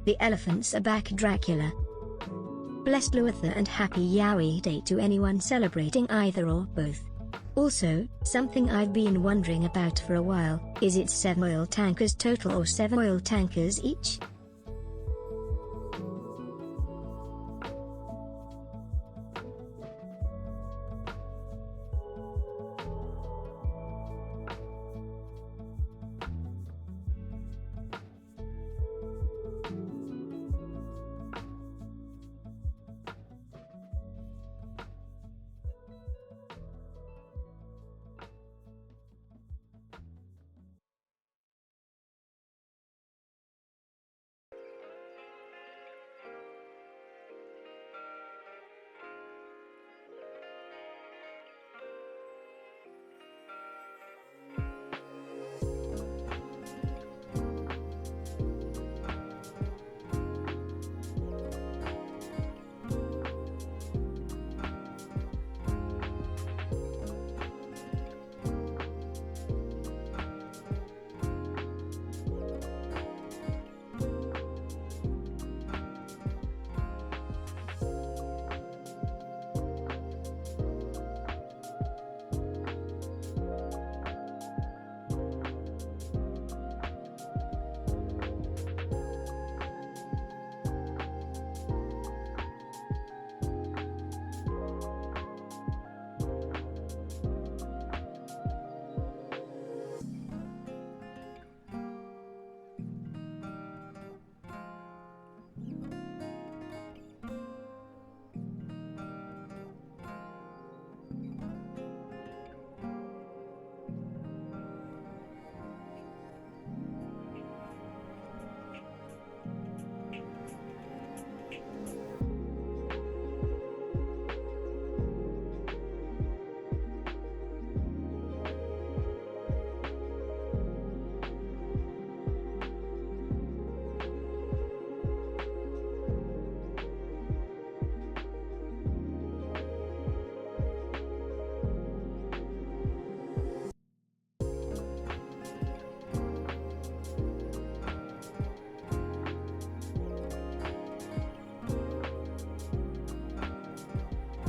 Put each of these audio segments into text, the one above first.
The elephants are back. Dracula. Blessed Luitha and happy Yowie Day to anyone celebrating either or both. Also, something I've been wondering about for a while, is it 7 oil tankers total or 7 oil tankers each?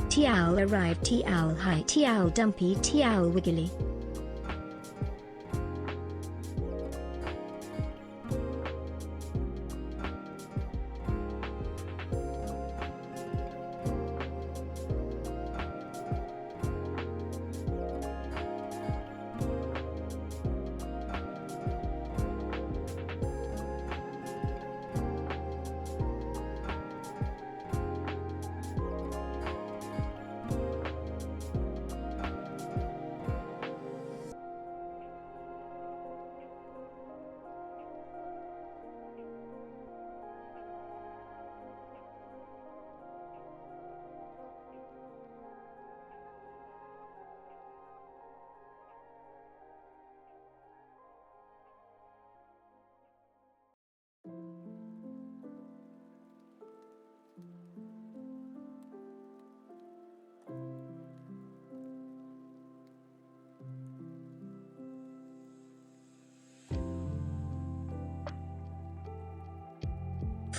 T-owl arrived. T-owl hi. T-owl dumpy. T-owl wiggly.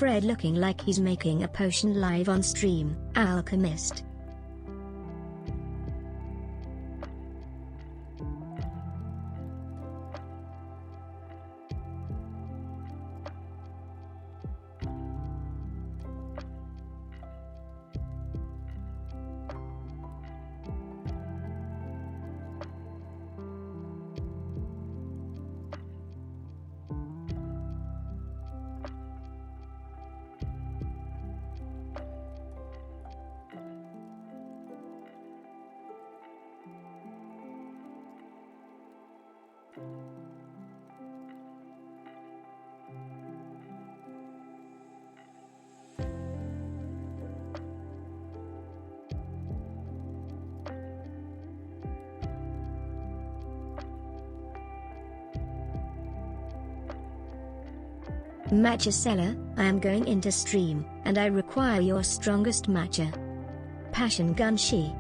Fred looking like he's making a potion live on stream. Alchemist. Matcha seller, I am going into stream, and I require your strongest matcha. Passion gun she.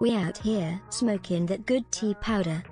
We out here smoking that good tea powder.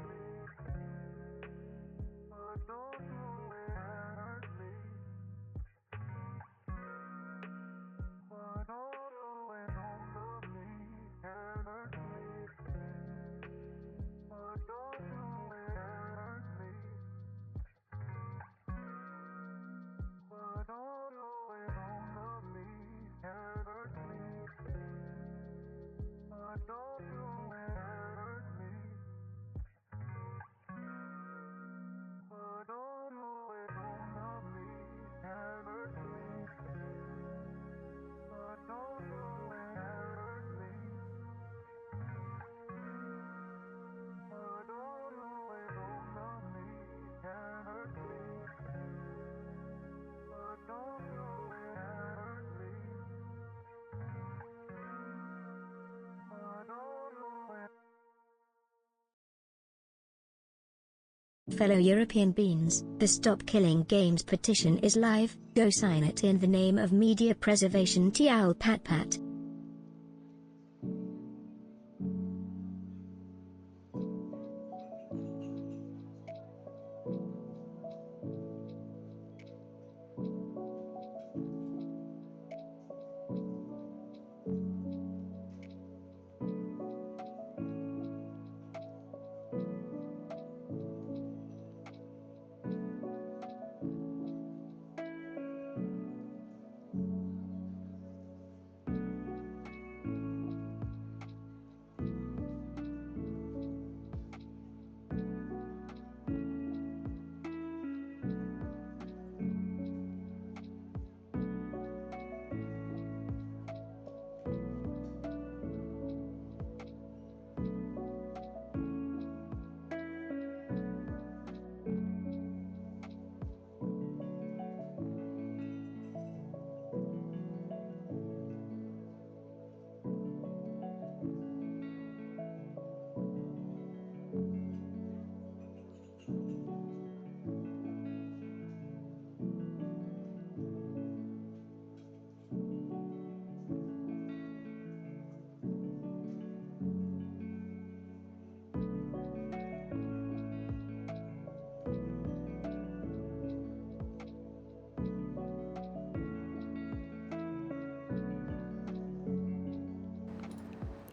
Fellow European beans, the Stop Killing Games petition is live. Go sign it in the name of media preservation. Tial Pat Pat.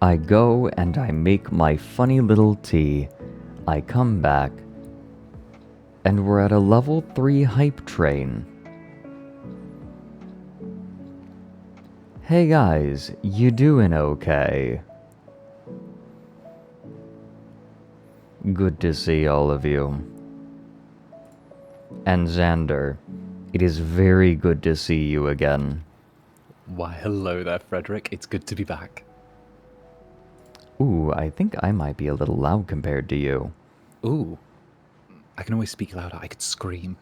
I go and I make my funny little tea. I come back, and we're at a level 3 hype train. Hey guys, you doing okay? Good to see all of you. And Zander, it is very good to see you again. Why, hello there, Fredrik. It's good to be back. Ooh, I think I might be a little loud compared to you. Ooh. I can always speak louder. I could scream.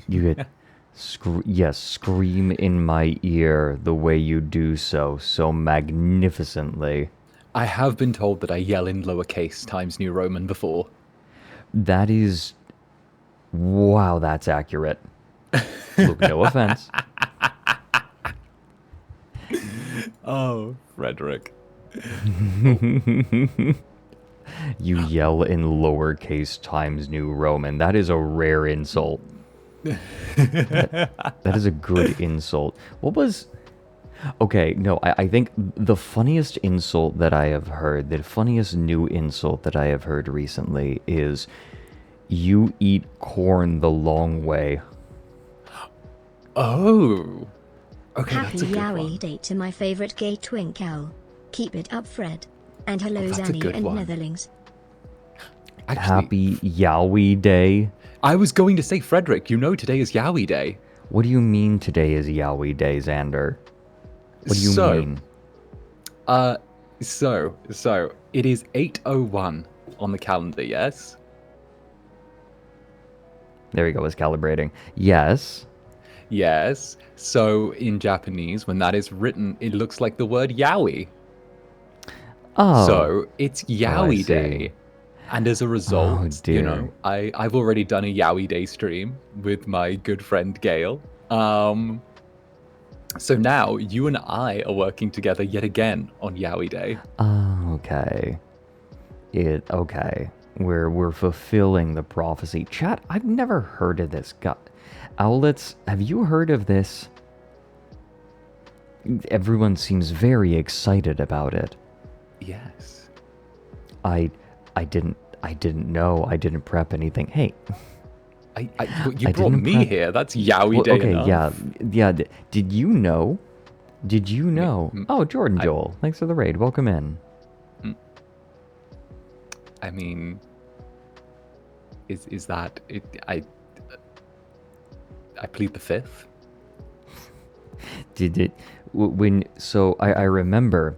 You could, scream in my ear the way you do so magnificently. I have been told that I yell in lowercase Times New Roman before. That is... Wow, that's accurate. Look, no offense. Oh, Fredrik. You yell in lowercase Times New Roman. That is a rare insult. that is a good insult. What was... Okay, no, I think the funniest insult that I have heard, the funniest new insult that I have heard recently is, you eat corn the long way. Oh. Okay, Happy that's a good Yowie one. Day to my favorite gay twink owl. Keep it up, Fred. And hello, that's a Zanny good and one. Netherlings. Actually, Happy Yowie Day. I was going to say, Fredrik, you know today is Yowie Day. What do you mean today is Yowie Day, Zander? What do you mean? So, it is 8:01 on the calendar, yes? There we go, it's calibrating. Yes. Yes. So, in Japanese, when that is written, it looks like the word yaoi. Oh. So, it's Yowie see. Day. And as a result, Oh, dear. you know, I've already done a Yowie Day stream with my good friend Gail. So now you and I are working together yet again on Yowie Day. Okay. Okay. We're fulfilling the prophecy. Chat, I've never heard of this. God. Owlets, have you heard of this? Everyone seems very excited about it. Yes. I didn't know. I didn't prep anything. Hey. You brought me here. That's Yowie Day okay, enough. yeah. Did you know? Did you know? Oh, Jordan Joel. Thanks for the raid. Welcome in. I mean, is that it? I plead the fifth. Did it when? So I remember.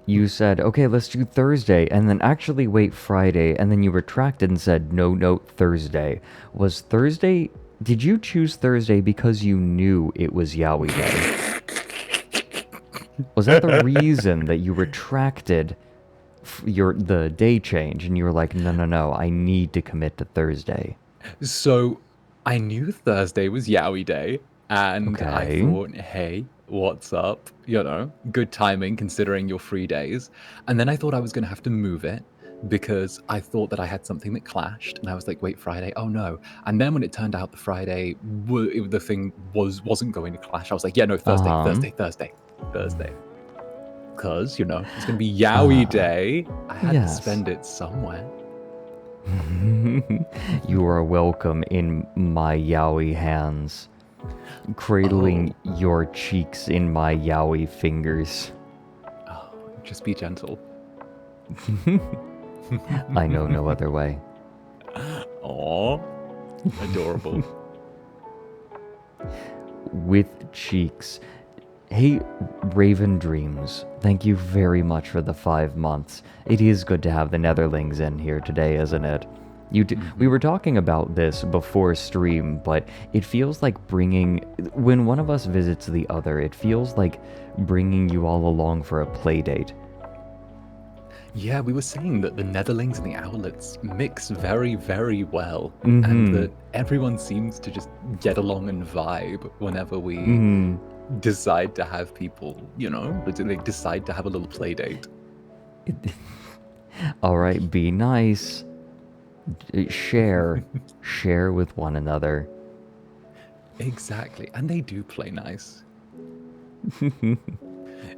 You said, okay, let's do Thursday, and then actually wait Friday, and then you retracted and said, no, Thursday. Was Thursday, did you choose Thursday because you knew it was Yowie Day? Was that the reason that you retracted the day change, and you were like, no, I need to commit to Thursday? So I knew Thursday was Yowie Day, and I thought, hey, what's up? You know, good timing considering your free days. And then I thought I was going to have to move it because I thought that I had something that clashed, and I was like, wait, Friday? Oh no. And then when it turned out the Friday, the thing wasn't going to clash, I was like, yeah, no, Thursday. Because, you know, it's going to be Yowie Day. I had to spend it somewhere. You are welcome in my Yowie hands. Cradling your cheeks in my Yowie fingers. Oh, just be gentle. I know no other way. Aw, adorable. With cheeks. Hey, Raven Dreams, thank you very much for the 5 months. It is good to have the Netherlings in here today, isn't it? We were talking about this before stream, but it feels like when one of us visits the other, it feels like bringing you all along for a play date. Yeah, we were saying that the Netherlings and the Owlets mix very, very well, and that everyone seems to just get along and vibe whenever we decide to have people, you know, they decide to have a little play date. All right, be nice. Share with one another. Exactly, and they do play nice.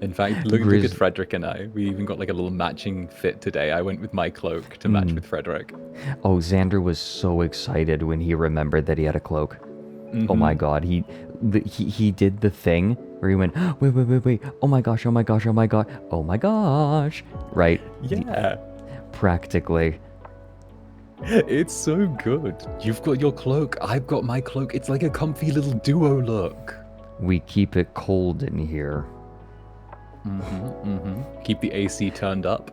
In fact, look at Fredrik and I. We even got like a little matching fit today. I went with my cloak to match with Fredrik. Oh, Zander was so excited when he remembered that he had a cloak. Oh my god, he did the thing where he went, wait, oh my gosh, right? Yeah. Practically. It's so good. You've got your cloak, I've got my cloak. It's like a comfy little duo look. We keep it cold in here. Keep the AC turned up.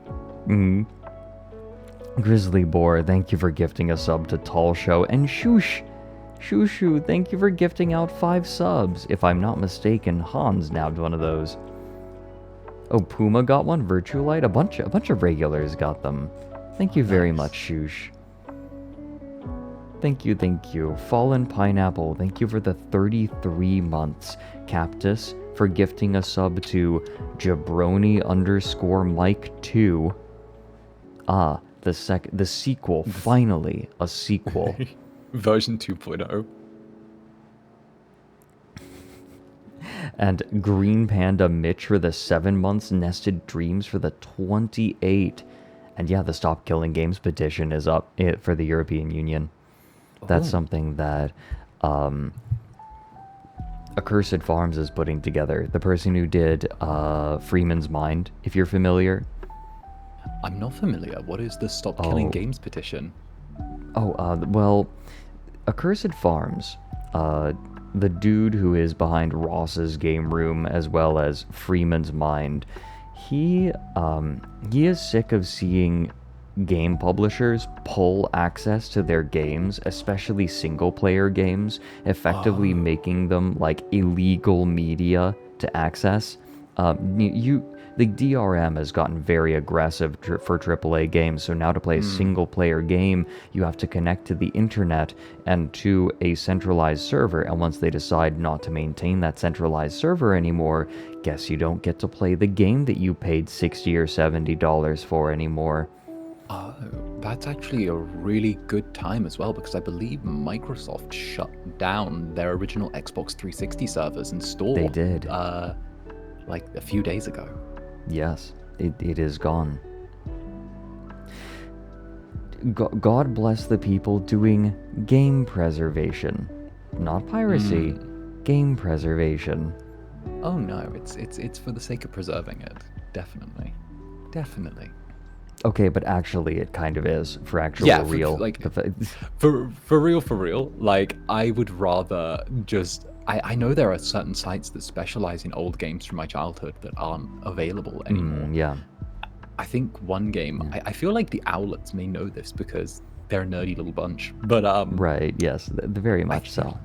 Grizzly Boar, thank you for gifting a sub to Tall Show. And Shushu, thank you for gifting out 5 subs. If I'm not mistaken, Hans nabbed one of those. Oh, Puma got one, Virtualite, a bunch of regulars got them. Thank you very much, Shush. Thank you. Fallen Pineapple, thank you for the 33 months. Cactus, for gifting a sub to Jabroni_Mike2. Ah, the sequel, finally, a sequel. Version 2.0. And Green Panda Mitch for the 7 months. Nested Dreams for the 28. And yeah, the Stop Killing Games petition is up for the European Union. That's something that Accursed Farms is putting together. The person who did Freeman's Mind, if you're familiar. I'm not familiar. What is the Stop Killing Games petition? Well, Accursed Farms, the dude who is behind Ross's Game Room as well as Freeman's Mind, he is sick of seeing game publishers pull access to their games, especially single-player games, effectively making them like illegal media to access. the DRM has gotten very aggressive for AAA games. So now to play a single player game, you have to connect to the internet and to a centralized server. And once they decide not to maintain that centralized server anymore, guess you don't get to play the game that you paid $60 or $70 for anymore. That's actually a really good time as well, because I believe Microsoft shut down their original Xbox 360 servers and store. They did. Like a few days ago. Yes, it is gone. God bless the people doing game preservation. Not piracy, game preservation. Oh no, it's for the sake of preserving it. Definitely. Okay, but actually it kind of is for actual real. For real, like I would rather just I know there are certain sites that specialize in old games from my childhood that aren't available anymore. Yeah. I think one game, I feel like the Owlets may know this because they're a nerdy little bunch, but Right, yes, very much so.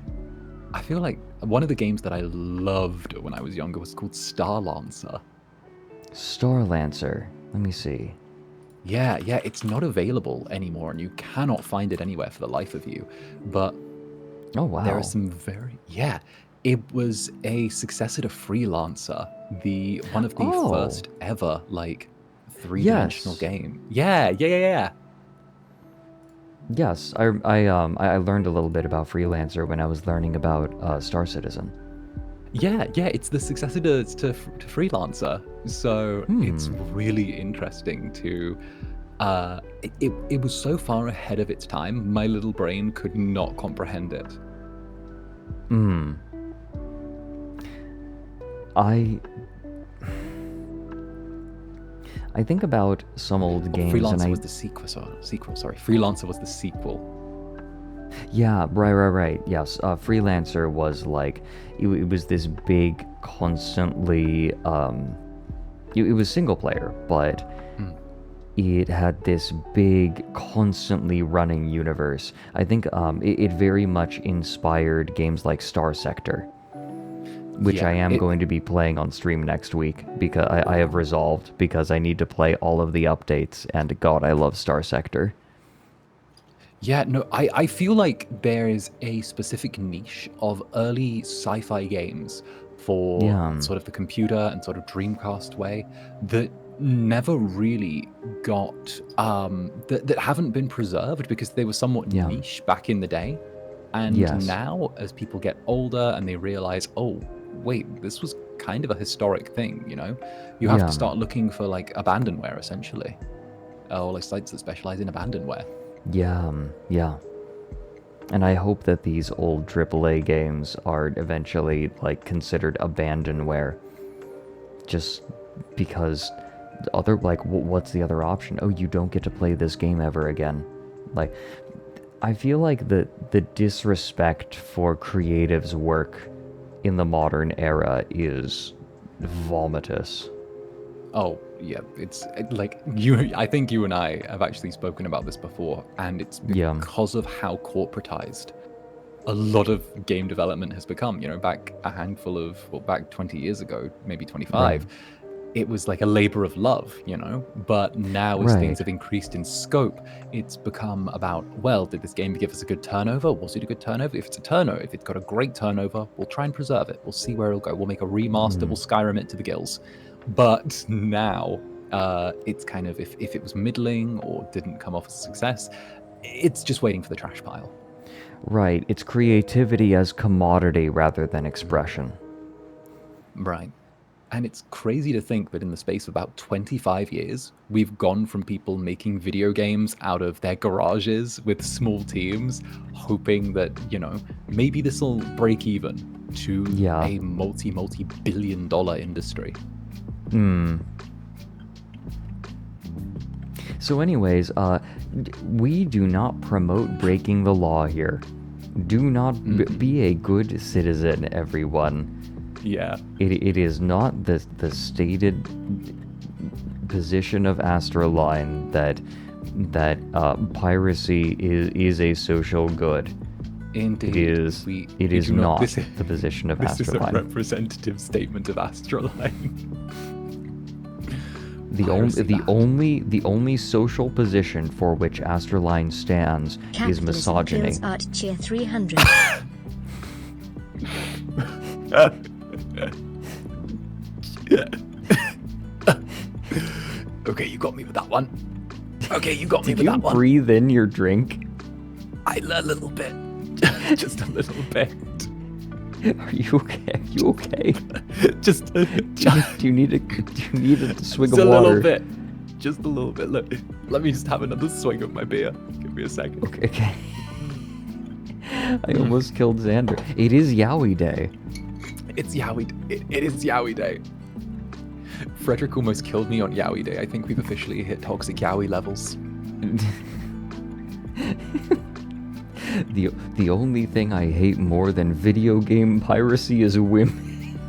I feel like one of the games that I loved when I was younger was called Starlancer. Starlancer, let me see. Yeah, it's not available anymore, and you cannot find it anywhere for the life of you. But oh wow, there are some it was a successor to Freelancer, one of the first ever like three-dimensional game. Yeah. Yes, I learned a little bit about Freelancer when I was learning about Star Citizen. Yeah, it's the successor to Freelancer. So it's really interesting to... It was so far ahead of its time, my little brain could not comprehend it. I think about some old games. Freelancer was the sequel. Sorry, Freelancer was the sequel. Yeah, right. Yes, Freelancer was like it was this big, constantly. It was single player, but it had this big, constantly running universe. I think it very much inspired games like Star Sector, which I am going to be playing on stream next week because I have resolved because I need to play all of the updates, and God, I love Star Sector. Yeah, no, I feel like there is a specific niche of early sci-fi games for sort of the computer and sort of Dreamcast way that never really got, that haven't been preserved because they were somewhat niche back in the day. And now, as people get older and they realize, oh, wait, this was kind of a historic thing, you know? You have to start looking for like abandonware, essentially. Or like sites that specialize in abandonware. Yeah. And I hope that these old AAA games are eventually like considered abandonware. Just because what's the other option? Oh, you don't get to play this game ever again. Like, I feel like the disrespect for creatives' work in the modern era is vomitous. Oh, yeah, it's like I think you and I have actually spoken about this before, and it's because of how corporatized a lot of game development has become. You know, back 20 years ago, maybe 25, it was like a labor of love, you know, but now as things have increased in scope, it's become about, well, did this game give us a good turnover? Was it a good turnover? If it's got a great turnover, we'll try and preserve it. We'll see where it'll go. We'll make a remaster, we'll Skyrim it to the gills. But now it's kind of, if it was middling or didn't come off as a success, it's just waiting for the trash pile. Right. It's creativity as commodity rather than expression. Right. And it's crazy to think that in the space of about 25 years, we've gone from people making video games out of their garages with small teams, hoping that, you know, maybe this will break even, to a multi-billion-dollar industry. So anyways, we do not promote breaking the law here. Do not be a good citizen, everyone. Yeah. It is not the stated position of ASTRALINE that piracy is a social good. Indeed. It is not the position of ASTRALINE. This is a representative statement of ASTRALINE. The only social position for which ASTRALINE stands is Capitalism misogyny. kills art cheer 300. Okay, you got me with that one. Okay, you got me Did with you that one. breathe in your drink? A little bit. Just a little bit. Are you okay? Are you okay? Just Do you need a swig just of a water? little bit. Just a little bit. Look, let me just have another swig of my beer. Give me a second. Okay. I almost killed Zander. It is Yowie Day. It's Yowie. It is Yowie Day. Fredrik almost killed me on Yowie Day. I think we've officially hit toxic Yowie levels. The only thing I hate more than video game piracy is women.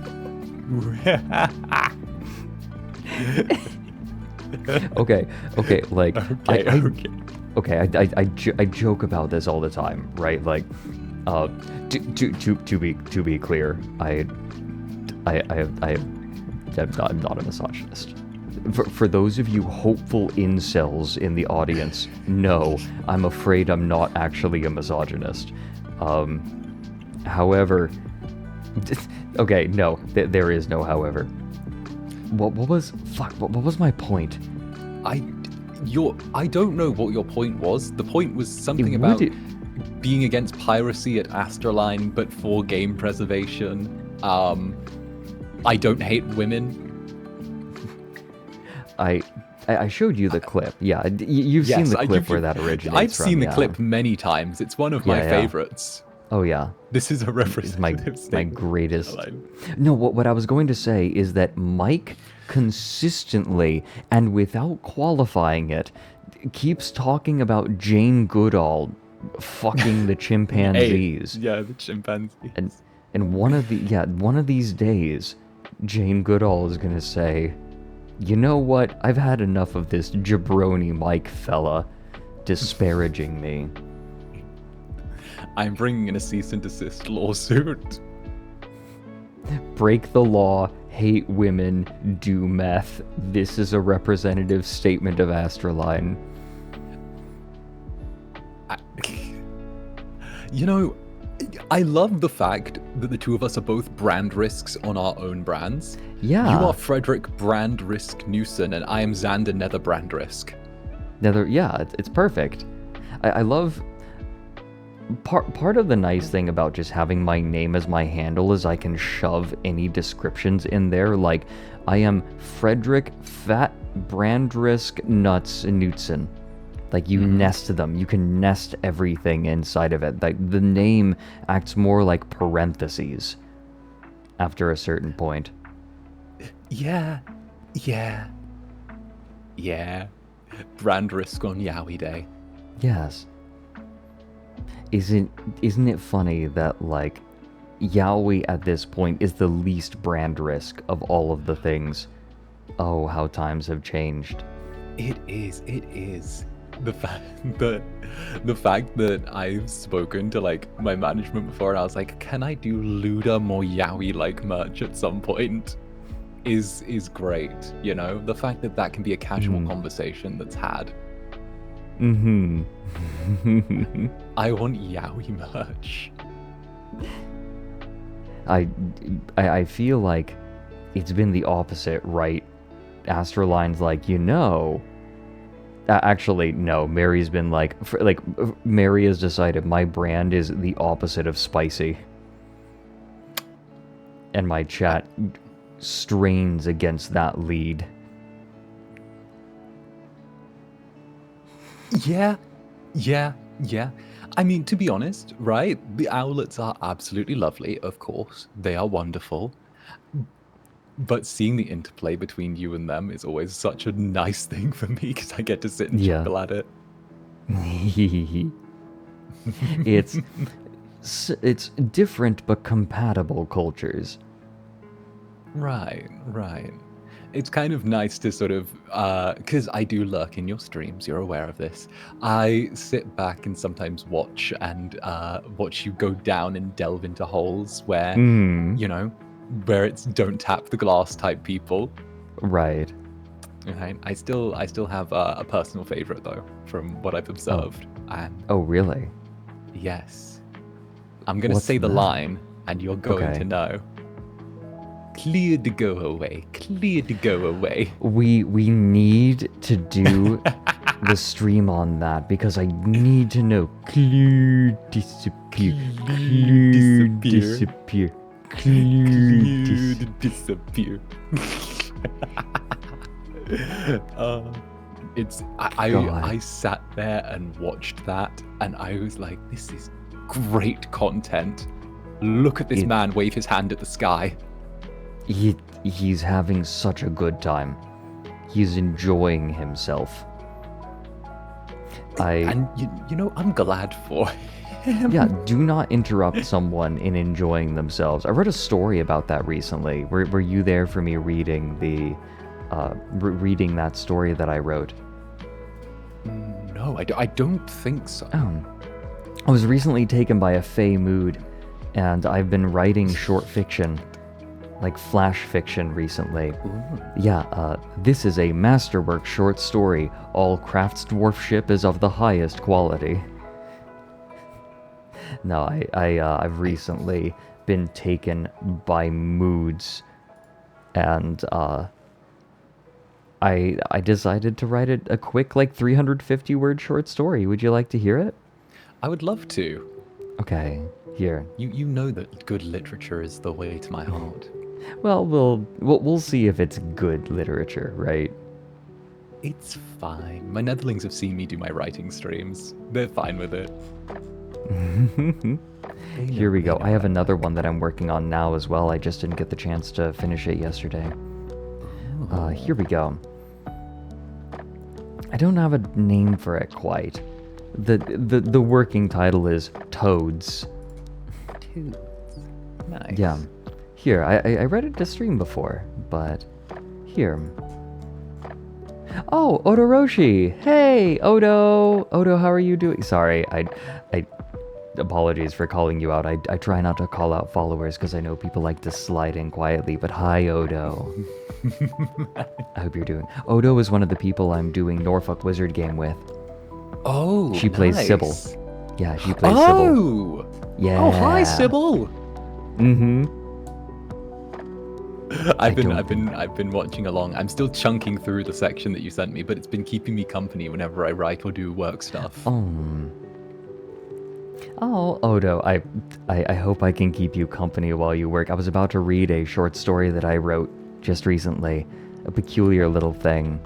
Okay, like I joke about this all the time, right? Like, to be clear, I'm not a misogynist. For those of you hopeful incels in the audience, no, I'm afraid I'm not actually a misogynist. However, okay, no, there is no however. What was my point? I don't know what your point was. The point was something about being against piracy at ASTRALINE, but for game preservation. I don't hate women. I showed you the clip. Yeah, you've seen the clip where that originates I've from. seen the clip many times. It's one of my favorites. Oh yeah. This is a representative my greatest. No, what I was going to say is that Mike consistently and without qualifying it keeps talking about Jane Goodall fucking the chimpanzees. Yeah, the chimpanzees. And one of these days, Jane Goodall is gonna say, "You know what? I've had enough of this jabroni Mike fella disparaging me. I'm bringing in a cease and desist lawsuit. Break the law, hate women, do meth. This is a representative statement of ASTRALINE." You know, I love the fact that the two of us are both brand risks on our own brands. Yeah. You are Fredrik Brand Risk Newson, and I am Zander Nether Brand Risk. It's perfect. I love... Part of the nice thing about just having my name as my handle is I can shove any descriptions in there, like, I am Fredrik Fat Brandrisk Nuts Knutson. Like, you nest them. You can nest everything inside of it. Like, the name acts more like parentheses after a certain point. Yeah. Brand risk on Yowie Day. Yes. Isn't it funny that, like, Yowie at this point is the least brand risk of all of the things? Oh, how times have changed. It is. The fact that I've spoken to, like, my management before, and I was like, can I do lewder, more Yowie-like merch at some point? Is great, you know? The fact that can be a casual conversation that's had. Mm-hmm. I want Yowie merch. I feel like it's been the opposite, right? ASTRALINE's like, actually, no. Mary's been like, Mary has decided my brand is the opposite of spicy. And my chat strains against that lead. Yeah. I mean, to be honest, right? The owlets are absolutely lovely, of course. They are wonderful. But seeing the interplay between you and them is always such a nice thing for me because I get to sit and chuckle at it. It's different but compatible cultures. Right. It's kind of nice to sort of, because I do lurk in your streams, you're aware of this. I sit back and sometimes watch you go down and delve into holes where, where it's don't tap the glass type people. Right. Right. I still have a personal favorite though, from what I've Oh. observed. And Oh, really? yes, I'm gonna What's say the that? line, and you're going to Okay. know. Clear to go away. Clear to go away. We need to do the stream on that because I need to know. Clear disappear. Clear disappear. Clear disappear. It's God. I sat there and watched that, and I was like, this is great content. Look at this man wave his hand at the sky. He's having such a good time. He's enjoying himself. And you know, I'm glad for him. Yeah, do not interrupt someone in enjoying themselves. I read a story about that recently. Were you there for me reading the reading that story that I wrote? No, I don't think so. I was recently taken by a fey mood, and I've been writing short fiction, like flash fiction recently. Ooh. Yeah, this is a masterwork short story. All Crafts dwarfship is of the highest quality. No, I've recently been taken by moods, and I decided to write a quick, like, 350 word short story. Would you like to hear it? I would love to. Okay, here. You know that good literature is the way to my heart. Well, we'll see if it's good literature, right? It's fine. My netherlings have seen me do my writing streams. They're fine with it. Here we go. I have another one that I'm working on now as well. I just didn't get the chance to finish it yesterday. Here we go. I don't have a name for it quite. The working title is Toads. Toads. Nice. Yeah. Here, I read it to stream before, but here. Oh, Odoroshi! Hey, Odo! Odo, how are you doing? Sorry, I apologies for calling you out. I try not to call out followers because I know people like to slide in quietly, but hi, Odo. I hope you're doing. Odo is one of the people I'm doing Norfolk Wizard game with. Oh, she plays nice. Sybil. Yeah, she plays Sybil. Yeah. Oh, hi, Sybil. Mm-hmm. I've been watching along. I'm still chunking through the section that you sent me, but it's been keeping me company whenever I write or do work stuff. Oh, Odo, I hope I can keep you company while you work. I was about to read a short story that I wrote just recently, a peculiar little thing.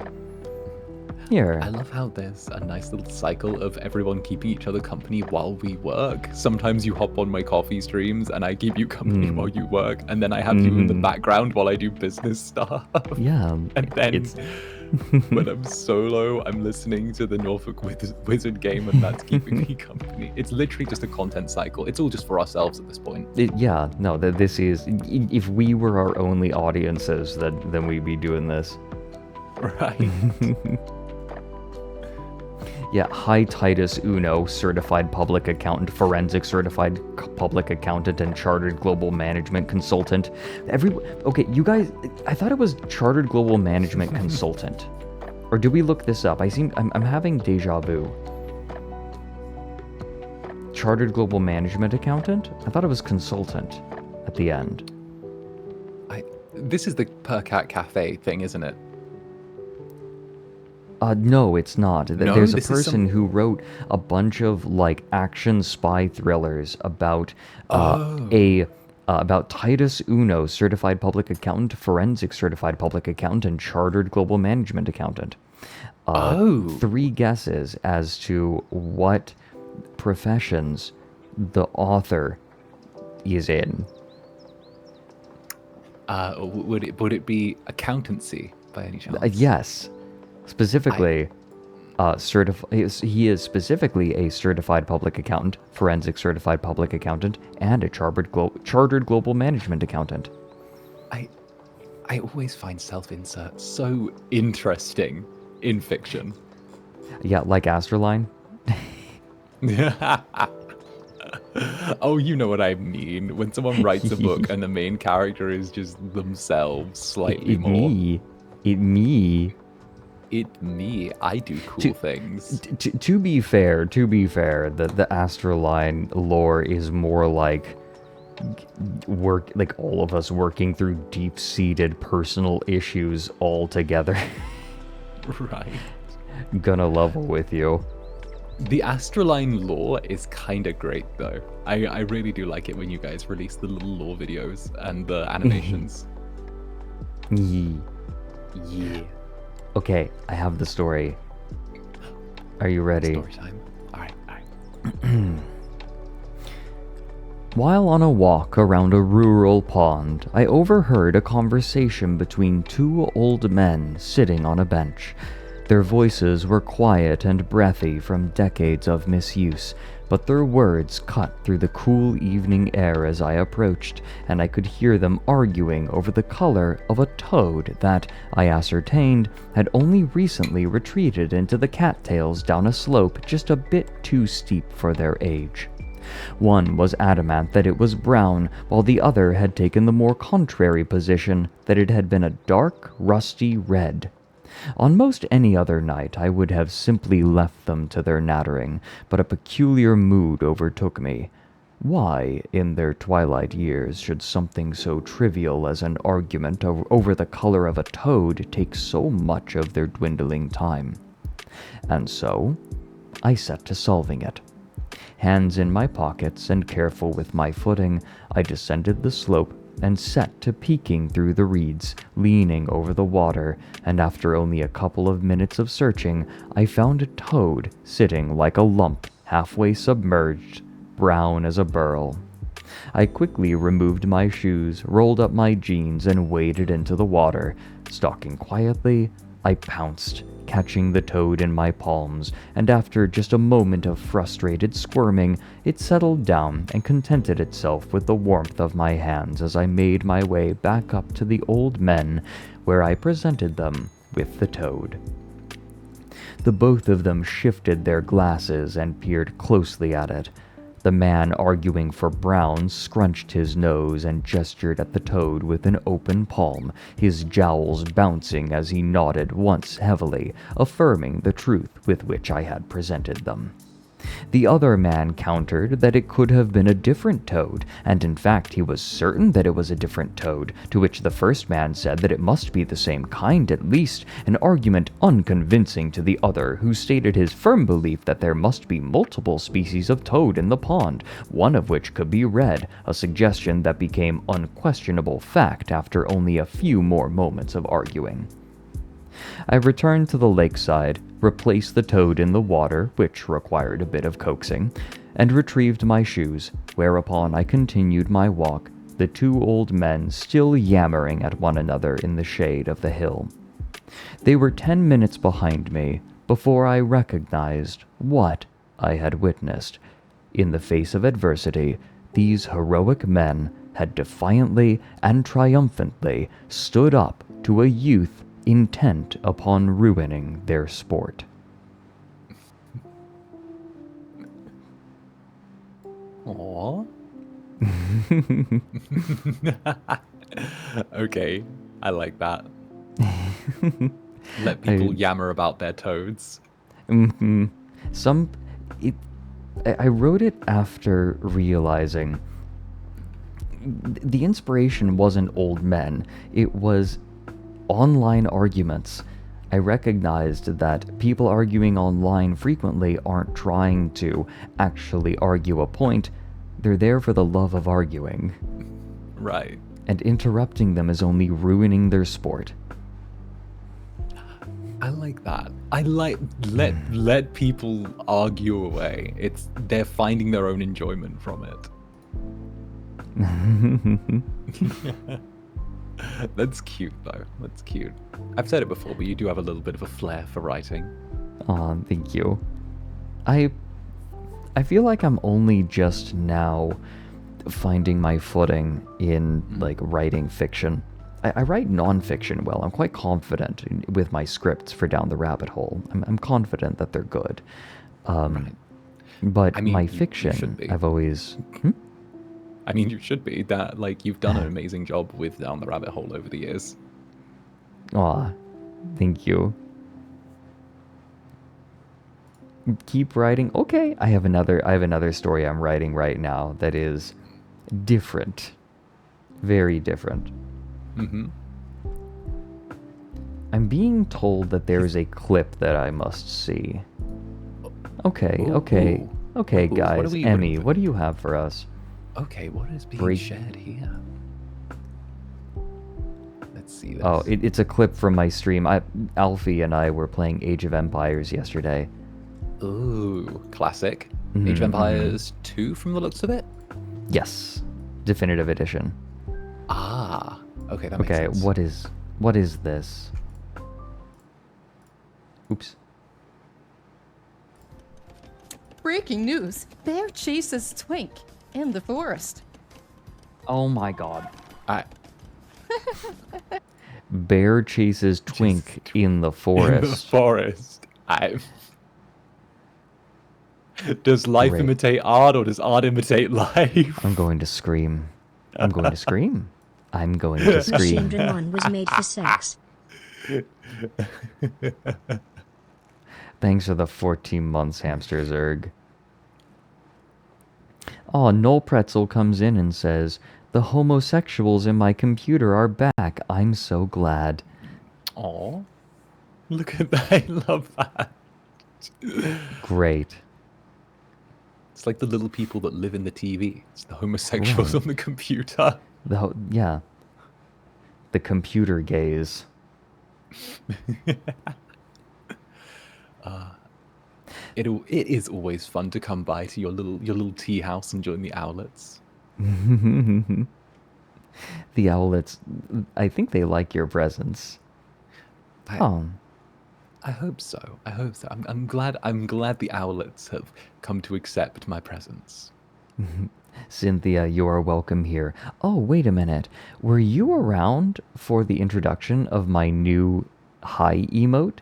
Here. I love how there's a nice little cycle of everyone keeping each other company while we work. Sometimes you hop on my coffee streams and I keep you company while you work, and then I have you in the background while I do business stuff. Yeah. And then when I'm solo, I'm listening to the Norfolk Wizard game, and that's keeping me company. It's literally just a content cycle. It's all just for ourselves at this point. Yeah, no, this is... If we were our only audiences, then we'd be doing this. Right. Yeah, hi Titus Uno, certified public accountant, forensic certified public accountant, and chartered global management consultant. Okay, you guys, I thought it was chartered global management consultant. Or did we look this up? I'm having deja vu. Chartered global management accountant? I thought it was consultant at the end. This is the Per Cat Cafe thing, isn't it? No, it's not. No, There's a person who wrote a bunch of like action spy thrillers about about Titus Uno, certified public accountant, forensic certified public accountant, and chartered global management accountant. 3 guesses as to what professions the author is in. Would it be accountancy by any chance? Yes. Specifically, he is specifically a certified public accountant, forensic certified public accountant, and a chartered global management accountant. I always find self-insert so interesting in fiction. Yeah, like ASTRALINE. Oh, you know what I mean. When someone writes a book and the main character is just themselves slightly more. Me. me. I do cool things. To be fair, the ASTRALINE lore is more like all of us working through deep-seated personal issues all together. Right. Gonna level with you. The ASTRALINE lore is kind of great, though. I really do like it when you guys release the little lore videos and the animations. Yeah. Okay, I have the story. Are you ready? Story time. All right. While on a walk around a rural pond, I overheard a conversation between two old men sitting on a bench. Their voices were quiet and breathy from decades of misuse, but their words cut through the cool evening air as I approached, and I could hear them arguing over the color of a toad that, I ascertained, had only recently retreated into the cattails down a slope just a bit too steep for their age. One was adamant that it was brown, while the other had taken the more contrary position that it had been a dark, rusty red. On most any other night, I would have simply left them to their nattering, but a peculiar mood overtook me. Why, in their twilight years, should something so trivial as an argument over the color of a toad take so much of their dwindling time? And so, I set to solving it. Hands in my pockets and careful with my footing, I descended the slope and set to peeking through the reeds, leaning over the water, and after only a couple of minutes of searching, I found a toad sitting like a lump, halfway submerged, brown as a burl. I quickly removed my shoes, rolled up my jeans, and waded into the water. Stalking quietly, I pounced, catching the toad in my palms, and after just a moment of frustrated squirming, it settled down and contented itself with the warmth of my hands as I made my way back up to the old men, where I presented them with the toad. The both of them shifted their glasses and peered closely at it. The man arguing for brown scrunched his nose and gestured at the toad with an open palm, his jowls bouncing as he nodded once heavily, affirming the truth with which I had presented them. The other man countered that it could have been a different toad, and in fact he was certain that it was a different toad, to which the first man said that it must be the same kind at least, an argument unconvincing to the other, who stated his firm belief that there must be multiple species of toad in the pond, one of which could be red, a suggestion that became unquestionable fact after only a few more moments of arguing. I returned to the lakeside, replaced the toad in the water, which required a bit of coaxing, and retrieved my shoes, whereupon I continued my walk, the two old men still yammering at one another in the shade of the hill. They were 10 minutes behind me before I recognized what I had witnessed. In the face of adversity, these heroic men had defiantly and triumphantly stood up to a youth intent upon ruining their sport. Aww. Okay, I like that. Let people yammer about their toads. I wrote it after realizing the inspiration wasn't old men, it was online arguments. I recognized that people arguing online frequently aren't trying to actually argue a point, they're there for the love of arguing. Right. And interrupting them is only ruining their sport. I like that. I like let people argue away. They're finding their own enjoyment from it. That's cute, though. That's cute. I've said it before, but you do have a little bit of a flair for writing. Aw, thank you. I feel like I'm only just now finding my footing in, like, writing fiction. I write nonfiction well. I'm quite confident with my scripts for Down the Rabbit Hole. I'm confident that they're good. Right. But I mean, my fiction, I've always... I mean, you should be. That, like, you've done an amazing job with Down the Rabbit Hole over the years. Aw, thank you. keep writing. Okay, I have another story I'm writing right now that is different. Very different. Mm-hmm. I'm being told that there is a clip that I must see. Okay, Ooh, okay. ooh. Okay, Ooh, guys. Emmy, what do you have for us? Okay, what is being shared here? Let's see this. Oh, it's a clip from my stream. Alfie and I were playing Age of Empires yesterday. Ooh, classic. Age of Empires 2 from the looks of it? Yes. Definitive edition. Ah, okay, that makes sense. What is this? Oops. Breaking news. Bear chases twink in the forest. Oh my god. I Bear chases twink in the forest. In the forest. Does life Great. imitate art or does art imitate life? I'm going to scream. I'm going to scream. I'm going to The scream. children one was made for sex. Thanks for the 14 months, Hamster Zerg. Oh, Noel Pretzel comes in and says, "The homosexuals in my computer are back. I'm so glad." Aw. Look at that. I love that. Great. It's like the little people that live in the TV. It's the homosexuals Right. on the computer. Yeah. The computer gaze. It is always fun to come by to your little tea house and join the owlets. The owlets, I think they like your presence. I hope so. I hope so. I'm glad the owlets have come to accept my presence. Cynthia, you are welcome here. Oh, wait a minute. Were you around for the introduction of my new hi emote?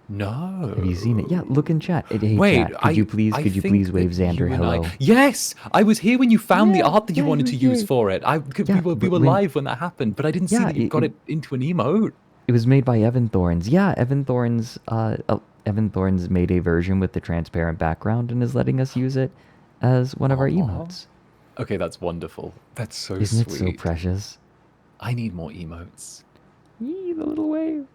No. Have you seen it? Yeah, look in chat. Hey, Wait, chat, could you please wave Xander hello? Yes, I was here when you found the Yeah, art that you yeah, wanted you to use did. for it. Yeah, we were when- live when that happened, but I didn't see Yeah, that you got it into an emote. It was made by Evan Thorns. Yeah, Evan Thorns made a version with the transparent background and is letting us use it as one of our Aw. emotes. Okay, that's wonderful. That's so Isn't sweet. it so precious? I need more emotes. Yee, the little wave.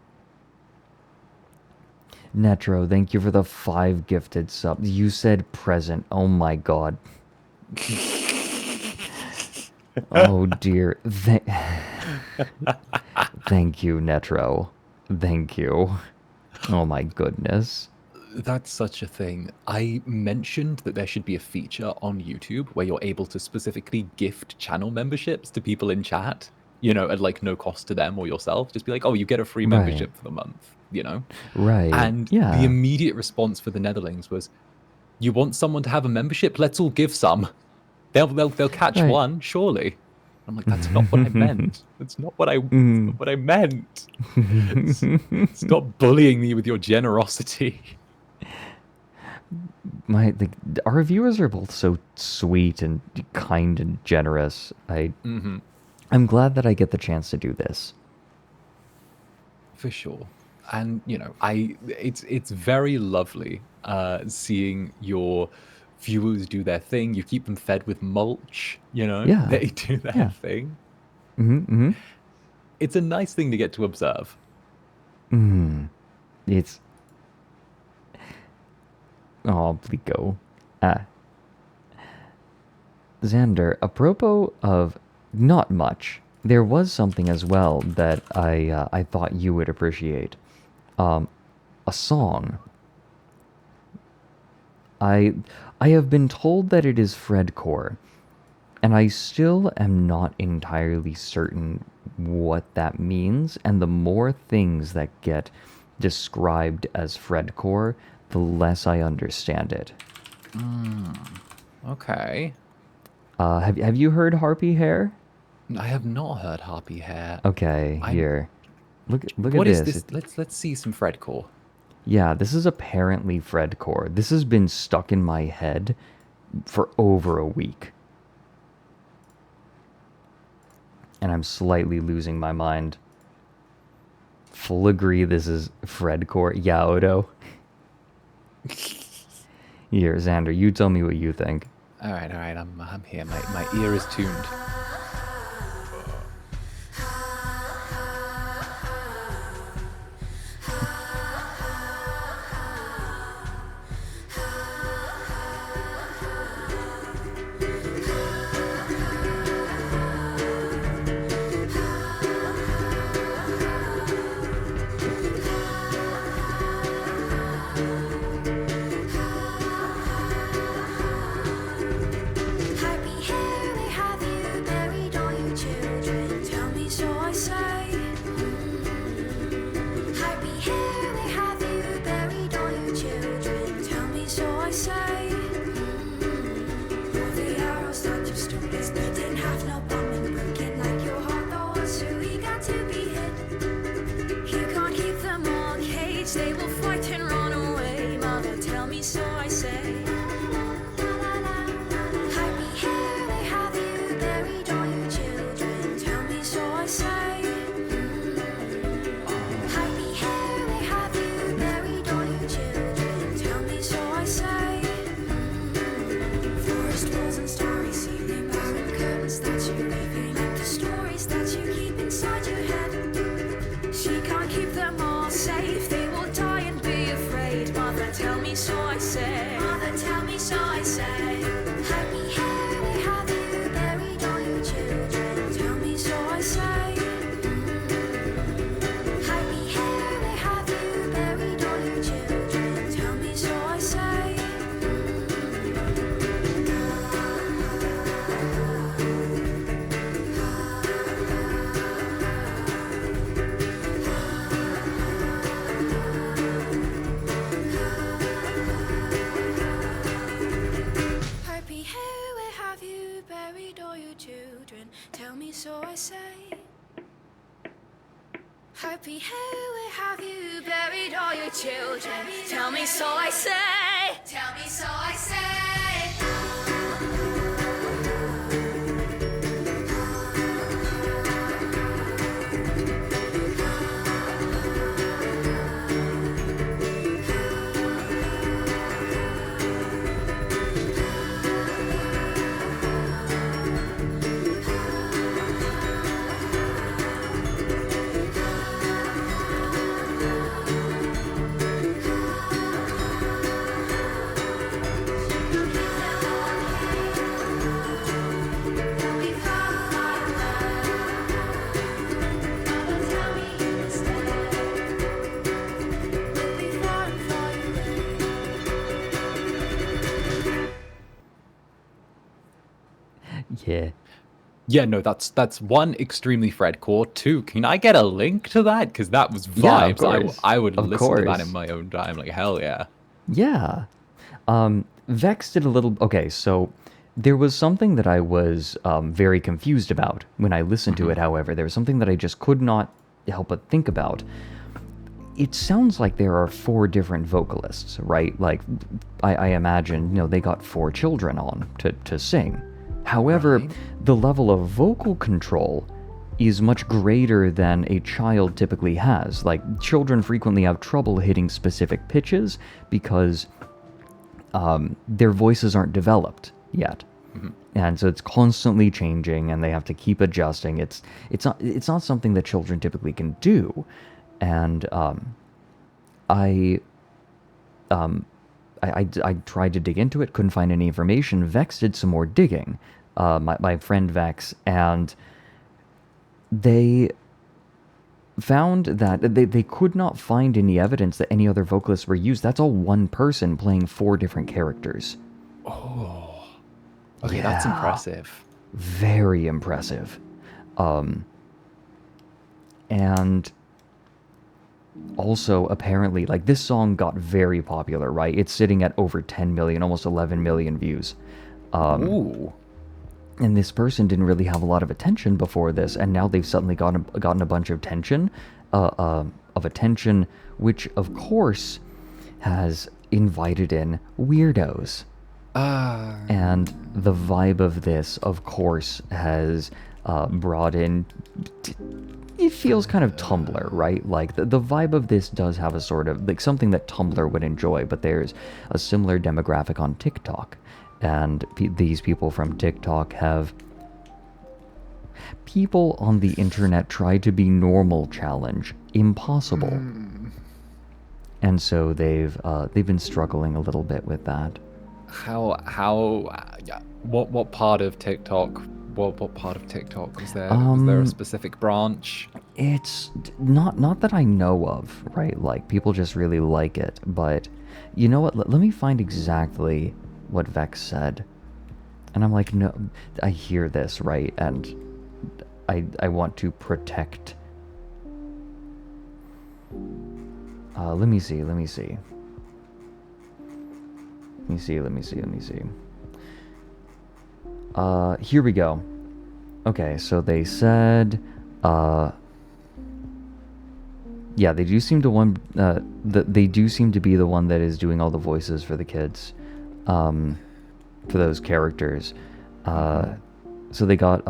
Netro, thank you for the 5 gifted subs. You said present. Oh my god. Oh dear. Thank you, Netro. Thank you. Oh my goodness. That's such a thing. I mentioned that there should be a feature on YouTube where you're able to specifically gift channel memberships to people in chat, at like no cost to them or yourself. Just be like, oh, you get a free membership for the month, Right. And yeah. the immediate response for the Netherlands was, you want someone to have a membership? Let's all give some. They'll catch Right. one, surely. I'm like, that's not what I meant. That's not what I meant. Stop bullying me with your generosity. Our viewers are both so sweet and kind and generous. I'm glad that I get the chance to do this. For sure. And it's very lovely seeing your viewers do their thing. You keep them fed with mulch, Yeah. They do their thing. It's a nice thing to get to observe. It's oh, Blico. Xander, apropos of not much, there was something as well that I thought you would appreciate. A song. I have been told that it is Fredcore, and I still am not entirely certain what that means, and the more things that get described as Fredcore, the less I understand it. Okay. Have you heard Harpy Hair? I have not heard Harpy Hair. Okay, here. Look at What this. is this? Let's see some Fredcore. Yeah, this is apparently Fredcore. This has been stuck in my head for over a week. And I'm slightly losing my mind. Full agree this is Fredcore. Yeah, Odo. Here, Zander, you tell me what you think. All right, I'm here. My ear is tuned. Happy, where have you buried all your children? Tell me so I say. Tell me so I say. Yeah. Yeah, no, that's one, extremely Fredcore. Two, can I get a link to that? Because that was vibes. Yeah, I would of listen to that course. in my own time. Like, hell yeah. Yeah. Vex did a little... Okay, so there was something that I was very confused about when I listened to it, however. There was something that I just could not help but think about. It sounds like there are 4 different vocalists, right? Like, I imagine, they got 4 children on to sing. However, the level of vocal control is much greater than a child typically has. Like, children frequently have trouble hitting specific pitches because their voices aren't developed yet. And so it's constantly changing, and they have to keep adjusting. It's not something that children typically can do. And I tried to dig into it, couldn't find any information. Vex did some more digging, my friend Vex, and they found that they could not find any evidence that any other vocalists were used. That's all one person playing 4 different characters. Oh. Okay, Yeah. that's impressive. Very impressive. And also, apparently, like, this song got very popular, right? It's sitting at over 10 million, almost 11 million views. Ooh. And this person didn't really have a lot of attention before this, and now they've suddenly gotten a bunch of attention, which, of course, has invited in weirdos. And the vibe of this, of course, has brought in it feels kind of Tumblr, right? Like the vibe of this does have a sort of like something that Tumblr would enjoy, but there's a similar demographic on TikTok, and these people from TikTok have people on the internet try to be normal challenge impossible, and so they've been struggling a little bit with that. What part of TikTok? What part of TikTok was there? Was there a specific branch? It's not that I know of, right? Like, people just really like it. But you know what? Let me find exactly what Vex said. And I'm like, no, I hear this, right? And I want to protect. Let me see. Here we go. Okay, so they said, yeah, they do seem to they do seem to be the one that is doing all the voices for the kids, for those characters. So they got,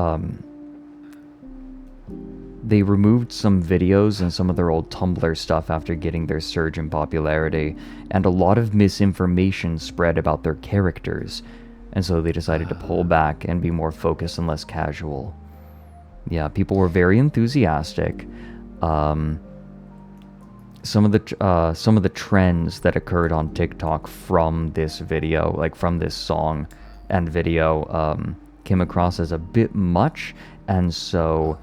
they removed some videos and some of their old Tumblr stuff after getting their surge in popularity, and a lot of misinformation spread about their characters. And so they decided to pull back and be more focused and less casual. Yeah, people were very enthusiastic. Some of the trends that occurred on TikTok from this video, like from this song and video, came across as a bit much, and so,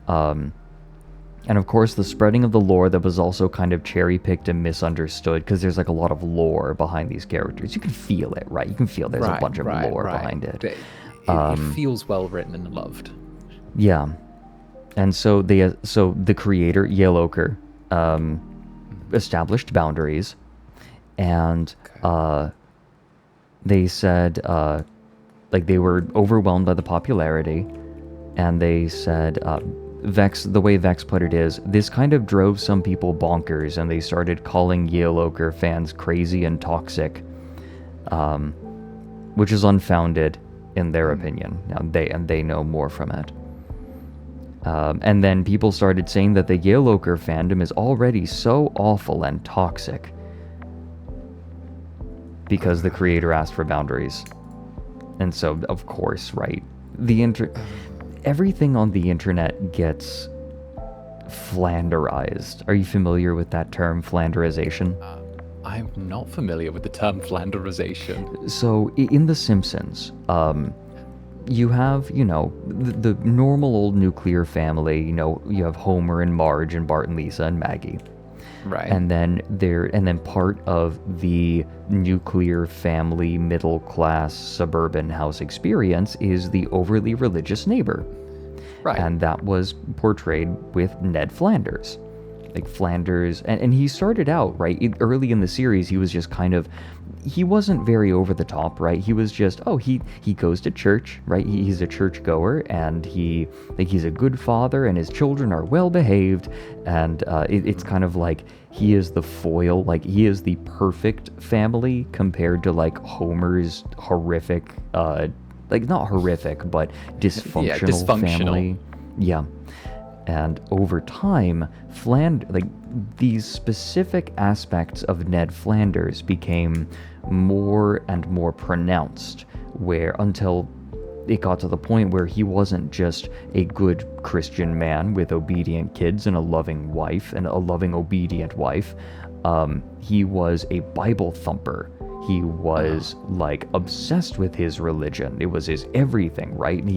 and of course the spreading of the lore that was also kind of cherry-picked and misunderstood, because there's like a lot of lore behind these characters. You can feel it, right? You can feel there's a bunch of lore behind it. It feels well written and loved. Yeah. And so the creator, Yellowker, established boundaries, and they said, like, they were overwhelmed by the popularity, and they said, Vex, the way Vex put it is, this kind of drove some people bonkers, and they started calling Yellowker fans crazy and toxic, which is unfounded in their opinion. Now they know more from it. And then people started saying that the Yellowker fandom is already so awful and toxic because the creator asked for boundaries. And so, of course, right, everything on the internet gets flanderized. Are you familiar with that term, flanderization? I'm not familiar with the term flanderization. So, in The Simpsons, you have, the normal old nuclear family. You have Homer and Marge and Bart and Lisa and Maggie. Right. And then part of the nuclear family middle class suburban house experience is the overly religious neighbor. Right. And that was portrayed with Ned Flanders. Like Flanders, and he started out, right, early in the series, he was just kind of, he wasn't very over the top, right? He was just, he goes to church, right? He's a church goer, and he's a good father, and his children are well behaved, and it's kind of like he is the foil, like he is the perfect family compared to like Homer's horrific, like not horrific, but dysfunctional family. Yeah. And over time, these specific aspects of Ned Flanders became more and more pronounced, until it got to the point where he wasn't just a good Christian man with obedient kids and a loving wife, and a loving, obedient wife. He was a Bible thumper. He was like obsessed with his religion. It was his everything, right? And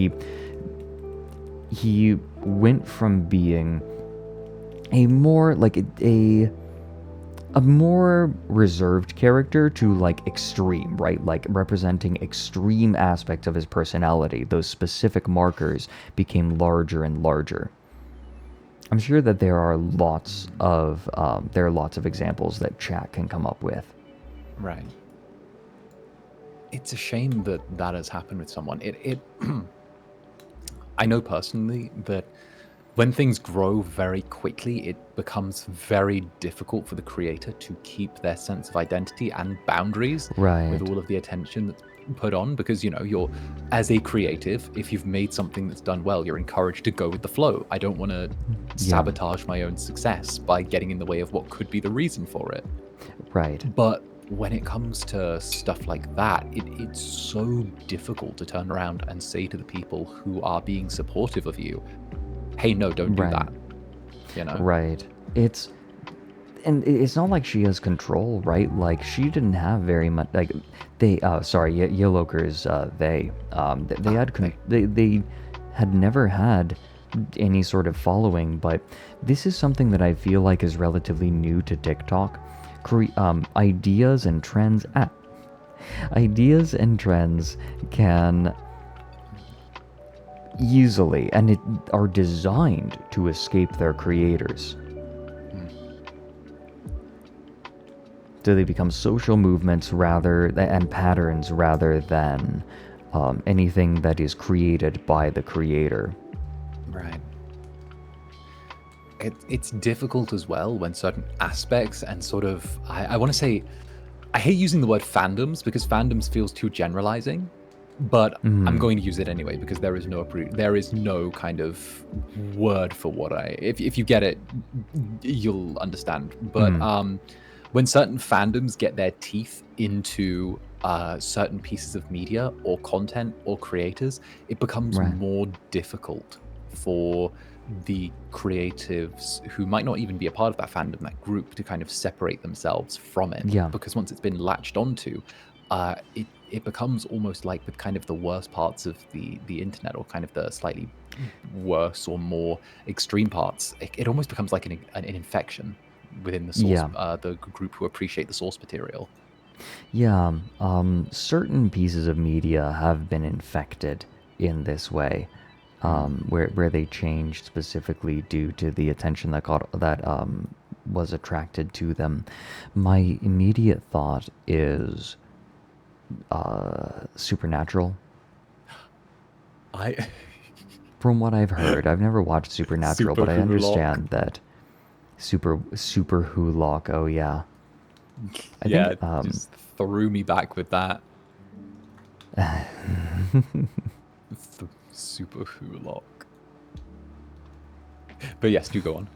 he went from being a more like a more reserved character to like extreme, right? Like representing extreme aspects of his personality. Those specific markers became larger and larger. I'm sure that there are lots of examples that chat can come up with. Right. It's a shame that has happened with someone. It I know personally that when things grow very quickly, it becomes very difficult for the creator to keep their sense of identity and boundaries with all of the attention that's put on, because you're, as a creative, if you've made something that's done well, you're encouraged to go with the flow. I don't want to sabotage my own success by getting in the way of what could be the reason for it. Right. But when it comes to stuff like that, it's so difficult to turn around and say to the people who are being supportive of you, hey, no, don't do that. Right. And it's not like she has control, right? Like, she didn't have very much, like, Yellowkers, they had never had any sort of following, but this is something that I feel like is relatively new to TikTok. Ideas and trends can easily, and are designed to escape their creators. So they become social movements and patterns rather than anything that is created by the creator. Right. It's difficult as well when certain aspects and sort of, I want to say, I hate using the word fandoms because fandoms feels too generalizing, but I'm going to use it anyway because there is no kind of word for what if you get it, you'll understand. But when certain fandoms get their teeth into certain pieces of media or content or creators, it becomes more difficult for the creatives who might not even be a part of that fandom, that group, to kind of separate themselves from it. Yeah. Because once it's been latched onto, it becomes almost like with kind of the worst parts of the internet, or kind of the slightly worse or more extreme parts. It almost becomes like an infection within the source, the group who appreciate the source material. Yeah, certain pieces of media have been infected in this way. Where they changed specifically due to the attention that was attracted to them. My immediate thought is Supernatural. From what I've heard, I've never watched Supernatural, but I understand that Super Hulock. Oh yeah, I think, just threw me back with that. Super Hulock. But yes, do go on.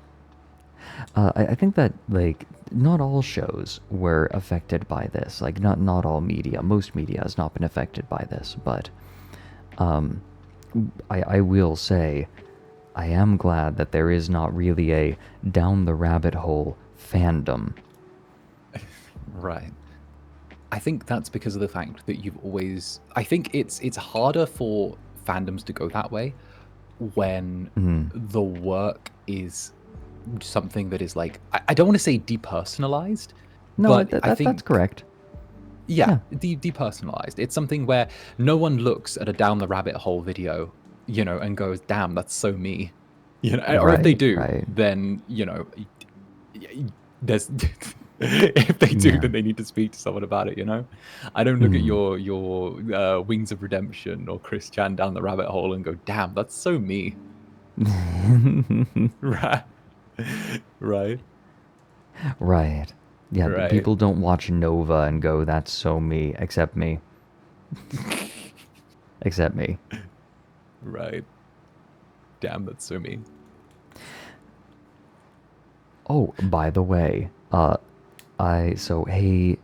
I think that, like, not all shows were affected by this. Like, not all media. Most media has not been affected by this. But I will say, I am glad that there is not really a down the rabbit hole fandom. Right. I think that's because of the fact that I think it's harder for fandoms to go that way when the work is something that is like, I don't want to say depersonalized. No, but I think that's correct. Yeah. Depersonalized. It's something where no one looks at a down the rabbit hole video, and goes, damn, that's so me. Or if they do, then, there's if they do, then they need to speak to someone about it, I don't look at your Wings of Redemption or Chris Chan down the rabbit hole and go, damn, that's so me. Right. Yeah, people don't watch Nova and go, that's so me, except me. Except me. Right. Damn, that's so me. Oh, by the way, hey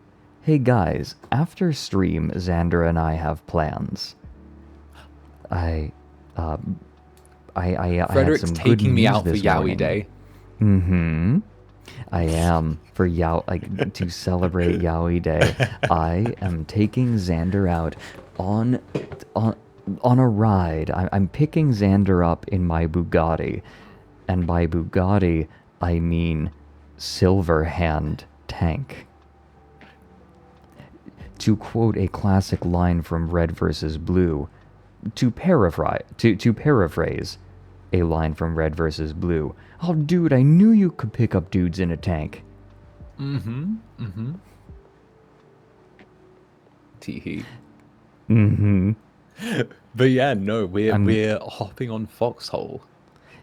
guys, after stream, Zander and I have plans. I Fredrik's had some taking good me news out for this Yowie morning. Day. I am for to celebrate Yowie Day. I am taking Zander out on a ride. I'm picking Zander up in my Bugatti, and by Bugatti I mean Silverhand tank. To quote a classic line from Red vs. Blue, to paraphrase a line from Red vs. Blue. Oh, dude, I knew you could pick up dudes in a tank. Teehee. But yeah, no, we're hopping on Foxhole.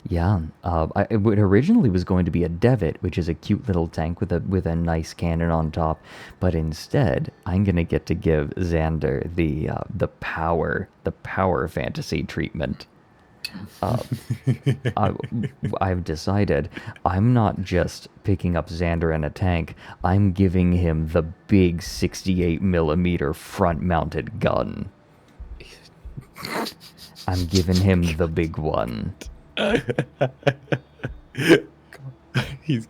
Yeah, it originally was going to be a Devitt, which is a cute little tank with a nice cannon on top, but instead I'm gonna get to give Zander the power fantasy treatment. I, I've decided I'm not just picking up Zander in a tank. I'm giving him the big 68 mm front-mounted gun. I'm giving him the big one. He's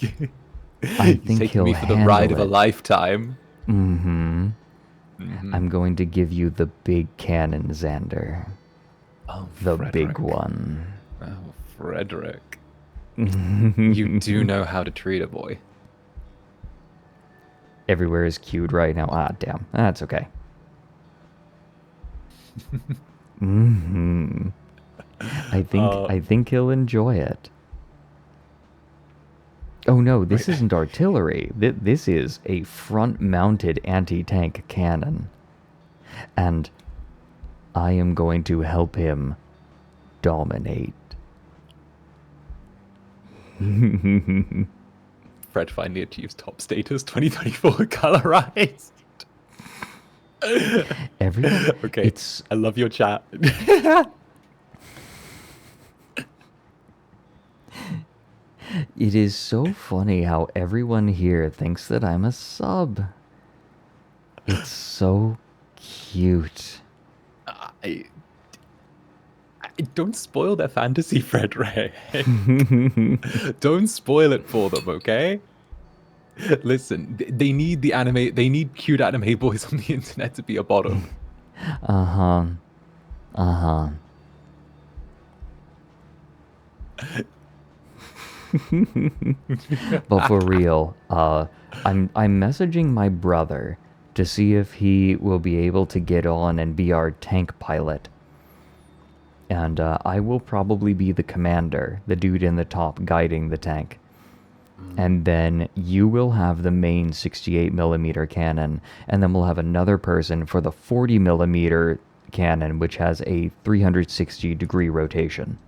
I think taking he'll me for the handle ride of a it. lifetime. I'm going to give you the big cannon, Zander. Oh, The Fredrik. big one. Oh, Fredrik. You do know how to treat a boy. Everywhere is queued right now. Ah, damn. That's okay. I think he'll enjoy it. Oh no, this isn't artillery. This is a front-mounted anti-tank cannon. And I am going to help him dominate. Fred finally achieves top status 2024 colorized. Everyone, Okay, I love your chat. It is so funny how everyone here thinks that I'm a sub. It's so cute. I don't spoil their fantasy, Fredrik. Don't spoil it for them, okay? Listen, they need the anime. They need cute anime boys on the internet to be a bottom. Uh-huh. Uh-huh. But for real, I'm messaging my brother to see if he will be able to get on and be our tank pilot. And I will probably be the commander, the dude in the top guiding the tank. And then you will have the main 68mm cannon, and then we'll have another person for the 40mm cannon, which has a 360-degree rotation.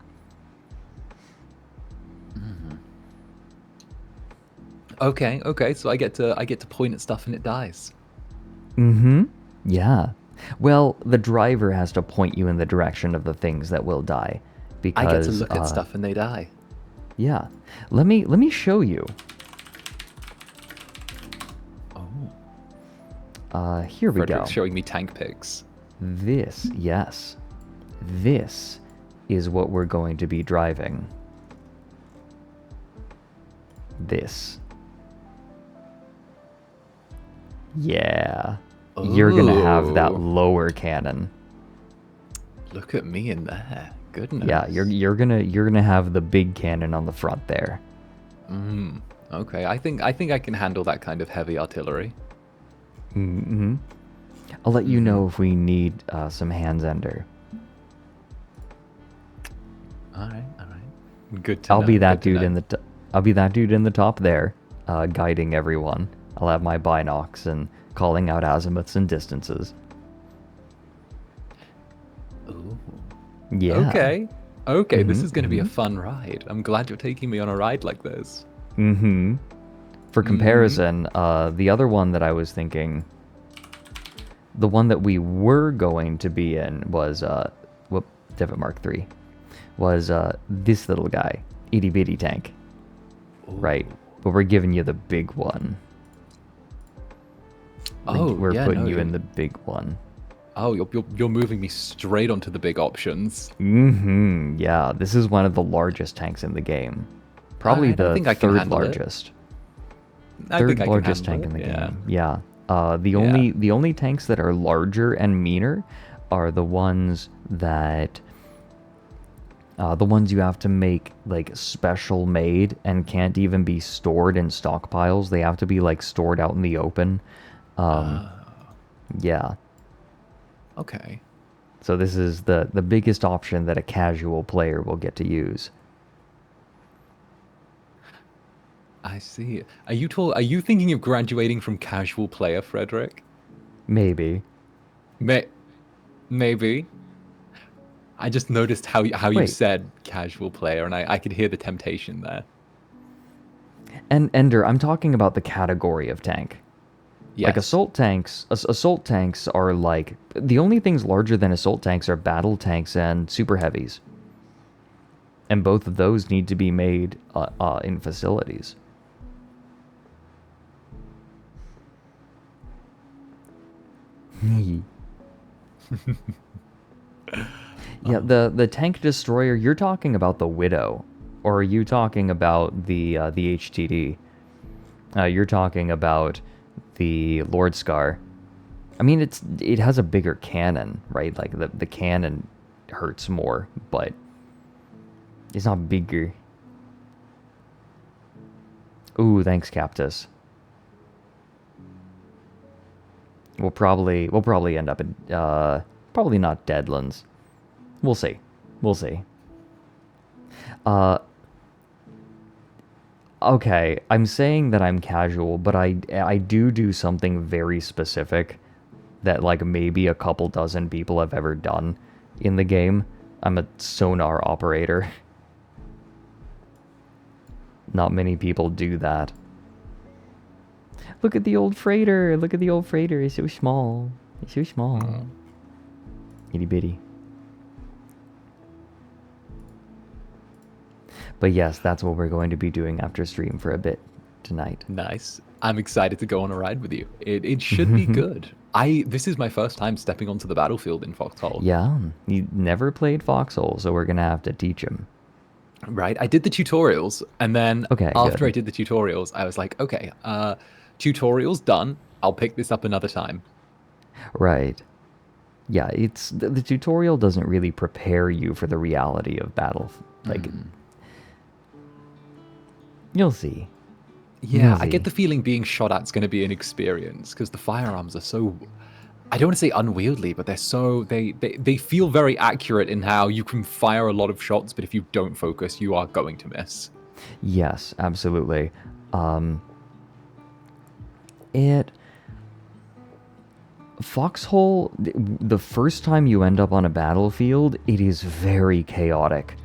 Okay, so I get to point at stuff and it dies. Yeah. Well, the driver has to point you in the direction of the things that will die, because I get to look at stuff and they die. Yeah. Let me show you. Oh. Here we go. Fredrik's showing me tank pics. This is what we're going to be driving. This. Yeah. You're gonna have that lower cannon. Look at me in there. Goodness. Yeah, you're gonna have the big cannon on the front there. Okay, I think I can handle that kind of heavy artillery. I'll let you know if we need some hands under. All right. Good to know. I'll be that dude in the I'll be that dude in the top there, guiding everyone. I'll have my binocs and calling out azimuths and distances. Ooh. Yeah. Okay, this is going to be a fun ride. I'm glad you're taking me on a ride like this. For comparison, the other one that I was thinking, the one that we were going to be in was, Devitt Mark III, was this little guy, itty bitty tank. Ooh. Right? But we're giving you the big one. We're putting you in the big one. Oh, you're moving me straight onto the big options. Yeah, this is one of the largest tanks in the game. Probably the third largest. Third largest tank in the game. Yeah. The only tanks that are larger and meaner are the ones that the ones you have to make like special made and can't even be stored in stockpiles. They have to be like stored out in the open. Yeah. Okay. So this is the biggest option that a casual player will get to use. I see. Are you thinking of graduating from casual player, Fredrik? Maybe. Maybe. I just noticed how you Wait. said casual player, and I could hear the temptation there. And Ender, I'm talking about the category of tank. Yes. Like assault tanks are like the only things larger than assault tanks are battle tanks and super heavies. And both of those need to be made in facilities. Yeah, the tank destroyer, you're talking about the Widow, or are you talking about the HTD? You're talking about the Lord Scar. I mean, it has a bigger cannon, right? Like the cannon hurts more, but it's not bigger. Ooh, thanks, Captus. We'll probably end up in probably not Deadlands. We'll see. We'll see. Okay, I'm saying that I'm casual, but I do something very specific that like maybe a couple dozen people have ever done in the game. I'm a sonar operator. Not many people do that. Look at the old freighter. Look at the old freighter. It's so small. It's so small. Itty bitty. But yes, that's what we're going to be doing after stream for a bit tonight. Nice. I'm excited to go on a ride with you. It should be good. This is my first time stepping onto the battlefield in Foxhole. Yeah, he never played Foxhole, so we're gonna have to teach him. Right. I did the tutorials, and then after good. I did the tutorials, I was like, okay, tutorials done. I'll pick this up another time. Right. Yeah, it's the tutorial doesn't really prepare you for the reality of battle. Like, you'll see. Yeah, You'll I get see. the feeling being shot at's going to be an experience because the firearms are so, I don't want to say unwieldy, but they're so, they feel very accurate in how you can fire a lot of shots, but if you don't focus, you are going to miss. Yes, absolutely. Foxhole, the first time you end up on a battlefield, it is very chaotic.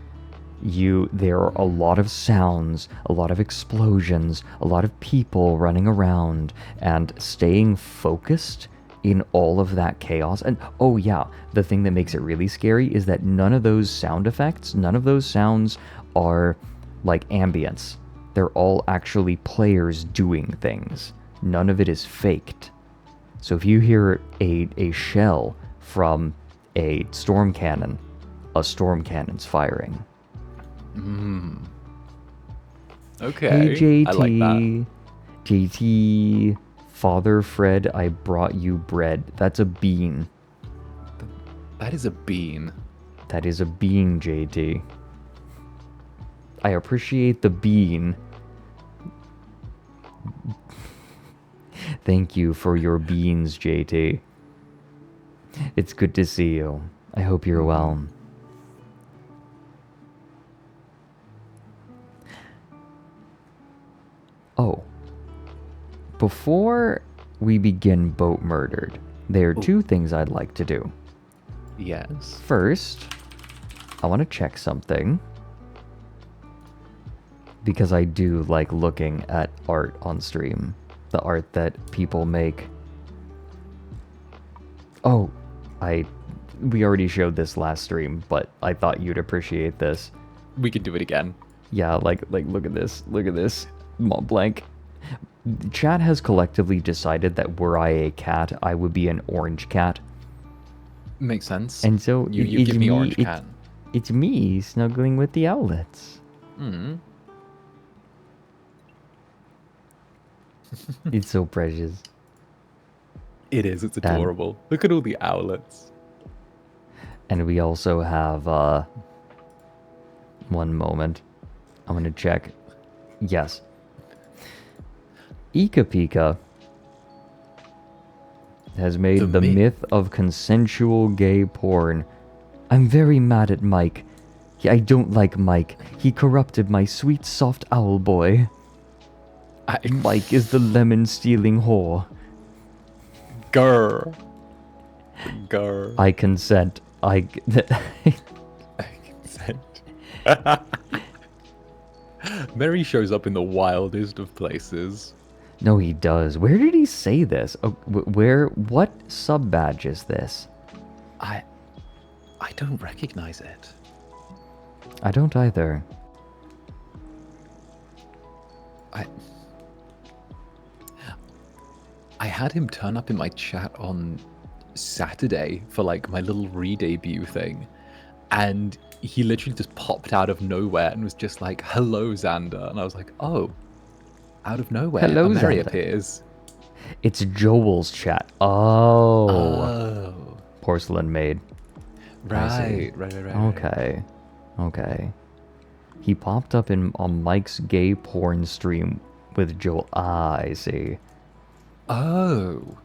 There are a lot of sounds, a lot of explosions, a lot of people running around, and staying focused in all of that chaos. And oh yeah, the thing that makes it really scary is that none of those sound effects, none of those sounds are like ambience. They're all actually players doing things. None of it is faked. So if you hear a shell from a storm cannon's firing. Okay. Hey JT, I like that. JT, Father Fred, I brought you bread. That's a bean. That is a bean. That is a bean, JT. I appreciate the bean. Thank you for your beans, JT. It's good to see you. I hope you're well. Oh. Before we begin Boatmurdered, there are two things I'd like to do. Yes. First, I want to check something. Because I do like looking at art on stream. The art that people make. Oh, we already showed this last stream, but I thought you'd appreciate this. We could do it again. Yeah, like look at this. Look at this. Mont Blanc. Chat has collectively decided that were I a cat, I would be an orange cat. Makes sense. And so you give me orange cat. It's me snuggling with the owlets. It's so precious. It is. It's adorable. Look at all the owlets. And we also have, one moment. I'm gonna check. Yes. Ika Pika has made the myth of consensual gay porn. I'm very mad at Mike. I don't like Mike. He corrupted my sweet soft owl boy. Mike is the lemon-stealing whore. Grr. Grr. I consent. Mary shows up in the wildest of places. No, he does. Where did he say this? Oh, what sub badge is this? I don't recognize it. I don't either. I had him turn up in my chat on Saturday for like my little re-debut thing, and he literally just popped out of nowhere and was just like, "Hello, Zander," and I was like, "Oh, out of nowhere, Hello, a Mary Zander. appears." It's Joel's chat. Oh. Oh, Porcelain maid. right. Okay. He popped up on Mike's gay porn stream with Joel. Ah, I see. Oh,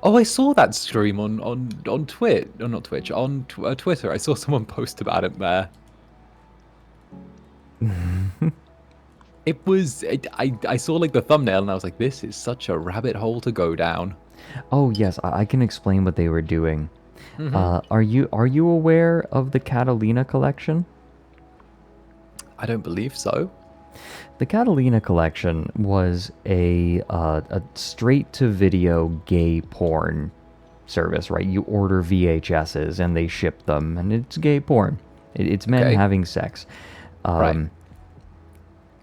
I saw that stream on Twitch, or not Twitch, on Twitter. I saw someone post about it there. I saw like the thumbnail and I was like, this is such a rabbit hole to go down. Oh yes, I can explain what they were doing. Are you aware of the Catalina collection? I don't believe so. The Catalina collection was a straight-to-video gay porn service, right? You order VHSs and they ship them, and it's gay porn. It's men Okay. having sex. Right.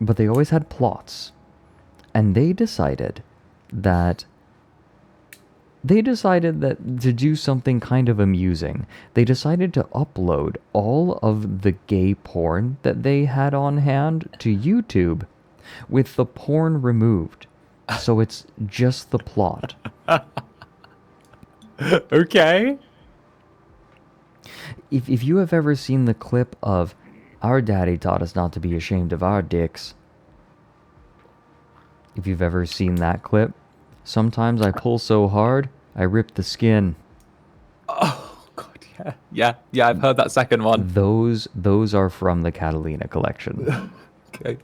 But they always had plots. And they decided that to do something kind of amusing, they decided to upload all of the gay porn that they had on hand to YouTube with the porn removed. So it's just the plot. Okay. If you have ever seen the clip of "Our daddy taught us not to be ashamed of our dicks," if you've ever seen that clip, sometimes I pull so hard, I rip the skin. Oh god, yeah. Yeah, I've heard that second one. Those are from the Catalina collection. Okay.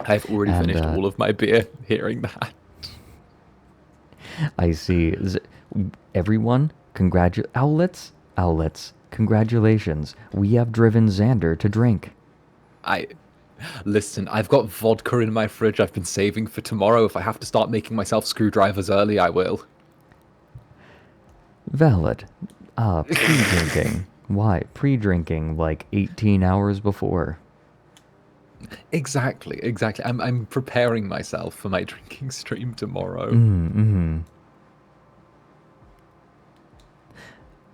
I've already And, finished all of my beer hearing that. I see. Everyone, Owlets, congratulations. We have driven Zander to drink. Listen, I've got vodka in my fridge I've been saving for tomorrow. If I have to start making myself screwdrivers early, I will. Valid. Pre-drinking. Why? Pre-drinking like 18 hours before. Exactly. I'm preparing myself for my drinking stream tomorrow.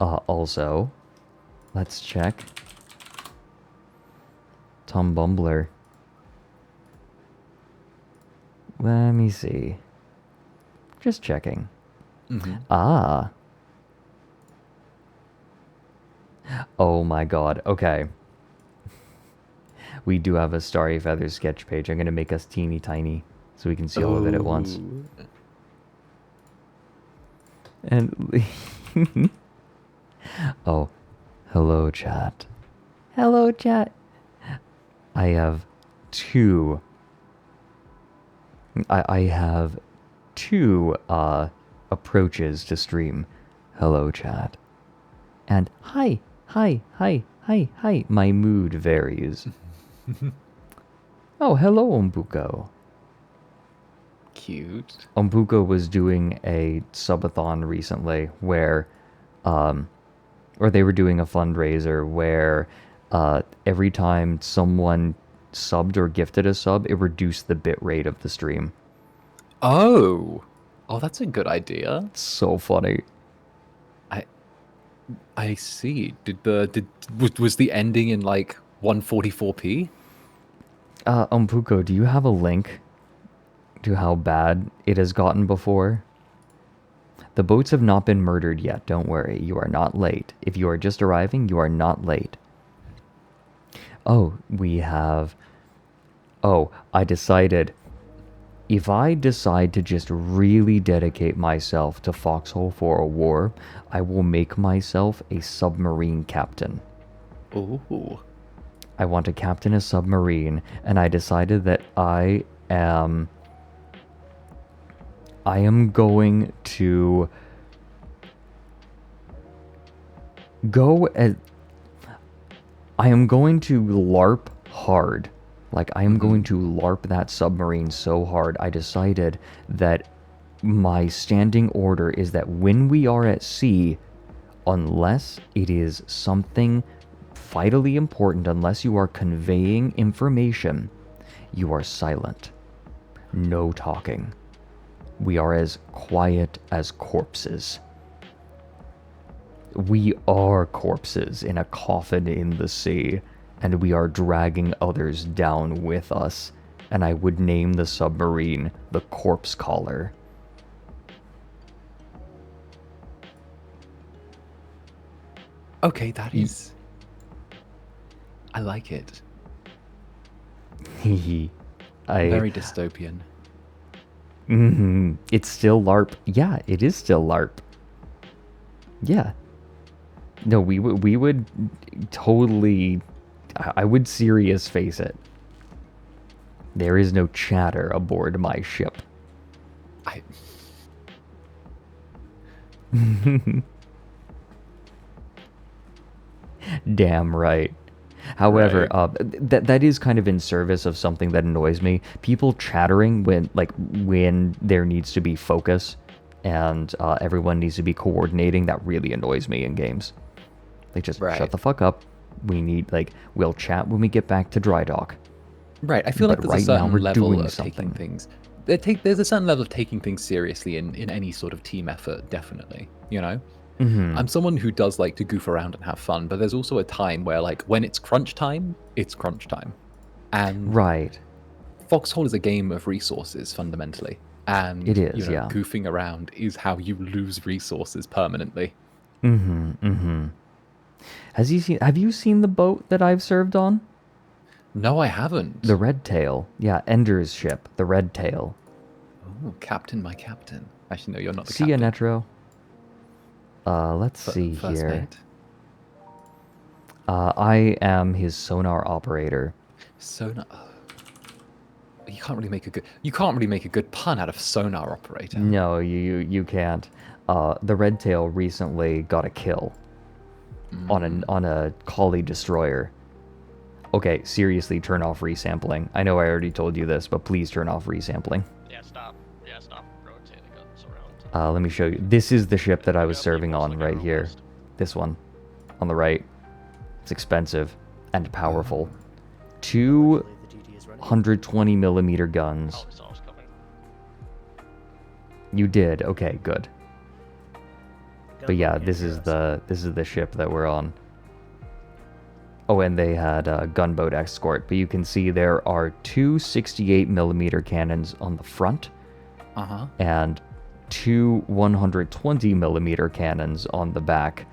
Also, let's check. Tom Bumbler. Let me see. Just checking. Ah. Oh my god. Okay. We do have a Starry Feathers sketch page. I'm going to make us teeny tiny so we can see all of it at once. And oh, hello chat. Hello chat. I have two approaches to stream. Hello chat. And hi. My mood varies. Oh, hello Umbuko. Cute. Umbuko was doing a subathon recently where or they were doing a fundraiser where every time someone subbed or gifted a sub, it reduced the bit rate of the stream. Oh, that's a good idea. It's so funny. I see. Was the ending in like 144p? Umpuko, do you have a link to how bad it has gotten before? The boats have not been murdered yet, don't worry. You are not late. If you are just arriving, you are not late. Oh, we have... Oh, I decided... If I decide to just really dedicate myself to Foxhole for a war, I will make myself a submarine captain. Ooh. I want to captain a submarine, and I decided that I am going to go as... I am going to LARP hard. Like, I am going to LARP that submarine so hard. I decided that my standing order is that when we are at sea, unless it is something vitally important, unless you are conveying information, you are silent. No talking. We are as quiet as corpses. We are corpses in a coffin in the sea, and we are dragging others down with us. And I would name the submarine the Corpse Collar. Okay, that is... I like it. Very dystopian. It's still LARP. Yeah, it is still LARP. Yeah. No, we would totally... I would serious face it. There is no chatter aboard my ship. Damn right. However, that is kind of in service of something that annoys me. People chattering when there needs to be focus and everyone needs to be coordinating. That really annoys me in games. They just shut the fuck up. We need, we'll chat when we get back to dry dock. Right, I feel like there's a certain level of taking things. There's a certain level of taking things seriously in any sort of team effort, definitely. You know? I'm someone who does like to goof around and have fun, but there's also a time where, when it's crunch time, it's crunch time. And Foxhole is a game of resources, fundamentally. And it is, yeah. Goofing around is how you lose resources permanently. Have you seen the boat that I've served on? No, I haven't. The Red Tail. Yeah, Ender's ship, the Red Tail. Oh, Captain, my captain. Actually, no, you're not the captain. captain. See ya, Netro. Let's see here. Mate. I am his sonar operator. Sonar. You can't really make a good pun out of sonar operator. No, you can't. The Red Tail recently got a kill on a collie destroyer. Okay, seriously, turn off resampling. I know I already told you this, but please turn off resampling. Yeah, stop rotating guns around. Let me show you. This is the ship that I was serving on right here. This one. On the right. It's expensive and powerful. 220 millimeter guns. You did. Okay, good. But yeah, this is the ship that we're on. Oh, and they had a gunboat escort, but you can see there are two 68 millimeter cannons on the front, and two 120 millimeter cannons on the back.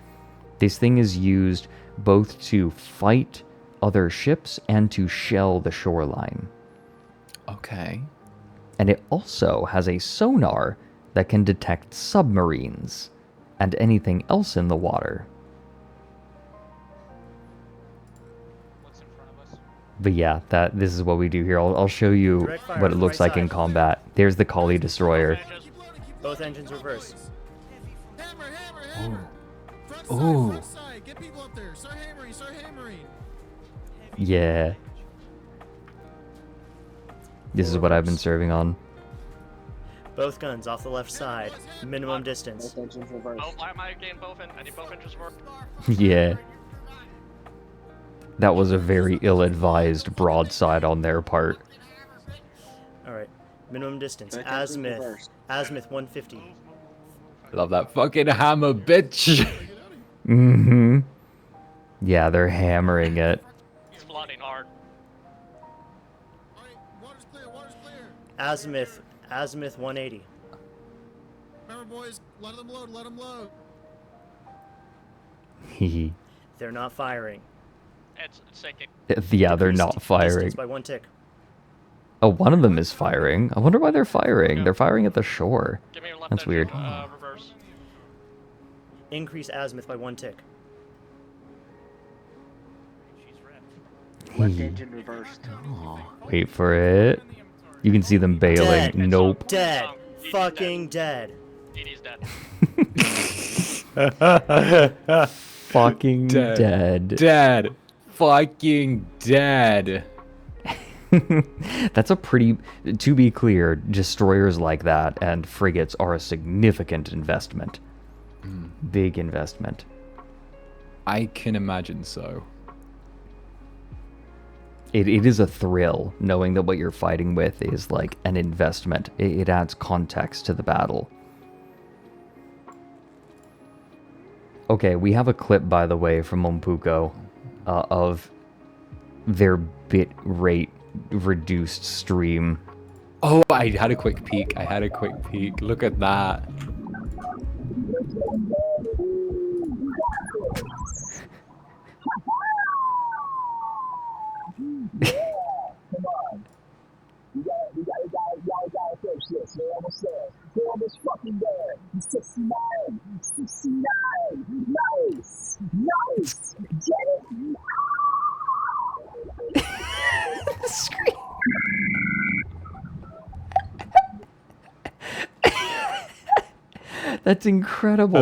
This thing is used both to fight other ships and to shell the shoreline. Okay. And it also has a sonar that can detect submarines and anything else in the water. But yeah, this is what we do here. I'll show you what it looks like in combat. There's the collie destroyer. Both engines reverse. Oh. Get people up there. Start hammering. Yeah. This is what I've been serving on. Both guns off the left side. Minimum distance. Oh, am I getting both? I need both engines reversed. Yeah. That was a very ill-advised broadside on their part. Alright. Minimum distance. Azimuth 150. Love that fucking hammer, bitch. Yeah, they're hammering it. He's flooding hard. Alright, water's clear. Azimuth 180. Remember, boys, let them load. Hee. They're not firing. It's sinking. Yeah, they're not firing. By 1 tick. Oh, one of them is firing. I wonder why they're firing. Yeah. They're firing at the shore. Give me your left That's weird. Reverse. Increase azimuth by 1 tick. Left engine reversed. Oh. Wait for it. You can see them bailing. Dead. Nope. Dead. Fucking dead. DD's dead. fucking dead. Dead. Fucking dead. That's a pretty, to be clear, destroyers like that and frigates are a significant investment. Big investment. I can imagine so. It is a thrill knowing that what you're fighting with is like an investment. It adds context to the battle. Okay, we have a clip, by the way, from Ompuko of their bit rate reduced stream. Oh, I had a quick peek. Look at that. Scream. That's incredible.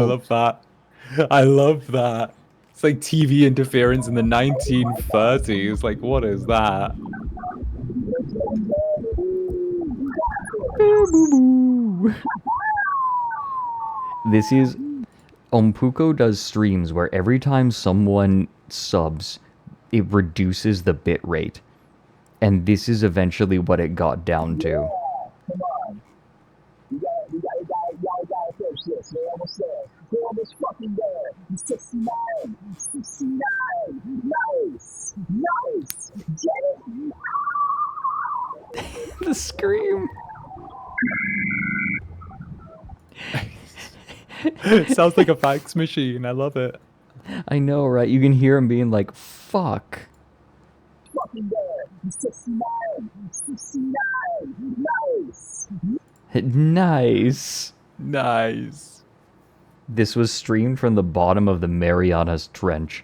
I love that. It's like TV interference in the 1930s. Like, what is that? This is... Ompuko does streams where every time someone subs, it reduces the bit rate. And this is eventually what it got down to. The scream. It sounds like a fax machine. I love it. I know, right? You can hear him being like, fuck. Nice. Nice. This was streamed from the bottom of the Marianas Trench.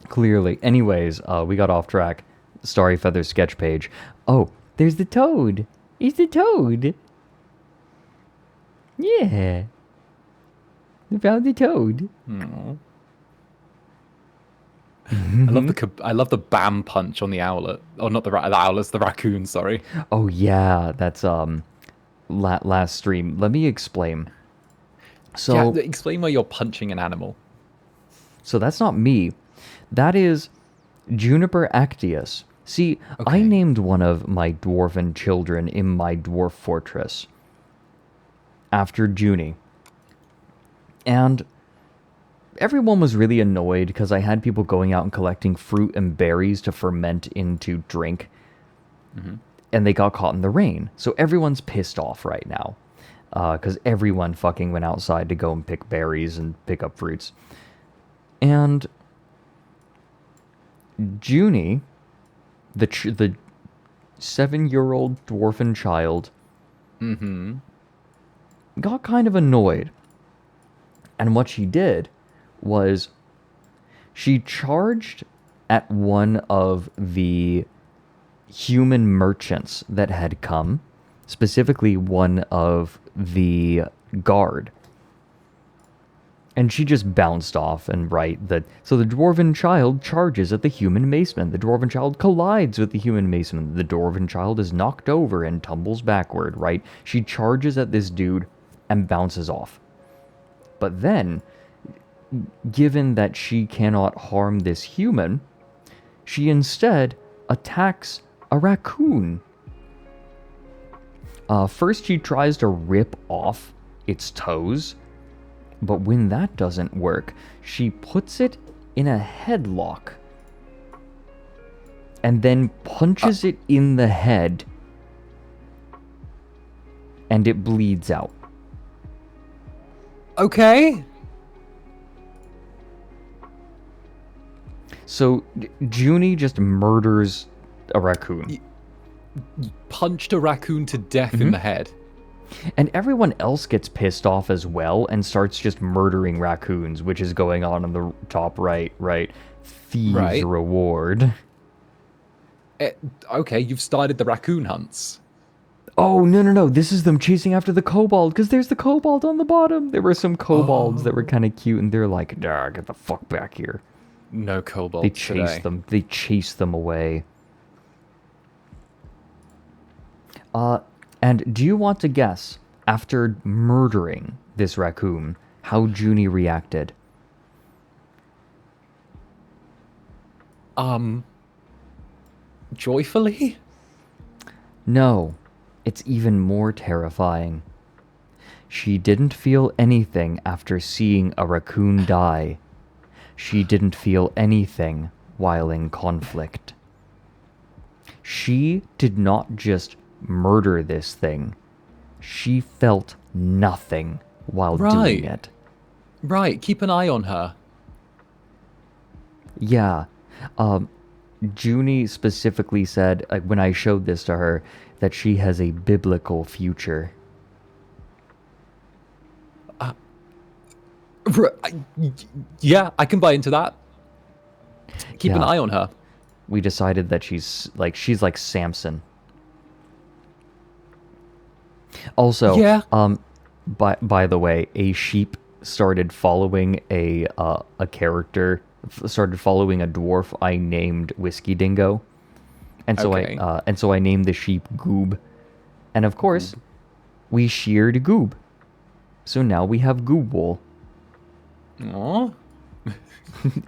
Clearly. Anyways, we got off track. Starry Feather sketch page. Oh, there's the toad. He's the toad. Yeah. We found the toad. Aww. I love the bam punch on the owlet. Oh, not the owlet's the raccoon, sorry. Oh yeah, that's last stream. Let me explain. So yeah, explain why you're punching an animal. So that's not me. That is Juniper Actius. See, I named one of my dwarven children in my dwarf fortress after Junie. And everyone was really annoyed because I had people going out and collecting fruit and berries to ferment into drink. And they got caught in the rain. So everyone's pissed off right now. Because everyone fucking went outside to go and pick berries and pick up fruits. And Junie, the 7-year-old dwarven child, got kind of annoyed. And what she did was she charged at one of the human merchants that had come, specifically one of the guard. And she just bounced off and so the dwarven child charges at the human maceman. The dwarven child collides with the human maceman. The dwarven child is knocked over and tumbles backward, right? She charges at this dude and bounces off. But then, given that she cannot harm this human, she instead attacks a raccoon. First she tries to rip off its toes, but when that doesn't work, she puts it in a headlock and then punches it in the head, and it bleeds out. Okay. So Junie just murders a raccoon. Punched a raccoon to death in the head. And everyone else gets pissed off as well and starts just murdering raccoons, which is going on the top right. Thieves' reward. Okay, you've started the raccoon hunts. Oh, no. This is them chasing after the kobold, because there's the kobold on the bottom. There were some kobolds that were kind of cute, and they're like, nah, get the fuck back here. No kobolds They chase them. They chase them away. And do you want to guess, after murdering this raccoon, how Junie reacted? Joyfully? No, it's even more terrifying. She didn't feel anything after seeing a raccoon die. She didn't feel anything while in conflict. She did not just murder this thing. She felt nothing while doing it. Right, keep an eye on her. Yeah. Junie specifically said, when I showed this to her, that she has a biblical future. Yeah, I can buy into that. Keep an eye on her. We decided that she's like Samson. Also, by the way, a sheep started following a character, started following a dwarf I named Whiskey Dingo, and so I named the sheep Goob, and of course, we sheared Goob, so now we have Goob wool. Aww.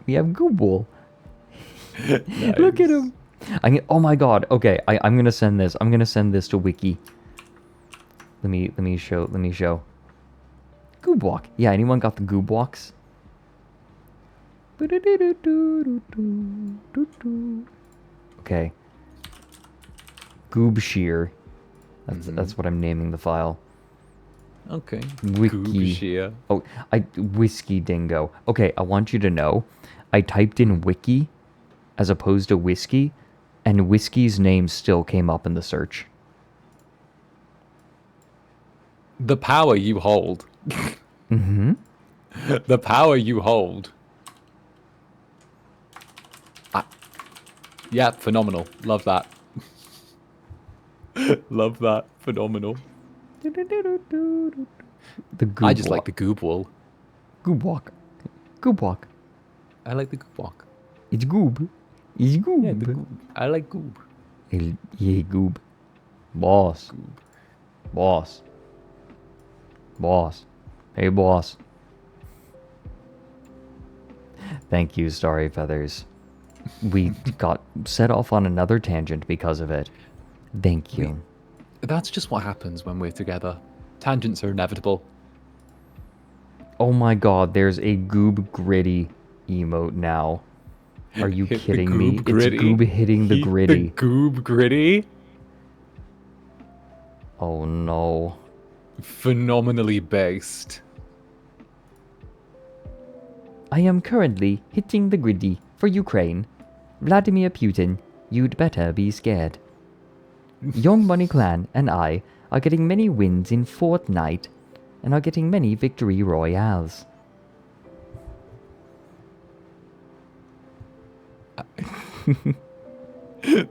We have Goob wool. Nice. Look at him. Oh my god. Okay, I'm gonna send this. I'm gonna send this to Wiki. Let me show. Goob walk. Yeah, anyone got the Goob walks? Okay. Goob shear. That's what I'm naming the file. Okay. Wiki. Shear. Oh, Whiskey Dingo. Okay, I want you to know, I typed in Wiki as opposed to Whiskey, and Whiskey's name still came up in the search. The power you hold. Mm-hmm. The power you hold. Yeah, phenomenal. Love that. Love that. Phenomenal. The Goob I just walk. like the goob wool. Goob walk. Goob walk. I like the goob walk. It's Goob. It's Goob. Yeah, the goob. I like goob. Yeah, Goob. Boss. Goob. Boss. Boss. Hey, boss. Thank you, Starry Feathers. We got set off on another tangent because of it. Thank you. That's just what happens when we're together. Tangents are inevitable. Oh my god, there's a Goob Gritty emote now. Are you kidding me? Gritty. It's Goob hitting the Gritty. The Goob Gritty? Oh no. Phenomenally based. I am currently hitting the Gritty for Ukraine. Vladimir Putin, you'd better be scared. Young Money Clan and I are getting many wins in Fortnite and are getting many victory royales.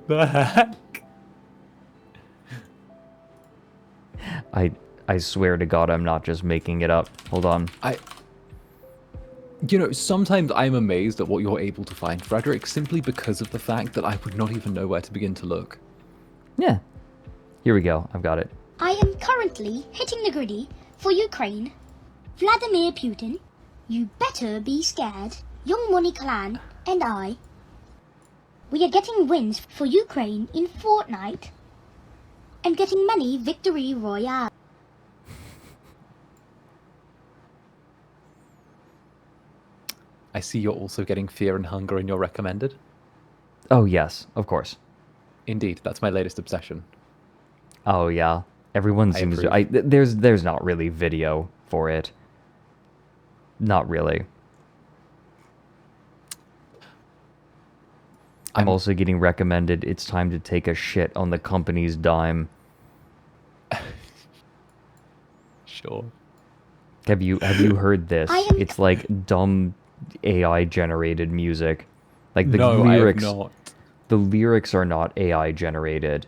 The heck? I swear to God I'm not just making it up. Hold on. You know, sometimes I'm amazed at what you're able to find, Fredrik, simply because of the fact that I would not even know where to begin to look. Yeah. Here we go. I've got it. I am currently hitting the griddy for Ukraine. Vladimir Putin, you better be scared. Young Money Clan and I. We are getting wins for Ukraine in Fortnite and getting many victory royale. I see you're also getting Fear and Hunger in your recommended. Oh yes, of course. Indeed, that's my latest obsession. Oh yeah. Everyone I seems approve. to there's not really video for it. Not really. I'm also getting recommended It's Time to Take a Shit on the Company's Dime. Sure. Have you heard this? I am- It's like dumb AI generated music. Like the No, lyrics I have not. the lyrics are not AI generated.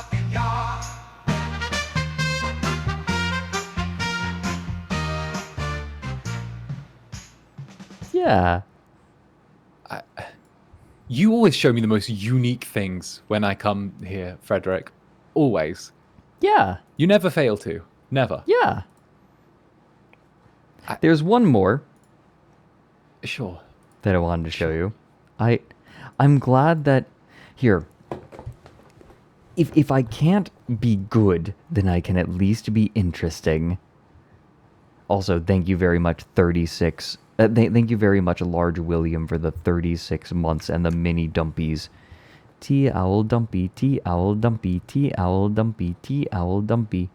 Yeah. You always show me the most unique things when I come here, Fredrik. Always. Yeah. You never fail to. Never. Yeah. There's one more Sure. that I wanted to show you. I'm glad that here. If I can't be good, then I can at least be interesting. Also, thank you very much, 36. Thank you very much, Large William, for the 36 months and the mini dumpies. T-owl dumpy, T-owl dumpy, T-owl dumpy, T-owl dumpy.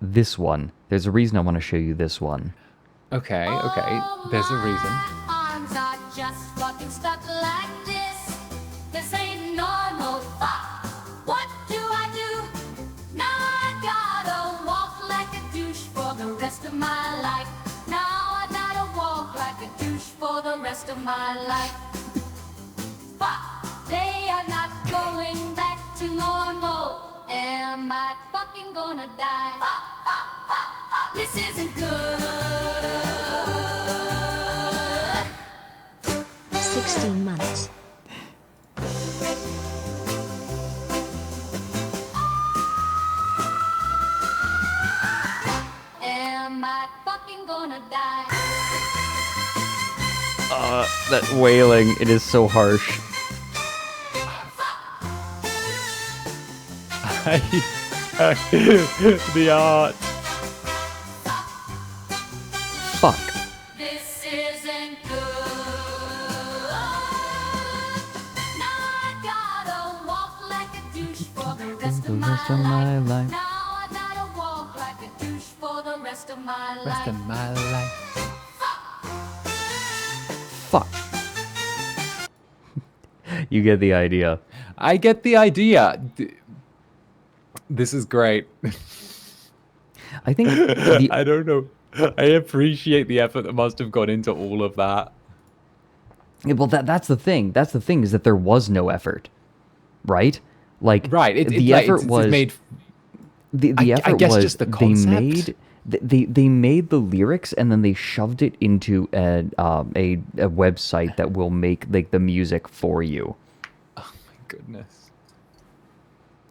This one. There's a reason I want to show you this one. Okay. There's a reason. Arms are just fucking stuck like this. This ain't normal. What do I do? Now I gotta walk like a douche for the rest of my life. Now I gotta walk like a douche for the rest of my life. They are not going back to normal. Am I fucking gonna die? This isn't good. 16 months. Am I fucking gonna die? That wailing, it is so harsh. The art. Fuck. This isn't good. Now I gotta walk like a douche for the rest of my life. Now I gotta walk like a douche for the rest of my life. Rest of my life. Fuck. You get the idea. I get the idea. This is great. I think I don't know. I appreciate the effort that must have gone into all of that. Yeah, well, that's the thing. That's the thing, is that there was no effort, right? Like, Right. the effort was made. the effort I guess was just the concept. they made the lyrics and then they shoved it into a website that will make like the music for you. Oh my goodness.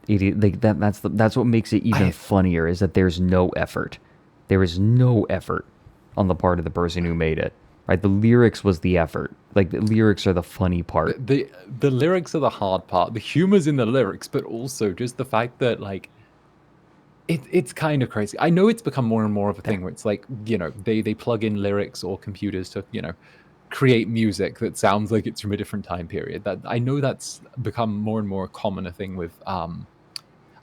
That's what makes it even funnier, is that there's no effort. There is no effort on the part of the person who made it. Right? The lyrics was the effort. Like, the lyrics are the funny part. The lyrics are the hard part. The humor's in the lyrics, but also just the fact that like it's kind of crazy. I know it's become more and more of a thing where it's like, you know, they plug in lyrics or computers to, you know, create music that sounds like it's from a different time period. That I know that's become more and more common a thing with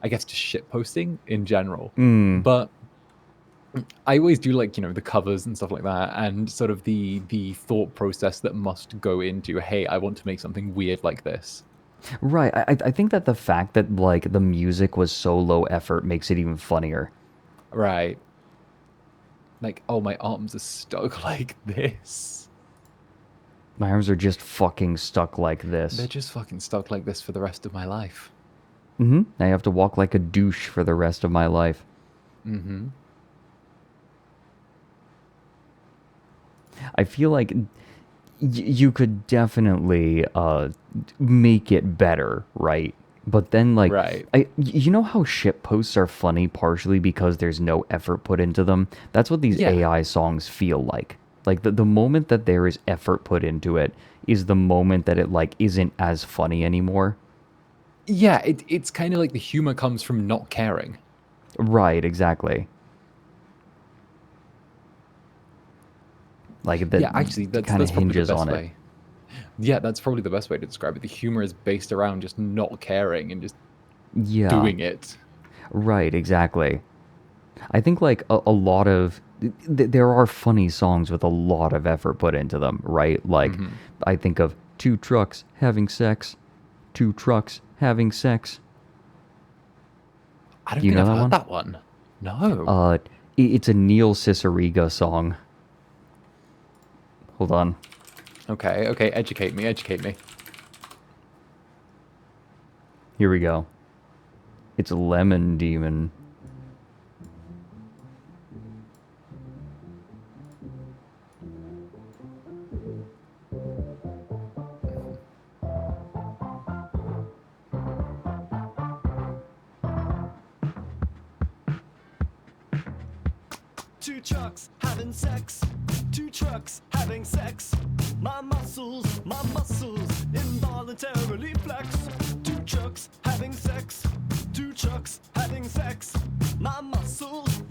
I guess just shit posting in general. But I always do like, you know, the covers and stuff like that, and sort of the thought process that must go into, hey, I want to make something weird like this. Right. I think that the fact that like the music was so low effort makes it even funnier. Right. Like, oh, my arms are stuck like this. My arms are just fucking stuck like this. They're just fucking stuck like this for the rest of my life. I have to walk like a douche for the rest of my life. I feel like you could definitely make it better, right? But then, like, you know how shit posts are funny partially because there's no effort put into them? That's what these AI songs feel like. Like, the moment that there is effort put into it is the moment that it, like, isn't as funny anymore. Yeah, it's kind of like the humor comes from not caring. Right, exactly. Like, yeah, actually, that's kind of probably the hinges best on way. it. Yeah, that's probably the best way to describe it. The humor is based around just not caring and just doing it. Right, exactly. I think, like, a lot of... there are funny songs with a lot of effort put into them, right? Like, I think of two trucks having sex. Two trucks having sex. I don't think I've heard that one. No. It's a Neil Cicierega song. Hold on. Okay, educate me. Here we go. It's Lemon Demon. Two trucks having sex. Two trucks having sex. My muscles involuntarily flex. Two trucks having sex. Two trucks having sex. My muscles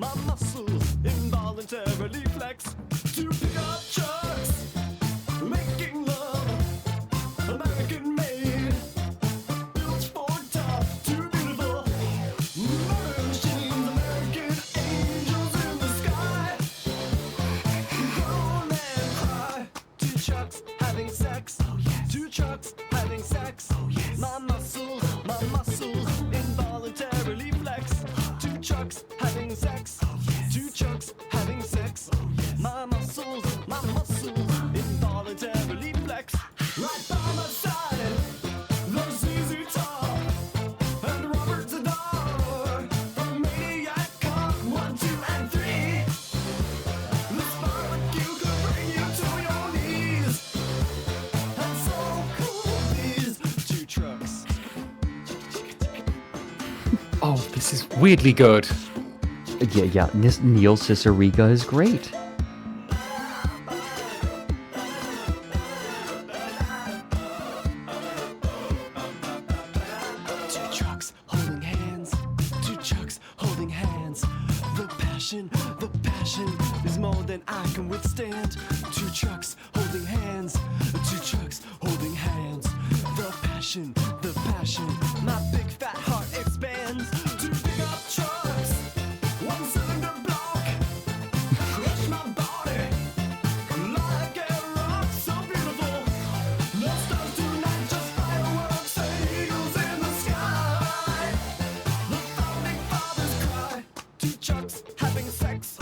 involuntarily flex. Two pickup trucks making love, American made. Built for tough, too beautiful. Murder machines, American angels in the sky. Groan and cry. Two trucks having sex. Two trucks having sex. My muscles involuntarily flex. Two trucks having sex. Two trucks having sex. My muscles involuntarily flex. Right by my side, there's ZZ Top and Robert Zander from Maniac Cop 1, 2, and 3. This barbecue could bring you to your knees. And so cool these two trucks. Oh, this is weirdly good. Yeah. Neil Cicierega is great. Two trucks holding hands. Two trucks holding hands. The passion is more than I can withstand. Two trucks holding hands. Two trucks holding hands. The passion, my big fat heart expands. Two pickup trucks, one cylinder block. Crush my body like a rock, so beautiful. No stars tonight, just fireworks and eagles in the sky. The founding fathers cry. Two trucks having sex.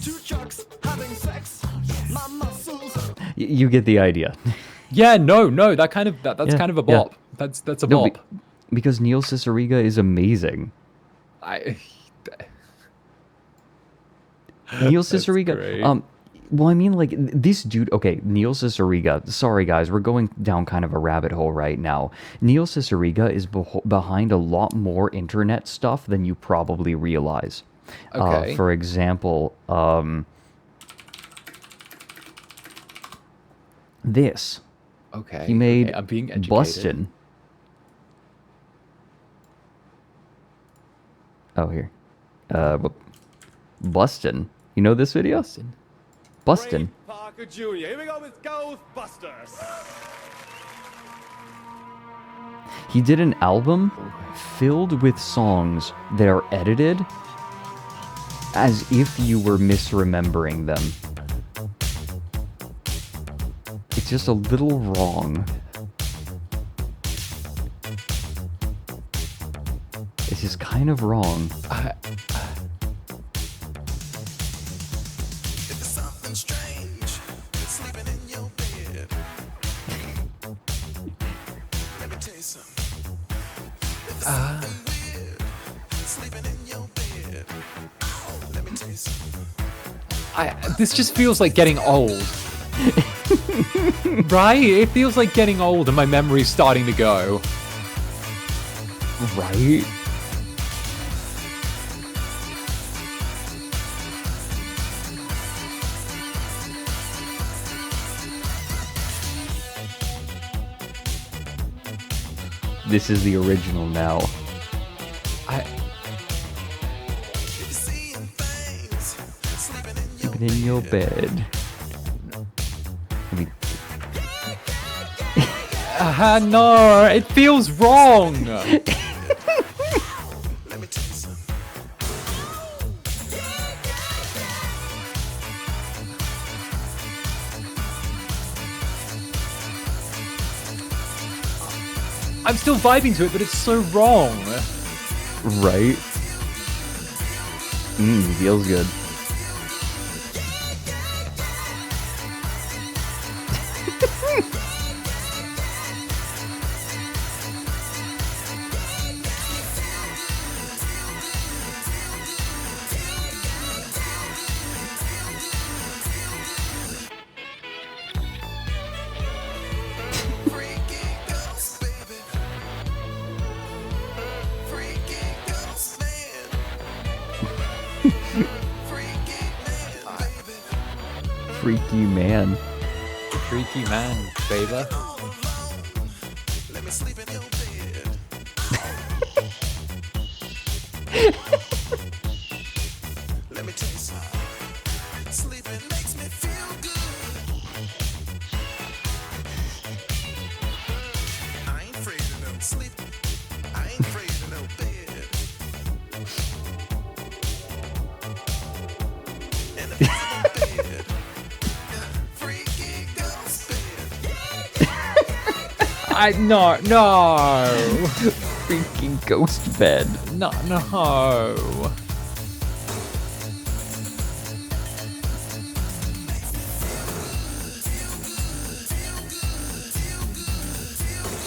Two trucks having sex. My muscles. You get the idea. Yeah, no, that's kind of a bop. That's a bop. Because Neil Cicierega is amazing. Neil Cicierega. great. Well, I mean, like, this dude. Okay, Neil Cicierega. Sorry, guys, we're going down kind of a rabbit hole right now. Neil Cicierega is behind a lot more internet stuff than you probably realize. Okay. For example, this. Okay. He made I'm being educated. Bustin'. Oh, here. Bustin'. You know this video? Bustin'. Parker Jr. Here we go with Ghostbusters. He did an album filled with songs that are edited as if you were misremembering them. It's just a little wrong. It's just kind of wrong. It's something strange sleeping in your bed. Let me tell you something. It's something weird sleeping in your bed. Oh, let me tell you something. This just feels like getting old. Right? It feels like getting old and my memory's starting to go. Right? This is the original now. Sleeping in your bed. No, it feels wrong. I'm still vibing to it, but it's so wrong. Right? Feels good. Freaky man. Freaky man, baby. Let me sleep in your bed. Let me tell you something. Sleeping makes me feel good. I ain't afraid of no sleep. I ain't afraid of no bed. And the bed. Freaky ghost bed. No. Freaking ghost bed. No.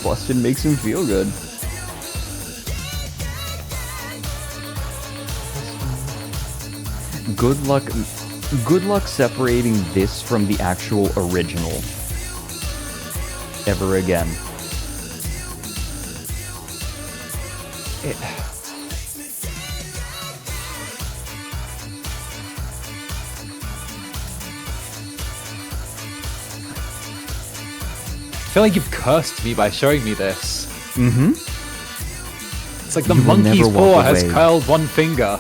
Bustin' makes him feel good. Good luck separating this from the actual original ever again. I feel like you've cursed me by showing me this. Mm-hmm. It's like the You will monkey's never paw walk has away. curled one finger.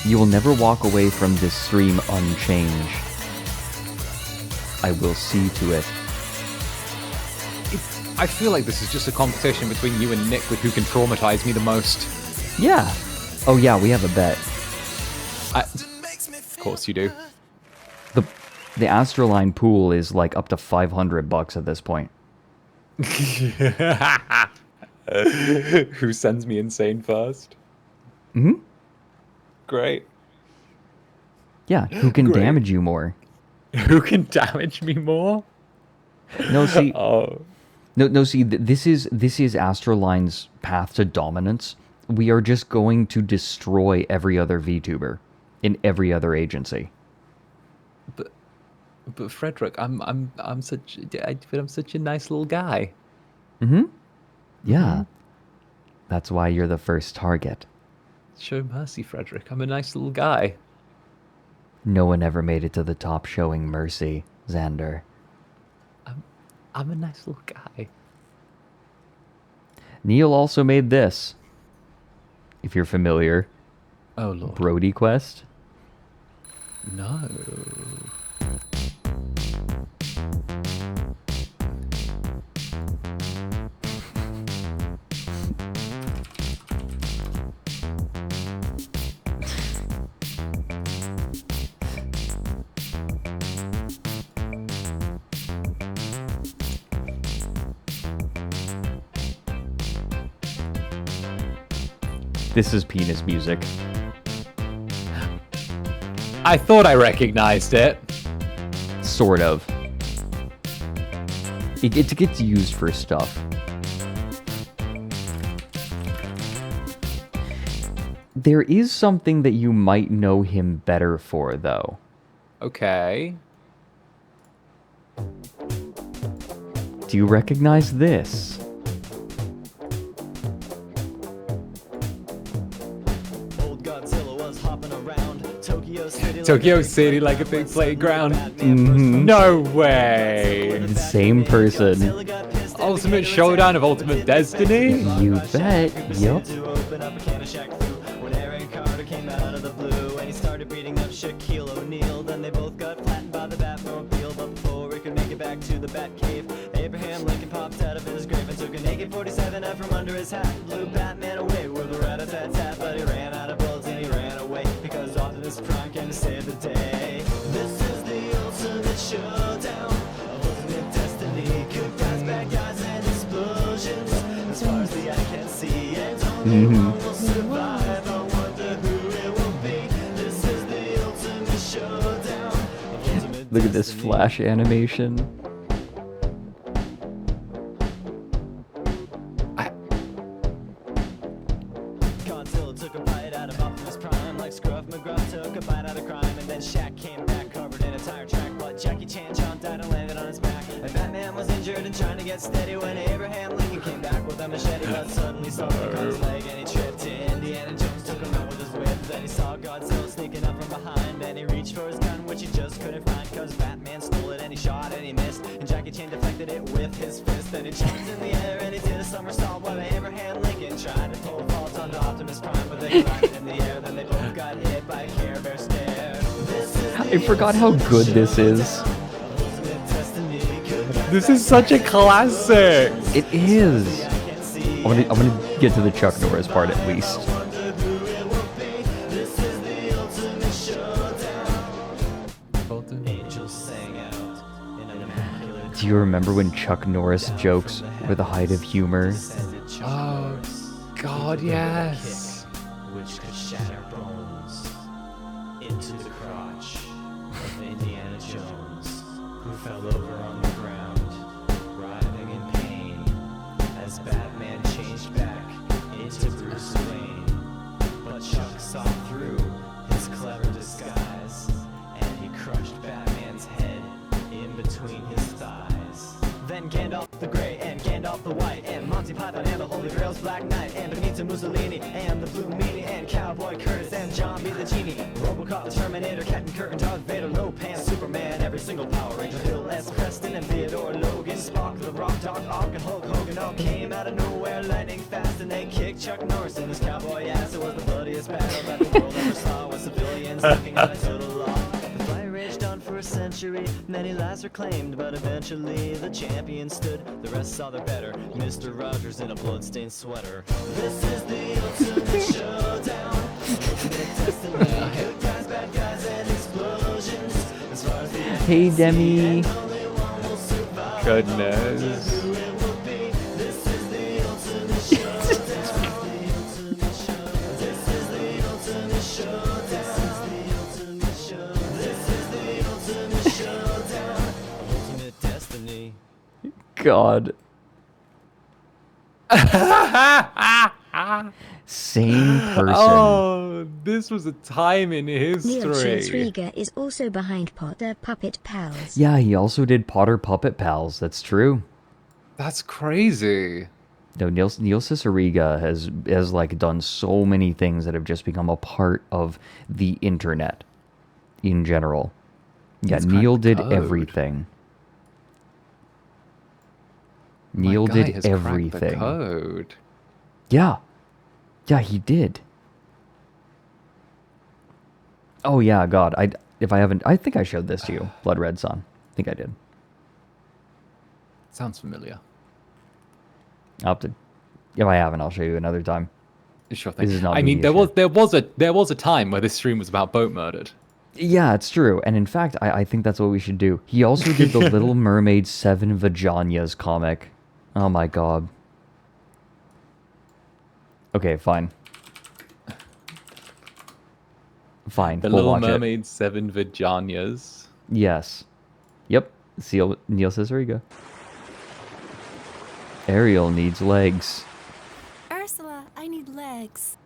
You will never walk away from this stream unchanged. I will see to it. I feel like this is just a competition between you and Nick with who can traumatize me the most. Yeah. Oh yeah, we have a bet. Of course you do. The ASTRALINE pool is like up to $500 at this point. Who sends me insane first? Mm-hmm. Great. Yeah, who can Great. damage you more? Who can damage me more? No, see. Oh. No, see. This is ASTRALINE's path to dominance. We are just going to destroy every other VTuber in every other agency. But Fredrik, I'm such a nice little guy. Mm-hmm. Yeah. That's why you're the first target. Show mercy, Fredrik. I'm a nice little guy. No one ever made it to the top showing mercy, Zander. I'm a nice little guy. Neil also made this. If you're familiar. Oh lord. Brody Quest. No. This is penis music. I thought I recognized it. Sort of. It gets used for stuff. There is something that you might know him better for, though. Okay. Do you recognize this? Tokyo City like a big playground. Mm-hmm. No way. The same person. Ultimate Showdown of Ultimate Destiny? You bet. Yup. Shaquille O'Neal, then they both got flattened by the Batmobile. But before we could make it back to the Batcave, Abraham Lincoln popped out of his grave and took an AK-47 out from under his hat. Blew Batman away with a rat-a-tat-tat, but he ran out of bullets and he ran away because Optimus Prime came to save the day. This is the ultimate showdown of ultimate destiny. Good guys, bad guys, and explosions. As far as the eye can see, and only one will survive. I wonder who it will be. This is the ultimate showdown of ultimate Look at this destiny. flash animation. Godzilla took a bite out of Optimus Prime, like Scruff McGruff took a bite out of crime, and then Shaq came back covered in a tire track. But Jackie Chan jumped out and landed on his back, and Batman was injured and trying to get steady when Abraham Lincoln came back with a machete. But suddenly something caught his leg and he tripped. Indiana Jones took him out with his whip. Then he saw Godzilla sneaking up from behind, and he reached for his gun, which he just couldn't find cause Batman stole it and he shot and he missed. And Jackie Chan deflected it with his fist. Then it jumped in the air and he did a somersault while Abraham Lincoln tried to pull a fault onto Optimus Prime. But they collided in the air, then they both got hit by a Care Bear stare. I forgot how good this is. This is such a classic. It is. I'm gonna get to the Chuck Norris part at least. Do you remember when Chuck Norris jokes were the height of humor? Oh, God, yes. Which could shatter bones into the crotch of Indiana Jones, who fell over on the ground, writhing in pain, as Batman changed back into Bruce Wayne. But Chuck saw through his clever disguise, and he crushed Batman's head in between his thighs. Then Gandalf the Grey and Gandalf the White and Monty Python and the Holy Grail's Black Knight and Benito Mussolini and the Blue Meanie and Cowboy Curtis and John B. the Genie, Robocop, the Terminator, Captain Kirk and Darth Vader, Low Pants, Superman, every single Power Ranger, Bill S. Preston and Theodore Logan, Spock, the Rock, Doc Ock and Hulk Hogan all came out of nowhere lightning fast and they kicked Chuck Norris in his cowboy ass. It was the bloodiest battle that the world ever saw with civilians looking at a total law. The fight raged on for a century, many lives were claimed, but eventually the champion stood. The rest saw their better, Mr. Rogers in a bloodstained sweater. This is the ultimate showdown. Ultimate destiny, good guys, bad guys, and explosions. As far as the Hey, Demi. Goodness. God. Same person. Oh, this was a time in Neil history. Rieger is also behind Potter Puppet Pals. Yeah, he also did Potter Puppet Pals. That's true. That's crazy. No, Neil Cicierega has like done so many things that have just become a part of the internet in general. Yeah, He's Neil cracked the did code. everything. My Neil guy did has cracked the everything. code. Yeah. Yeah, he did. Oh yeah, God. I think I showed this to you. Blood Red Sun. I think I did. Sounds familiar. I'll have to, if I haven't, I'll show you another time. Sure thing. This is not I mean, media there shit. was a time where this stream was about Boatmurdered. Yeah, it's true. And in fact, I think that's what we should do. He also did the Little Mermaid 7 Vaginas comic. Oh my God. Okay, fine. Fine, The we'll Little watch Mermaid 7 Vaginas. it. Yes. Yep. Neil Cicierega. Ariel needs legs. Ursula, I need legs.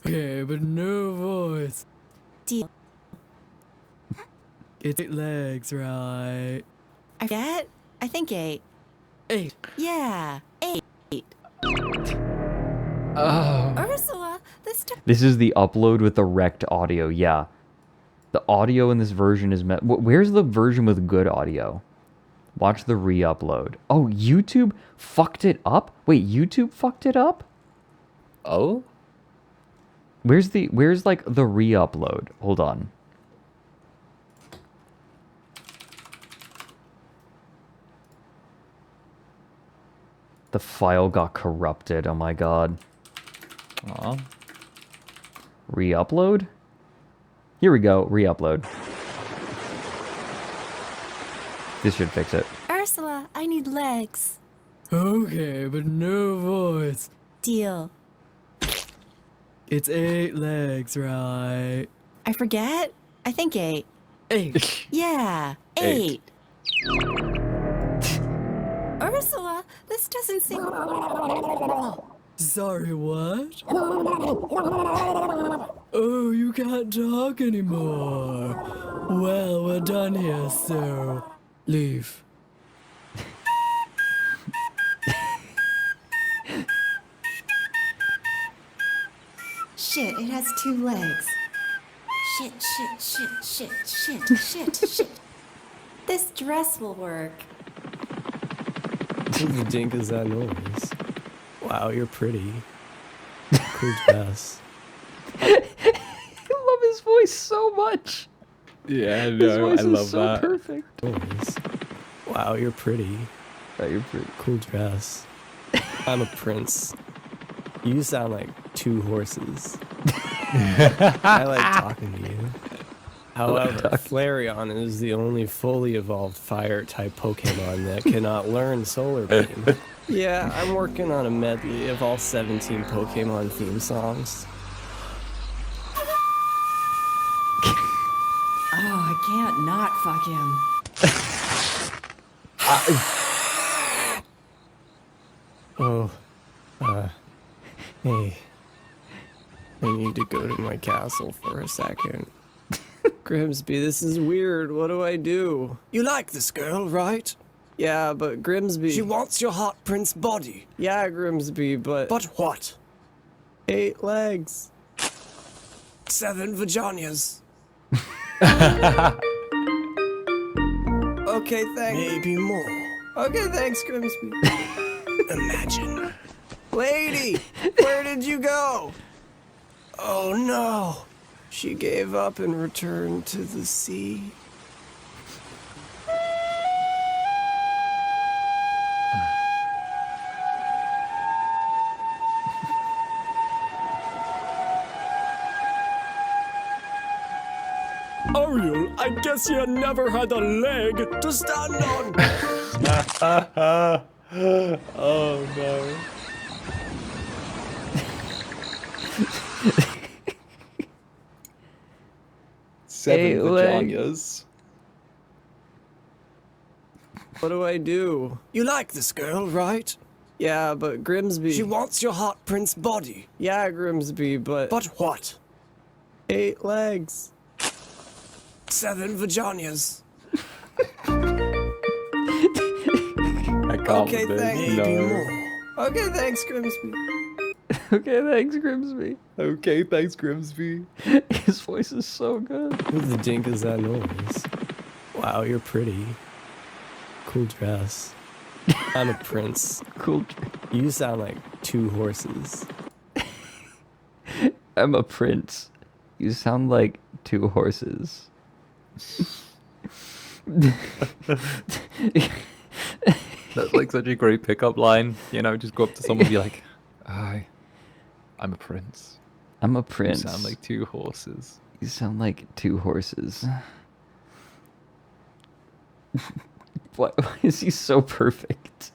Okay, but no voice. Deal. It's 8 legs, right? I forget? I think 8. 8. Yeah, 8. Oh. Ursula, This is the upload with the wrecked audio, yeah. The audio in this version is... Where's the version with good audio? Watch the re-upload. Oh, YouTube fucked it up? Wait, YouTube fucked it up? Oh? Where's like the re-upload? Hold on. The file got corrupted. Oh my God. Aw. Re-upload? Here we go. Re-upload. This should fix it. Ursula, I need legs. Okay, but no voice. Deal. It's 8 legs, right? I forget? I think 8. 8. Yeah, 8. 8. Ursula, this doesn't seem... Sorry, what? Oh, you can't talk anymore. Well, we're done here, so leave. Shit, it has 2 legs. Shit. This dress will work. Who the dink is that noise? Wow, you're pretty. Cool dress. I love his voice so much. Yeah, His no, voice I is love so that. perfect. Noise. Wow, you're pretty. Wow, you're pretty. Cool dress. I'm a prince. You sound like two horses. I like talking to you. However, Flareon is the only fully evolved fire-type Pokemon that cannot learn Solar Beam. Yeah, I'm working on a medley of all 17 Pokemon theme songs. Oh, I can't not fuck him. Hey. I need to go to my castle for a second. Grimsby, this is weird. What do I do? You like this girl, right? Yeah, but Grimsby... She wants your hot prince body. Yeah, Grimsby, but... But what? 8 legs. 7 vaginas. Okay, thanks. Maybe more. Okay, thanks, Grimsby. Imagine. Lady, where did you go? Oh no. She gave up and returned to the sea. Ariel, I guess you never had a leg to stand on. Oh no. Seven vaginas. What do I do? You like this girl, right? Yeah, but Grimsby... She wants your hot prince body. Yeah, Grimsby, but... But what? 8 legs. 7 vaginas. I can't Okay, with thanks. this. Maybe No. more. Okay, thanks, Grimsby. Okay, thanks, Grimsby. Okay, thanks, Grimsby. His voice is so good. Who the dink is that noise? Wow, you're pretty. Cool dress. I'm a prince. Cool. You sound like 2 horses. I'm a prince. You sound like 2 horses. That's like such a great pickup line. You know, just go up to someone and be like, "Hi, I'm a prince. I'm a prince. You sound like 2 horses." You sound like 2 horses. Why is he so perfect?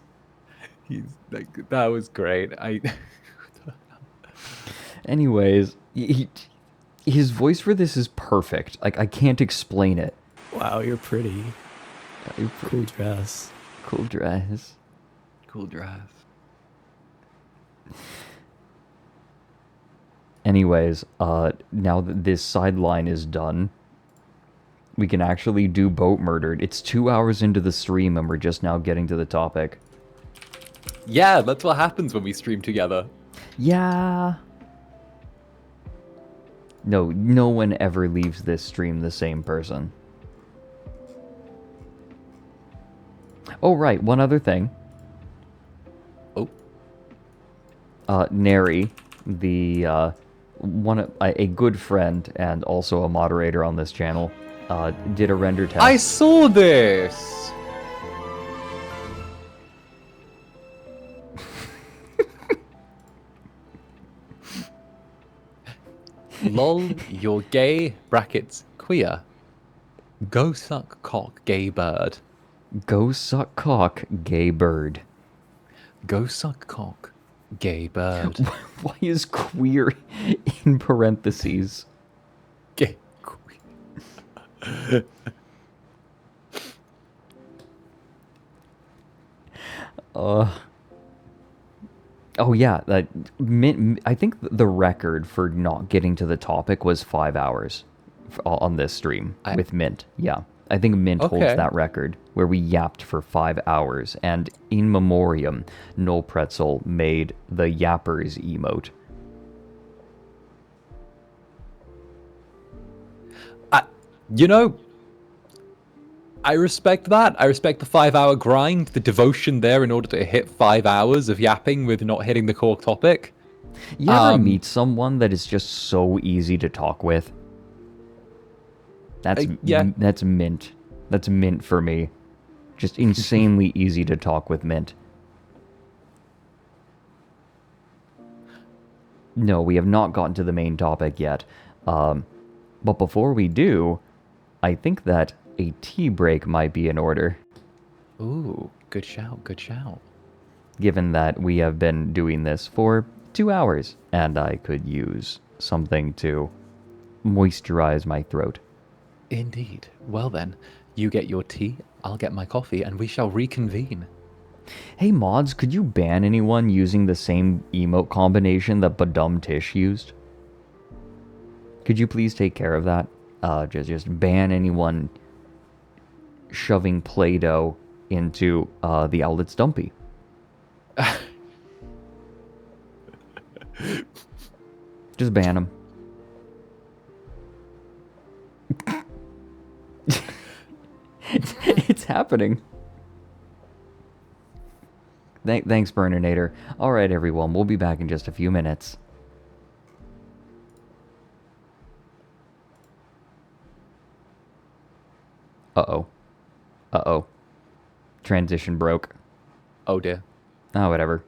He's like, that was great. Anyways, his voice for this is perfect. Like, I can't explain it. Wow, you're pretty. You're Cool dress. Cool dress. Cool dress. Anyways, now that this sideline is done, we can actually do Boatmurdered. It's 2 hours into the stream and we're just now getting to the topic. Yeah, that's what happens when we stream together. Yeah. No one ever leaves this stream the same person. Oh, right, one other thing. Oh. Neri, the a good friend and also a moderator on this channel, did a render test. I saw this! Lol, you're gay, brackets, queer. Go suck cock, gay bird. Go suck cock, gay bird. Go suck cock, gay bird. Why is queer in parentheses? Gay queer. Oh yeah, I think the record for not getting to the topic was 5 hours on this stream with Mint. Yeah, I think Mint holds that record where we yapped for 5 hours, and in memoriam, Noel Pretzel made the yappers emote. You know, I respect that. I respect the 5-hour grind, the devotion there in order to hit 5 hours of yapping with not hitting the core topic. You ever meet someone that is just so easy to talk with? That's that's mint. That's mint for me. Just insanely easy to talk with, mint. No, we have not gotten to the main topic yet. But before we do, I think that a tea break might be in order. Ooh, good shout, good shout. Given that we have been doing this for 2 hours, and I could use something to moisturize my throat. Indeed. Well then, you get your tea, I'll get my coffee, and we shall reconvene. Hey mods, could you ban anyone using the same emote combination that Badum Tish used? Could you please take care of that? Just ban anyone shoving Play-Doh into the Owlet's Dumpy. Just ban them. It's happening. Thanks, Burninator. Alright, everyone, we'll be back in just a few minutes. Uh-oh. Uh-oh. Transition broke. Oh dear. Oh, whatever.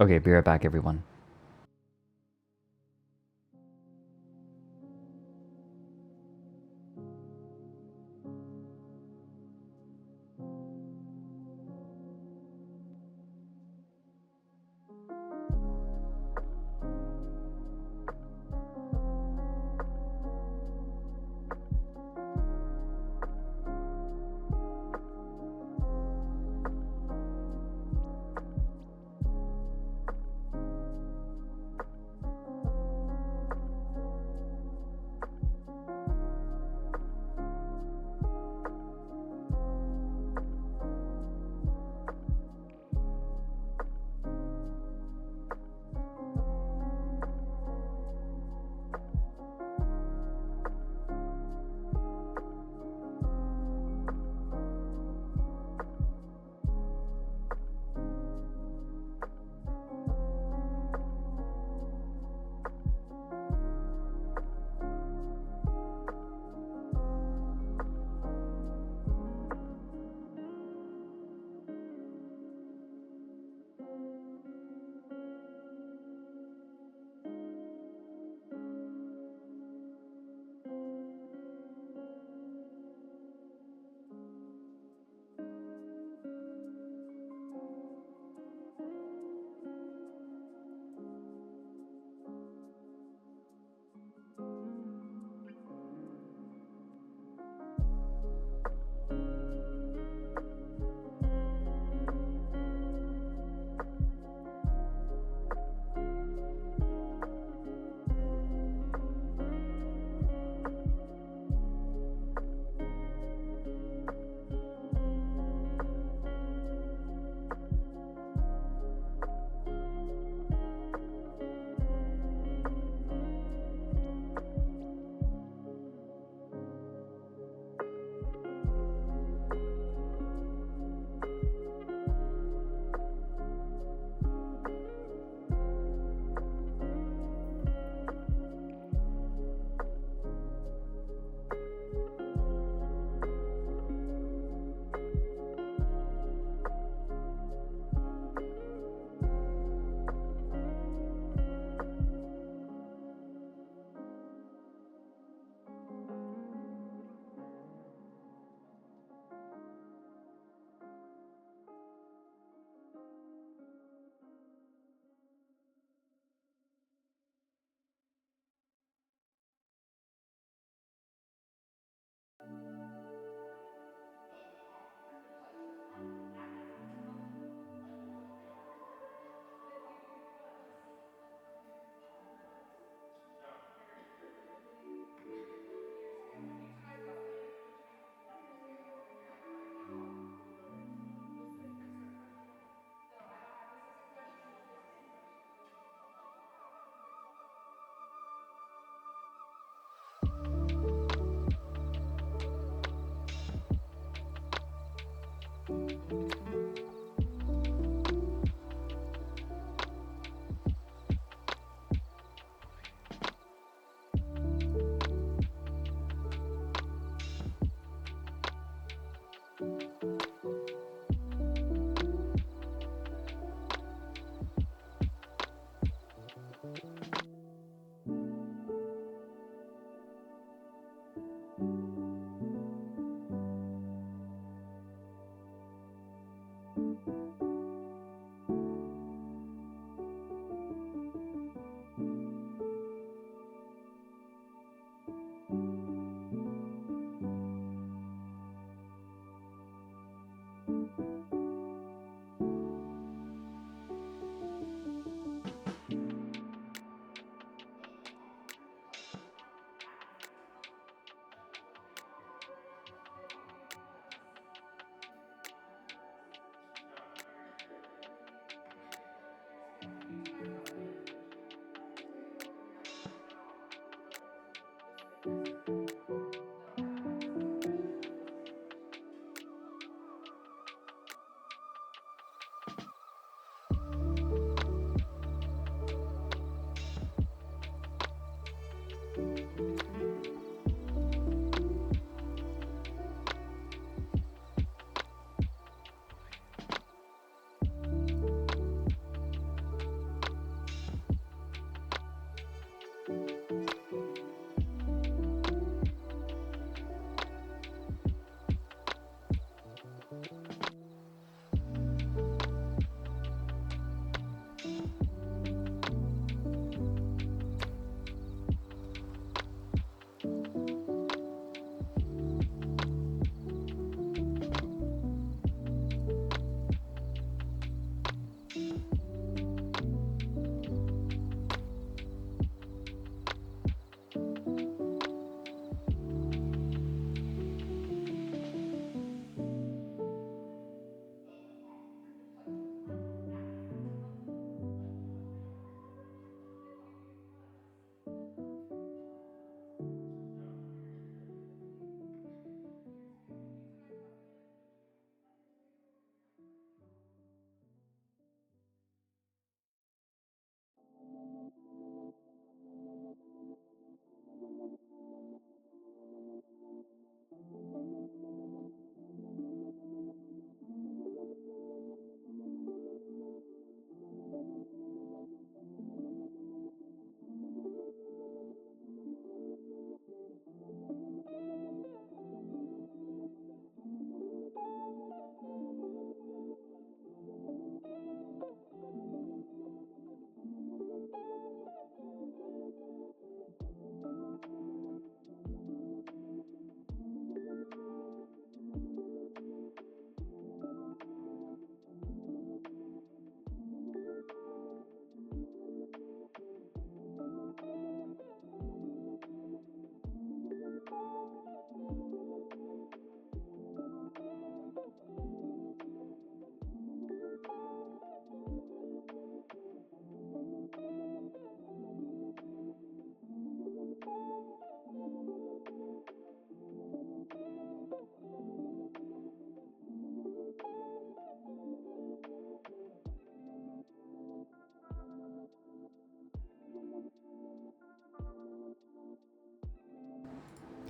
Okay, be right back, everyone.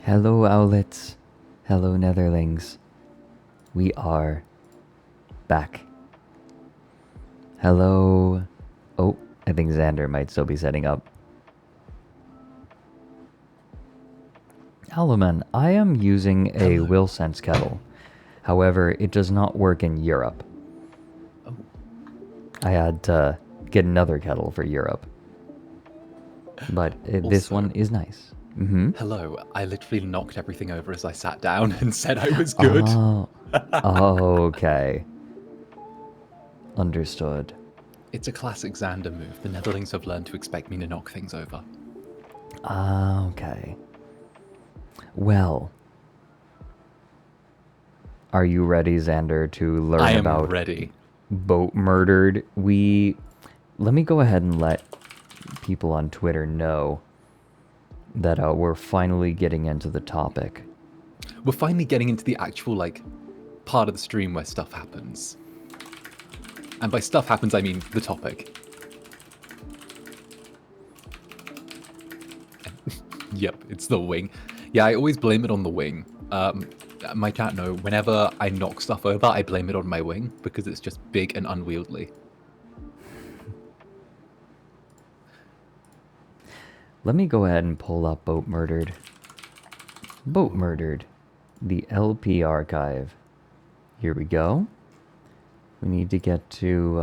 Hello, owlets. Hello, netherlings. We are back. Hello. Oh, I think Zander might still be setting up. Alaman, I am using a Wilsense kettle. However, it does not work in Europe. Oh. I had to get another kettle for Europe. But this one is nice. Mm-hmm. Hello, I literally knocked everything over as I sat down and said I was good. Oh, okay. Understood. It's a classic Zander move. The Netherlings have learned to expect me to knock things over. Okay. Well, are you ready, Zander, to learn about ready. Boatmurdered? Let me go ahead and let people on Twitter know that we're finally getting into the topic. We're finally getting into the actual, like, part of the stream where stuff happens. And by stuff happens, I mean the topic. Yep, it's the wing. Yeah, I always blame it on the wing. My chat know, whenever I knock stuff over, I blame it on my wing, because it's just big and unwieldy. Let me go ahead and pull up Boatmurdered. Boatmurdered. The LP archive. Here we go. We need to get to,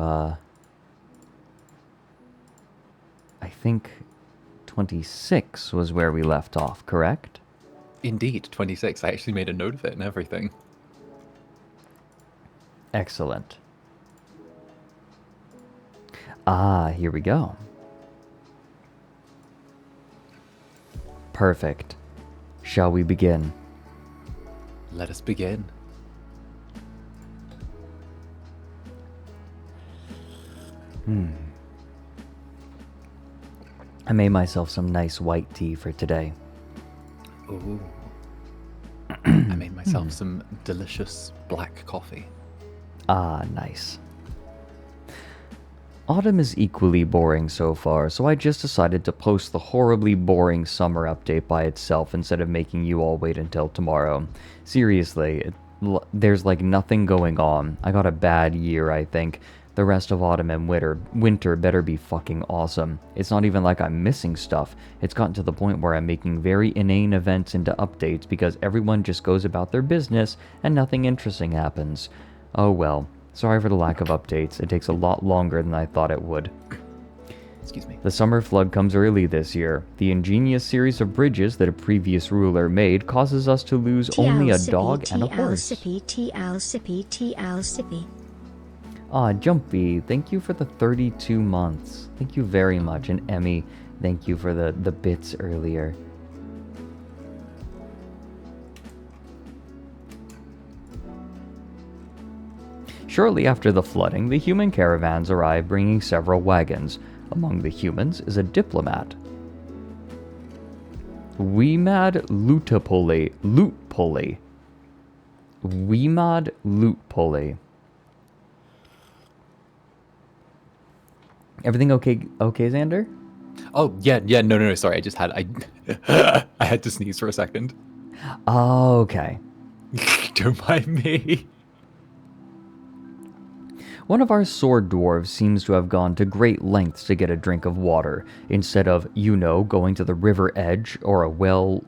I think 26 was where we left off, correct? Indeed, 26. I actually made a note of it and everything. Excellent. Here we go. Perfect. Shall we begin? Let us begin. I made myself some nice white tea for today. Ooh. I made myself some delicious black coffee. Nice. Autumn is equally boring so far, so I just decided to post the horribly boring summer update by itself instead of making you all wait until tomorrow. Seriously, there's like nothing going on. I got a bad year, I think. The rest of autumn and winter better be fucking awesome. It's not even like I'm missing stuff. It's gotten to the point where I'm making very inane events into updates because everyone just goes about their business and nothing interesting happens. Oh well. Sorry for the lack of updates. It takes a lot longer than I thought it would. Excuse me. The summer flood comes early this year. The ingenious series of bridges that a previous ruler made causes us to lose only a dog and a horse. Jumpy, thank you for the 32 months. Thank you very much. And Emmy, thank you for the bits earlier. Shortly after the flooding, the human caravans arrive bringing several wagons. Among the humans is a diplomat. Weemad Lootpully. Weemad Lootpully. Everything okay, Zander? Oh, yeah, no, sorry, I had to sneeze for a second. Oh, okay. Don't mind me. One of our sword dwarves seems to have gone to great lengths to get a drink of water, instead of, going to the river edge or a well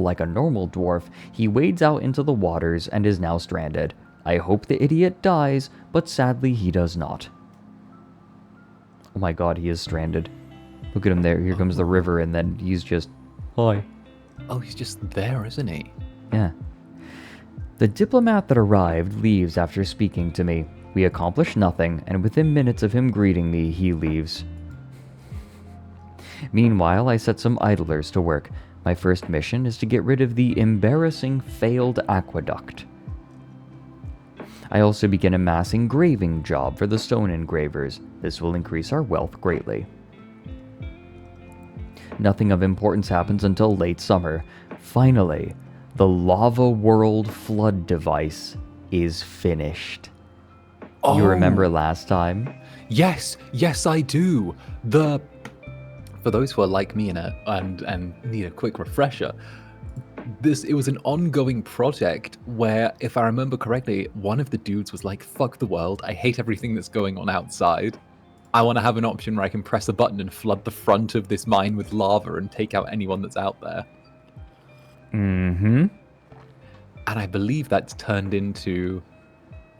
like a normal dwarf. He wades out into the waters and is now stranded. I hope the idiot dies, but sadly he does not. Oh my god, he is stranded. Look at him there. Here comes the river, and then he's just... Hi. Oh, he's just there, isn't he? Yeah. The diplomat that arrived leaves after speaking to me. We accomplish nothing, and within minutes of him greeting me, he leaves. Meanwhile, I set some idlers to work. My first mission is to get rid of the embarrassing failed aqueduct. I also begin amassing graving job for the stone engravers. This will increase our wealth greatly. Nothing of importance happens until late summer. Finally, the Lava World flood device is finished. Oh. You remember last time? Yes, I do. For those who are like me and need a quick refresher, it was an ongoing project where, if I remember correctly, one of the dudes was like, fuck the world, I hate everything that's going on outside. I want to have an option where I can press a button and flood the front of this mine with lava and take out anyone that's out there. Mm-hmm. And I believe that's turned into,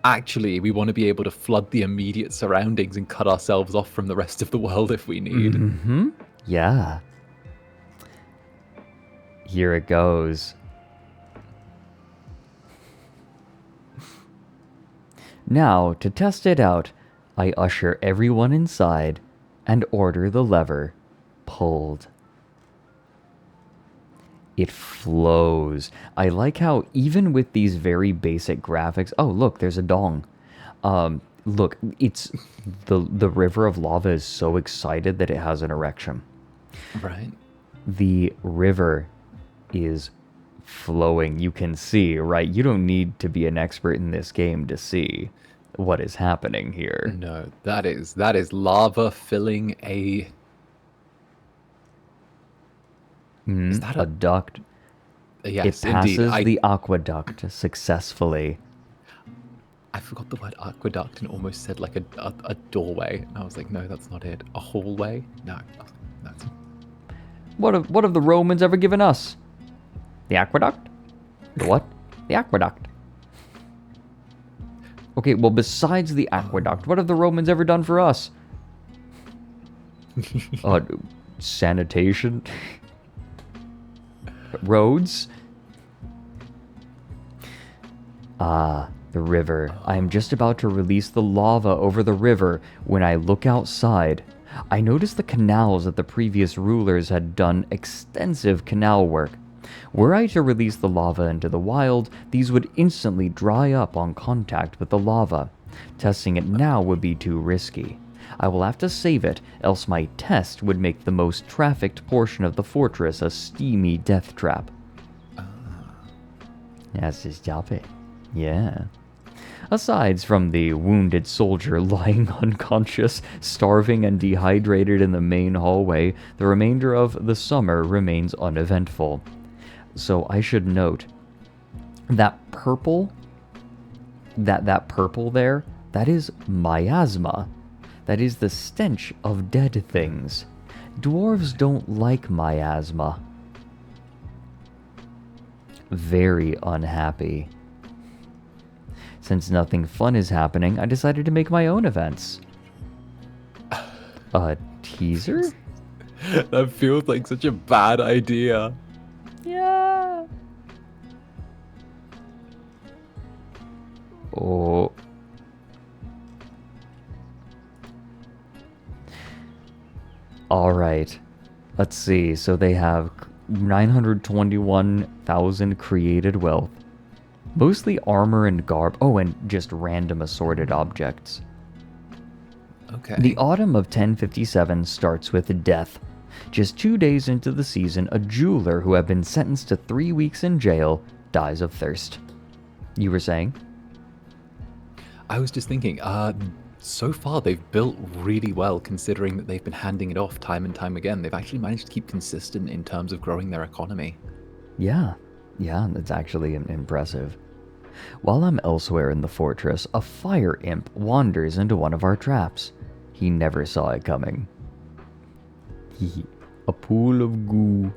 actually, we want to be able to flood the immediate surroundings and cut ourselves off from the rest of the world if we need. Mm-hmm. Yeah. Here it goes. Now, to test it out, I usher everyone inside and order the lever pulled. It flows. I like how even with these very basic graphics... Oh, look, there's a dong. Look, it's... The river of lava is so excited that it has an erection. Right. The river is flowing. You can see, right? You don't need to be an expert in this game to see what is happening here. No, that is lava filling a... Is that a duct? Yes, it passes indeed. the aqueduct successfully. I forgot the word aqueduct and almost said like a doorway. And I was like, no, that's not it. A hallway? No, that's... What have the Romans ever given us? The aqueduct? The what? The aqueduct. Okay, well, besides the aqueduct, what have the Romans ever done for us? Sanitation? Roads? Ah, the river. I am just about to release the lava over the river when I look outside. I noticed the canals that the previous rulers had done extensive canal work. Were I to release the lava into the wild, these would instantly dry up on contact with the lava. Testing it now would be too risky. I will have to save it, else my test would make the most trafficked portion of the fortress a steamy death trap. That's his job, it. Yeah. Aside from the wounded soldier lying unconscious, starving and dehydrated in the main hallway, the remainder of the summer remains uneventful. So I should note, that purple, that purple there, that is miasma. That is the stench of dead things. Dwarves don't like miasma. Very unhappy. Since nothing fun is happening, I decided to make my own events. A teaser? That feels like such a bad idea. Yeah. Oh. Alright. Let's see. So they have 921,000 created wealth. Mostly armor and garb. Oh, and just random assorted objects. Okay. The autumn of 1057 starts with death. Just 2 days into the season, a jeweler who had been sentenced to 3 weeks in jail dies of thirst. You were saying? I was just thinking, so far they've built really well considering that they've been handing it off time and time again. They've actually managed to keep consistent in terms of growing their economy. Yeah, that's actually impressive. While I'm elsewhere in the fortress, a fire imp wanders into one of our traps. He never saw it coming. A pool of goo.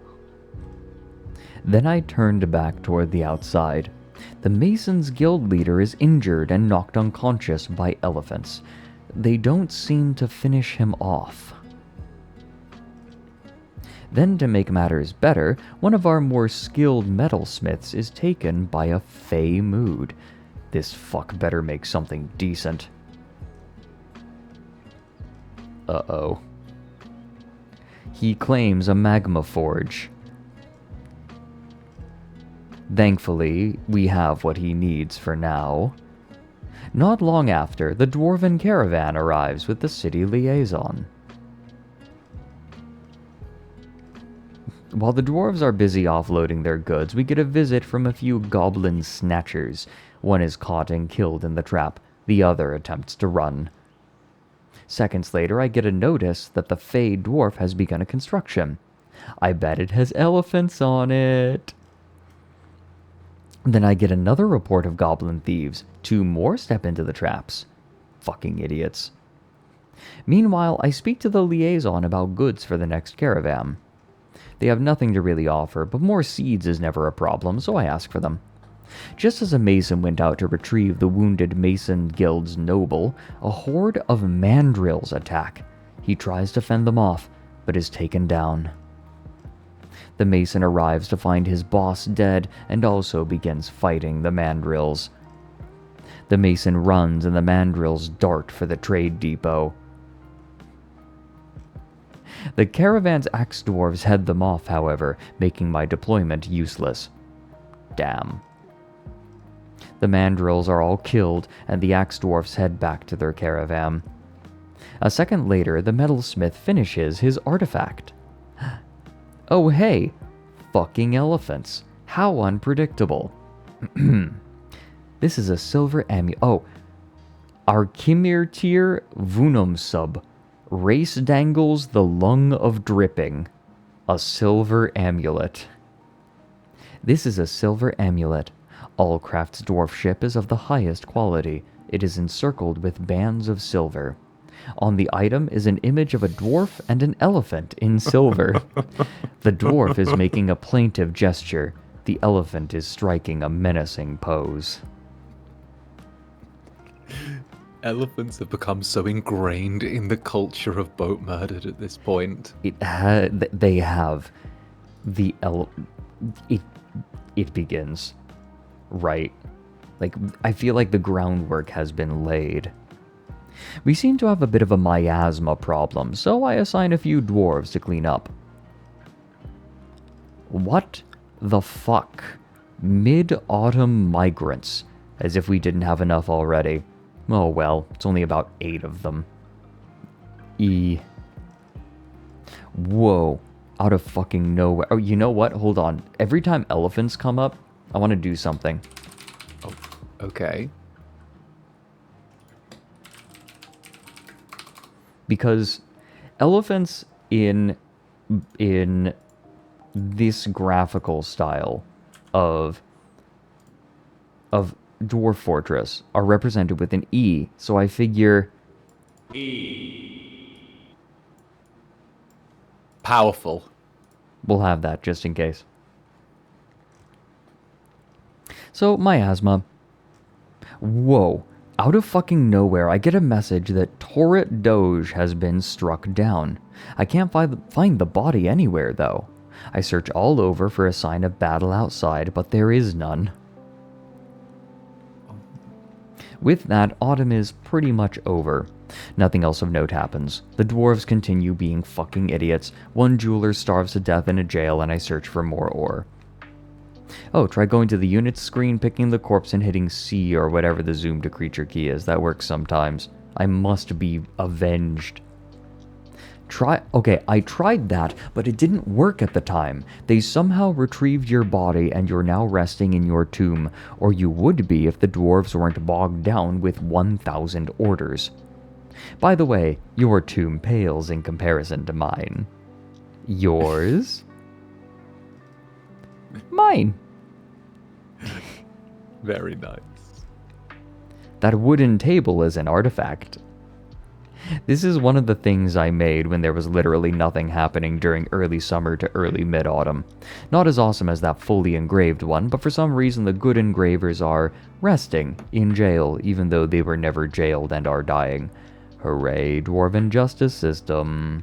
Then I turned back toward the outside. The Masons Guild leader is injured and knocked unconscious by elephants. They don't seem to finish him off. Then, to make matters better, one of our more skilled metalsmiths is taken by a fey mood. This fuck better make something decent. Uh-oh. He claims a magma forge. Thankfully, we have what he needs for now. Not long after, the dwarven caravan arrives with the city liaison. While the dwarves are busy offloading their goods, we get a visit from a few goblin snatchers. One is caught and killed in the trap. The other attempts to run. Seconds later, I get a notice that the Fey dwarf has begun a construction. I bet it has elephants on it. Then I get another report of goblin thieves. 2 more step into the traps. Fucking idiots. Meanwhile, I speak to the liaison about goods for the next caravan. They have nothing to really offer, but more seeds is never a problem, so I ask for them. Just as a mason went out to retrieve the wounded Mason Guild's noble, a horde of mandrills attack. He tries to fend them off, but is taken down. The mason arrives to find his boss dead and also begins fighting the mandrills. The mason runs and the mandrills dart for the trade depot. The caravan's axe dwarves head them off, however, making my deployment useless. Damn. The mandrills are all killed, and the axe dwarfs head back to their caravan. A second later, the metalsmith finishes his artifact. Oh hey, fucking elephants. How unpredictable. This is a silver amulet. Oh, Archimirtir Vunum sub. Race dangles the lung of dripping. A silver amulet. This is a silver amulet. Allcraft's dwarf ship is of the highest quality. It is encircled with bands of silver. On the item is an image of a dwarf and an elephant in silver. The dwarf is making a plaintive gesture. The elephant is striking a menacing pose. Elephants have become so ingrained in the culture of Boatmurdered at this point. They have. It begins. Right. Like, I feel like the groundwork has been laid. We seem to have a bit of a miasma problem, so I assign a few dwarves to clean up. What the fuck? Mid-autumn migrants. As if we didn't have enough already. Oh well, it's only about 8 of them. Whoa. Out of fucking nowhere. Oh, you know what? Hold on. Every time elephants come up, I want to do something. Oh, okay. Because elephants in this graphical style of Dwarf Fortress are represented with an E, so I figure E. Powerful. We'll have that just in case. So, Miasma. Whoa. Out of fucking nowhere, I get a message that Torret Doge has been struck down. I can't find the body anywhere, though. I search all over for a sign of battle outside, but there is none. With that, autumn is pretty much over. Nothing else of note happens. The dwarves continue being fucking idiots. One jeweler starves to death in a jail, and I search for more ore. Oh, try going to the unit screen, picking the corpse, and hitting C or whatever the zoom to creature key is. That works sometimes. I must be avenged. Okay, I tried that, but it didn't work at the time. They somehow retrieved your body and you're now resting in your tomb, or you would be if the dwarves weren't bogged down with 1,000 orders. By the way, your tomb pales in comparison to mine. Yours? Mine. Very nice. That wooden table is an artifact. This is one of the things I made when there was literally nothing happening during early summer to early mid-autumn. Not as awesome as that fully engraved one, but for some reason the good engravers are resting in jail, even though they were never jailed and are dying. Hooray, Dwarven justice system.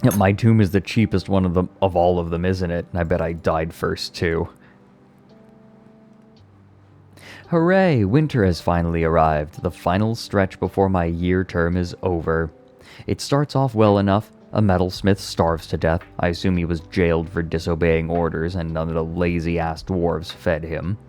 Yep, my tomb is the cheapest one of all of them, isn't it? And I bet I died first, too. Hooray! Winter has finally arrived, the final stretch before my year term is over. It starts off well enough. A metalsmith starves to death. I assume he was jailed for disobeying orders and none of the lazy-ass dwarves fed him.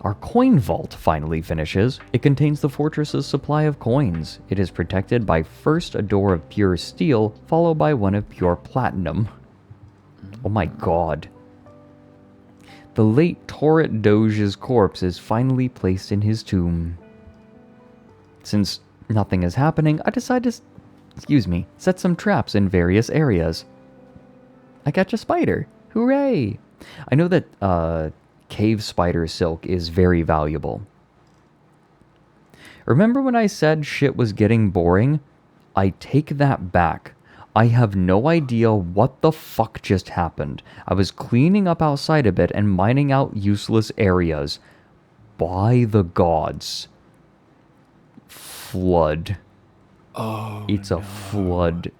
Our coin vault finally finishes. It contains the fortress's supply of coins. It is protected by first a door of pure steel, followed by one of pure platinum. Oh my god. The late Torret Doge's corpse is finally placed in his tomb. Since nothing is happening, I decide to set some traps in various areas. I catch a spider. Hooray! I know that cave spider silk is very valuable. Remember when I said shit was getting boring? I take that back. I have no idea what the fuck just happened. I was cleaning up outside a bit and mining out useless areas. By the gods. Flood. Oh, it's a flood.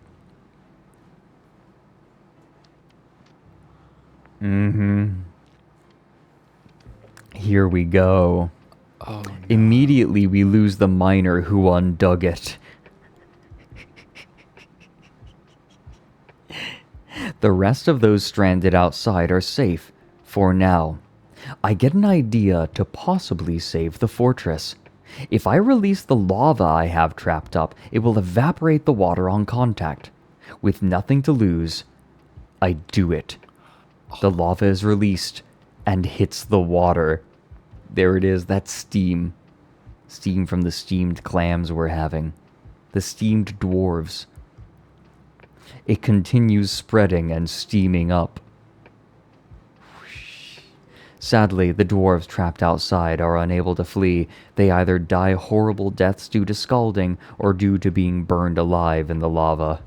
Here we go. Oh, no. Immediately we lose the miner who undug it. The rest of those stranded outside are safe, for now. I get an idea to possibly save the fortress. If I release the lava I have trapped up, it will evaporate the water on contact. With nothing to lose, I do it. The lava is released and hits the water. There it is, that's steam. Steam from the steamed clams we're having. The steamed dwarves. It continues spreading and steaming up. Sadly, the dwarves trapped outside are unable to flee. They either die horrible deaths due to scalding or due to being burned alive in the lava.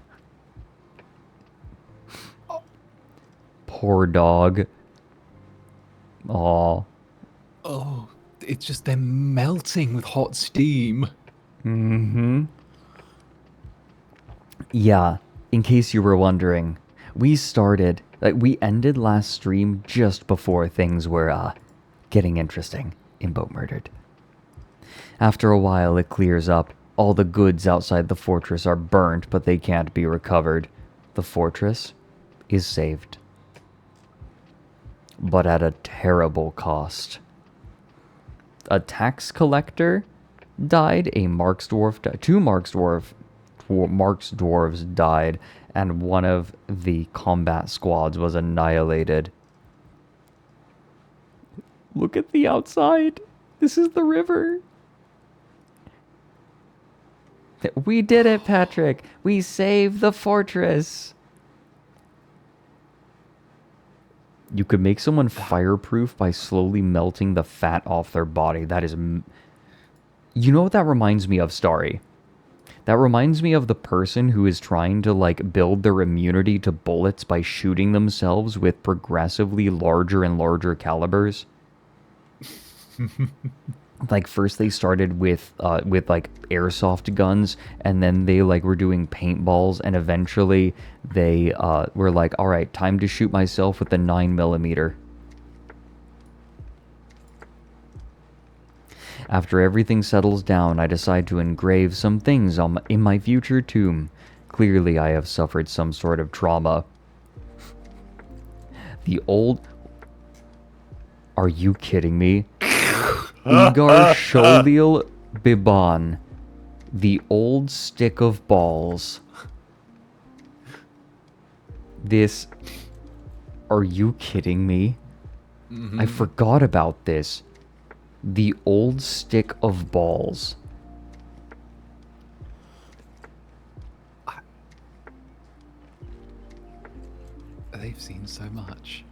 Poor dog. Aw. Oh, it's just they're melting with hot steam. Yeah, in case you were wondering, we ended last stream just before things were, getting interesting in Boatmurdered. After a while, it clears up. All the goods outside the fortress are burnt, but they can't be recovered. The fortress is saved. But at a terrible cost. A tax collector died, two Marks dwarves died, and one of the combat squads was annihilated. Look at the outside. This is the river. We did it, Patrick. We saved the fortress. You could make someone fireproof by slowly melting the fat off their body. That is... You know what that reminds me of, Starry? That reminds me of the person who is trying to, like, build their immunity to bullets by shooting themselves with progressively larger and larger calibers. Like, first they started with like, airsoft guns, and then they, like, were doing paintballs, and eventually they, were like, alright, time to shoot myself with the 9mm. After everything settles down, I decide to engrave some things in my future tomb. Clearly, I have suffered some sort of trauma. The old... Are you kidding me? Igar Sholil Biban. The old stick of balls. This... Are you kidding me? I forgot about this. The old stick of balls. They've seen so much.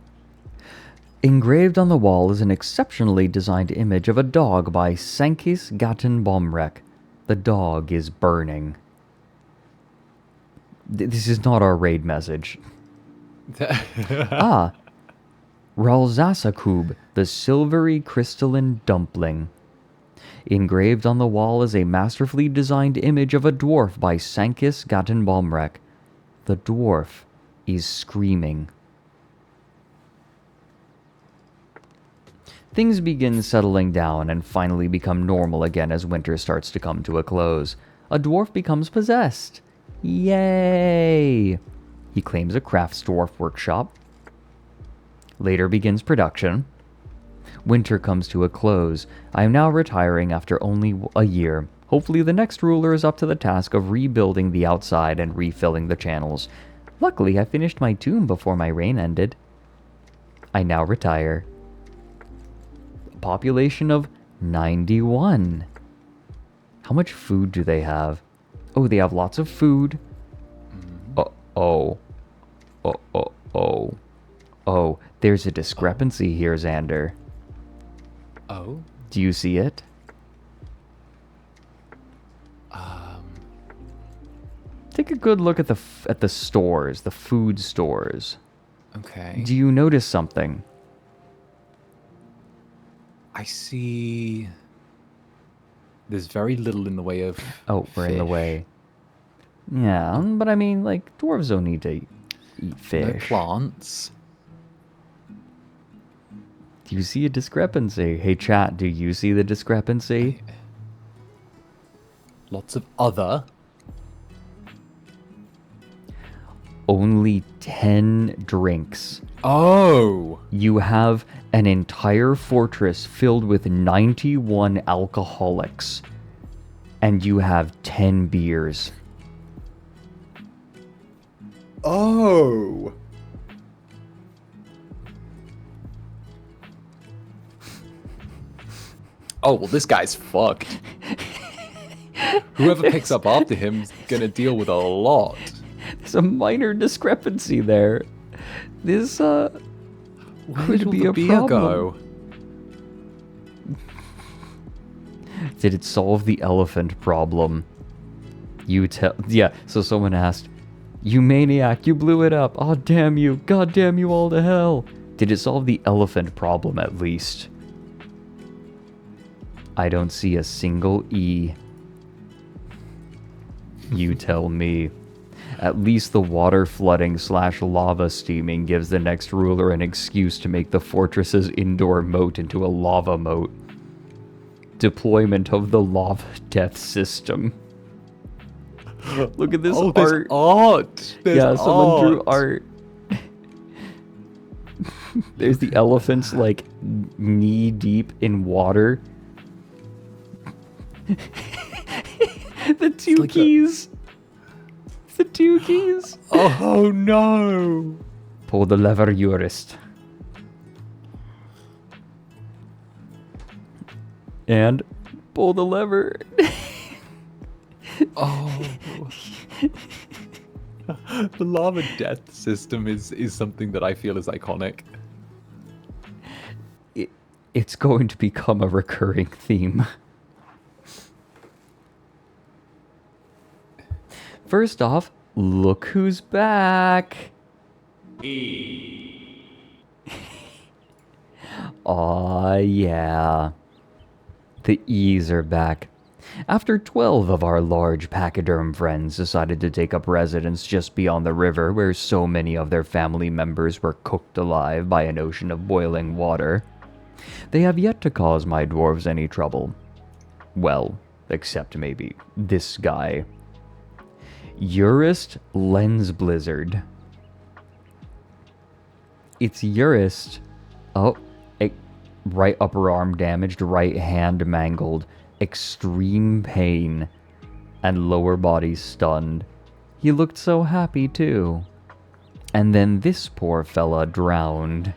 Engraved on the wall is an exceptionally designed image of a dog by Sankis Gatten Bomrek. The dog is burning. This is not our raid message. Ralzasakub, the silvery crystalline dumpling. Engraved on the wall is a masterfully designed image of a dwarf by Sankis Gatten Bomrek. The dwarf is screaming. Things begin settling down and finally become normal again as winter starts to come to a close. A dwarf becomes possessed. Yay! He claims a crafts dwarf workshop. Later begins production. Winter comes to a close. I am now retiring after only a year. Hopefully the next ruler is up to the task of rebuilding the outside and refilling the channels. Luckily, I finished my tomb before my reign ended. I now retire. Population of 91. How much food do they have? Oh, they have lots of food. Oh. Oh, there's a discrepancy here, Zander. Oh? Do you see it? Take a good look at the stores, the food stores. Okay. Do you notice something? I see... There's very little in the way of Oh, we're in the fish. way. Yeah, but I mean, like, dwarves don't need to eat fish. No plants. Do you see a discrepancy? Hey, chat, do you see the discrepancy? Lots of other. Only 10 drinks. Oh! You have an entire fortress filled with 91 alcoholics. And you have 10 beers. Oh! Oh, well, this guy's fucked. Whoever picks up after him's gonna deal with a lot. There's a minor discrepancy there. This, Where could did all be the a beer problem. go? Did it solve the elephant problem? You tell... Yeah, so someone asked, "You maniac, you blew it up. Oh, damn you. God damn you all to hell." Did it solve the elephant problem at least? I don't see a single E. You tell me. At least the water flooding / lava steaming gives the next ruler an excuse to make the fortress's indoor moat into a lava moat. Deployment of the lava death system. Look at this Oh, art. there's art. There's Yeah, someone drew art. art. There's the elephants like knee deep in water. The two like keys. The two keys. Oh no! Pull the lever, Jurist. And pull the lever. Oh. The lava death system is something that I feel is iconic. It's going to become a recurring theme. First off, look who's back. Aw, yeah. The E's are back. After 12 of our large pachyderm friends decided to take up residence just beyond the river where so many of their family members were cooked alive by an ocean of boiling water, they have yet to cause my dwarves any trouble. Well, except maybe this guy. Urist Lens Blizzard. It's Urist. Oh, right upper arm damaged, right hand mangled, extreme pain, and lower body stunned. He looked so happy too. And then this poor fella drowned.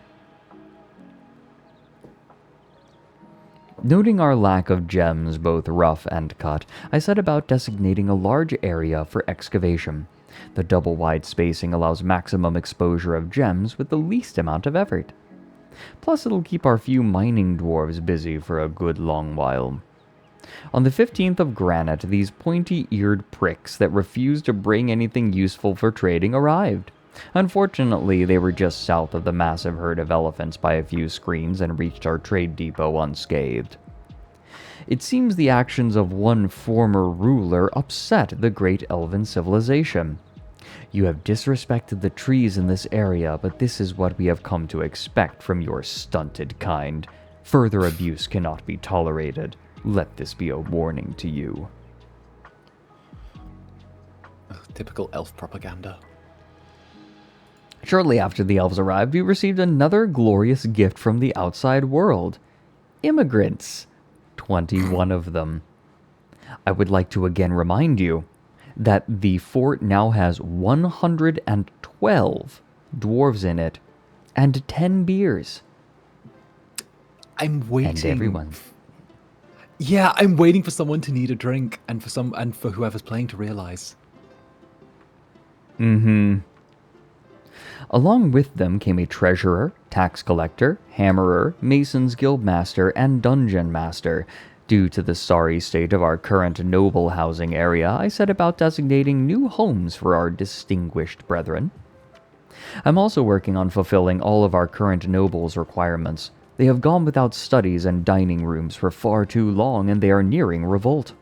Noting our lack of gems, both rough and cut, I set about designating a large area for excavation. The double-wide spacing allows maximum exposure of gems with the least amount of effort. Plus, it'll keep our few mining dwarves busy for a good long while. On the 15th of granite, these pointy-eared pricks that refused to bring anything useful for trading arrived. Unfortunately, they were just south of the massive herd of elephants by a few screens and reached our trade depot unscathed. It seems the actions of one former ruler upset the great elven civilization. You have disrespected the trees in this area, but this is what we have come to expect from your stunted kind. Further abuse cannot be tolerated. Let this be a warning to you. Typical elf propaganda. Shortly after the elves arrived, we received another glorious gift from the outside world. Immigrants. 21 of them. I would like to again remind you that the fort now has 112 dwarves in it and 10 beers. I'm waiting. And everyone. Yeah, I'm waiting for someone to need a drink and for whoever's playing to realize. Mm-hmm. Along with them came a treasurer, tax collector, hammerer, mason's guildmaster, and dungeon master. Due to the sorry state of our current noble housing area, I set about designating new homes for our distinguished brethren. I'm also working on fulfilling all of our current nobles' requirements. They have gone without studies and dining rooms for far too long, and they are nearing revolt.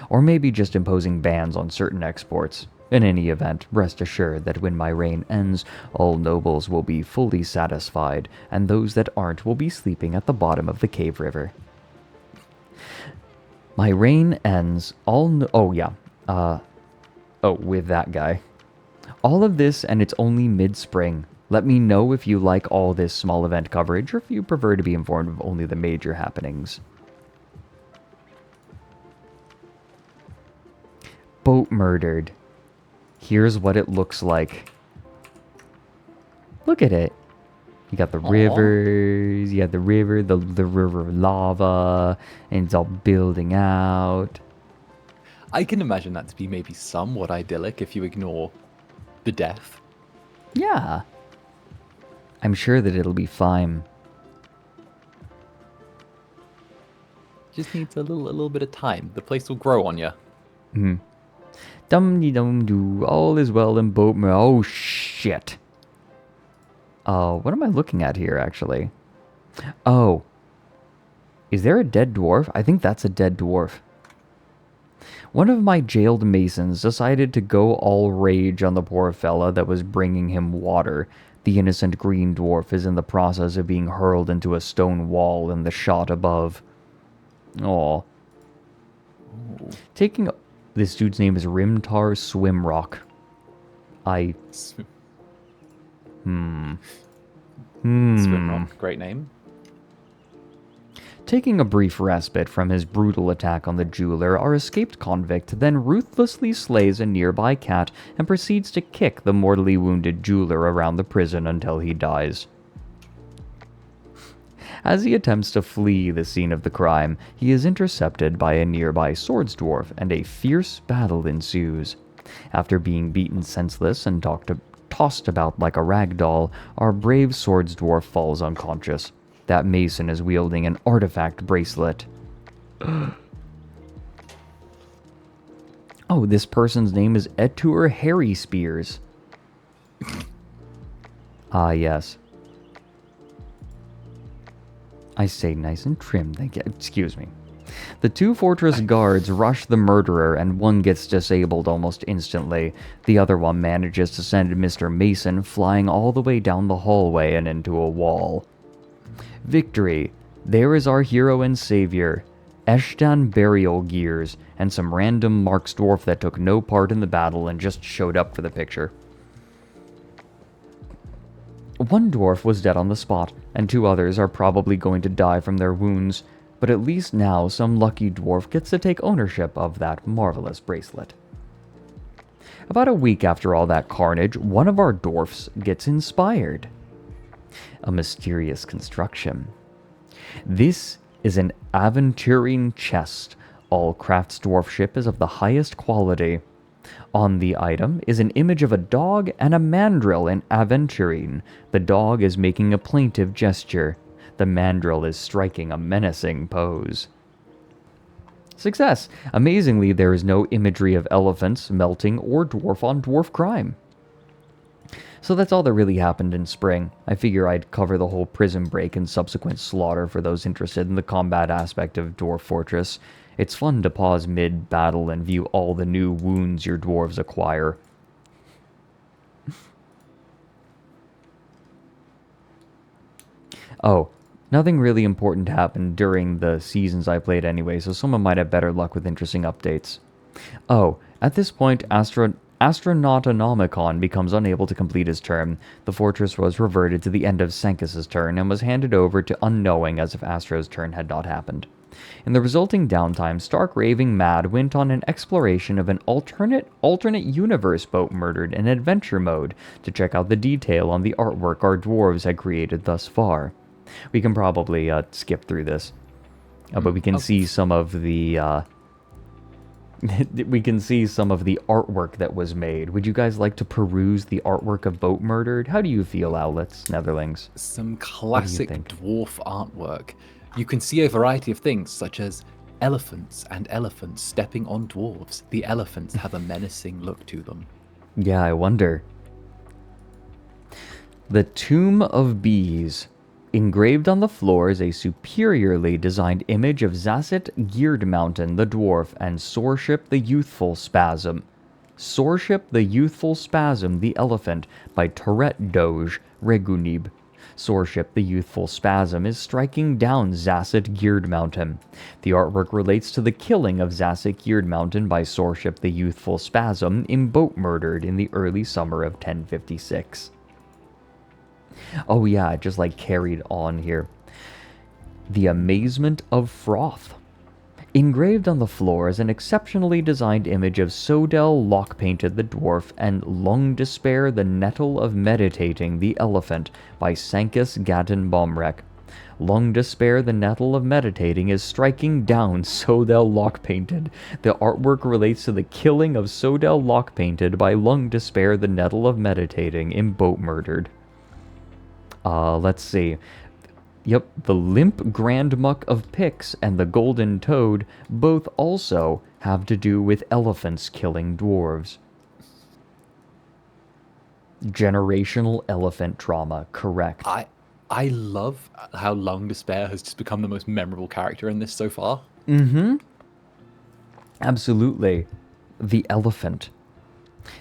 Or maybe just imposing bans on certain exports. In any event, rest assured that when my reign ends, all nobles will be fully satisfied, and those that aren't will be sleeping at the bottom of the cave river. My reign ends, with that guy. All of this, and it's only mid-spring. Let me know if you like all this small event coverage, or if you prefer to be informed of only the major happenings. Boatmurdered. Here's what it looks like. Look at it. You got the rivers, you got the river, the river of lava, and it's all building out. I can imagine that to be maybe somewhat idyllic if you ignore the death. Yeah. I'm sure that it'll be fine. Just needs a little bit of time. The place will grow on you. Hmm. Dum-de-dum-doo. All is well in Boatmurdered. Oh, shit. What am I looking at here, actually? Oh. Is there a dead dwarf? I think that's a dead dwarf. One of my jailed masons decided to go all rage on the poor fella that was bringing him water. The innocent green dwarf is in the process of being hurled into a stone wall in the shot above. Aw. This dude's name is Rimtar Swimrock. Swimrock, great name. Taking a brief respite from his brutal attack on the jeweler, our escaped convict then ruthlessly slays a nearby cat and proceeds to kick the mortally wounded jeweler around the prison until he dies. As he attempts to flee the scene of the crime, he is intercepted by a nearby swords dwarf, and a fierce battle ensues. After being beaten senseless and tossed about like a rag doll, our brave swords dwarf falls unconscious. That mason is wielding an artifact bracelet. Oh, this person's name is Etur Harry Spears. Ah, yes. I say nice and trim, thank you. Excuse me. The two fortress guards rush the murderer, and one gets disabled almost instantly. The other one manages to send Mr. Mason flying all the way down the hallway and into a wall. Victory. There is our hero and savior, Eshtan Burial Gears, and some random Marks dwarf that took no part in the battle and just showed up for the picture. One dwarf was dead on the spot, and two others are probably going to die from their wounds, but at least now some lucky dwarf gets to take ownership of that marvelous bracelet. About a week after all that carnage, one of our dwarfs gets inspired. A mysterious construction. This is an aventurine chest. All crafts dwarfship is of the highest quality. On the item is an image of a dog and a mandrill in aventurine. The dog is making a plaintive gesture. The mandrill is striking a menacing pose. Success! Amazingly, there is no imagery of elephants, melting, or dwarf-on-dwarf crime. So that's all that really happened in spring. I figure I'd cover the whole prison break and subsequent slaughter for those interested in the combat aspect of Dwarf Fortress. It's fun to pause mid-battle and view all the new wounds your dwarves acquire. Oh, nothing really important happened during the seasons I played anyway, so someone might have better luck with interesting updates. Oh, at this point, Astronautonomicon becomes unable to complete his term. The fortress was reverted to the end of Senkis' turn and was handed over to Unknowing as if Astro's turn had not happened. In the resulting downtime, Stark raving mad went on an exploration of an alternate universe Boatmurdered in adventure mode to check out the detail on the artwork our dwarves had created thus far. We can probably skip through this. But we can see some of the we can see some of the artwork that was made. Would you guys like to peruse the artwork of Boatmurdered? How do you feel, Owlets, Netherlings? Some classic dwarf artwork. You can see a variety of things, such as elephants and elephants stepping on dwarves. The elephants have a menacing look to them. Yeah, I wonder. The Tomb of Bees. Engraved on the floor is a superiorly designed image of Zasset Geared-Mountain the dwarf and Soreship the Youthful Spasm. Soreship the Youthful Spasm the elephant by Tourette Doge Regunib. Soreship the Youthful Spasm is striking down Zasset Geared-Mountain. The artwork relates to the killing of Zasset Geared-Mountain by Soreship the Youthful Spasm in Boatmurdered in the early summer of 1056. Oh yeah, it just like carried on here. The Amazement of Froth. Engraved on the floor is an exceptionally designed image of Sodel Lockpainted the dwarf and Lung Despair the Nettle of Meditating the elephant by Sancus Gatton Bomrek. Lung Despair the Nettle of Meditating is striking down Sodel Lockpainted. The artwork relates to the killing of Sodel Lockpainted by Lung Despair the Nettle of Meditating in Boatmurdered. Let's see. Yep, the Limp Grand Muck of Pix and the Golden Toad both also have to do with elephants killing dwarves. Generational elephant trauma, correct. I love how Lung Despair has just become the most memorable character in this so far. Mm-hmm. Absolutely. The elephant.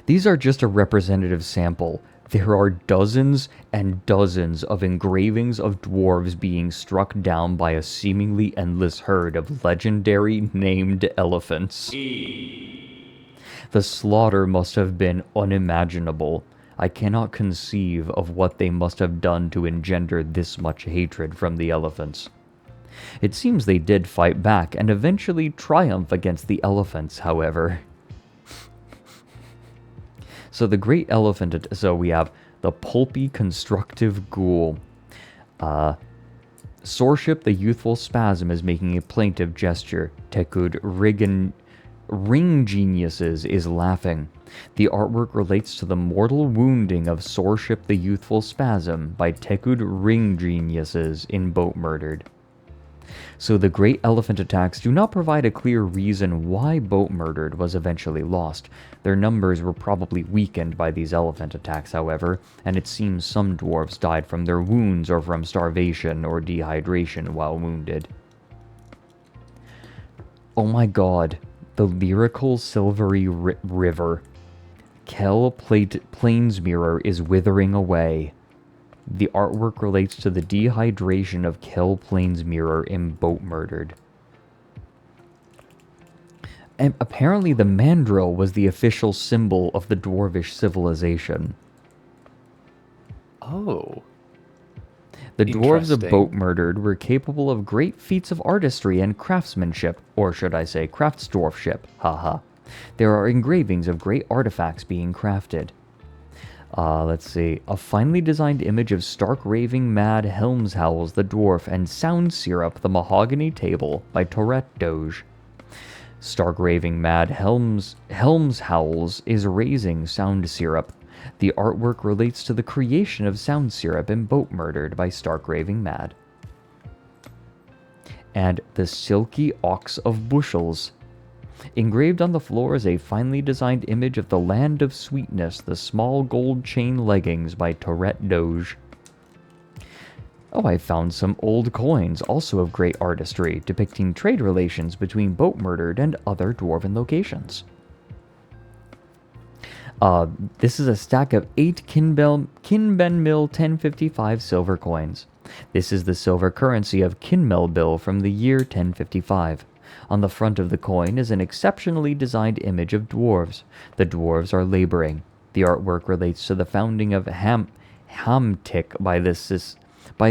These are just a representative sample. There are dozens and dozens of engravings of dwarves being struck down by a seemingly endless herd of legendary named elephants. The slaughter must have been unimaginable. I cannot conceive of what they must have done to engender this much hatred from the elephants. It seems they did fight back and eventually triumph against the elephants, however. So the great elephant, so we have the pulpy constructive ghoul. Soreship the Youthful Spasm is making a plaintive gesture. Tekud Ring Geniuses is laughing. The artwork relates to the mortal wounding of Soreship the Youthful Spasm by Tekud Ring Geniuses in Boatmurdered. So the great elephant attacks do not provide a clear reason why Boatmurdered was eventually lost. Their numbers were probably weakened by these elephant attacks, however, and it seems some dwarves died from their wounds or from starvation or dehydration while wounded. Oh my god, the lyrical silvery river. Kel Plains Mirror is withering away. The artwork relates to the dehydration of Kel Plains Mirror in Boatmurdered. And apparently the mandrill was the official symbol of the dwarvish civilization. Oh. The dwarves of Boatmurdered were capable of great feats of artistry and craftsmanship, or should I say craftsdwarfship, haha. There are engravings of great artifacts being crafted. Let's see. A finely designed image of Stark Raving Mad Helmshowls the Dwarf and Sound Syrup the Mahogany Table by Tourette Doge. Stark Raving Mad Helmshowls is raising Sound Syrup. The artwork relates to the creation of Sound Syrup in Boatmurdered by Stark Raving Mad. And the Silky Ox of Bushels. Engraved on the floor is a finely designed image of the Land of Sweetness, the Small Gold Chain Leggings by Tourette Doge. Oh, I found some old coins, also of great artistry, depicting trade relations between Boatmurdered and other dwarven locations. This is a stack of 8 Kinben Mill 1055 silver coins. This is the silver currency of Kinmel Bill from the year 1055. On the front of the coin is an exceptionally designed image of dwarves. The dwarves are laboring. The artwork relates to the founding of Hamtik by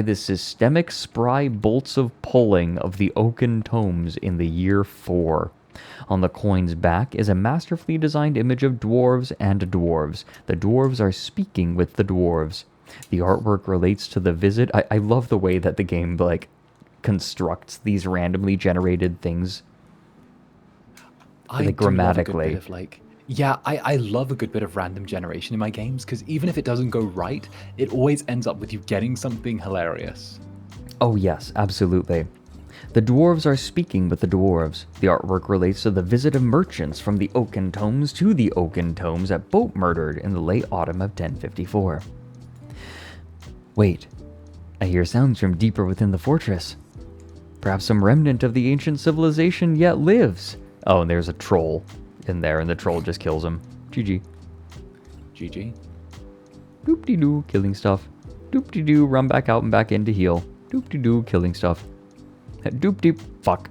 the systemic spry bolts of pulling of the oaken tomes in the year 4. On the coin's back is a masterfully designed image of dwarves and dwarves. The dwarves are speaking with the dwarves. The artwork relates to the visit. I love the way that the game, like, constructs these randomly generated things. I Like, do love a grammatically. good bit of like, yeah, I love a good bit of random generation in my games because even if it doesn't go right, it always ends up with you getting something hilarious. Oh yes, absolutely. The dwarves are speaking with the dwarves. The artwork relates to the visit of merchants from the Oaken Tomes to the Oaken Tomes at Boatmurdered in the late autumn of 1054. Wait, I hear sounds from deeper within the fortress. Perhaps some remnant of the ancient civilization yet lives. Oh, and there's a troll in there, and the troll just kills him. GG. GG. Doop-de-doo, killing stuff. Doop-de-doo, run back out and back in to heal. Doop-de-doo, killing stuff. Doop-deep, fuck.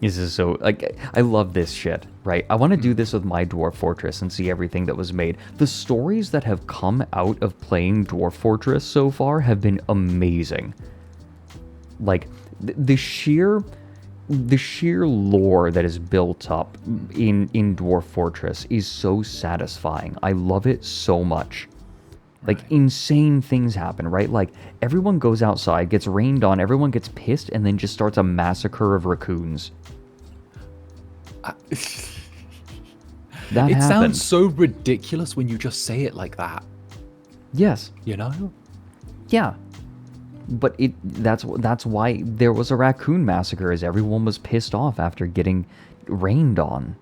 This is so, like, I love this shit, right? I want to do this with my Dwarf Fortress and see everything that was made. The stories that have come out of playing Dwarf Fortress so far have been amazing. Like, the sheer lore that is built up in Dwarf Fortress is so satisfying. I love it so much. Like, insane things happen, right? Like, everyone goes outside, gets rained on, everyone gets pissed, and then just starts a massacre of raccoons. That happens. Sounds so ridiculous when you just say it like that. Yes. You know? Yeah. But that's why there was a raccoon massacre, as everyone was pissed off after getting rained on.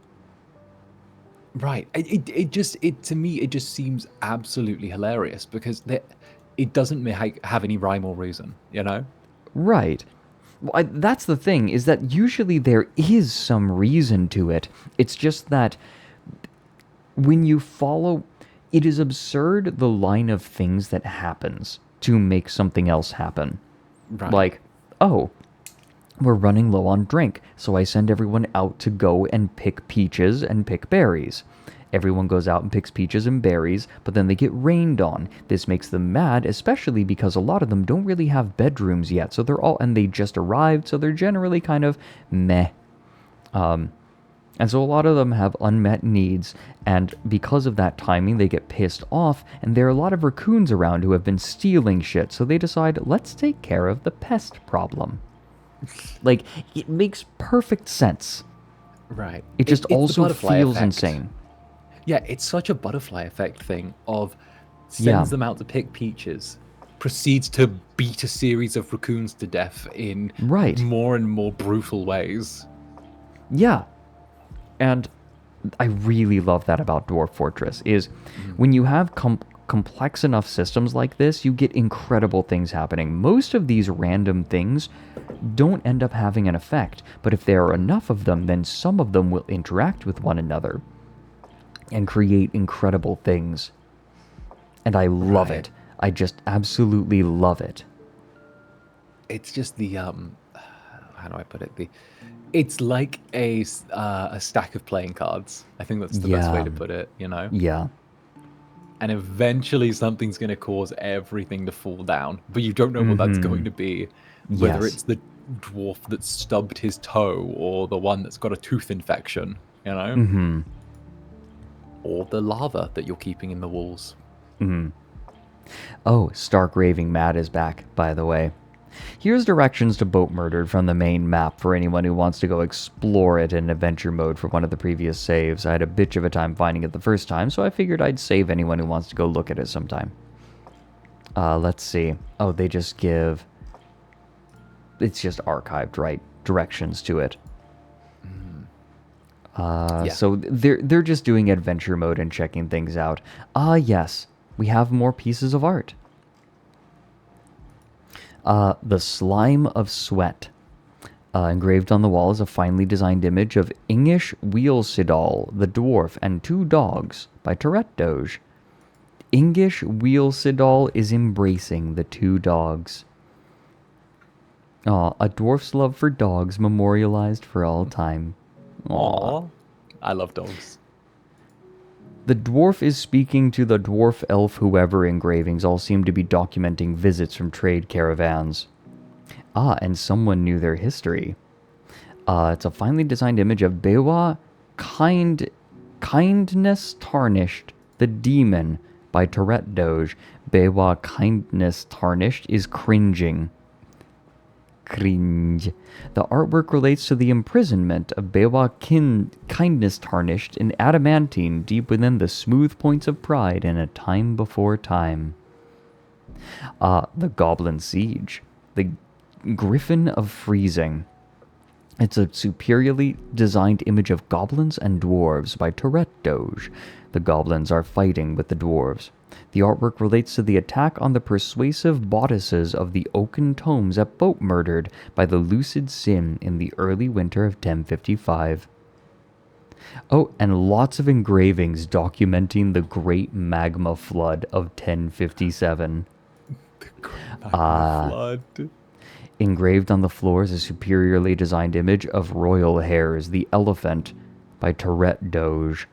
Right. To me, it just seems absolutely hilarious because it doesn't have any rhyme or reason, you know? Right. Well, that's the thing, is that usually there is some reason to it. It's just that when you follow, it is absurd the line of things that happens to make something else happen. Right. Like, oh, we're running low on drink, so I send everyone out to go and pick peaches and pick berries. Everyone goes out and picks peaches and berries, but then they get rained on. This makes them mad, especially because a lot of them don't really have bedrooms yet, so and they just arrived, so they're generally kind of meh. And so a lot of them have unmet needs, and because of that timing, they get pissed off, and there are a lot of raccoons around who have been stealing shit, so they decide, let's take care of the pest problem. Like, it makes perfect sense. Right. It just it's also feels effect. insane. Yeah, it's such a butterfly effect thing of sends them out to pick peaches, proceeds to beat a series of raccoons to death in more and more brutal ways. Yeah. And I really love that about Dwarf Fortress, is when you have complex enough systems like this, you get incredible things happening. Most of these random things don't end up having an effect, but if there are enough of them, then some of them will interact with one another and create incredible things. And I love it. I just absolutely love it. It's just the how do I put it? It's like a stack of playing cards. I think that's the best way to put it, you know? Yeah. And eventually something's going to cause everything to fall down, but you don't know what that's going to be. Whether it's the dwarf that stubbed his toe or the one that's got a tooth infection, you know? Or the lava that you're keeping in the walls. Oh, Stark Raving Mad is back, by the way. Here's directions to Boatmurdered from the main map for anyone who wants to go explore it in adventure mode for one of the previous saves. I had a bitch of a time finding it the first time, so I figured I'd save anyone who wants to go look at it sometime. Let's see. Oh, they just give... It's just archived, right? Directions to it. So they're just doing adventure mode and checking things out. Yes. We have more pieces of art. The Slime of Sweat. Engraved on the wall is a finely designed image of Ingish Wheelsidal, the dwarf, and two dogs by Tourette Doge. Ingish Wheelsidal is embracing the two dogs. A dwarf's love for dogs memorialized for all time. Aww. I love dogs. The dwarf is speaking to the dwarf elf whoever engravings all seem to be documenting visits from trade caravans. And someone knew their history. It's a finely designed image of Bewa Kindness Tarnished, the demon, by Tourette Doge. Bewa Kindness Tarnished is cringing. Cringe. The artwork relates to the imprisonment of Bewa Kindness Tarnished in adamantine deep within the smooth points of pride in a time before time. The Goblin Siege. The Griffin of Freezing. It's a superiorly designed image of goblins and dwarves by Tourette Doge. The goblins are fighting with the dwarves. The artwork relates to the attack on the persuasive bodices of the oaken tomes at Boatmurdered by the Lucid Sin in the early winter of 1055. Oh, and lots of engravings documenting the Great Magma Flood of 1057. Flood. Engraved on the floor is a superiorly designed image of Royal Hairs, the elephant, by Tourette Doge.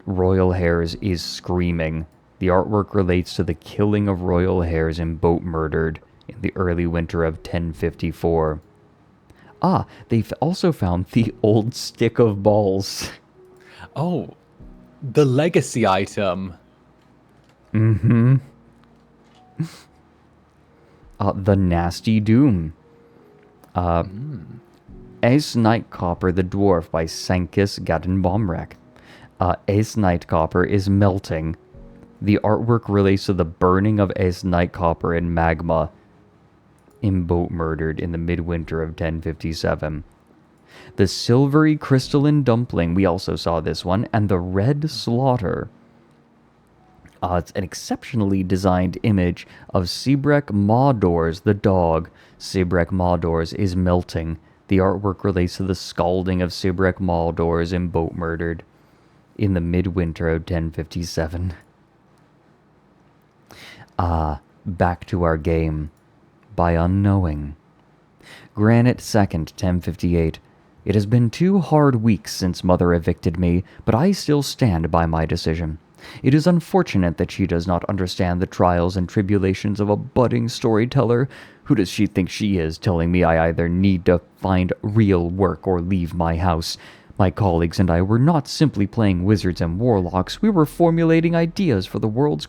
Royal Hairs is screaming. The artwork relates to the killing of Royal Hairs in Boatmurdered in the early winter of 1054. They've also found the old stick of balls. Oh, the legacy item. Mm-hmm. The Nasty Doom. Ace Nightcopper the Dwarf by Sankis Gadenbaumrek. Ace Nightcopper is melting. The artwork relates to the burning of Ace Nightcopper in magma in Boatmurdered in the midwinter of 1057. The Silvery Crystalline Dumpling, we also saw this one, and the Red Slaughter. It's an exceptionally designed image of Seabrek Mawdors the dog. Seabrek Mawdors is melting. The artwork relates to the scalding of Seabrek Mawdors in Boatmurdered in the midwinter of 1057. Back to Our Game by Unknowing. Granite 2nd, 1058. It has been 2 hard weeks since Mother evicted me, but I still stand by my decision. It is unfortunate that she does not understand the trials and tribulations of a budding storyteller. Who does she think she is, telling me I either need to find real work or leave my house? My colleagues and I were not simply playing wizards and warlocks, we were formulating ideas for the world's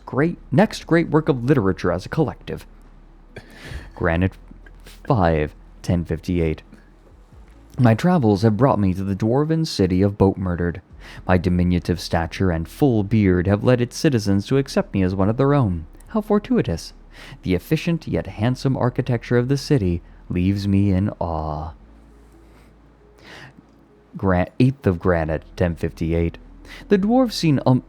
next great work of literature as a collective. Granite 5, 1058. My travels have brought me to the dwarven city of Boatmurdered. My diminutive stature and full beard have led its citizens to accept me as one of their own. How fortuitous. The efficient yet handsome architecture of the city leaves me in awe. 8th of Granite, 1058. The dwarves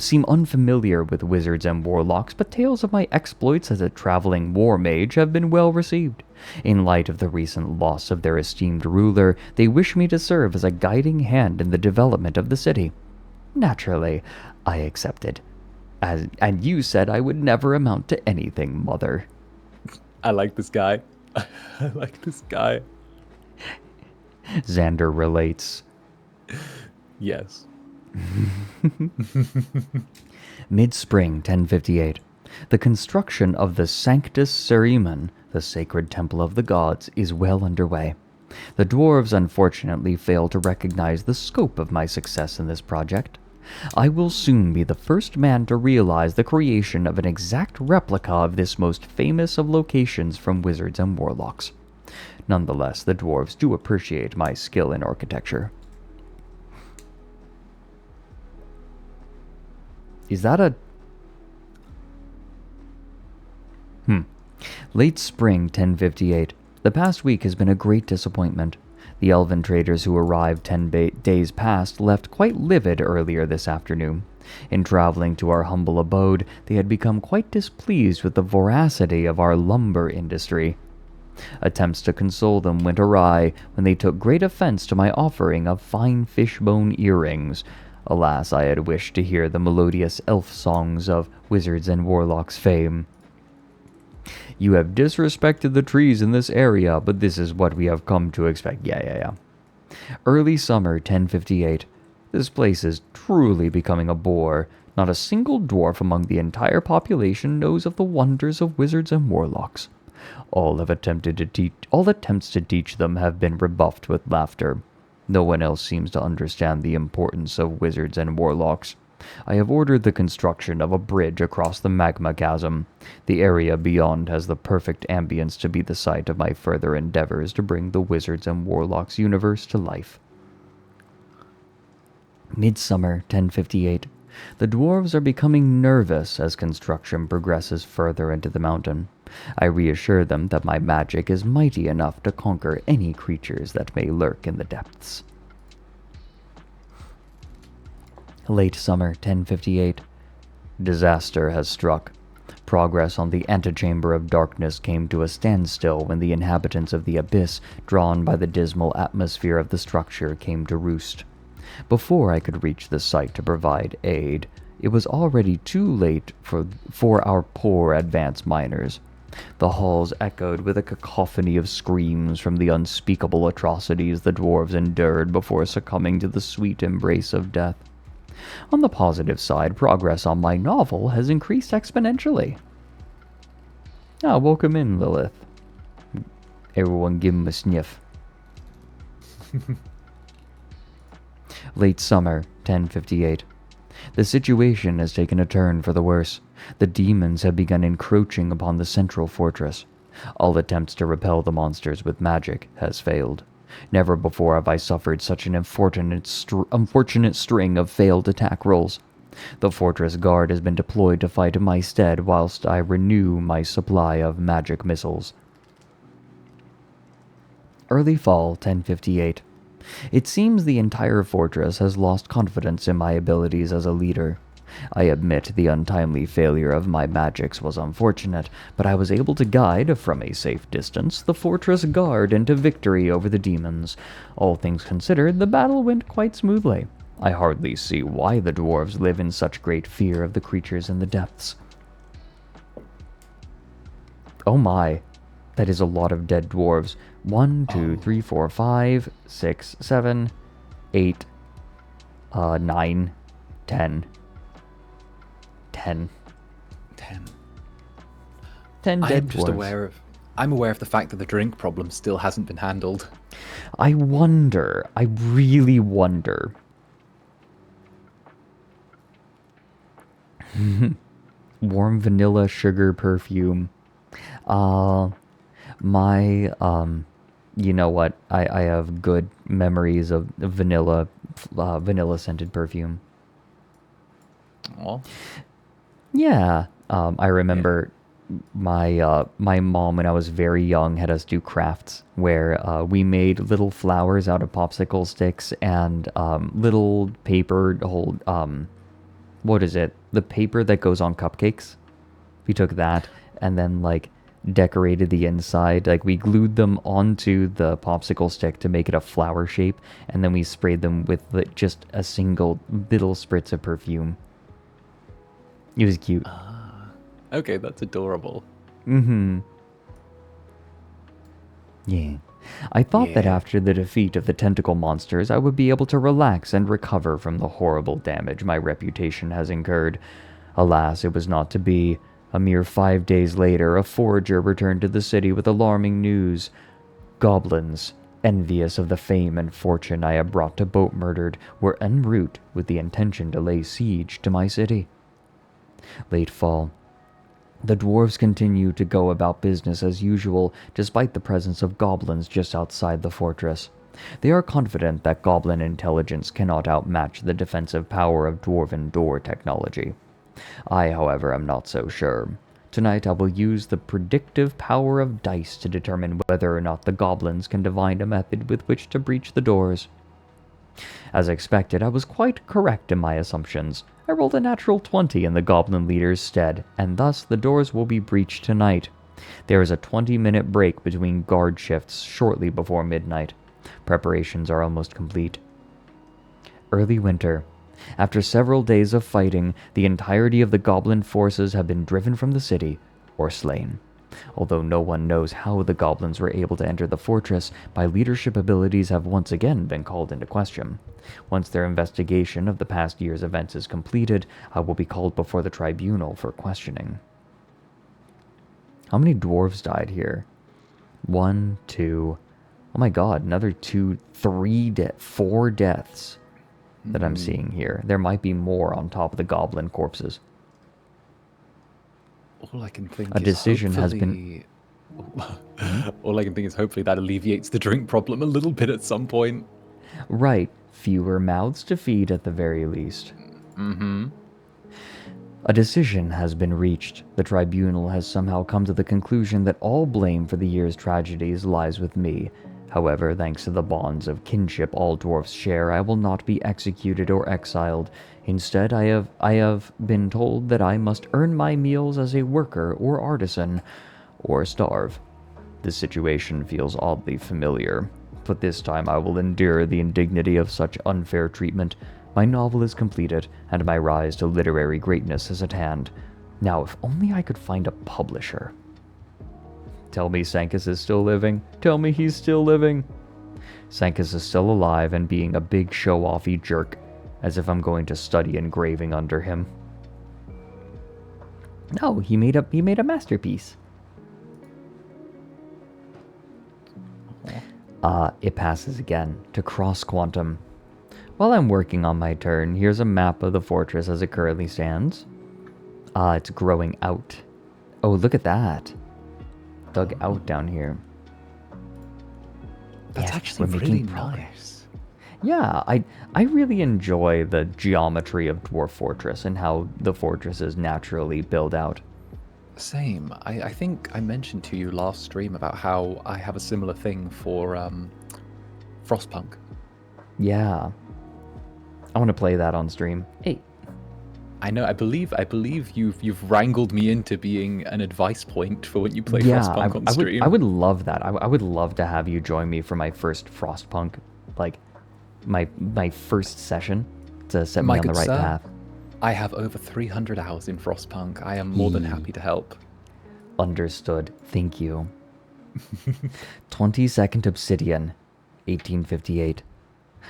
seem unfamiliar with wizards and warlocks, but tales of my exploits as a traveling war mage have been well received. In light of the recent loss of their esteemed ruler, they wish me to serve as a guiding hand in the development of the city. Naturally, I accepted. And you said I would never amount to anything, Mother. I like this guy. I like this guy. Zander relates. Yes. Mid-spring, 1058. The construction of the Sanctus Ceremen, the sacred temple of the gods, is well underway. The dwarves unfortunately fail to recognize the scope of my success in this project. I will soon be the first man to realize the creation of an exact replica of this most famous of locations from wizards and warlocks. Nonetheless, the dwarves do appreciate my skill in architecture. Is that a... Late spring, 1058. The past week has been a great disappointment. The elven traders who arrived 10 days past left quite livid earlier this afternoon. In traveling to our humble abode, they had become quite displeased with the voracity of our lumber industry. Attempts to console them went awry when they took great offense to my offering of fine fishbone earrings. Alas, I had wished to hear the melodious elf songs of wizards and warlocks' fame. You have disrespected the trees in this area, but this is what we have come to expect. Yeah. Early summer, 1058. This place is truly becoming a bore. Not a single dwarf among the entire population knows of the wonders of wizards and warlocks. All attempts to teach them have been rebuffed with laughter. No one else seems to understand the importance of wizards and warlocks. I have ordered the construction of a bridge across the magma chasm. The area beyond has the perfect ambience to be the site of my further endeavors to bring the Wizards and Warlocks universe to life. Midsummer 1058. The dwarves are becoming nervous as construction progresses further into the mountain. I reassure them that my magic is mighty enough to conquer any creatures that may lurk in the depths. Late summer 1058. Disaster has struck. Progress on the antechamber of darkness came to a standstill when the inhabitants of the abyss, drawn by the dismal atmosphere of the structure, came to roost. Before I could reach the site to provide aid, it was already too late for our poor advanced miners. The halls echoed with a cacophony of screams from the unspeakable atrocities the dwarves endured before succumbing to the sweet embrace of death. On the positive side, progress on my novel has increased exponentially. Welcome in, Lilith. Everyone give him a sniff. Late summer, 1058. The situation has taken a turn for the worse. The demons have begun encroaching upon the central fortress. All attempts to repel the monsters with magic has failed. Never before have I suffered such an unfortunate string of failed attack rolls. The fortress guard has been deployed to fight in my stead whilst I renew my supply of magic missiles. Early fall, 1058. It seems the entire fortress has lost confidence in my abilities as a leader. I admit the untimely failure of my magics was unfortunate, but I was able to guide, from a safe distance, the fortress guard into victory over the demons. All things considered, the battle went quite smoothly. I hardly see why the dwarves live in such great fear of the creatures in the depths. Oh my, that is a lot of dead dwarves. 1, 2, 3, 4, 5, 6, 7, 8, 9, 10. 10 dead dwarves. I'm aware of the fact that the drink problem still hasn't been handled. I really wonder. Warm vanilla sugar perfume. You know what? I have good memories of vanilla scented perfume. Aww. Yeah, I remember my mom, when I was very young, had us do crafts where we made little flowers out of popsicle sticks and little paper hold what is it? The paper that goes on cupcakes. We took that and then decorated the inside. We glued them onto the popsicle stick to make it a flower shape, and then we sprayed them with just a single little spritz of perfume. It was cute. Okay, that's adorable. Mm-hmm. Yeah. I thought that after the defeat of the tentacle monsters, I would be able to relax and recover from the horrible damage my reputation has incurred. Alas, it was not to be. A mere 5 days later, a forager returned to the city with alarming news. Goblins, envious of the fame and fortune I had brought to Boatmurdered, were en route with the intention to lay siege to my city. Late fall. The dwarves continue to go about business as usual, despite the presence of goblins just outside the fortress. They are confident that goblin intelligence cannot outmatch the defensive power of dwarven door technology. I, however, am not so sure. Tonight I will use the predictive power of dice to determine whether or not the goblins can divine a method with which to breach the doors. As expected, I was quite correct in my assumptions. I rolled a natural 20 in the goblin leader's stead, and thus the doors will be breached tonight. There is a 20-minute break between guard shifts shortly before midnight. Preparations are almost complete. Early winter. After several days of fighting, the entirety of the goblin forces have been driven from the city or slain. Although no one knows how the goblins were able to enter the fortress, my leadership abilities have once again been called into question. Once their investigation of the past year's events is completed, I will be called before the tribunal for questioning. How many dwarves died here? 1, 2... Oh my god, another 2, 3, 4 deaths. that I'm seeing here. There might be more on top of the goblin corpses. All I can think A decision has been... All I can think is hopefully that alleviates the drink problem a little bit at some point. Right. Fewer mouths to feed at the very least. Mm-hmm. A decision has been reached. The tribunal has somehow come to the conclusion that all blame for the year's tragedies lies with me. However, thanks to the bonds of kinship all dwarfs share, I will not be executed or exiled. Instead, I have been told that I must earn my meals as a worker or artisan, or starve. This situation feels oddly familiar, but this time I will endure the indignity of such unfair treatment. My novel is completed, and my rise to literary greatness is at hand. Now, if only I could find a publisher. Tell me Sankus is still living. Tell me he's still living. Sankus is still alive and being a big show-offy jerk, as if I'm going to study engraving under him. No, he made a masterpiece. It passes again to cross quantum. While I'm working on my turn, here's a map of the fortress as it currently stands. It's growing out. Oh, look at that. Dug out down here. That's actually really nice. Yeah, I really enjoy the geometry of Dwarf Fortress and how the fortresses naturally build out. Same. I think I mentioned to you last stream about how I have a similar thing for Frostpunk. Yeah. I want to play that on stream. Hey. I know. I believe you've wrangled me into being an advice point for when you play Frostpunk on stream. I would love that. I would love to have you join me for my first Frostpunk, like my first session to set me on the right path. I have over 300 hours in Frostpunk. I am more than happy to help. Understood. Thank you. 22nd Obsidian, 1858.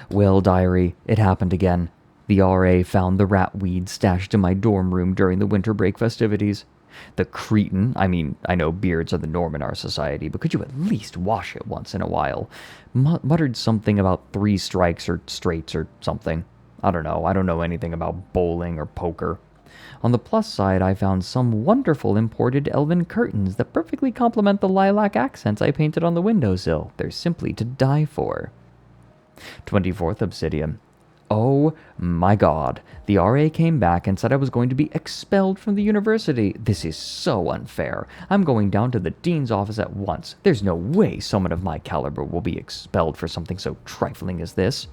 Well, diary, it happened again. The RA found the rat weed stashed in my dorm room during the winter break festivities. The cretin, I mean, I know beards are the norm in our society, but could you at least wash it once in a while? Muttered something about 3 strikes or straights or something. I don't know anything about bowling or poker. On the plus side, I found some wonderful imported elven curtains that perfectly complement the lilac accents I painted on the windowsill. They're simply to die for. 24th Obsidian. Oh my god. The RA came back and said I was going to be expelled from the university. This is so unfair. I'm going down to the dean's office at once. There's no way someone of my caliber will be expelled for something so trifling as this.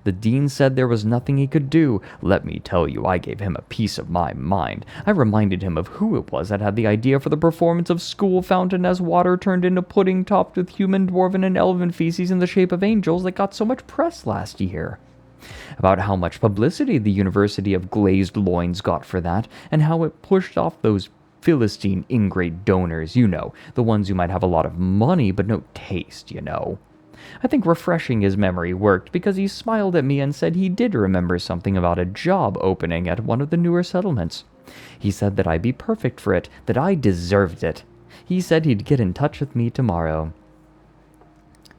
The dean said there was nothing he could do. Let me tell you, I gave him a piece of my mind. I reminded him of who it was that had the idea for the performance of School Fountain as water turned into pudding topped with human, dwarven, and elven feces in the shape of angels that got so much press last year. About how much publicity the University of Glazed Loins got for that, and how it pushed off those Philistine ingrate donors, you know, the ones who might have a lot of money but no taste, you know. I think refreshing his memory worked because he smiled at me and said he did remember something about a job opening at one of the newer settlements. He said that I'd be perfect for it, that I deserved it. He said he'd get in touch with me tomorrow.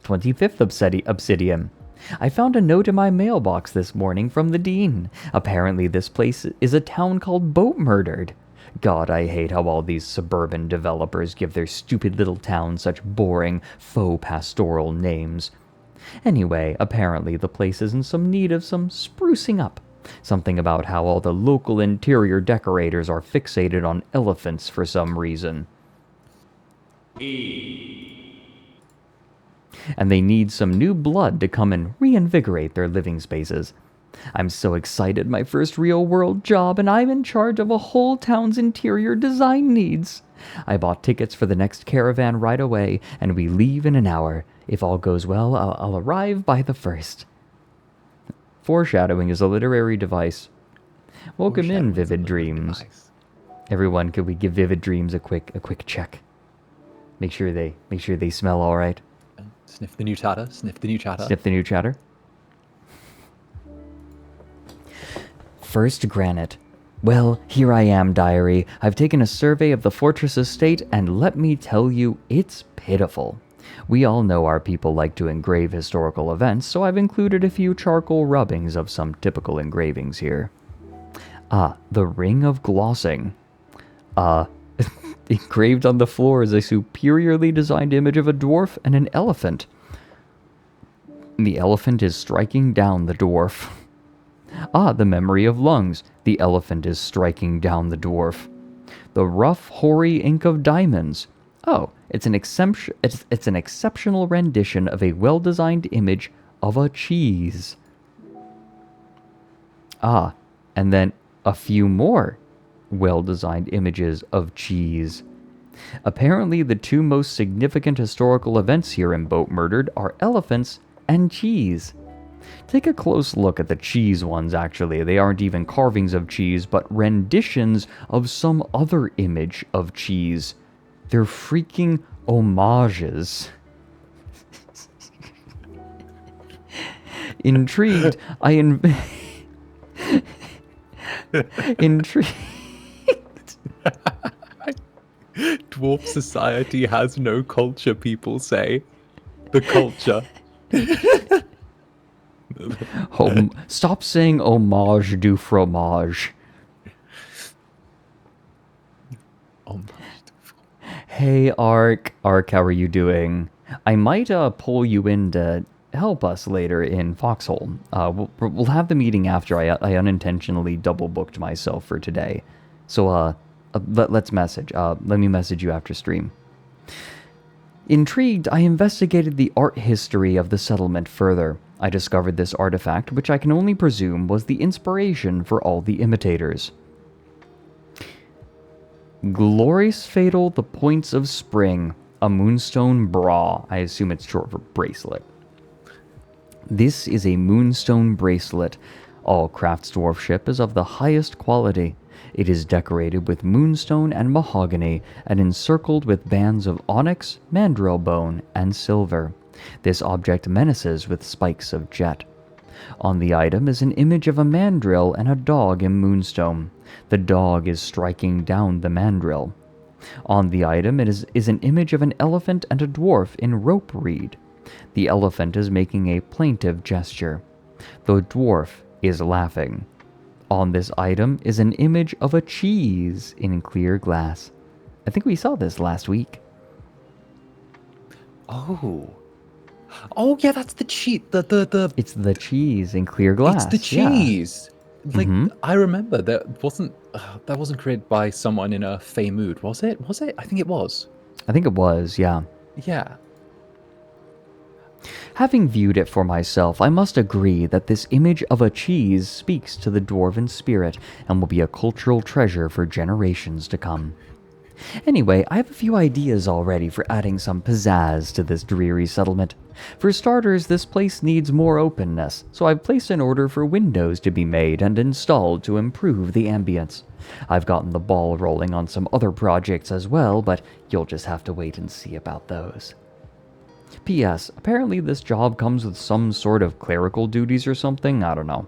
25th Obsidian. I found a note in my mailbox this morning from the dean. Apparently this place is a town called Boatmurdered. God, I hate how all these suburban developers give their stupid little towns such boring, faux pastoral names. Anyway, apparently the place is in some need of some sprucing up. Something about how all the local interior decorators are fixated on elephants for some reason. And they need some new blood to come and reinvigorate their living spaces. I'm so excited, my first real-world job, and I'm in charge of a whole town's interior design needs. I bought tickets for the next caravan right away, and we leave in an hour. If all goes well, I'll arrive by the 1st. Foreshadowing is a literary device. Welcome in, Vivid Dreams. Everyone, could we give Vivid Dreams a quick check? Make sure they smell all right. Sniff the new chatter. Sniff the new chatter. Sniff the new chatter. First granite. Well, here I am, diary. I've taken a survey of the fortress estate, and let me tell you, it's pitiful. We all know our people like to engrave historical events, so I've included a few charcoal rubbings of some typical engravings here. The Ring of Glossing. Engraved on the floor is a superiorly designed image of a dwarf and an elephant. The elephant is striking down the dwarf. The Memory of Lungs. The elephant is striking down the dwarf. The Rough, Hoary Ink of Diamonds. It's an exceptional rendition of a well-designed image of a cheese. And then a few more well-designed images of cheese. Apparently, the two most significant historical events here in Boatmurdered are elephants and cheese. Take a close look at the cheese ones, actually. They aren't even carvings of cheese, but renditions of some other image of cheese. They're freaking homages. Intrigued, Intrigued. Dwarf society has no culture, people say. The culture. Stop saying homage du fromage. Hey, Ark, how are you doing? I might pull you in to help us later in Foxhole. We'll have the meeting after. I unintentionally double booked myself for today. So let's message. Let me message you after stream. Intrigued, I investigated the art history of the settlement further. I discovered this artifact, which I can only presume was the inspiration for all the imitators. Glorious Fatal, the Points of Spring, a Moonstone Bra. I assume it's short for bracelet. This is a Moonstone bracelet. All Crafts dwarfship is of the highest quality. It is decorated with moonstone and mahogany and encircled with bands of onyx, mandrill bone, and silver. This object menaces with spikes of jet. On the item is an image of a mandrill and a dog in moonstone. The dog is striking down the mandrill. On the item is an image of an elephant and a dwarf in rope reed. The elephant is making a plaintive gesture. The dwarf is laughing. On this item is an image of a cheese in clear glass. I think we saw this last week. Oh yeah, that's the cheese. It's the cheese in clear glass. It's the cheese. Yeah. Like I remember that wasn't created by someone in a fey mood, was it? Was it? I think it was. I think it was. Yeah. Yeah. Having viewed it for myself, I must agree that this image of a cheese speaks to the dwarven spirit and will be a cultural treasure for generations to come. Anyway, I have a few ideas already for adding some pizzazz to this dreary settlement. For starters, this place needs more openness, so I've placed an order for windows to be made and installed to improve the ambience. I've gotten the ball rolling on some other projects as well, but you'll just have to wait and see about those. P.S. Apparently this job comes with some sort of clerical duties or something, I don't know.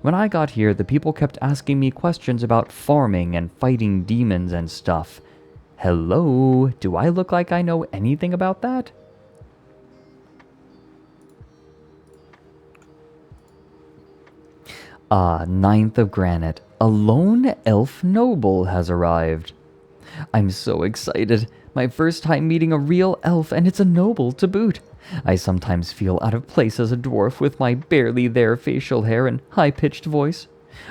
When I got here, the people kept asking me questions about farming and fighting demons and stuff. Hello? Do I look like I know anything about that? Ninth of Granite. A lone elf noble has arrived. I'm so excited. My first time meeting a real elf, and it's a noble to boot. I sometimes feel out of place as a dwarf with my barely there facial hair and high-pitched voice.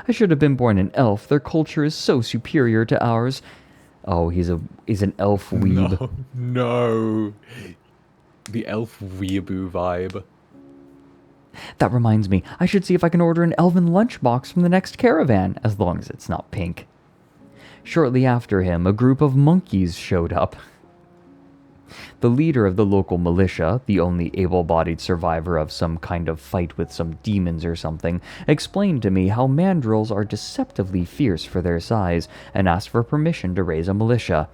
I should have been born an elf. Their culture is so superior to ours. Oh, he's an elf weeb. No. The elf weeaboo vibe. That reminds me, I should see if I can order an elven lunchbox from the next caravan, as long as it's not pink. Shortly after him, a group of monkeys showed up. The leader of the local militia, the only able-bodied survivor of some kind of fight with some demons or something, explained to me how mandrills are deceptively fierce for their size and asked for permission to raise a militia.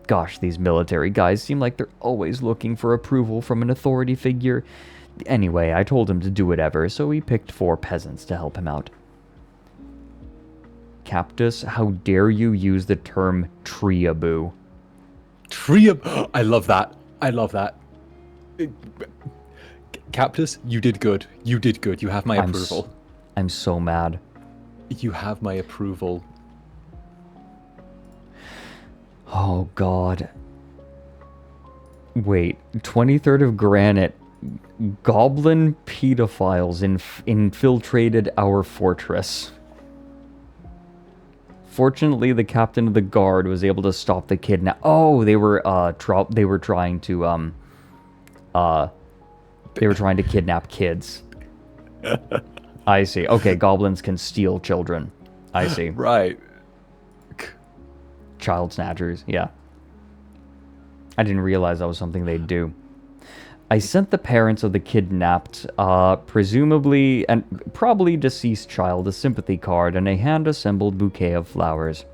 Gosh, these military guys seem like they're always looking for approval from an authority figure. Anyway, I told him to do whatever, so he picked 4 peasants to help him out. Captus, how dare you use the term treeaboo? Treeaboo. I love that. I love that. Captus, you did good. You did good. You have my approval. I'm so mad. You have my approval. Oh, God. Wait, 23rd of Granite. Goblin pedophiles infiltrated our fortress. Fortunately, the captain of the guard was able to stop the kidnap. Oh, they were trying to kidnap kids. I see. Okay, goblins can steal children. I see. Right. Child snatchers, yeah. I didn't realize that was something they'd do. I sent the parents of the kidnapped, presumably and probably deceased child a sympathy card and a hand-assembled bouquet of flowers.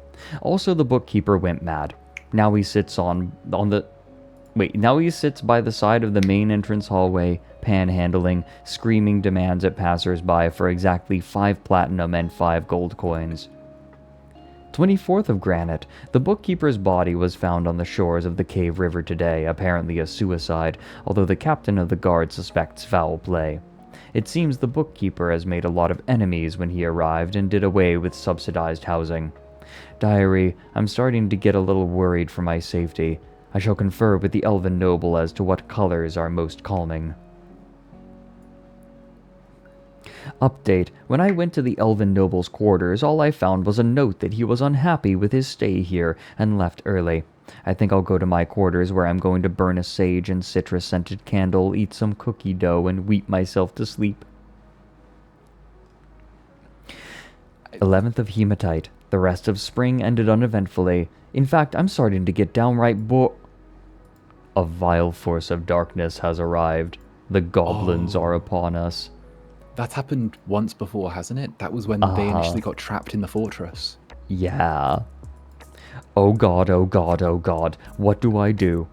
Also, the bookkeeper went mad. Now he sits now he sits by the side of the main entrance hallway, panhandling, screaming demands at passers-by for exactly 5 platinum and 5 gold coins. 24th of Granite. The bookkeeper's body was found on the shores of the Cave River today, apparently a suicide, although the captain of the guard suspects foul play. It seems the bookkeeper has made a lot of enemies when he arrived and did away with subsidized housing. Diary, I'm starting to get a little worried for my safety. I shall confer with the elven noble as to what colors are most calming. Update. When I went to the elven noble's quarters, all I found was a note that he was unhappy with his stay here and left early. I think I'll go to my quarters where I'm going to burn a sage and citrus-scented candle, eat some cookie dough, and weep myself to sleep. 11th of Hematite. The rest of spring ended uneventfully. In fact, I'm starting to get downright A vile force of darkness has arrived. The goblins are upon us. That's happened once before, hasn't it? That was when they initially got trapped in the fortress. Yeah. Oh god, oh god, oh god. What do I do?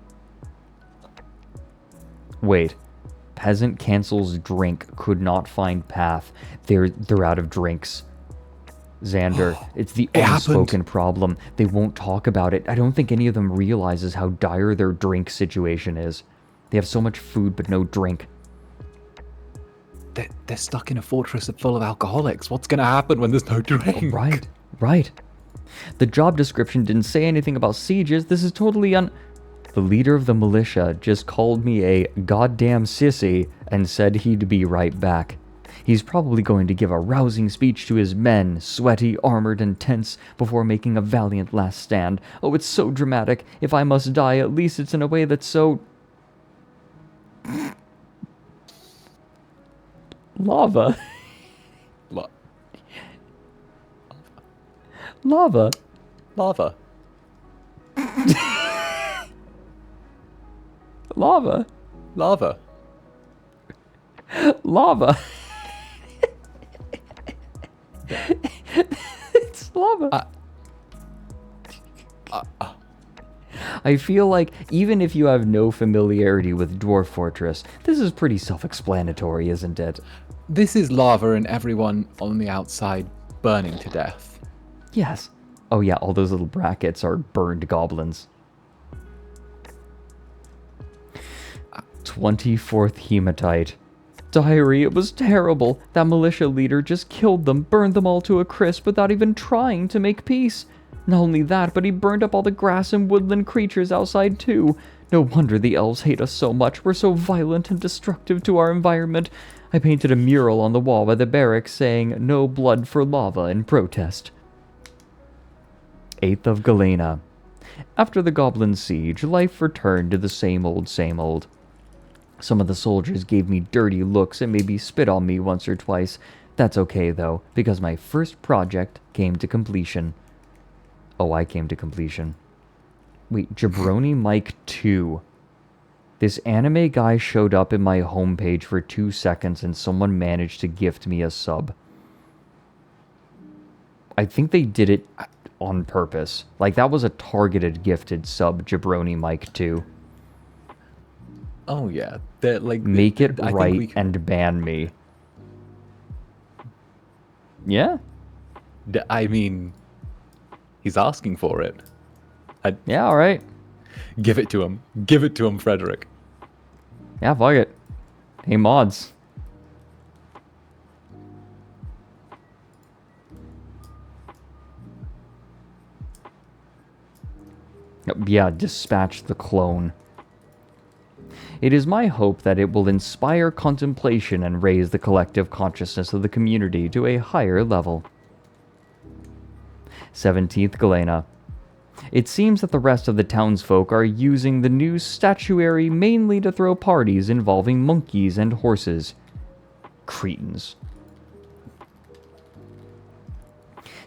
Wait. Peasant cancels drink. Could not find path. They're out of drinks. Xander, it's the unspoken problem. They won't talk about it. I don't think any of them realizes how dire their drink situation is. They have so much food but no drink. They're stuck in a fortress full of alcoholics. What's going to happen when there's no drink? Right. The job description didn't say anything about sieges. This is totally The leader of the militia just called me a goddamn sissy and said he'd be right back. He's probably going to give a rousing speech to his men, sweaty, armored, and tense, before making a valiant last stand. Oh, it's so dramatic. If I must die, at least it's in a way that's so... Lava. Lava. Lava. Lava. Lava. Lava. It's lava. I feel like even if you have no familiarity with Dwarf Fortress, this is pretty self-explanatory, isn't it? This is lava and everyone on the outside burning to death. Yes. Oh yeah, all those little brackets are burned goblins. 24th Hematite. Diary, it was terrible. That militia leader just killed them, burned them all to a crisp without even trying to make peace. Not only that, but he burned up all the grass and woodland creatures outside too. No wonder the elves hate us so much. We're so violent and destructive to our environment. I painted a mural on the wall by the barracks saying, "No blood for lava," in protest. 8th of Galena. After the goblin siege, life returned to the same old, same old. Some of the soldiers gave me dirty looks and maybe spit on me once or twice. That's okay though, because my first project came to completion. Oh, I came to completion. Wait, Jabroni Mike 2. This anime guy showed up in my homepage for 2 seconds and someone managed to gift me a sub. I think they did it on purpose. Like, that was a targeted gifted sub, Jabroni Mike 2. Oh yeah, they're like make it right and ban me. Yeah. I mean, he's asking for it. Yeah, all right. Give it to him. Give it to him, Fredrik. Yeah, fuck it. Hey, mods. Yeah, dispatch the clone. It is my hope that it will inspire contemplation and raise the collective consciousness of the community to a higher level. 17th Galena. It seems that the rest of the townsfolk are using the new statuary mainly to throw parties involving monkeys and horses. Cretins.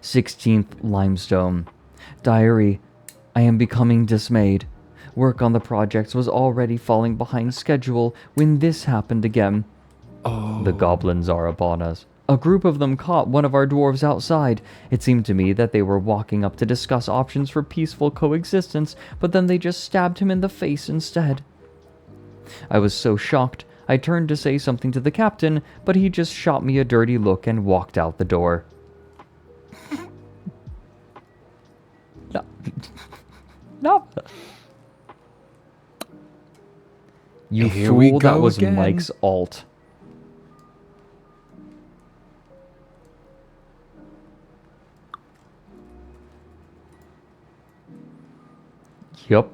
16th Limestone. Diary. I am becoming dismayed. Work on the projects was already falling behind schedule when this happened again. The goblins are upon us. A group of them caught one of our dwarves outside. It seemed to me that they were walking up to discuss options for peaceful coexistence, but then they just stabbed him in the face instead. I was so shocked, I turned to say something to the captain, but he just shot me a dirty look and walked out the door. No. No. You Here fool, we go that was again. Mike's alt. Yup.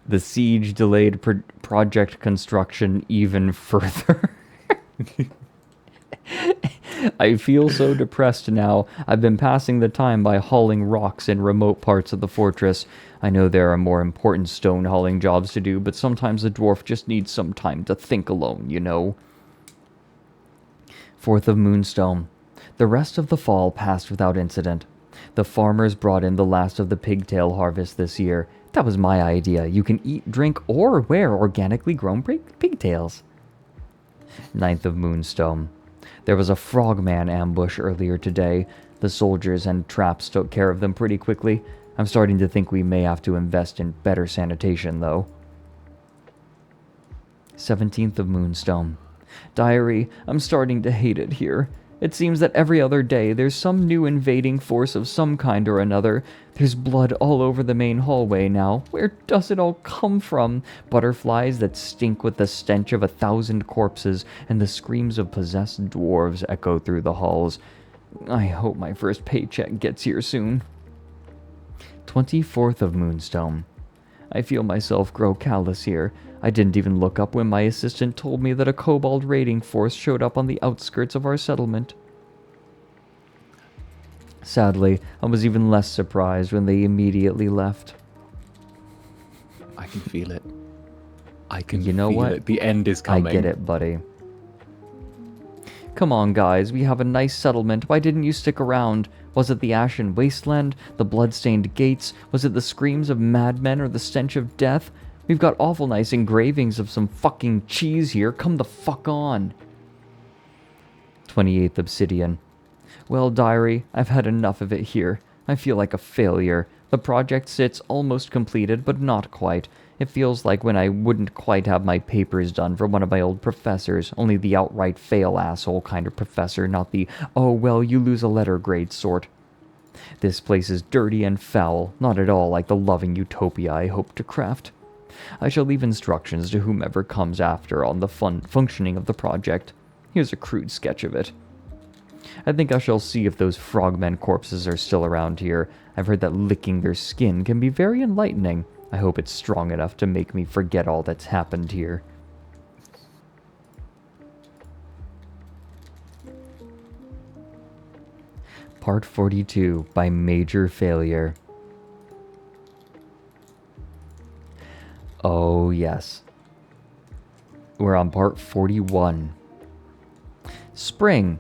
The siege delayed project construction even further. I feel so depressed now. I've been passing the time by hauling rocks in remote parts of the fortress. I know there are more important stone hauling jobs to do, but sometimes the dwarf just needs some time to think alone, you know. 4th of Moonstone. The rest of the fall passed without incident. The farmers brought in the last of the pigtail harvest this year. That was my idea. You can eat, drink, or wear organically grown pigtails. 9th of Moonstone. There was a frogman ambush earlier today. The soldiers and traps took care of them pretty quickly. I'm starting to think we may have to invest in better sanitation, though. 17th of Moonstone. Diary, I'm starting to hate it here. It seems that every other day there's some new invading force of some kind or another. There's blood all over the main hallway now. Where does it all come from? Butterflies that stink with the stench of 1,000 corpses, and the screams of possessed dwarves echo through the halls. I hope my first paycheck gets here soon. 24th of Moonstone. I feel myself grow callous here. I didn't even look up when my assistant told me that a kobold raiding force showed up on the outskirts of our settlement. Sadly, I was even less surprised when they immediately left. I can feel it. I can You know feel what? it. The end is coming. I get it, buddy. Come on, guys. We have a nice settlement. Why didn't you stick around? Was it the ashen wasteland? The blood-stained gates? Was it the screams of madmen or the stench of death? We've got awful nice engravings of some fucking cheese here. Come the fuck on. 28th Obsidian. Well, diary, I've had enough of it here. I feel like a failure. The project sits almost completed, but not quite. It feels like when I wouldn't quite have my papers done for one of my old professors, only the outright fail asshole kind of professor, not the, oh well, you lose a letter grade sort. This place is dirty and foul, not at all like the loving utopia I hope to craft. I shall leave instructions to whomever comes after on the functioning of the project. Here's a crude sketch of it. I think I shall see if those frogmen corpses are still around here. I've heard that licking their skin can be very enlightening. I hope it's strong enough to make me forget all that's happened here. Part 42 by Major Failure. Oh, yes. We're on part 41. Spring.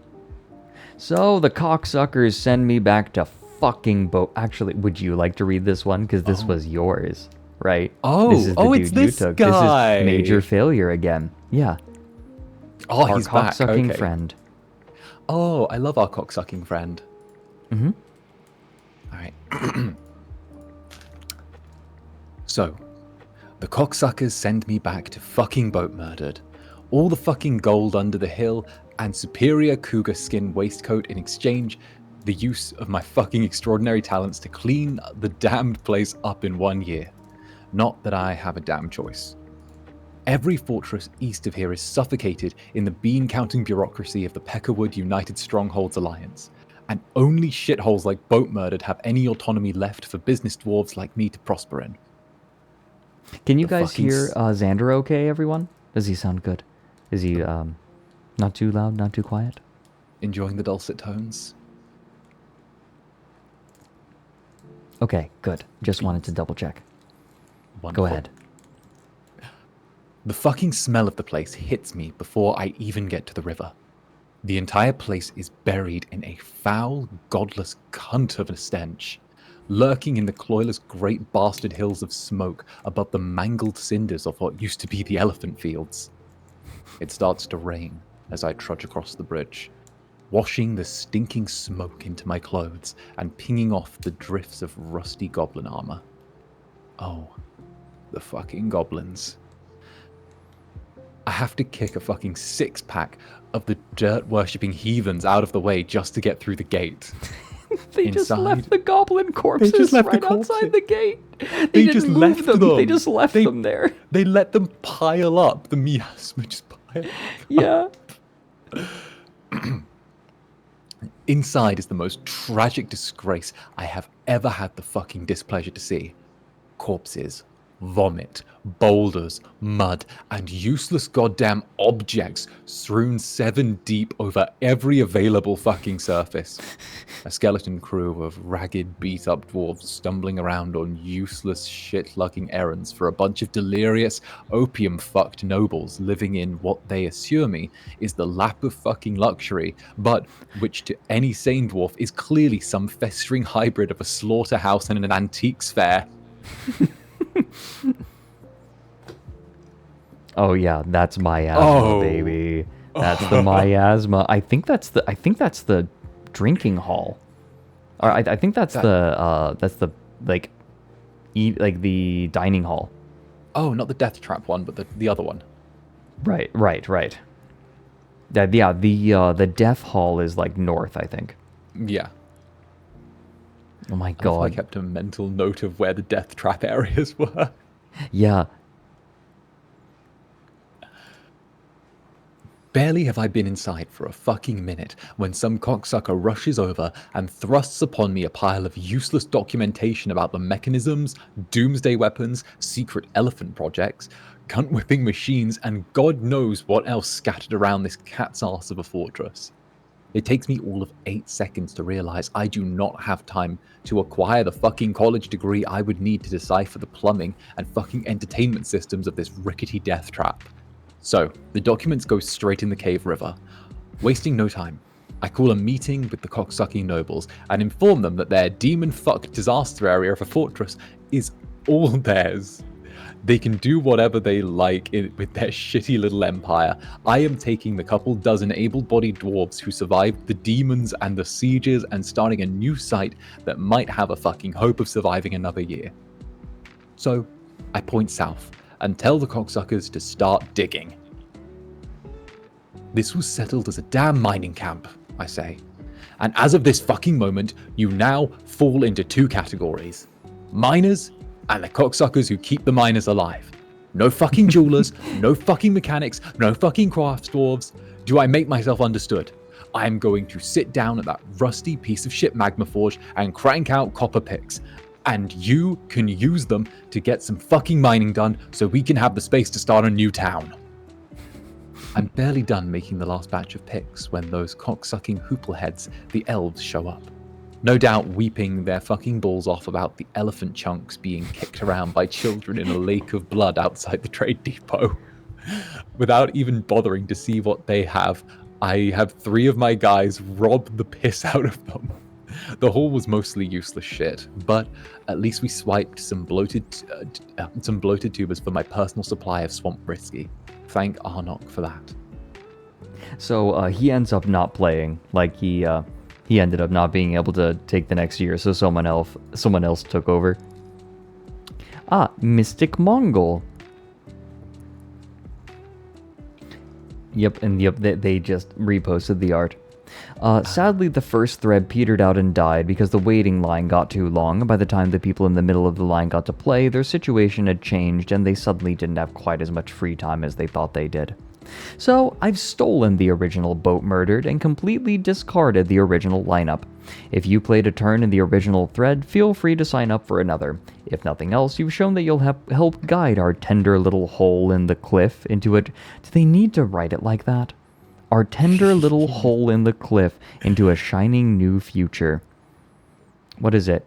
So the cocksuckers send me back to fucking boat. Actually, would you like to read this one? Because this was yours, right? Oh, this is the dude it's this you took. guy. This is Major Failure again. Yeah. Oh, Our he's back. cocksucking Okay. friend. Oh, I love our cocksucking friend. Mm-hmm. All right. So, the cocksuckers send me back to fucking Boatmurdered. All the fucking gold under the hill and superior cougar skin waistcoat in exchange, the use of my fucking extraordinary talents to clean the damned place up in 1 year. Not that I have a damn choice. Every fortress east of here is suffocated in the bean-counting bureaucracy of the Peckerwood United Strongholds Alliance, and only shitholes like Boatmurdered have any autonomy left for business dwarves like me to prosper in. Can you guys hear Zander okay, everyone? Does he sound good? Is he not too loud, not too quiet? Enjoying the dulcet tones? Okay, good. Just wanted to double check. Wonderful. Go ahead. The fucking smell of the place hits me before I even get to the river. The entire place is buried in a foul, godless cunt of a stench, lurking in the cloyless great bastard hills of smoke above the mangled cinders of what used to be the elephant fields. It starts to rain as I trudge across the bridge, washing the stinking smoke into my clothes and pinging off the drifts of rusty goblin armor. Oh, the fucking goblins. I have to kick a fucking 6-pack of the dirt-worshipping heathens out of the way just to get through the gate. They just left the goblin corpses right outside the gate. They didn't just move left them. They just left them there. They let them pile up. The miasma just pile Yeah. Inside is the most tragic disgrace I have ever had the fucking displeasure to see. Corpses, vomit, boulders, mud, and useless goddamn objects strewn 7 deep over every available fucking surface. A skeleton crew of ragged, beat-up dwarves stumbling around on useless shit-lugging errands for a bunch of delirious, opium-fucked nobles living in what they assure me is the lap of fucking luxury, but which to any sane dwarf is clearly some festering hybrid of a slaughterhouse and an antiques fair. Oh yeah, that's miasma, baby. That's the miasma. I think that's the drinking hall. Or I think that's the like the dining hall. Oh, not the death trap one, but the other one. Right. The death hall is like north, I think. Yeah. Oh my god. I kept a mental note of where the death trap areas were. Yeah. Barely have I been inside for a fucking minute when some cocksucker rushes over and thrusts upon me a pile of useless documentation about the mechanisms, doomsday weapons, secret elephant projects, cunt-whipping machines, and God knows what else scattered around this cat's arse of a fortress. It takes me all of 8 seconds to realize I do not have time to acquire the fucking college degree I would need to decipher the plumbing and fucking entertainment systems of this rickety death trap. So, the documents go straight in the cave river. Wasting no time, I call a meeting with the cocksucking nobles and inform them that their demon-fucked disaster area of a fortress is all theirs. They can do whatever they like with their shitty little empire. I am taking the couple dozen able-bodied dwarves who survived the demons and the sieges and starting a new site that might have a fucking hope of surviving another year. So, I point south and tell the cocksuckers to start digging. This was settled as a damn mining camp, I say. And as of this fucking moment, you now fall into 2 categories. Miners and the cocksuckers who keep the miners alive. No fucking jewelers, no fucking mechanics, no fucking crafts dwarves. Do I make myself understood? I am going to sit down at that rusty piece of shit magma forge and crank out copper picks. And you can use them to get some fucking mining done so we can have the space to start a new town. I'm barely done making the last batch of picks when those cocksucking hoopleheads, the elves, show up. No doubt weeping their fucking balls off about the elephant chunks being kicked around by children in a lake of blood outside the trade depot. Without even bothering to see what they have, I have 3 of my guys rob the piss out of them. The haul was mostly useless shit, but at least we swiped some bloated tubers for my personal supply of swamp whiskey. Thank Arnok for that. So he ends up not playing. Like he ended up not being able to take the next year, so someone else took over. Ah, Mystic Mongol. Yep, they just reposted the art. Sadly, the first thread petered out and died because the waiting line got too long, and by the time the people in the middle of the line got to play, their situation had changed and they suddenly didn't have quite as much free time as they thought they did. So, I've stolen the original Boatmurdered and completely discarded the original lineup. If you played a turn in the original thread, feel free to sign up for another. If nothing else, you've shown that you'll help guide our tender little hole in the cliff into it. Do they need to write it like that? Our tender little hole in the cliff into a shining new future. What is it?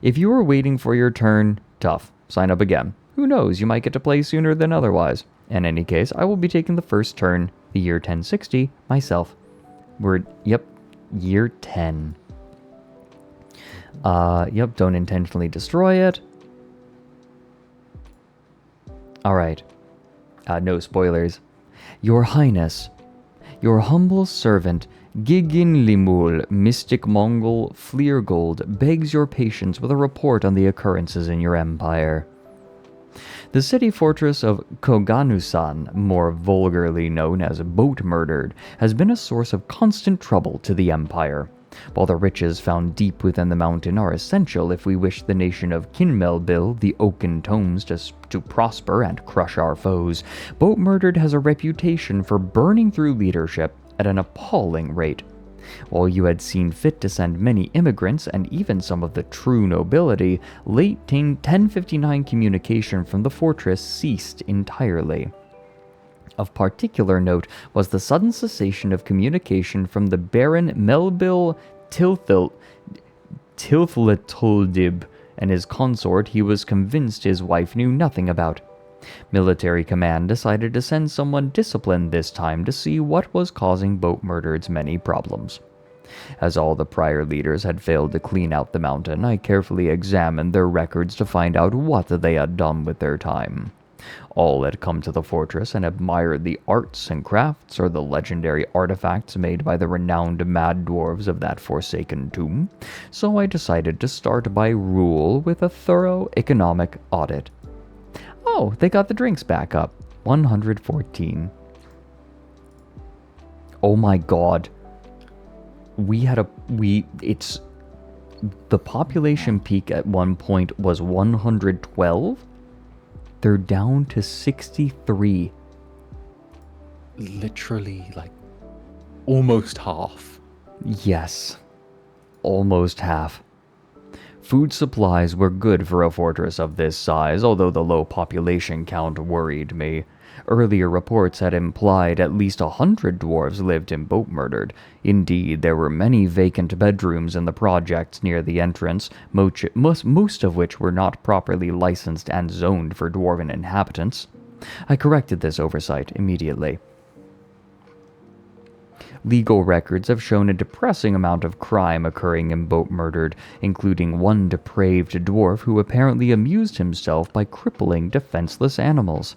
If you were waiting for your turn, tough. Sign up again. Who knows, you might get to play sooner than otherwise. In any case, I will be taking the first turn, the year 1060, myself. Year 10. Don't intentionally destroy it. Alright. No spoilers. Your Highness, your humble servant, Gigin Limul, Mystic Mongol Fleergold, begs your patience with a report on the occurrences in your empire. The city fortress of Koganusan, more vulgarly known as Boatmurdered, has been a source of constant trouble to the Empire. While the riches found deep within the mountain are essential if we wish the nation of Kinmelbil, the Oaken Tomes, to prosper and crush our foes, Boatmurdered has a reputation for burning through leadership at an appalling rate. While you had seen fit to send many immigrants and even some of the true nobility, late 1059 communication from the fortress ceased entirely. Of particular note was the sudden cessation of communication from the Baron Melbil Tilfletoldib and his consort he was convinced his wife knew nothing about. Military command decided to send someone disciplined this time to see what was causing Boatmurdered's many problems. As all the prior leaders had failed to clean out the mountain, I carefully examined their records to find out what they had done with their time. All had come to the fortress and admired the arts and crafts or the legendary artifacts made by the renowned mad dwarves of that forsaken tomb, so I decided to start by rule with a thorough economic audit. Oh, they got the drinks back up. 114. Oh my god. The population peak at one point was 112. They're down to 63. Literally, like, almost half. Yes. Almost half. Food supplies were good for a fortress of this size, although the low population count worried me. Earlier reports had implied at least 100 dwarves lived in Boatmurdered. Indeed, there were many vacant bedrooms in the projects near the entrance, most of which were not properly licensed and zoned for dwarven inhabitants. I corrected this oversight immediately. Legal records have shown a depressing amount of crime occurring in Boatmurdered, including one depraved dwarf who apparently amused himself by crippling defenseless animals.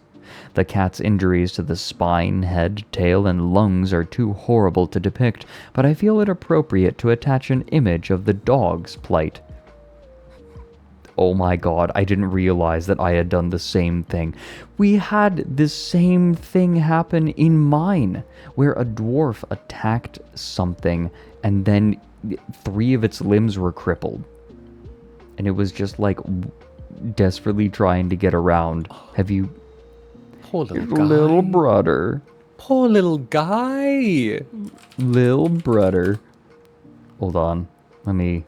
The cat's injuries to the spine, head, tail, and lungs are too horrible to depict, but I feel it appropriate to attach an image of the dog's plight. Oh my god, I didn't realize that I had done the same thing. We had the same thing happen in mine, where a dwarf attacked something, and then 3 of its limbs were crippled. And it was just like, desperately trying to get around. Have you... Poor little guy. Little brother. Poor little guy. Little brother. Hold on. Let me...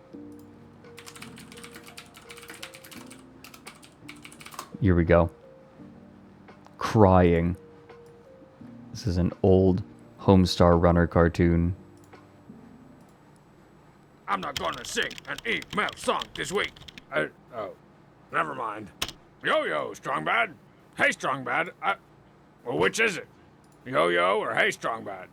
Here we go. Crying. This is an old Homestar Runner cartoon. I'm not gonna sing an email song this week. Oh, never mind. Yo-yo, Strong Bad. Hey, Strong Bad. Well, which is it? Yo-yo or hey, Strong Bad?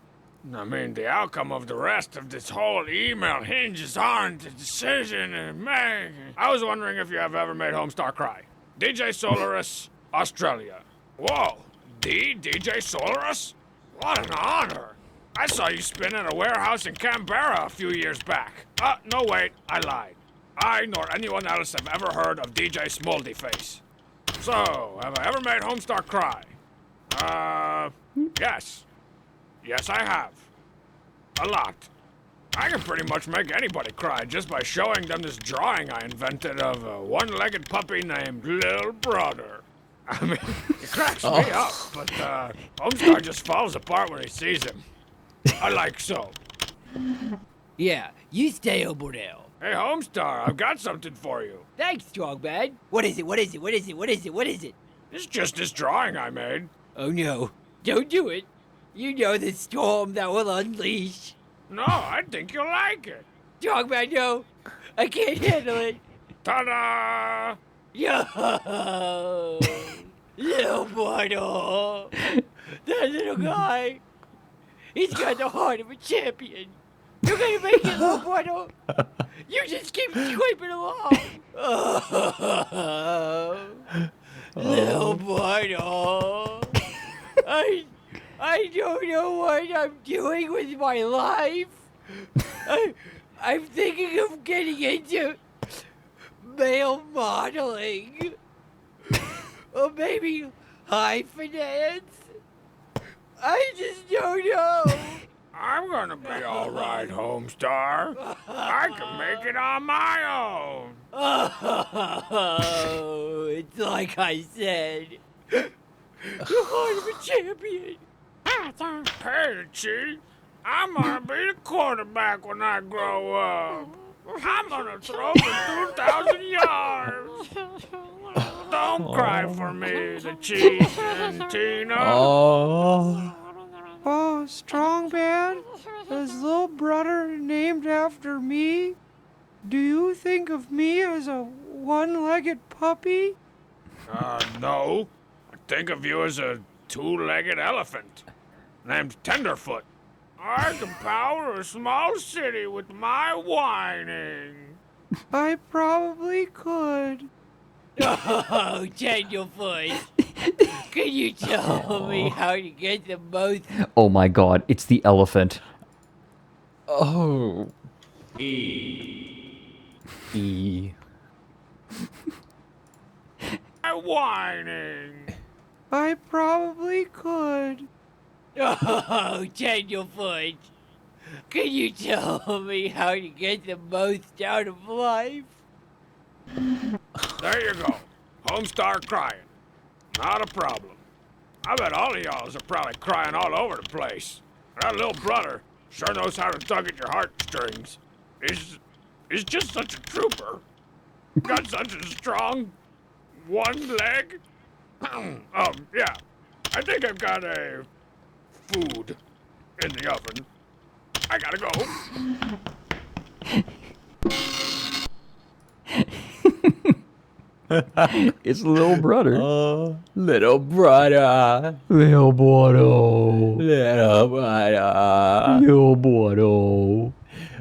I mean, the outcome of the rest of this whole email hinges on the decision and make. I was wondering if you have ever made Homestar cry. DJ Solaris, Australia. Whoa, the DJ Solaris? What an honor. I saw you spin in a warehouse in Canberra a few years back. No wait, I lied. I nor anyone else have ever heard of DJ Smoldyface. So, have I ever made Homestar cry? Yes. Yes, I have. A lot. I can pretty much make anybody cry just by showing them this drawing I invented of a one-legged puppy named Lil Brother. I mean, it cracks me up, but Homestar just falls apart when he sees him. I like so. Yeah, you stay over there. Hey, Homestar, I've got something for you. Thanks, Strongman. What is it? What is it? What is it? What is it? What is it? It's just this drawing I made. Oh no, don't do it. You know the storm that will unleash. No, I think you'll like it. Strongman, no. I can't handle it. Ta-da! Yo! Little Portal! That little guy! He's got the heart of a champion! You're gonna make it, Little Portal! You just keep scraping along! Oh, Little Portal! I don't know what I'm doing with my life! I'm thinking of getting into male modeling. Or maybe high finance. I just don't know. I'm gonna be alright, Homestar. I can make it on my own. Oh, it's like I said. The heart of a champion. Hey, Chief. I'm gonna be the quarterback when I grow up. I'm gonna throw for 2,000 yards. Don't cry for me, the Chief and Tina. Oh, Strongman? Is Little Brother named after me? Do you think of me as a one-legged puppy? No. I think of you as a two-legged elephant named Tenderfoot. I can power a small city with my whining. I probably could. Oh, Tenderfoot. Can you tell me how to get the most? Oh my god, it's the elephant. Oh. E. My whining. I probably could. Oh, Tenderfoot. Can you tell me how to get the most out of life? There you go. Homestar crying. Not a problem. I bet all of y'all are probably crying all over the place. That Little Brother sure knows how to tug at your heartstrings. He's just such a trooper. Got such a strong one leg. Yeah. I think I've got a food in the oven. I gotta go. It's Little Brother. Little brother. Little brother. Little brother. Little brother.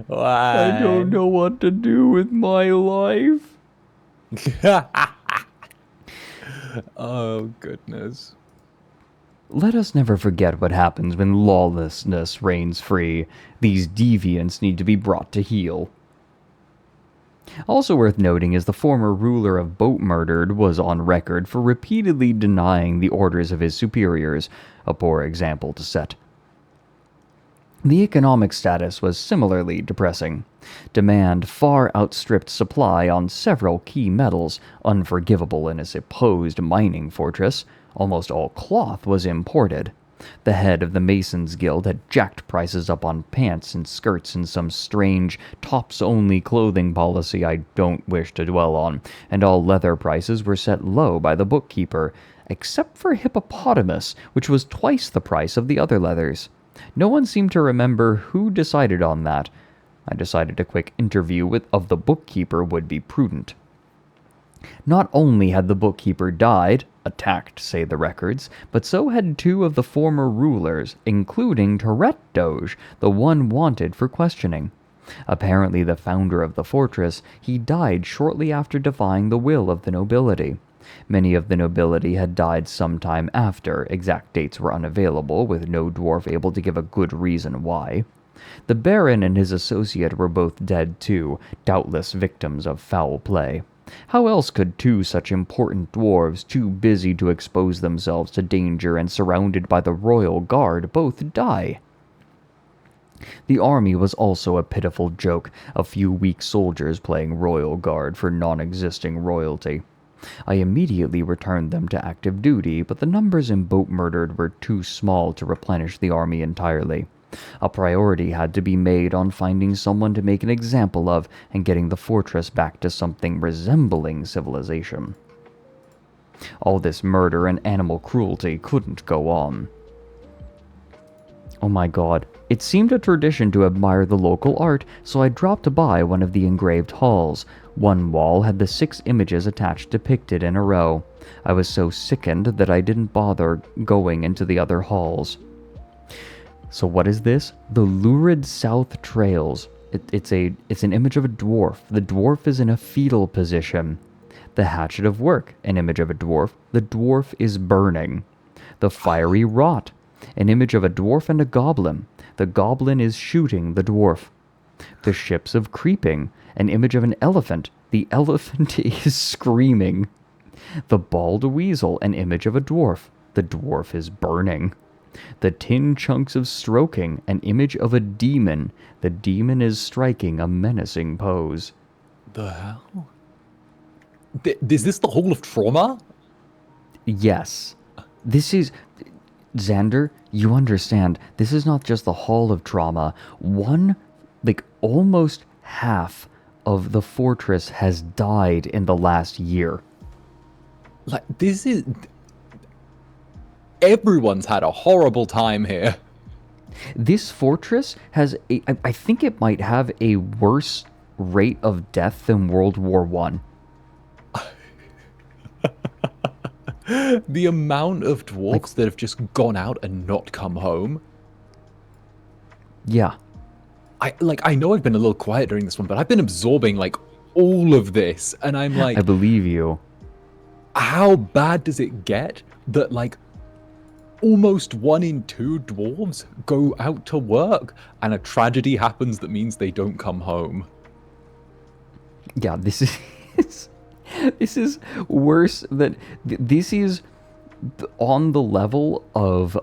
Why? I don't know what to do with my life. Oh, goodness. Let us never forget what happens when lawlessness reigns free. These deviants need to be brought to heel. Also worth noting is the former ruler of Boatmurdered was on record for repeatedly denying the orders of his superiors, a poor example to set. The economic status was similarly depressing. Demand far outstripped supply on several key metals, unforgivable in a supposed mining fortress. Almost all cloth was imported. The head of the Masons Guild had jacked prices up on pants and skirts in some strange, tops-only clothing policy I don't wish to dwell on, and all leather prices were set low by the bookkeeper, except for hippopotamus, which was twice the price of the other leathers. No one seemed to remember who decided on that. I decided a quick interview of the bookkeeper would be prudent. Not only had the bookkeeper died, attacked, say the records, but so had two of the former rulers, including Tourette Doge, the one wanted for questioning. Apparently the founder of the fortress, he died shortly after defying the will of the nobility. Many of the nobility had died sometime after, exact dates were unavailable, with no dwarf able to give a good reason why. The Baron and his associate were both dead too, doubtless victims of foul play. How else could two such important dwarves, too busy to expose themselves to danger and surrounded by the royal guard, both die? The army was also a pitiful joke, a few weak soldiers playing royal guard for non-existing royalty. I immediately returned them to active duty, but the numbers in Boatmurdered were too small to replenish the army entirely. A priority had to be made on finding someone to make an example of and getting the fortress back to something resembling civilization. All this murder and animal cruelty couldn't go on. Oh my god. It seemed a tradition to admire the local art, so I dropped by one of the engraved halls. One wall had the 6 images attached depicted in a row. I was so sickened that I didn't bother going into the other halls. So what is this? The Lurid South Trails. It's an image of a dwarf. The dwarf is in a fetal position. The Hatchet of Work, an image of a dwarf. The dwarf is burning. The Fiery Rot, an image of a dwarf and a goblin. The goblin is shooting the dwarf. The Ships of Creeping, an image of an elephant. The elephant is screaming. The Bald Weasel, an image of a dwarf. The dwarf is burning. The Tin Chunks of Stroking, an image of a demon. The demon is striking a menacing pose. The hell? Is this the Hall of Trauma? Yes. This is... Zander, you understand, this is not just the Hall of Trauma. Almost half of the fortress has died in the last year. This is... Everyone's had a horrible time here. This fortress has I think it might have a worse rate of death than World War I. The amount of dwarves that have just gone out and not come home. Yeah. I know I've been a little quiet during this one, but I've been absorbing all of this, and I'm like, I believe you. How bad does it get that almost 1 in 2 dwarves go out to work and a tragedy happens that means they don't come home? Yeah, this is this is worse than this is on the level of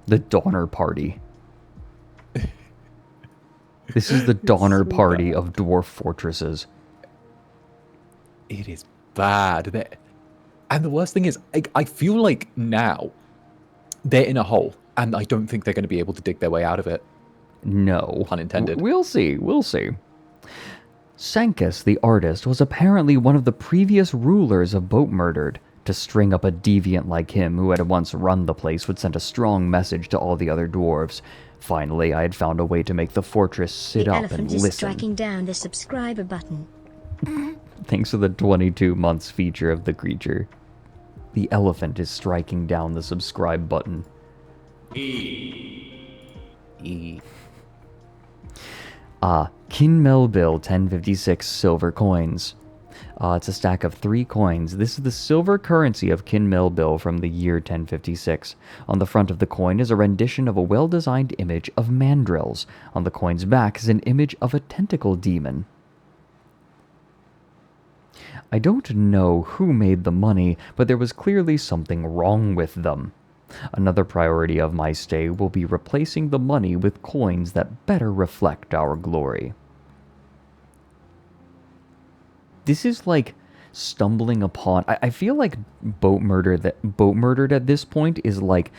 the Donner Party. This is the Donner Party of dwarf fortresses. It is bad. And the worst thing is, I feel like now they're in a hole, and I don't think they're going to be able to dig their way out of it. No. Pun intended. We'll see. We'll see. Sankus, the artist, was apparently one of the previous rulers of Boatmurdered. To string up a deviant like him who had once run the place would send a strong message to all the other dwarves. Finally, I had found a way to make the fortress sit up and listen. The elephant is striking down the subscriber button. Thanks for the 22 months feature of the creature. The elephant is striking down the subscribe button. E. Kinmel Bill 1056 silver coins. It's a stack of 3 coins. This is the silver currency of Kinmel Bill from the year 1056. On the front of the coin is a rendition of a well-designed image of mandrills. On the coin's back is an image of a tentacle demon. I don't know who made the money, but there was clearly something wrong with them. Another priority of my stay will be replacing the money with coins that better reflect our glory. This is like stumbling upon... I feel like Boatmurdered at this point is like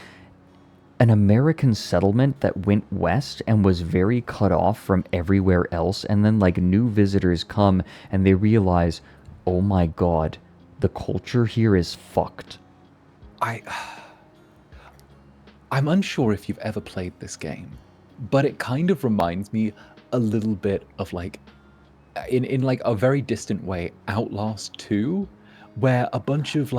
an American settlement that went west and was very cut off from everywhere else, and then new visitors come and they realize, oh my god, the culture here is fucked. I'm unsure if you've ever played this game, but it kind of reminds me a little bit of in a very distant way, Outlast 2, where a bunch of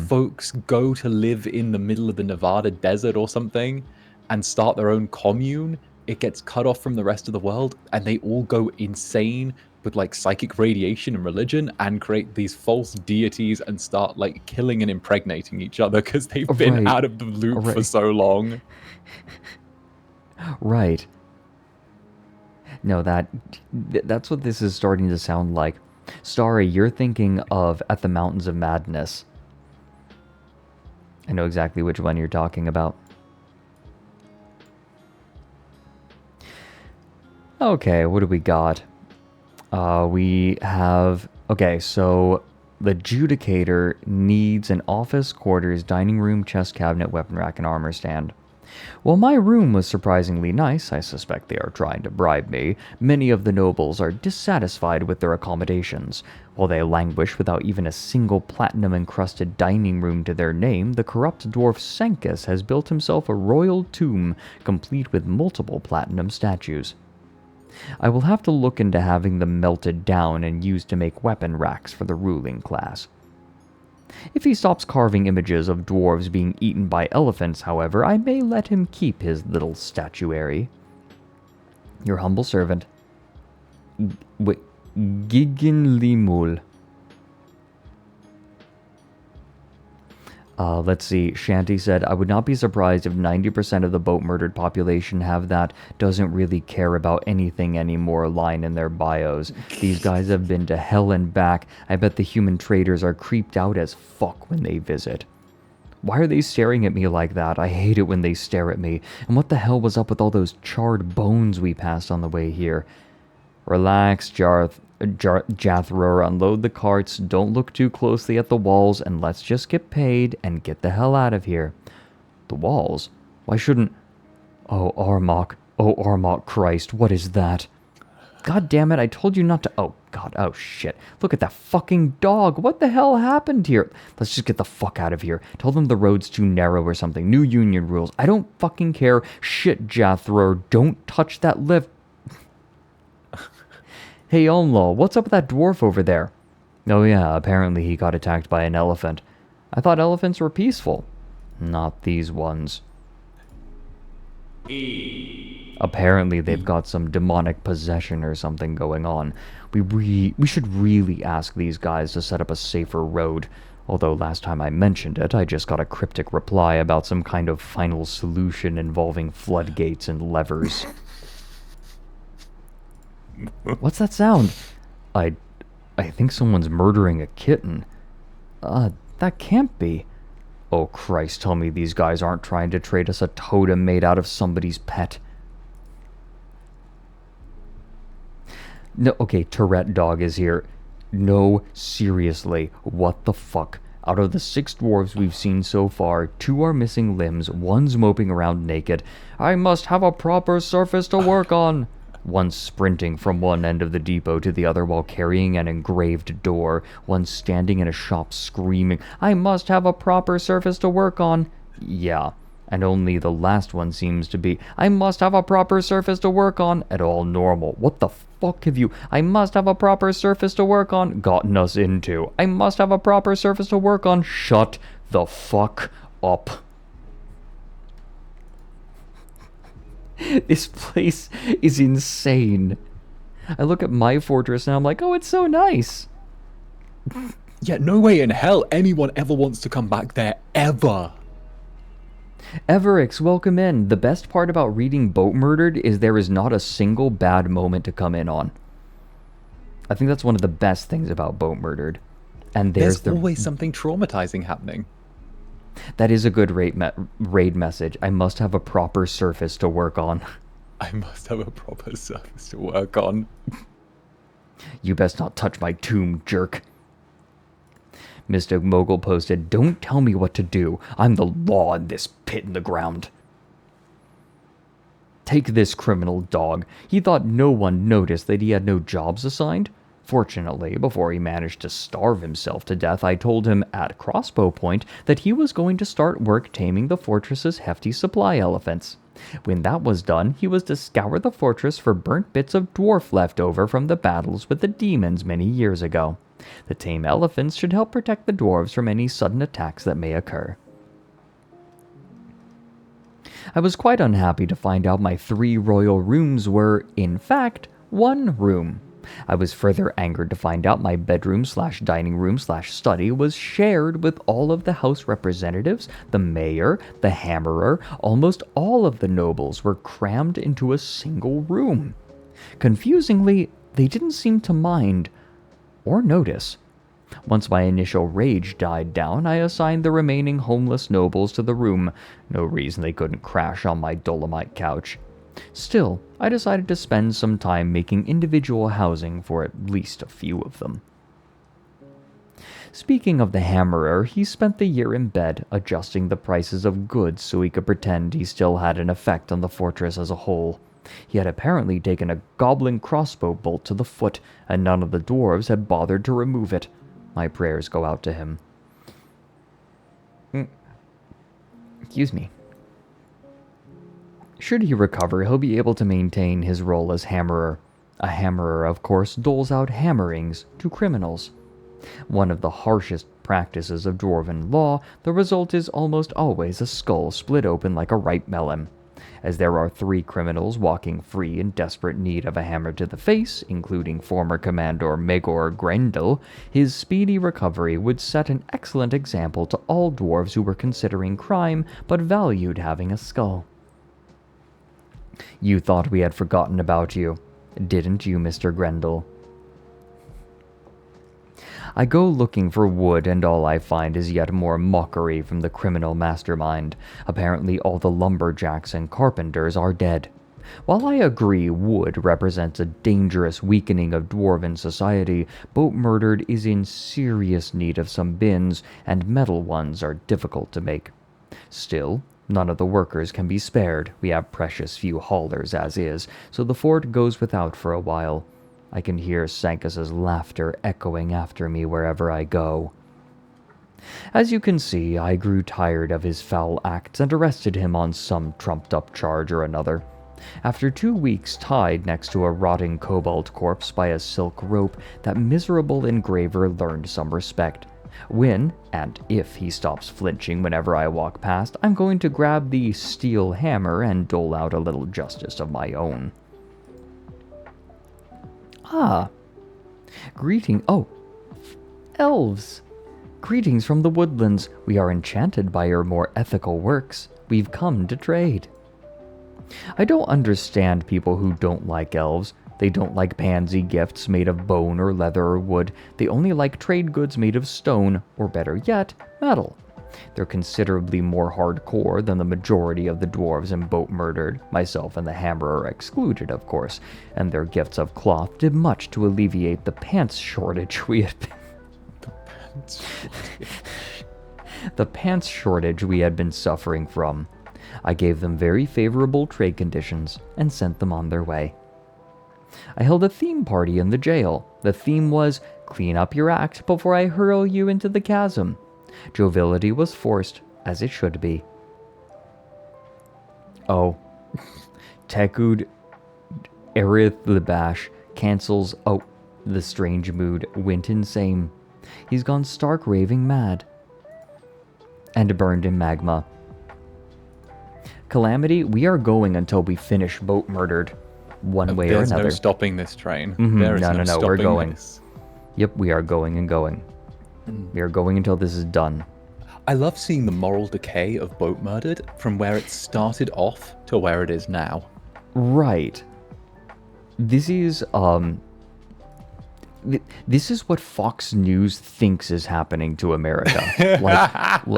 folks go to live in the middle of the Nevada desert or something and start their own commune. It gets cut off from the rest of the world and they all go insane with psychic radiation and religion and create these false deities and start killing and impregnating each other because they've been out of the loop for so long. Right. No, that's what this is starting to sound like. Starry, you're thinking of At the Mountains of Madness. I know exactly which one you're talking about. Okay, what do we got? We have... Okay, so the Judicator needs an office, quarters, dining room, chest cabinet, weapon rack, and armor stand. While my room was surprisingly nice, I suspect they are trying to bribe me, many of the nobles are dissatisfied with their accommodations. While they languish without even a single platinum-encrusted dining room to their name, the corrupt dwarf Senkus has built himself a royal tomb, complete with multiple platinum statues. I will have to look into having them melted down and used to make weapon racks for the ruling class. If he stops carving images of dwarves being eaten by elephants, however, I may let him keep his little statuary. Your humble servant, Giginlimul. Let's see. Shanty said, I would not be surprised if 90% of the boat-murdered population have that doesn't really care about anything anymore line in their bios. These guys have been to hell and back. I bet the human traders are creeped out as fuck when they visit. Why are they staring at me like that? I hate it when they stare at me. And what the hell was up with all those charred bones we passed on the way here? Relax, Jathro, unload the carts, don't look too closely at the walls, and let's just get paid and get the hell out of here. The walls? Why shouldn't... Oh, Armok, Christ, what is that? God damn it, I told you not to... Oh, God, oh, shit. Look at that fucking dog. What the hell happened here? Let's just get the fuck out of here. Tell them the road's too narrow or something. New union rules. I don't fucking care. Shit, Jathro, don't touch that lift. Hey, Onlaw, what's up with that dwarf over there? Oh yeah, apparently he got attacked by an elephant. I thought elephants were peaceful. Not these ones. Apparently they've got some demonic possession or something going on. We should really ask these guys to set up a safer road. Although last time I mentioned it, I just got a cryptic reply about some kind of final solution involving floodgates and levers. What's that sound? I think someone's murdering a kitten. That can't be. Oh Christ, tell me these guys aren't trying to trade us a totem made out of somebody's pet. No, okay, Tourette dog is here. No, seriously, what the fuck? Out of the 6 dwarves we've seen so far, 2 are missing limbs, 1's moping around naked. I must have a proper surface to work on. One sprinting from one end of the depot to the other while carrying an engraved door. One standing in a shop screaming, I must have a proper surface to work on. Yeah, and only the last one seems to be, I must have a proper surface to work on, at all normal. What the fuck have you, I must have a proper surface to work on, gotten us into? I must have a proper surface to work on. Shut the fuck up. This place is insane. I look at my fortress and I'm like, oh, it's so nice. Yeah, no way in hell anyone ever wants to come back there, ever. Everix, welcome in. The best part about reading Boatmurdered is there is not a single bad moment to come in on. I think that's one of the best things about Boatmurdered. And there's always something traumatizing happening. That is a good raid message. I must have a proper surface to work on. I must have a proper surface to work on. You best not touch my tomb, jerk. Mr. Mogul posted, don't tell me what to do. I'm the law in this pit in the ground. Take this criminal dog. He thought no one noticed that he had no jobs assigned. Fortunately, before he managed to starve himself to death, I told him at crossbow point that he was going to start work taming the fortress's hefty supply elephants. When that was done, he was to scour the fortress for burnt bits of dwarf left over from the battles with the demons many years ago. The tame elephants should help protect the dwarves from any sudden attacks that may occur. I was quite unhappy to find out my 3 royal rooms were, in fact, 1 room. I was further angered to find out my bedroom/dining room/study was shared with all of the house representatives, the mayor, the hammerer. Almost all of the nobles were crammed into a single room. Confusingly, they didn't seem to mind or notice. Once my initial rage died down, I assigned the remaining homeless nobles to the room. No reason they couldn't crash on my Dolomite couch. Still, I decided to spend some time making individual housing for at least a few of them. Speaking of the hammerer, he spent the year in bed adjusting the prices of goods so he could pretend he still had an effect on the fortress as a whole. He had apparently taken a goblin crossbow bolt to the foot, and none of the dwarves had bothered to remove it. My prayers go out to him. Excuse me. Should he recover, he'll be able to maintain his role as hammerer. A hammerer, of course, doles out hammerings to criminals. One of the harshest practices of dwarven law, the result is almost always a skull split open like a ripe melon. As there are 3 criminals walking free in desperate need of a hammer to the face, including former Commander Megor Grendel, his speedy recovery would set an excellent example to all dwarves who were considering crime but valued having a skull. You thought we had forgotten about you, didn't you, Mr. Grendel? I go looking for wood, and all I find is yet more mockery from the criminal mastermind. Apparently all the lumberjacks and carpenters are dead. While I agree wood represents a dangerous weakening of dwarven society, Boatmurdered is in serious need of some bins, and metal ones are difficult to make. Still, none of the workers can be spared. We have precious few haulers as is, so the fort goes without for a while. I can hear Sancus's laughter echoing after me wherever I go. As you can see, I grew tired of his foul acts and arrested him on some trumped-up charge or another. After 2 weeks tied next to a rotting kobold corpse by a silk rope, that miserable engraver learned some respect. When, and if he stops flinching whenever I walk past, I'm going to grab the steel hammer and dole out a little justice of my own. Ah. Elves. Greetings from the woodlands. We are enchanted by your more ethical works. We've come to trade. I don't understand people who don't like elves. They don't like pansy gifts made of bone or leather or wood. They only like trade goods made of stone, or better yet, metal. They're considerably more hardcore than the majority of the dwarves in Boatmurdered, myself and the hammerer excluded, of course, and their gifts of cloth did much to alleviate the pants shortage we had the pants shortage we had been suffering from. I gave them very favorable trade conditions and sent them on their way. I held a theme party in the jail. The theme was, clean up your act before I hurl you into the chasm. Joviality was forced, as it should be. Oh. Tekud Erithlibash cancels. Oh, the strange mood went insane. He's gone stark raving mad. And burned in magma. Calamity, we are going until we finish Boatmurdered. One way or another. There's no stopping this train. There is no, we're going. This. Yep, we are going and going. We are going until this is done. I love seeing the moral decay of Boatmurdered from where it started off to where it is now. Right. This is what Fox News thinks is happening to America.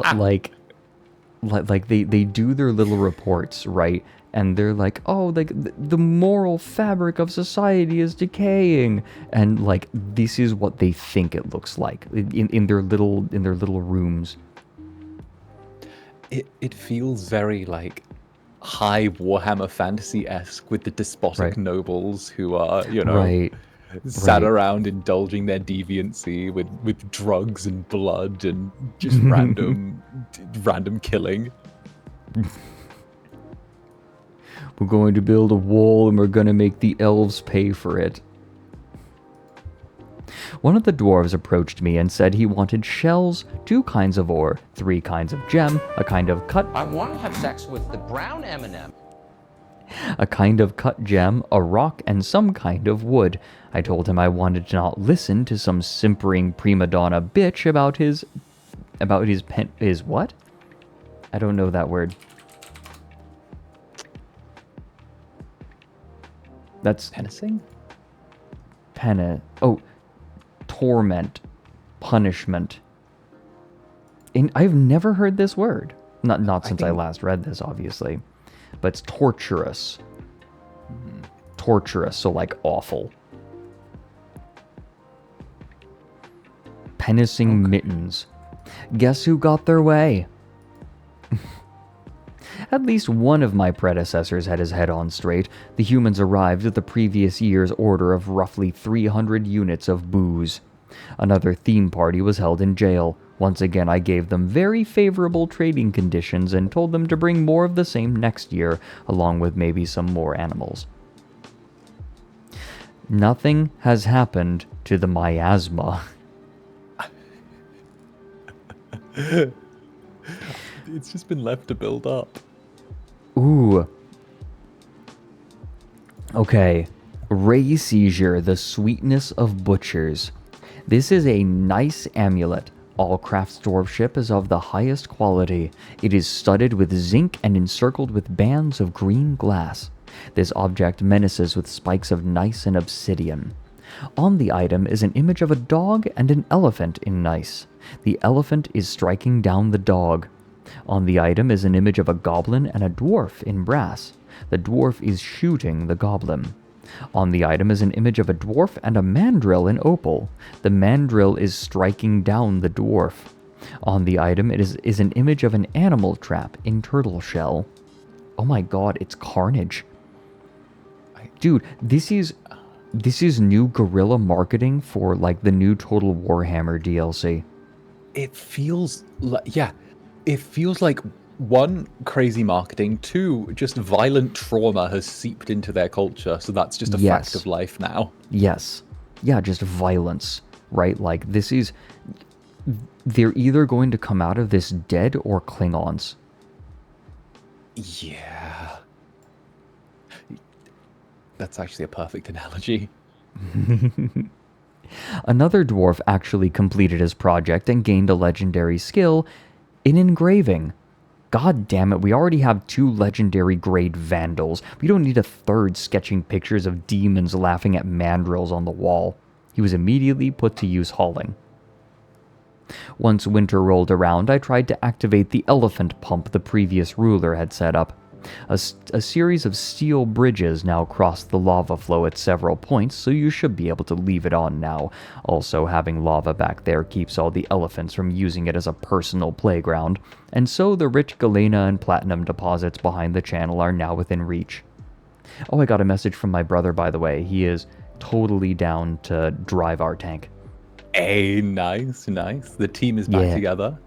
like they do their little reports, right? And they're like, oh, like the moral fabric of society is decaying, and like this is what they think it looks like in their little rooms. It feels very like high Warhammer Fantasy-esque with the despotic nobles who are, sat around indulging their deviancy with drugs and blood and just random killing. We're going to build a wall and we're going to make the elves pay for it. One of the dwarves approached me and said he wanted shells, 2 kinds of ore, 3 kinds of gem, a kind of cut... I want to have sex with the brown M&M. A kind of cut gem, a rock, and some kind of wood. I told him I wanted to not listen to some simpering prima donna bitch about his what? I don't know that word. That's penacing? Torment, punishment. I've never heard this word. Not since I last read this, obviously. But it's torturous. Torturous, so like awful. Penacing mittens. Guess who got their way? At least one of my predecessors had his head on straight. The humans arrived at the previous year's order of roughly 300 units of booze. Another theme party was held in jail. Once again, I gave them very favorable trading conditions and told them to bring more of the same next year, along with maybe some more animals. Nothing has happened to the miasma. It's just been left to build up. Ooh. Okay. Ray Seizure, the sweetness of butchers. This is a nice amulet. All craftsdwarfship is of the highest quality. It is studded with zinc and encircled with bands of green glass. This object menaces with spikes of gneiss and obsidian. On the item is an image of a dog and an elephant in gneiss. The elephant is striking down the dog. On the item is an image of a goblin and a dwarf in brass. The dwarf is shooting the goblin. On the item is an image of a dwarf and a mandrill in opal. The mandrill is striking down the dwarf. On the item is an image of an animal trap in turtle shell. Oh my god, it's carnage. Dude, this is new guerrilla marketing for like the new Total Warhammer DLC. It feels like, yeah, it feels like one, crazy marketing, two, just violent trauma has seeped into their culture, so that's just a fact of life now. Yes. Yeah, just violence, right? Like, this is... They're either going to come out of this dead or Klingons. Yeah. That's actually a perfect analogy. Another dwarf actually completed his project and gained a legendary skill in engraving. God damn it, we already have 2 legendary grade vandals. We don't need a third sketching pictures of demons laughing at mandrills on the wall. He was immediately put to use hauling. Once winter rolled around, I tried to activate the elephant pump the previous ruler had set up. A series of steel bridges now cross the lava flow at several points, so you should be able to leave it on now. Also, having lava back there keeps all the elephants from using it as a personal playground, and so the rich galena and platinum deposits behind the channel are now within reach. Oh, I got a message from my brother, by the way. He is totally down to drive our tank. Hey, nice, nice. The team is back together.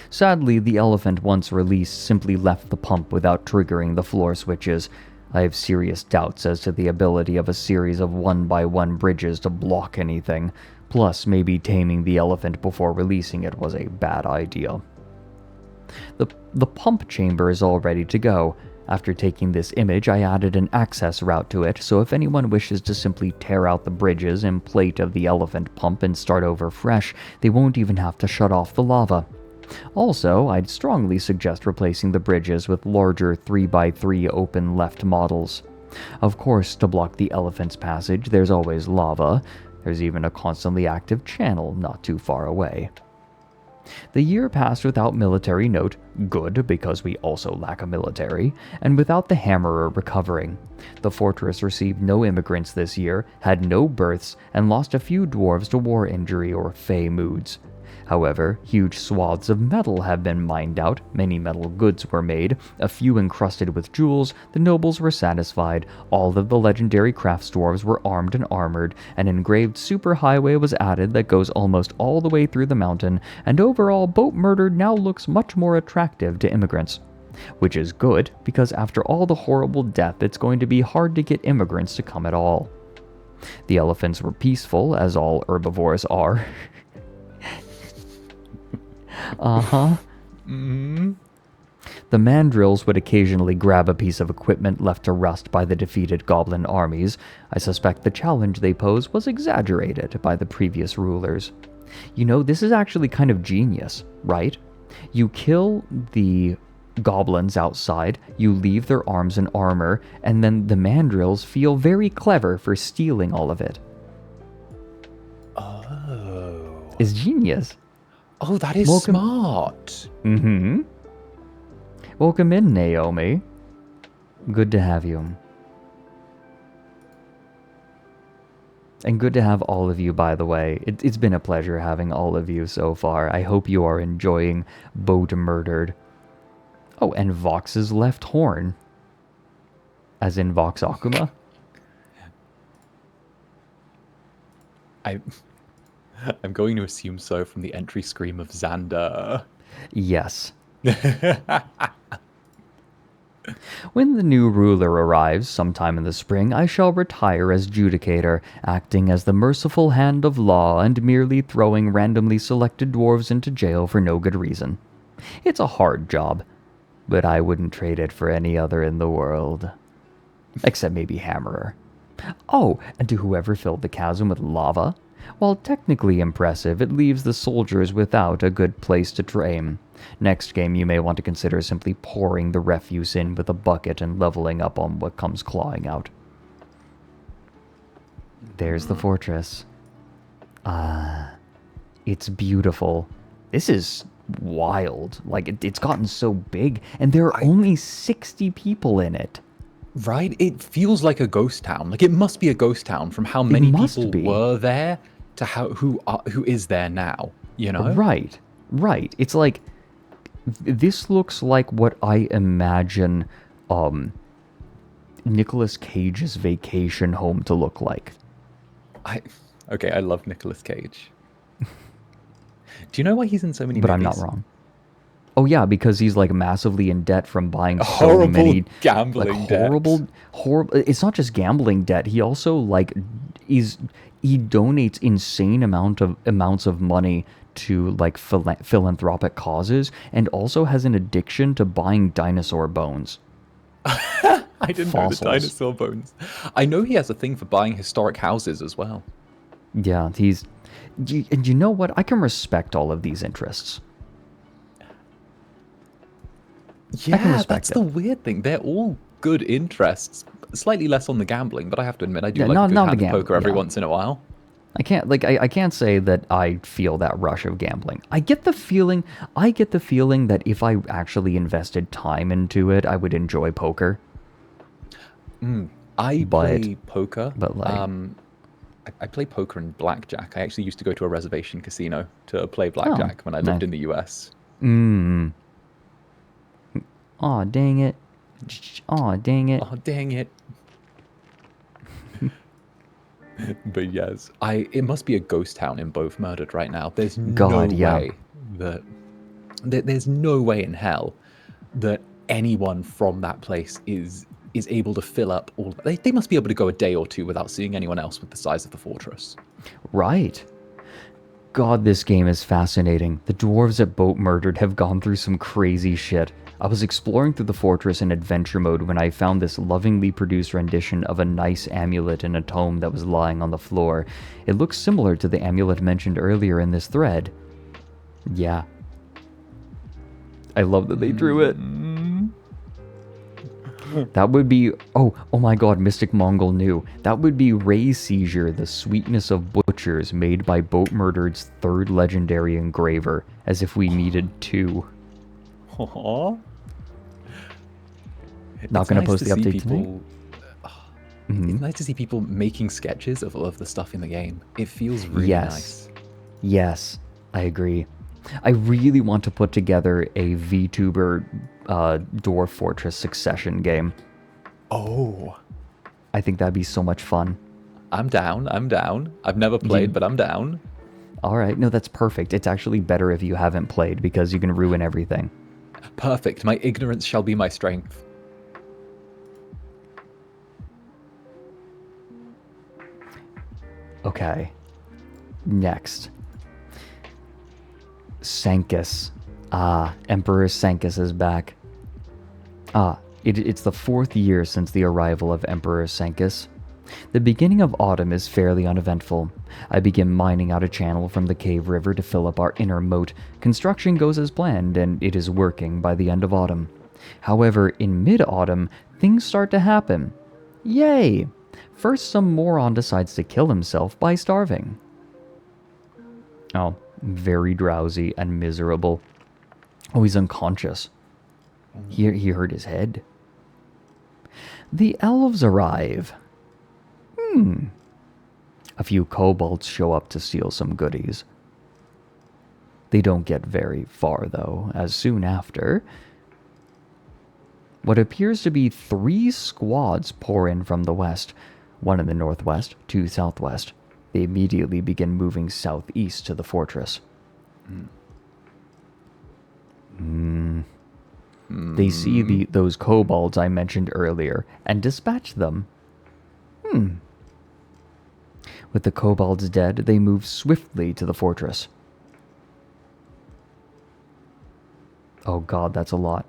Sadly, the elephant once released simply left the pump without triggering the floor switches. I have serious doubts as to the ability of a series of 1x1 bridges to block anything. Plus, maybe taming the elephant before releasing it was a bad idea. The pump chamber is all ready to go. After taking this image, I added an access route to it, so if anyone wishes to simply tear out the bridges and plate of the elephant pump and start over fresh, they won't even have to shut off the lava. Also, I'd strongly suggest replacing the bridges with larger 3x3 open left models. Of course, to block the elephant's passage, there's always lava. There's even a constantly active channel not too far away. The year passed without military note, good because we also lack a military, and without the Hammerer recovering. The fortress received no immigrants this year, had no births, and lost a few dwarves to war injury or fey moods. However, huge swaths of metal have been mined out, many metal goods were made, a few encrusted with jewels, the nobles were satisfied, all of the legendary craftsdwarves were armed and armored, an engraved superhighway was added that goes almost all the way through the mountain, and overall Boatmurdered now looks much more attractive to immigrants. Which is good, because after all the horrible death, it's going to be hard to get immigrants to come at all. The elephants were peaceful, as all herbivores are. The mandrills would occasionally grab a piece of equipment left to rust by the defeated goblin armies. I suspect the challenge they pose was exaggerated by the previous rulers. You know, this is actually kind of genius, right? You kill the goblins outside, you leave their arms and armor, and then the mandrills feel very clever for stealing all of it. Oh. It's genius. Oh, that is smart. Welcome in, Naomi. Good to have you. And good to have all of you, by the way. It's been a pleasure having all of you so far. I hope you are enjoying Boatmurdered. Oh, and Vox's left horn. As in Vox Akuma. I'm going to assume so from the entry scream of Zander. Yes. When the new ruler arrives sometime in the spring, I shall retire as judicator, acting as the merciful hand of law and merely throwing randomly selected dwarves into jail for no good reason. It's a hard job, but I wouldn't trade it for any other in the world. Except maybe Hammerer. Oh, and to whoever filled the chasm with lava, while technically impressive, it leaves the soldiers without a good place to train. Next game, you may want to consider simply pouring the refuse in with a bucket and leveling up on what comes clawing out. There's the fortress. It's beautiful. This is wild. Like, it's gotten so big, and there are only 60 people in it. Right? It feels like a ghost town. Like, it must be a ghost town from how many people were there to who is there now, you know? Right. It's like, this looks like what I imagine Nicolas Cage's vacation home to look like. Okay, I love Nicolas Cage. Do you know why he's in so many movies? But I'm not wrong. Oh yeah, because he's like massively in debt from buying so many gambling horrible. It's not just gambling debt. He also like he donates insane amounts of money to like philanthropic causes, and also has an addiction to buying dinosaur bones. I didn't know the dinosaur bones. I know he has a thing for buying historic houses as well. Yeah, and you know what? I can respect all of these interests. Yeah, that's the weird thing. They're all good interests. Slightly less on the gambling, but I have to admit, I do like a good hand of poker every once in a while. I can't say that I feel that rush of gambling. I get the feeling that if I actually invested time into it, I would enjoy poker. I play poker. But like, I play poker and blackjack. I actually used to go to a reservation casino to play blackjack when I lived in the US. Aw, dang it. Aw, dang it. Aw, dang it. But yes, it must be a ghost town in Boatmurdered right now. There's there's no way in hell that anyone from that place is able to fill up all. They must be able to go a day or two without seeing anyone else with the size of the fortress. Right. God, this game is fascinating. The dwarves at Boatmurdered have gone through some crazy shit. I was exploring through the fortress in adventure mode when I found this lovingly produced rendition of a nice amulet in a tome that was lying on the floor. It looks similar to the amulet mentioned earlier in this thread. Yeah. I love that they drew it. That would be... Oh my god, Mystic Mongol knew. That would be Ray's Seizure, the Sweetness of Butchers, made by Boatmurdered's third legendary engraver, as if we needed two. Aww. Not going to post the update tonight. It's nice to see people making sketches of all of the stuff in the game. It feels really nice. Yes, I agree. I really want to put together a VTuber Dwarf Fortress Succession game. Oh. I think that'd be so much fun. I'm down. I've never played, but I'm down. Alright, no, that's perfect. It's actually better if you haven't played, because you can ruin everything. Perfect. My ignorance shall be my strength. Okay. Next. Sancus. Emperor Sancus is back. It's the 4th year since the arrival of Emperor Sancus. The beginning of autumn is fairly uneventful. I begin mining out a channel from the cave river to fill up our inner moat. Construction goes as planned, and it is working by the end of autumn. However, in mid-autumn, things start to happen. Yay! First, some moron decides to kill himself by starving. Oh, very drowsy and miserable. Oh, he's unconscious. He hurt his head. The elves arrive. A few kobolds show up to steal some goodies. They don't get very far, though, as soon after, what appears to be 3 squads pour in from the west, 1 in the northwest, 2 southwest. They immediately begin moving southeast to the fortress. They see those kobolds I mentioned earlier and dispatch them. With the kobolds dead, they move swiftly to the fortress. Oh god, that's a lot.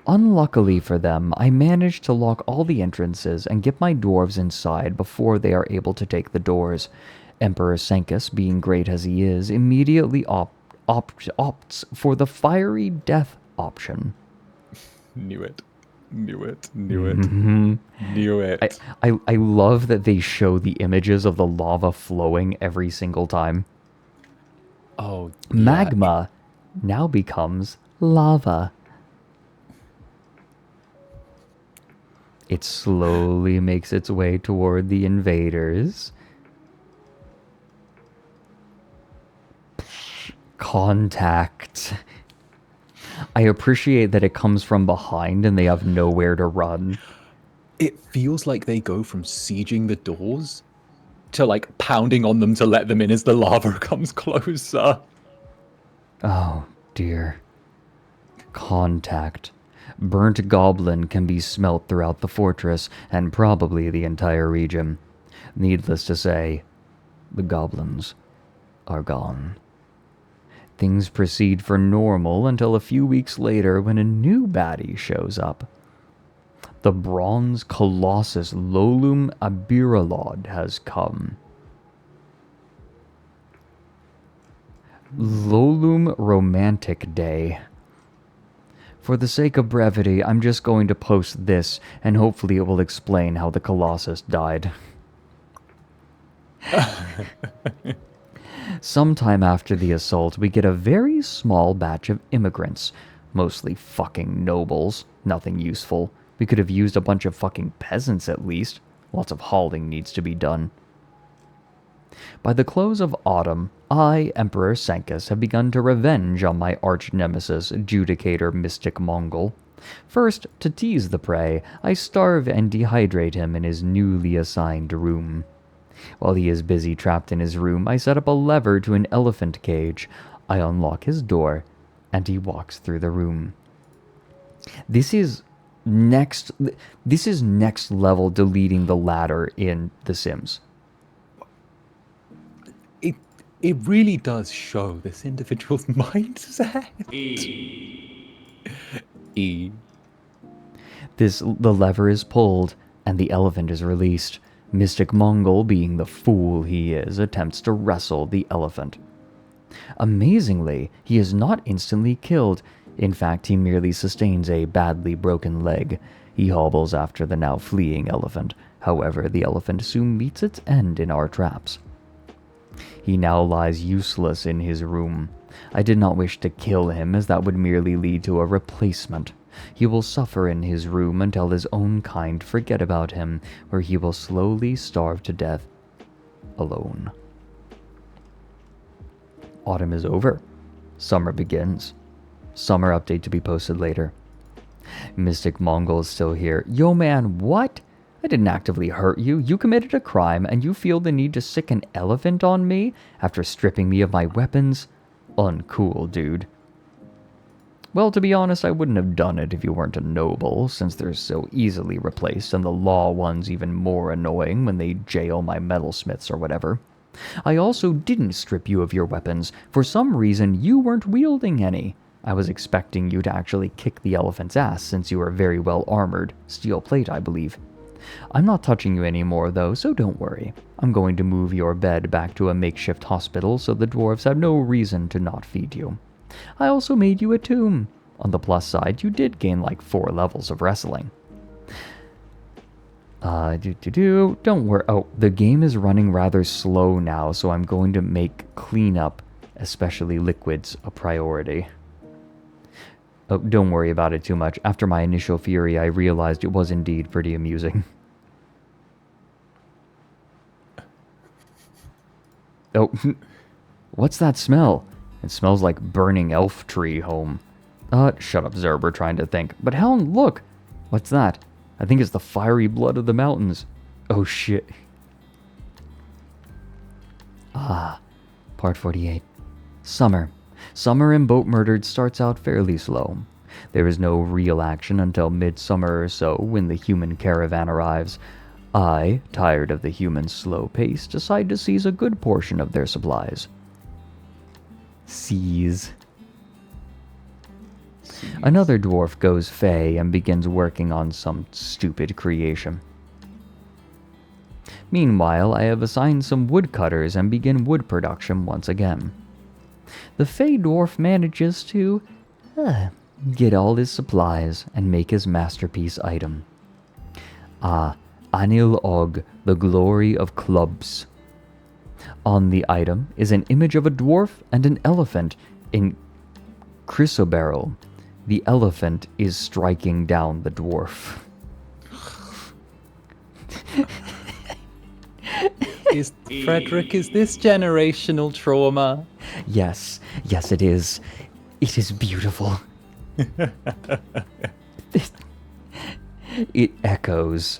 Unluckily for them, I managed to lock all the entrances and get my dwarves inside before they are able to take the doors. Emperor Senkus, being great as he is, immediately opts for the fiery death option. Knew it. Knew it. Knew it. Knew it. I love that they show the images of the lava flowing every single time. Oh, Magma now becomes lava. It slowly makes its way toward the invaders. Contact. I appreciate that it comes from behind and they have nowhere to run. It feels like they go from sieging the doors to like pounding on them to let them in as the lava comes closer. Oh dear. Contact. Burnt goblin can be smelt throughout the fortress and probably the entire region. Needless to say, the goblins are gone. Things proceed for normal until a few weeks later when a new baddie shows up. The bronze colossus Lolum Abiralod has come. Lolum Romantic Day. For the sake of brevity, I'm just going to post this, and hopefully it will explain how the Colossus died. Sometime after the assault, we get a very small batch of immigrants. Mostly fucking nobles. Nothing useful. We could have used a bunch of fucking peasants at least. Lots of hauling needs to be done. By the close of autumn, I, Emperor Senkus, have begun to revenge on my arch-nemesis, Judicator Mystic Mongol. First, to tease the prey, I starve and dehydrate him in his newly assigned room. While he is busy trapped in his room, I set up a lever to an elephant cage. I unlock his door, and he walks through the room. This is next level deleting the ladder in The Sims. It really does show this individual's mindset. E. The lever is pulled, and the elephant is released. Mystic Mongol, being the fool he is, attempts to wrestle the elephant. Amazingly, he is not instantly killed. In fact, he merely sustains a badly broken leg. He hobbles after the now fleeing elephant. However, the elephant soon meets its end in our traps. He now lies useless in his room. I did not wish to kill him, as that would merely lead to a replacement. He will suffer in his room until his own kind forget about him, where he will slowly starve to death, alone. Autumn is over. Summer begins. Summer update to be posted later. Mystic Mongol is still here. Yo man, what? I didn't actively hurt you. You committed a crime, and you feel the need to sick an elephant on me after stripping me of my weapons? Uncool, dude. Well, to be honest, I wouldn't have done it if you weren't a noble, since they're so easily replaced, and the law one's even more annoying when they jail my metalsmiths or whatever. I also didn't strip you of your weapons. For some reason, you weren't wielding any. I was expecting you to actually kick the elephant's ass, since you are very well armored. Steel plate, I believe. I'm not touching you anymore, though, so don't worry. I'm going to move your bed back to a makeshift hospital so the dwarves have no reason to not feed you. I also made you a tomb. On the plus side, you did gain like 4 levels of wrestling. Don't worry. Oh, the game is running rather slow now, so I'm going to make cleanup, especially liquids, a priority. Oh, don't worry about it too much. After my initial fury, I realized it was indeed pretty amusing. Oh, what's that smell? It smells like burning elf tree home. Shut up, Zerber, trying to think. But Helen, look! What's that? I think it's the fiery blood of the mountains. Oh, shit. Part 48. Summer. Summer in Boatmurdered starts out fairly slow. There is no real action until midsummer or so when the human caravan arrives. I, tired of the human slow pace, decide to seize a good portion of their supplies. Seize. Another dwarf goes fey and begins working on some stupid creation. Meanwhile, I have assigned some woodcutters and begin wood production once again. The fey dwarf manages to get all his supplies and make his masterpiece item. Anil Og, the glory of clubs. On the item is an image of a dwarf and an elephant in chrysoberyl. The elephant is striking down the dwarf. Fredrik, is this generational trauma? Yes, yes it is. It is beautiful. It echoes.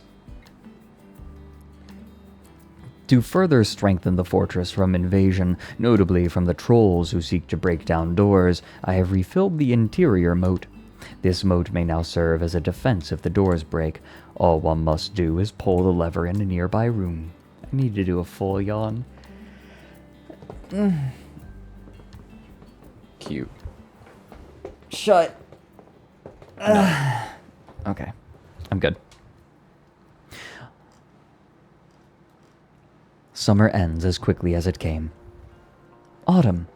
To further strengthen the fortress from invasion, notably from the trolls who seek to break down doors, I have refilled the interior moat. This moat may now serve as a defense if the doors break. All one must do is pull the lever in a nearby room. I need to do a full yawn. Cute. Shut. Okay. I'm good. Summer ends as quickly as it came. Autumn.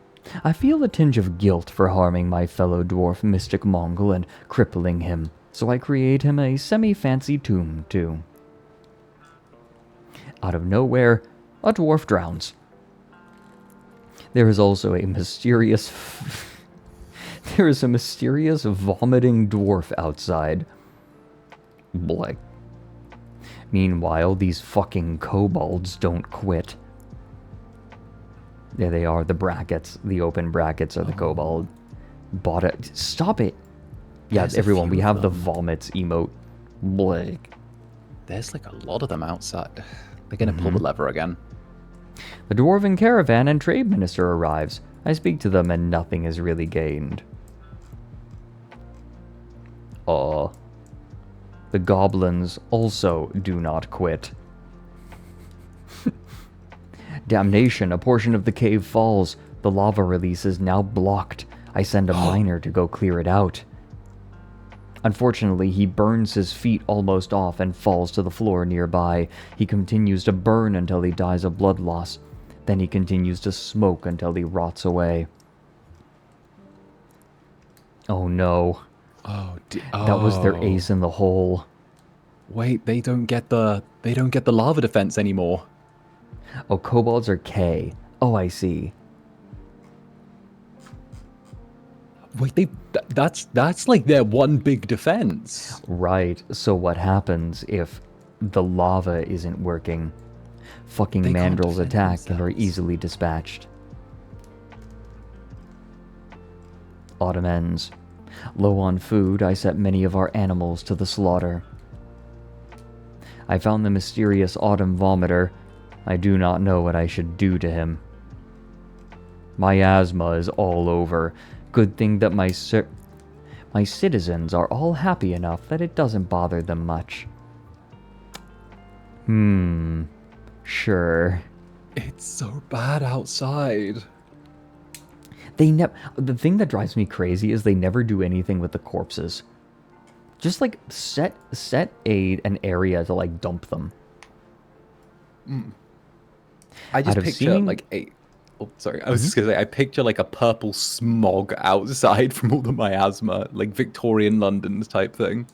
I feel a tinge of guilt for harming my fellow dwarf mystic Mongol and crippling him, so I create him a semi-fancy tomb, too. Out of nowhere, a dwarf drowns. There is also a mysterious... there is a mysterious vomiting dwarf outside. Like... Meanwhile, these fucking kobolds don't quit. There they are, the brackets. The open brackets are the kobold. Stop it! Yeah, There's everyone, we have the vomits emote. Blake. There's like a lot of them outside. They're gonna pull the lever again. The dwarven caravan and trade minister arrives. I speak to them and nothing is really gained. The goblins also do not quit. Damnation, a portion of the cave falls. The lava release is now blocked. I send a miner to go clear it out. Unfortunately, he burns his feet almost off and falls to the floor nearby. He continues to burn until he dies of blood loss. Then he continues to smoke until he rots away. Oh no. That was their ace in the hole. Wait, they don't get the lava defense anymore. Oh, kobolds are K. Oh, I see. Wait, that's like their one big defense. Right. So what happens if the lava isn't working? Fucking mandrills attack and are easily dispatched. Autumn ends. Low on food, I set many of our animals to the slaughter. I found the mysterious autumn vomiter. I do not know what I should do to him. Miasma is all over. Good thing that my citizens are all happy enough that it doesn't bother them much. Sure. It's so bad outside. The thing that drives me crazy is they never do anything with the corpses. Just like set an area to like dump them. I just picture like a. Oh, sorry. I was just gonna say I picture like a purple smog outside from all the miasma, like Victorian London type thing.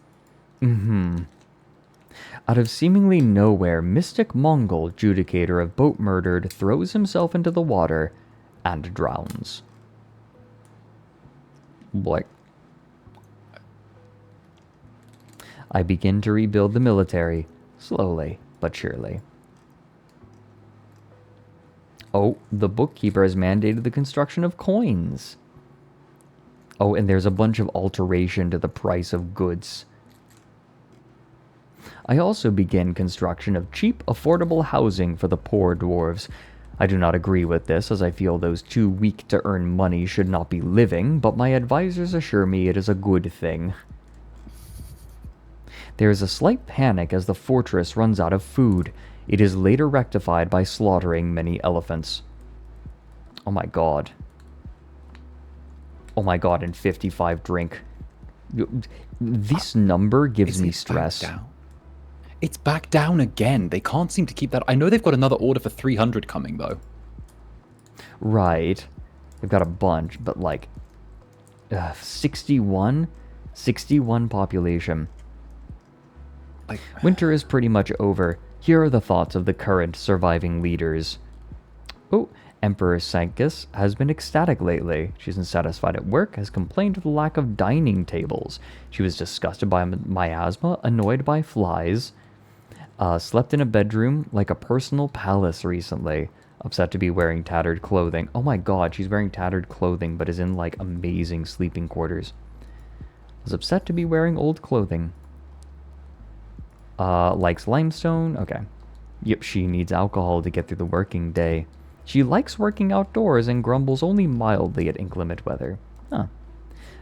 Out of seemingly nowhere, Mystic Mongol, Judicator of Boatmurdered, throws himself into the water and drowns. Like, I begin to rebuild the military, slowly but surely. Oh, the bookkeeper has mandated the construction of coins. Oh, and there's a bunch of alteration to the price of goods. I also begin construction of cheap, affordable housing for the poor dwarves. I do not agree with this, as I feel those too weak to earn money should not be living, but my advisors assure me it is a good thing. There is a slight panic as the fortress runs out of food. It is later rectified by slaughtering many elephants. Oh my god. Oh my god, and 55 drink. This number gives me stress. It's back down again. They can't seem to keep that. I know they've got another order for 300 coming, though. Right. They've got a bunch, but like... 61? 61 population. Winter is pretty much over. Here are the thoughts of the current surviving leaders. Oh, Emperor Sancus has been ecstatic lately. She isn't satisfied at work, has complained of the lack of dining tables. She was disgusted by miasma, annoyed by flies. Slept in a bedroom like a personal palace recently. Upset to be wearing tattered clothing. Oh my god, she's wearing tattered clothing, but is in like amazing sleeping quarters. Was upset to be wearing old clothing. Likes limestone. Okay. Yep, she needs alcohol to get through the working day. She likes working outdoors and grumbles only mildly at inclement weather. Huh.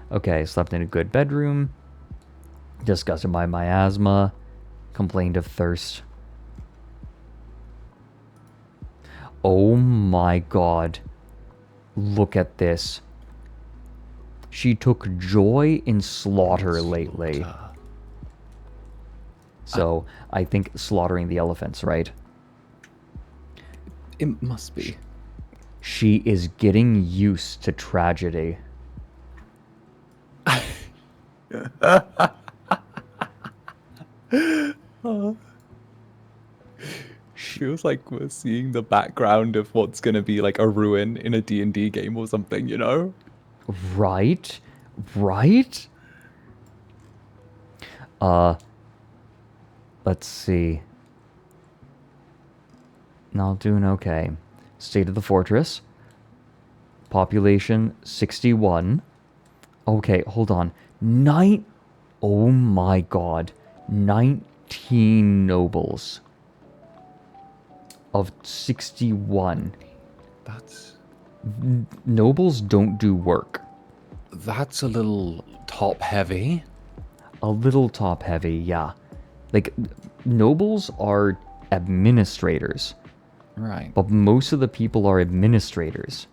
Okay, slept in a good bedroom. Disgusted by miasma. Complained of thirst. Oh my god. Look at this. She took joy in slaughter lately. So, I think slaughtering the elephants, right? It must be. She is getting used to tragedy. Feels like we're seeing the background of what's going to be like a ruin in a D&D game or something, you know? Right? Right? Let's see. Not doing okay. State of the fortress. Population 61. Okay, hold on. Oh my god. 19 nobles. Of 61. That's... Nobles don't do work. That's a little top heavy. A little top heavy, yeah. Like, nobles are administrators. Right. But most of the people are administrators.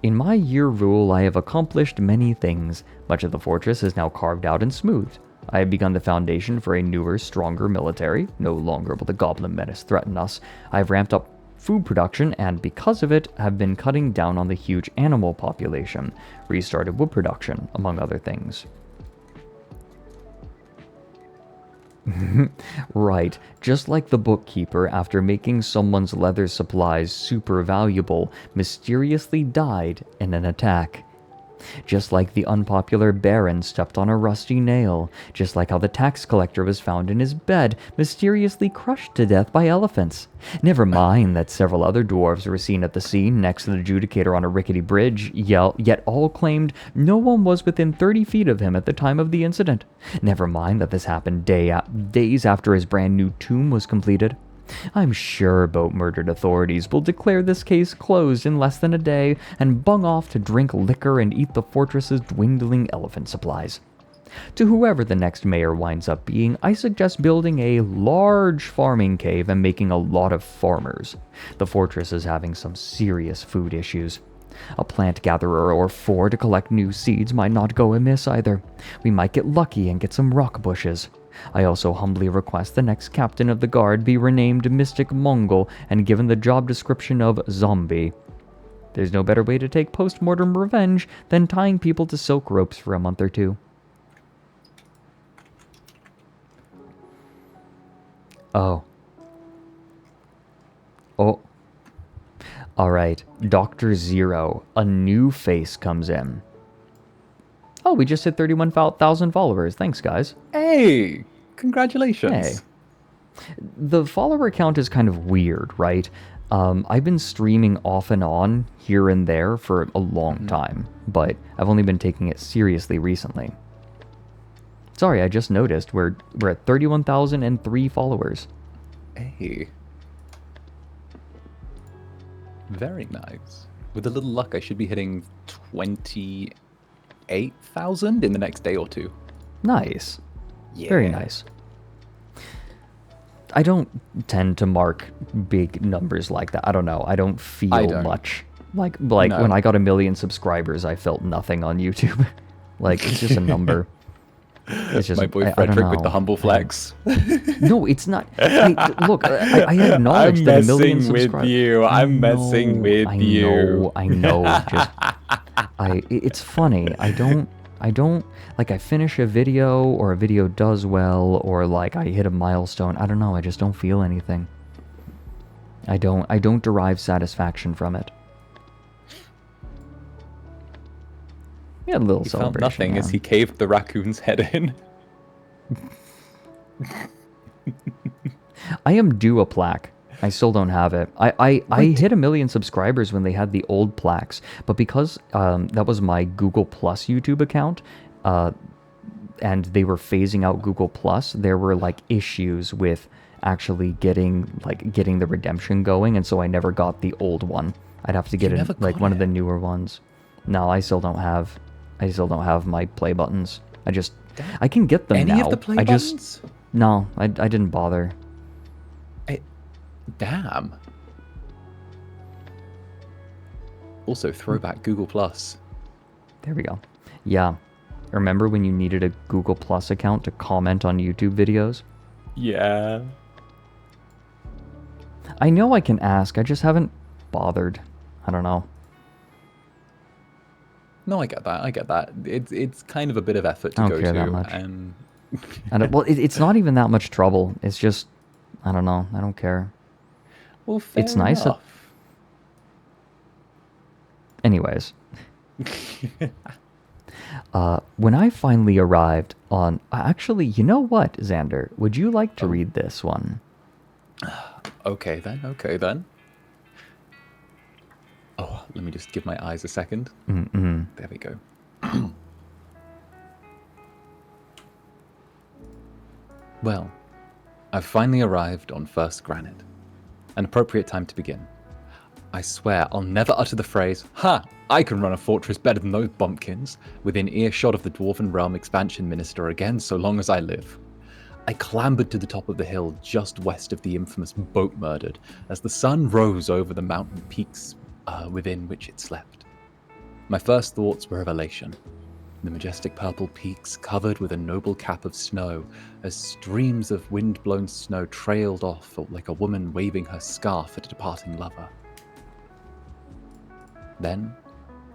In my year rule, I have accomplished many things. Much of the fortress is now carved out and smoothed. I have begun the foundation for a newer, stronger military. No longer will the goblin menace threaten us. I have ramped up food production and, because of it, have been cutting down on the huge animal population. Restarted wood production, among other things. Right, just like the bookkeeper, after making someone's leather supplies super valuable, mysteriously died in an attack. Just like the unpopular baron stepped on a rusty nail. Just like how the tax collector was found in his bed, mysteriously crushed to death by elephants. Never mind that several other dwarves were seen at the scene next to the adjudicator on a rickety bridge, yet all claimed no one was within 30 feet of him at the time of the incident. Never mind that this happened days after his brand new tomb was completed. I'm sure Boatmurdered authorities will declare this case closed in less than a day and bung off to drink liquor and eat the fortress's dwindling elephant supplies. To whoever the next mayor winds up being, I suggest building a large farming cave and making a lot of farmers. The fortress is having some serious food issues. A plant gatherer or 4 to collect new seeds might not go amiss either. We might get lucky and get some rock bushes. I also humbly request the next captain of the guard be renamed Mystic Mongol and given the job description of zombie. There's no better way to take post-mortem revenge than tying people to silk ropes for a month or two. Oh. Alright, Dr. Zero, a new face comes in. Oh, we just hit 31,000 followers. Thanks, guys. Hey, congratulations. Hey. The follower count is kind of weird, right? I've been streaming off and on here and there for a long time, but I've only been taking it seriously recently. Sorry, I just noticed we're at 31,003 followers. Hey. Very nice. With a little luck, I should be hitting 28,000 in the next day or two. Nice. Yeah. Very nice. I don't tend to mark big numbers like that. I don't know. I don't feel much. Like No. when I got 1 million subscribers, I felt nothing on YouTube. Like, it's just a number. It's just, My boy I don't Fredrik with know. the humble flex. No, it's not. Look, I acknowledge that 1 million subscribers. I'm messing with you. I'm messing with you. I know. Just, it's funny. I don't, like, I finish a video, or a video does well, or, like, I hit a milestone. I don't know. I just don't feel anything. I don't derive satisfaction from it. Yeah, a little He celebration. found nothing yeah. as he caved the raccoon's head in. I am due a plaque. I still don't have it. I hit 1 million subscribers when they had the old plaques, but because that was my Google Plus YouTube account, and they were phasing out Google Plus, there were like issues with actually getting the redemption going, and so I never got the old one. I'd have to get it like one of the newer ones. No, I still don't have my play buttons. I can get them now. Any of the play buttons? No, I didn't bother. Damn. Also, throwback Google Plus. There we go. Yeah. Remember when you needed a Google Plus account to comment on YouTube videos? Yeah. I know I can ask, I just haven't bothered. I don't know. No, I get that. It's kind of a bit of effort to I go don't care to. that much. Well, it's not even that much trouble. It's just, I don't know. I don't care. Well, fair It's nice. enough. Anyways. When I finally arrived on... Actually, you know what, Zander? Would you like to read this one? Okay then. Oh, let me just give my eyes a second. Mm-mm. There we go. Well, I've finally arrived on First Granite. An appropriate time to begin. I swear I'll never utter the phrase, "Ha! I can run a fortress better than those bumpkins," within earshot of the Dwarven Realm Expansion Minister again so long as I live. I clambered to the top of the hill just west of the infamous Boatmurdered as the sun rose over the mountain peaks within which it slept. My first thoughts were of elation. The majestic purple peaks covered with a noble cap of snow as streams of wind-blown snow trailed off like a woman waving her scarf at a departing lover. Then,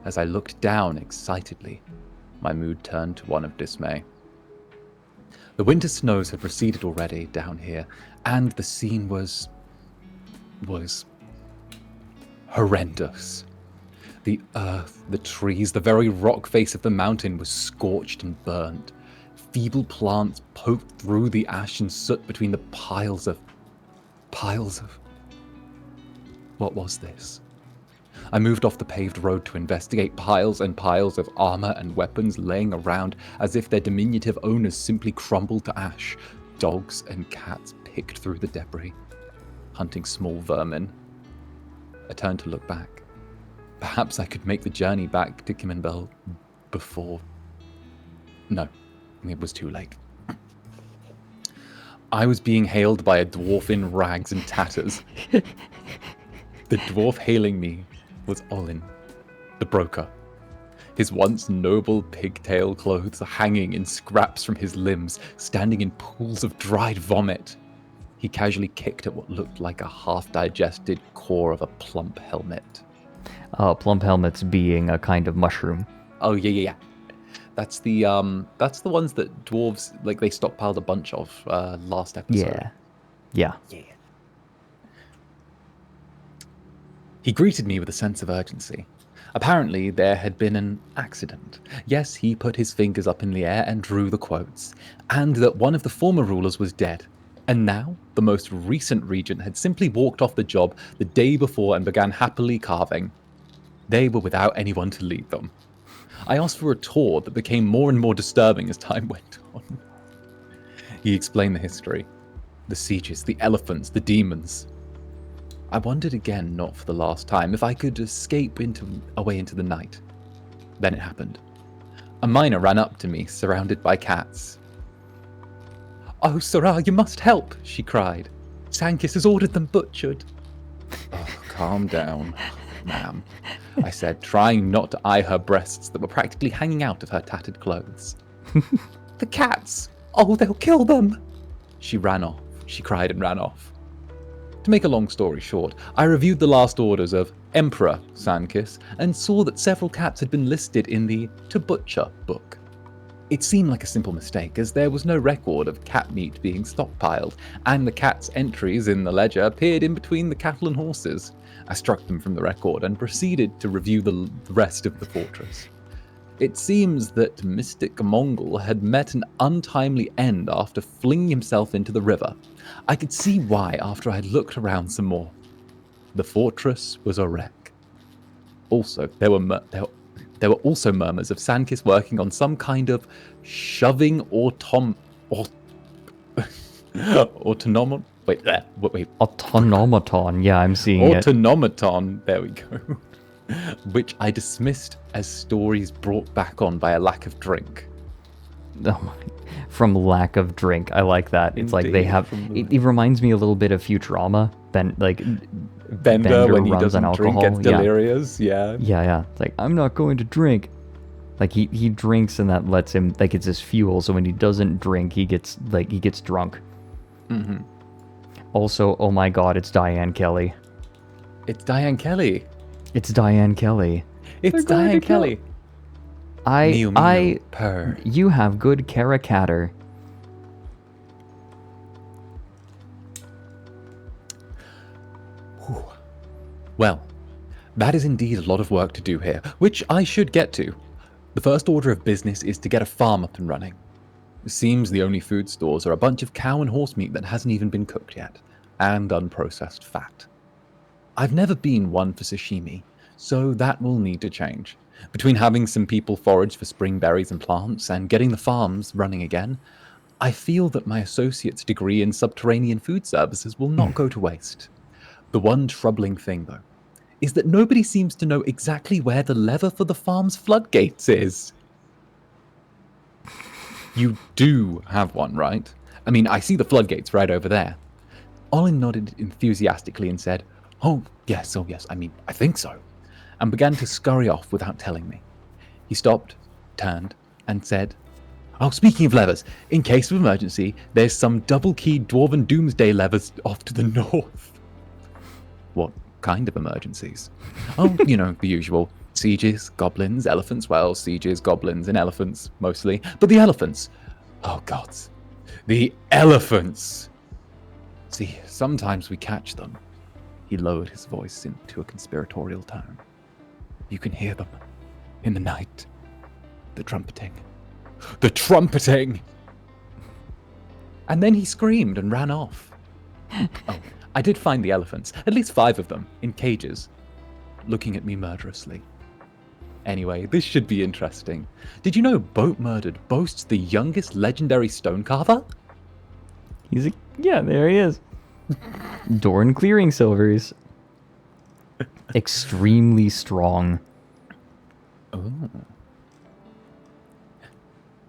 as I looked down excitedly, my mood turned to one of dismay. The winter snows had receded already down here, and the scene was horrendous. The earth, the trees, the very rock face of the mountain was scorched and burnt. Feeble plants poked through the ash and soot between the piles of... What was this? I moved off the paved road to investigate piles and piles of armor and weapons laying around as if their diminutive owners simply crumbled to ash. Dogs and cats picked through the debris, hunting small vermin. I turned to look back. Perhaps I could make the journey back to Kimmenbell before... No, it was too late. I was being hailed by a dwarf in rags and tatters. The dwarf hailing me was Olin, the broker. His once noble pigtail clothes hanging in scraps from his limbs, standing in pools of dried vomit. He casually kicked at what looked like a half-digested core of a plump helmet. Plump helmets being a kind of mushroom. Oh, yeah. That's the ones that dwarves, like, they stockpiled a bunch of last episode. Yeah. He greeted me with a sense of urgency. Apparently, there had been an accident. Yes, he put his fingers up in the air and drew the quotes, and that one of the former rulers was dead. And now, the most recent regent had simply walked off the job the day before and began happily carving. They were without anyone to lead them. I asked for a tour that became more and more disturbing as time went on. He explained the history. The sieges, the elephants, the demons. I wondered again, not for the last time, if I could escape away into the night. Then it happened. A miner ran up to me, surrounded by cats. "Oh, Sarah, you must help," she cried. "Sankis has ordered them butchered." "Oh, calm down, ma'am," I said, trying not to eye her breasts that were practically hanging out of her tattered clothes. "The cats! Oh, they'll kill them!" She ran off. She cried and ran off. To make a long story short, I reviewed the last orders of Emperor Sankis and saw that several cats had been listed in the To Butcher book. It seemed like a simple mistake, as there was no record of cat meat being stockpiled, and the cat's entries in the ledger appeared in between the cattle and horses. I struck them from the record and proceeded to review the rest of the fortress. It seems that Mystic Mongol had met an untimely end after flinging himself into the river. I could see why after I had looked around some more. The fortress was a wreck. Also, there were also murmurs of Sankis working on some kind of shoving autonomaton. Autonomaton. Yeah, I'm seeing it. Autonomaton. There we go. Which I dismissed as stories brought back on by a lack of drink. Oh, from lack of drink. I like that. It's like they have. It reminds me a little bit of Futurama. Bender when he runs doesn't on drink alcohol. gets delirious. Yeah. Yeah. It's like, I'm not going to drink. Like he drinks and that lets him, like, it's his fuel. So when he doesn't drink, he gets drunk. Mm-hmm. Also, oh my God, it's Diane Kelly. It's Diane Kelly. It's Diane Kelly. It's Diane Kelly. Mew, mew, purr. You have good caricature. Well, that is indeed a lot of work to do here, which I should get to. The first order of business is to get a farm up and running. It seems the only food stores are a bunch of cow and horse meat that hasn't even been cooked yet, and unprocessed fat. I've never been one for sashimi, so that will need to change. Between having some people forage for spring berries and plants and getting the farms running again, I feel that my associate's degree in subterranean food services will not go to waste. The one troubling thing, though, is that nobody seems to know exactly where the lever for the farm's floodgates is. You do have one, right? I mean, I see the floodgates right over there. Olin nodded enthusiastically and said, oh yes, I mean, I think so, and began to scurry off without telling me. He stopped, turned, and said, oh, speaking of levers, in case of emergency, there's some double-keyed Dwarven Doomsday levers off to the north. What kind of emergencies? Oh, you know, the usual. Sieges, goblins, elephants. Well, sieges, goblins, and elephants, mostly. But the elephants. Oh, gods. The elephants! See, sometimes we catch them. He lowered his voice into a conspiratorial tone. You can hear them in the night. The trumpeting. The trumpeting! And then he screamed and ran off. Oh, I did find the elephants, at least 5 of them, in cages, looking at me murderously. Anyway, this should be interesting. Did you know Boatmurdered boasts the youngest legendary stone carver? Yeah, there he is. Dorn clearing silvers. Extremely strong. Oh.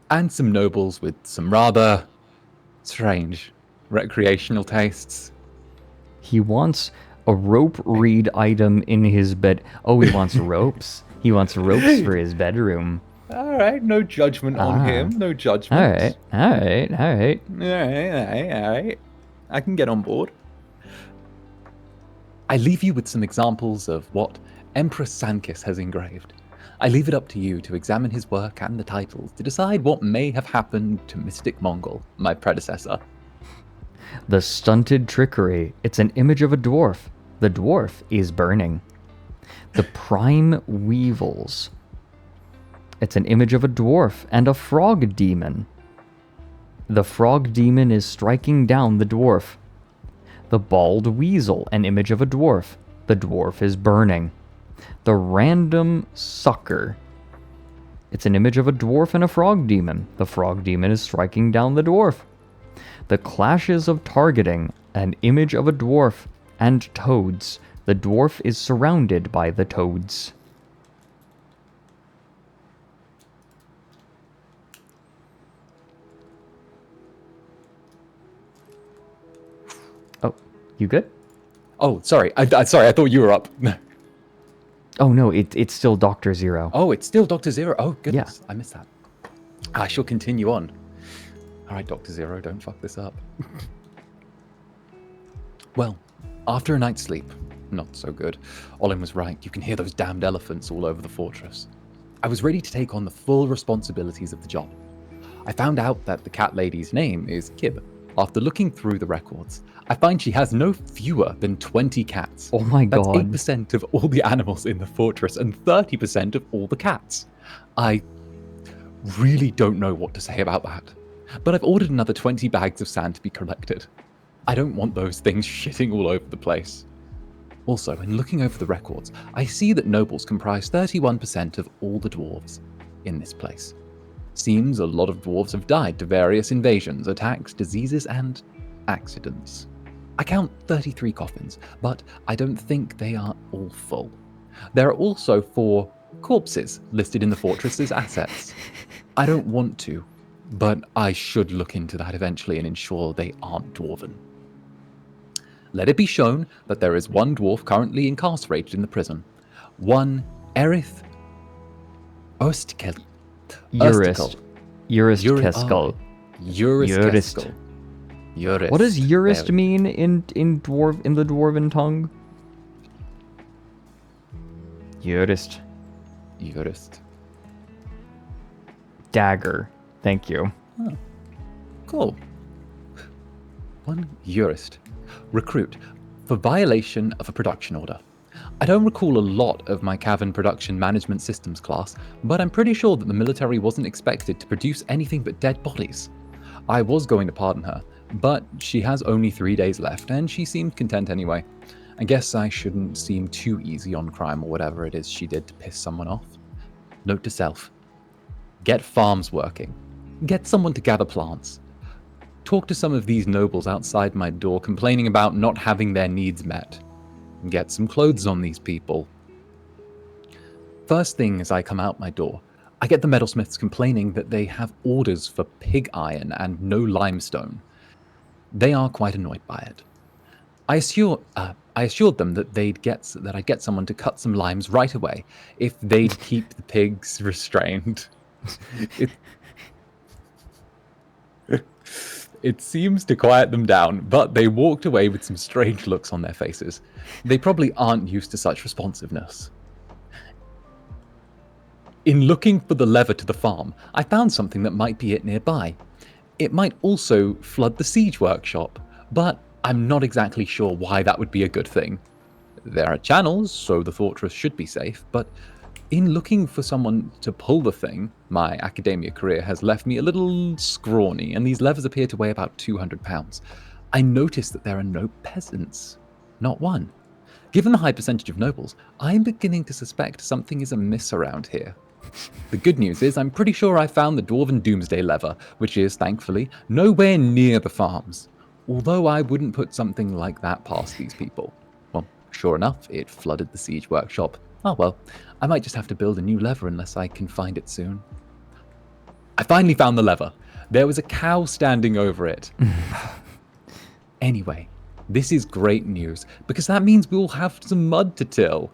And some nobles with some rather strange recreational tastes. He wants a rope reed item in his bed. Oh, he wants ropes. He wants ropes for his bedroom. All right, no judgment on him. No judgment. All right. All right. I can get on board. I leave you with some examples of what Emperor Sankis has engraved. I leave it up to you to examine his work and the titles to decide what may have happened to Mystic Mongol, my predecessor. The stunted trickery. It's an image of a dwarf. The dwarf is burning. The prime weevils. It's an image of a dwarf and a frog demon. The frog demon is striking down the dwarf. The bald weasel, an image of a dwarf. The dwarf is burning. The random sucker. It's an image of a dwarf and a frog demon. The frog demon is striking down the dwarf. The clashes of targeting, an image of a dwarf and toads. The dwarf is surrounded by the toads. Oh, you good? Oh, sorry. I thought you were up. Oh no, it's still Dr. Zero. Oh, it's still Dr. Zero. Oh, goodness. Yeah. I missed that. I shall continue on. All right, Dr. Zero, don't fuck this up. Well, after a night's sleep, not so good. Olin was right. You can hear those damned elephants all over the fortress. I was ready to take on the full responsibilities of the job. I found out that the cat lady's name is Kib. After looking through the records, I find she has no fewer than 20 cats. Oh my god. That's 8% of all the animals in the fortress and 30% of all the cats. I really don't know what to say about that. But I've ordered another 20 bags of sand to be collected. I don't want those things shitting all over the place. Also, in looking over the records, I see that nobles comprise 31% of all the dwarves in this place. Seems a lot of dwarves have died to various invasions, attacks, diseases, and accidents. I count 33 coffins, but I don't think they are all full. There are also 4 corpses listed in the fortress as assets. I don't want to, but I should look into that eventually and ensure they aren't dwarven. Let it be shown that there is one dwarf currently incarcerated in the prison. One Erith Ostkel. Urist. Urist Keskel. Urist Keskel. Urist. What does urist mean in the dwarven tongue? Urist. Urist. Dagger. Thank you. Oh, cool. One Urist. Recruit for violation of a production order. I don't recall a lot of my cavern production management systems class, but I'm pretty sure that the military wasn't expected to produce anything but dead bodies. I was going to pardon her, but she has only 3 days left, and she seemed content anyway. I guess I shouldn't seem too easy on crime or whatever it is she did to piss someone off. Note to self. Get farms working. Get someone to gather plants. Talk to some of these nobles outside my door complaining about not having their needs met. Get some clothes on these people. First thing as I come out my door, I get the metalsmiths complaining that they have orders for pig iron and no limestone. They are quite annoyed by it. I assured them that I'd get someone to cut some limes right away if they'd keep the pigs restrained. It seems to quiet them down, but they walked away with some strange looks on their faces. They probably aren't used to such responsiveness. In looking for the lever to the farm, I found something that might be it nearby. It might also flood the siege workshop, but I'm not exactly sure why that would be a good thing. There are channels, so the fortress should be safe, but in looking for someone to pull the thing, my academia career has left me a little scrawny, and these levers appear to weigh about 200 pounds. I noticed that there are no peasants. Not one. Given the high percentage of nobles, I'm beginning to suspect something is amiss around here. The good news is I'm pretty sure I found the Dwarven Doomsday lever, which is, thankfully, nowhere near the farms. Although I wouldn't put something like that past these people. Well, sure enough, it flooded the siege workshop. Oh well, I might just have to build a new lever unless I can find it soon. I finally found the lever. There was a cow standing over it. Anyway, this is great news, because that means we'll have some mud to till.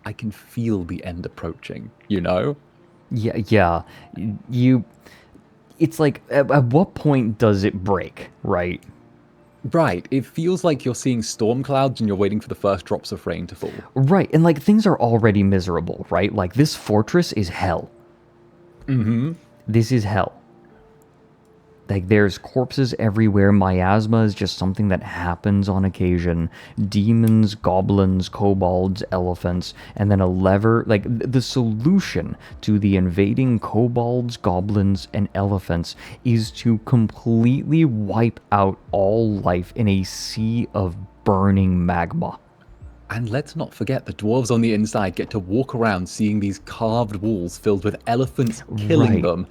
I can feel the end approaching, you know? Yeah. It's like, at what point does it break, right? Right, it feels like you're seeing storm clouds and you're waiting for the first drops of rain to fall. Right, and like things are already miserable, right? Like this fortress is hell. Mm-hmm. This is hell. Like, there's corpses everywhere. Miasma is just something that happens on occasion. Demons, goblins, kobolds, elephants, and then a lever. Like, the solution to the invading kobolds, goblins, and elephants is to completely wipe out all life in a sea of burning magma. And let's not forget the dwarves on the inside get to walk around seeing these carved walls filled with elephants killing them.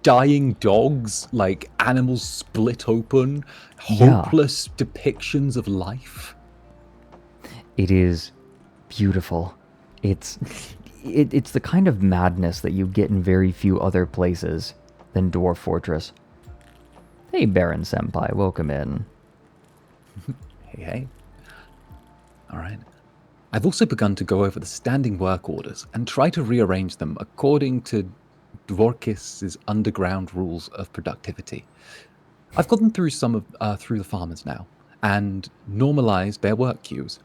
Dying dogs, like animals split open, hopeless depictions of life. It is beautiful. It's the kind of madness that you get in very few other places than Dwarf Fortress. Hey, Baron Senpai, welcome in. Hey. All right. I've also begun to go over the standing work orders and try to rearrange them according to Dvorkis' underground rules of productivity. I've gotten through some of through the farmers now and normalized their work queues.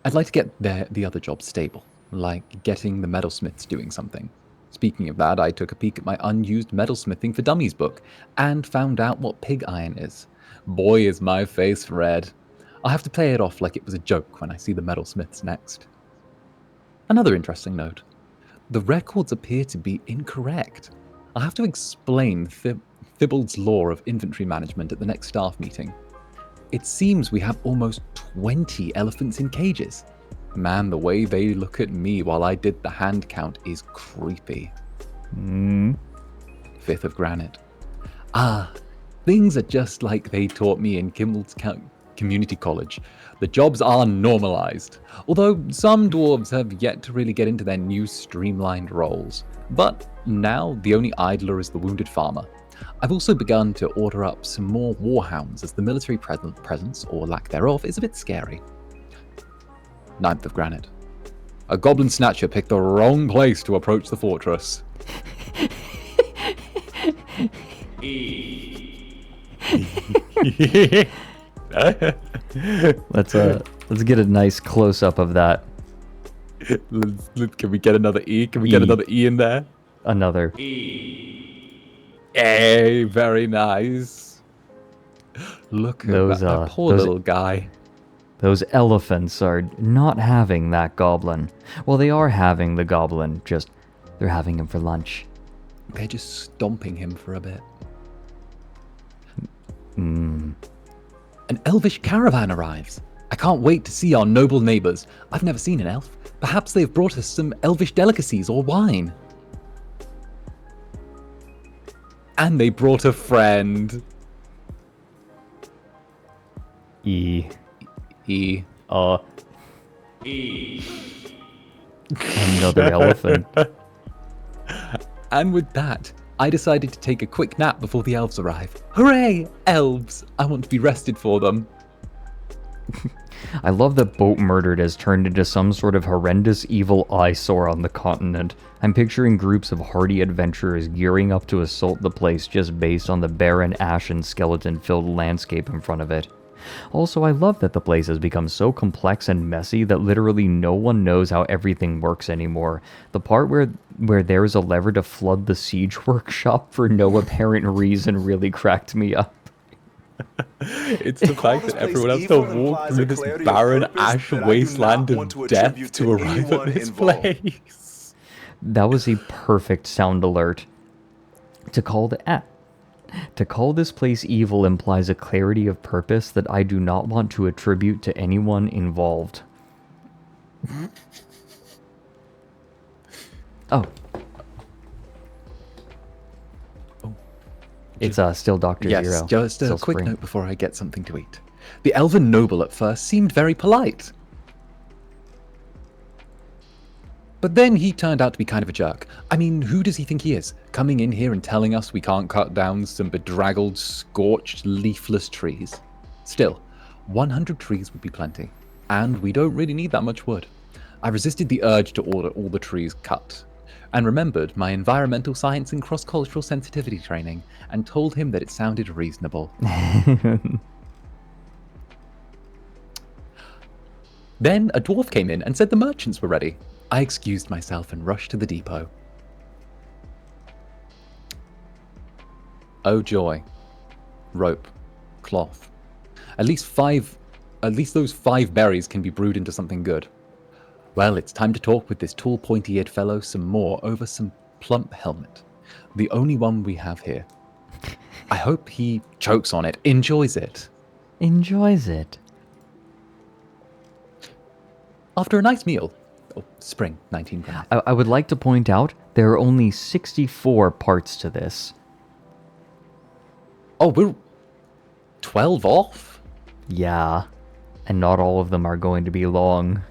I'd like to get the other jobs stable, like getting the metalsmiths doing something. Speaking of that, I took a peek at my unused Metalsmithing for Dummies book and found out what pig iron is. Boy, is my face red. I'll have to play it off like it was a joke when I see the metalsmiths next. Another interesting note. The records appear to be incorrect. I'll have to explain Thibault's law of inventory management at the next staff meeting. It seems we have almost 20 elephants in cages. Man, the way they look at me while I did the hand count is creepy. 5th of granite. Things are just like they taught me in Kimmel's Community College. The jobs are normalized, although some dwarves have yet to really get into their new streamlined roles. But now the only idler is the wounded farmer. I've also begun to order up some more warhounds as the military presence, or lack thereof, is a bit scary. 9th of granite. A goblin snatcher picked the wrong place to approach the fortress. Let's get a nice close up of that. Can we get another E? Can we get another E in there? Another. Hey, very nice. Look at that poor little guy. Those elephants are not having that goblin. Well, they are having the goblin, just they're having him for lunch. They're just stomping him for a bit. An elvish caravan arrives. I can't wait to see our noble neighbors. I've never seen an elf. Perhaps they've brought us some elvish delicacies or wine. And they brought a friend. Another elephant. And with that, I decided to take a quick nap before the elves arrive. Hooray, elves! I want to be rested for them. I love that Boatmurdered has turned into some sort of horrendous evil eyesore on the continent. I'm picturing groups of hardy adventurers gearing up to assault the place just based on the barren ash and skeleton-filled landscape in front of it. Also, I love that the place has become so complex and messy that literally no one knows how everything works anymore. The part where there's a lever to flood the siege workshop for no apparent reason really cracked me up. It's the fact that everyone has to walk through this barren ash wasteland of death to arrive at this place. That was a perfect sound alert. To call this place evil implies a clarity of purpose that I do not want to attribute to anyone involved. It's still Dr. Yes, Zero. just a Still quick Spring. note before I get something to eat. The elven noble at first seemed very polite. But then he turned out to be kind of a jerk. I mean, who does he think he is? Coming in here and telling us we can't cut down some bedraggled, scorched, leafless trees. Still, 100 trees would be plenty. And we don't really need that much wood. I resisted the urge to order all the trees cut. And remembered my environmental science and cross-cultural sensitivity training, and told him that it sounded reasonable. Then a dwarf came in and said the merchants were ready. I excused myself and rushed to the depot. Oh joy. rope, cloth. At least those 5 berries can be brewed into something good. Well, it's time to talk with this tall, pointy-eared fellow some more over some plump helmet. The only one we have here. I hope he chokes on it, enjoys it. Enjoys it. After a nice meal, spring 1920. I would like to point out there are only 64 parts to this. Oh, we're 12 off? Yeah, and not all of them are going to be long.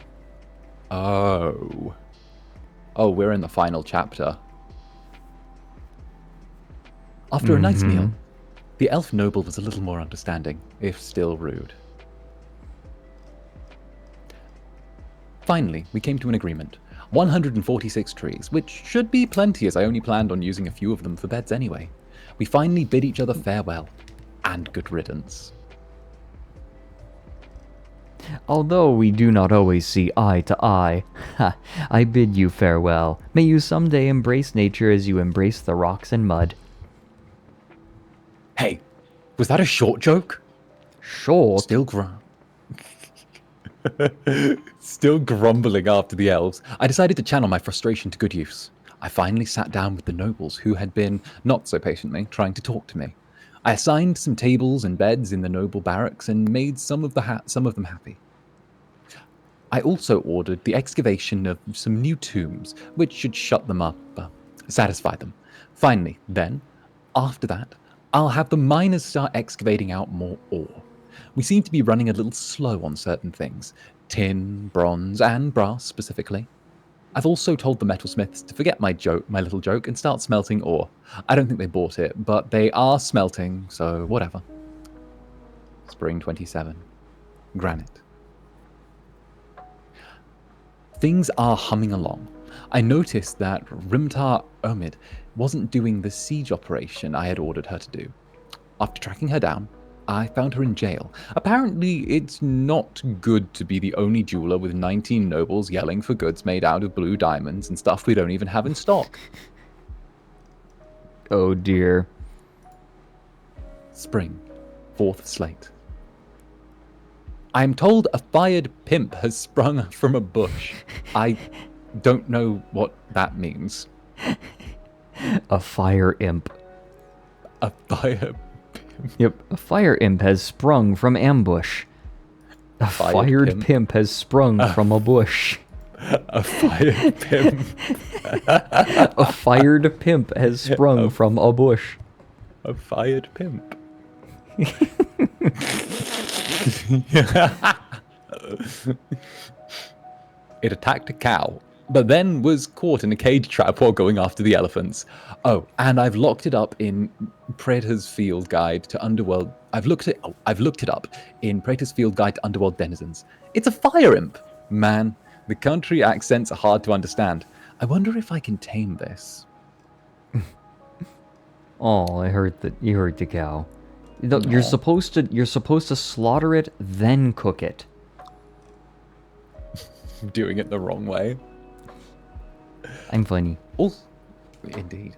Oh, we're in the final chapter. After a nice meal, the elf noble was a little more understanding, if still rude. Finally, we came to an agreement. 146 trees, which should be plenty as I only planned on using a few of them for beds anyway. We finally bid each other farewell, and good riddance. Although we do not always see eye to eye, I bid you farewell. May you someday embrace nature as you embrace the rocks and mud. Hey, was that a short joke? Short? Still grumbling after the elves, I decided to channel my frustration to good use. I finally sat down with the nobles who had been, not so patiently, trying to talk to me. I assigned some tables and beds in the noble barracks and made some of them happy. I also ordered the excavation of some new tombs, which should shut them up, satisfy them. Finally, then, after that, I'll have the miners start excavating out more ore. We seem to be running a little slow on certain things. Tin, bronze, and brass specifically. I've also told the metalsmiths to forget my little joke, and start smelting ore. I don't think they bought it, but they are smelting, so whatever. Spring 27. Granite. Things are humming along. I noticed that Rimtar Omid wasn't doing the siege operation I had ordered her to do. After tracking her down, I found her in jail. Apparently, it's not good to be the only jeweler with 19 nobles yelling for goods made out of blue diamonds and stuff we don't even have in stock. Oh dear. Spring, 4th slate. I am told a fired pimp has sprung from a bush. I don't know what that means. A fire imp. A fire Yep, a fire imp has sprung from ambush. A fired pimp has sprung from a bush. A fired pimp. A fired pimp has sprung from a bush. A fired pimp. It attacked a cow, but then was caught in a cage trap while going after the elephants. Oh, and I've looked it up in Praetor's Field Guide to Underworld. I've looked it up in Praetor's Field Guide to Underworld Denizens. It's a fire imp. Man, the country accents are hard to understand. I wonder if I can tame this. Oh, I heard that you heard the cow. You're supposed to slaughter it, then cook it. Doing it the wrong way. I'm funny. Indeed.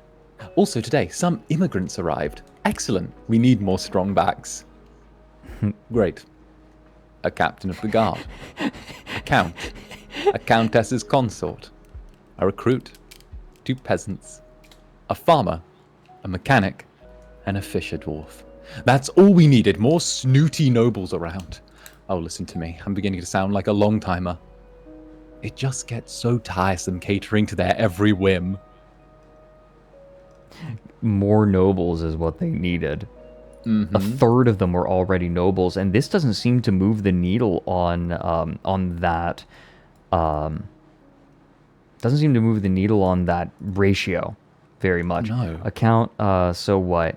Also today, some immigrants arrived. Excellent. We need more strong backs. Great. A captain of the guard. A count. A countess's consort. A recruit. 2 peasants. A farmer. A mechanic. And a fisher dwarf. That's all we needed. More snooty nobles around. Oh, listen to me. I'm beginning to sound like a long-timer. It just gets so tiresome catering to their every whim. More nobles is what they needed. A third of them were already nobles, and this doesn't seem to move the needle on that. Doesn't seem to move the needle on that ratio very much. No. Account. So what?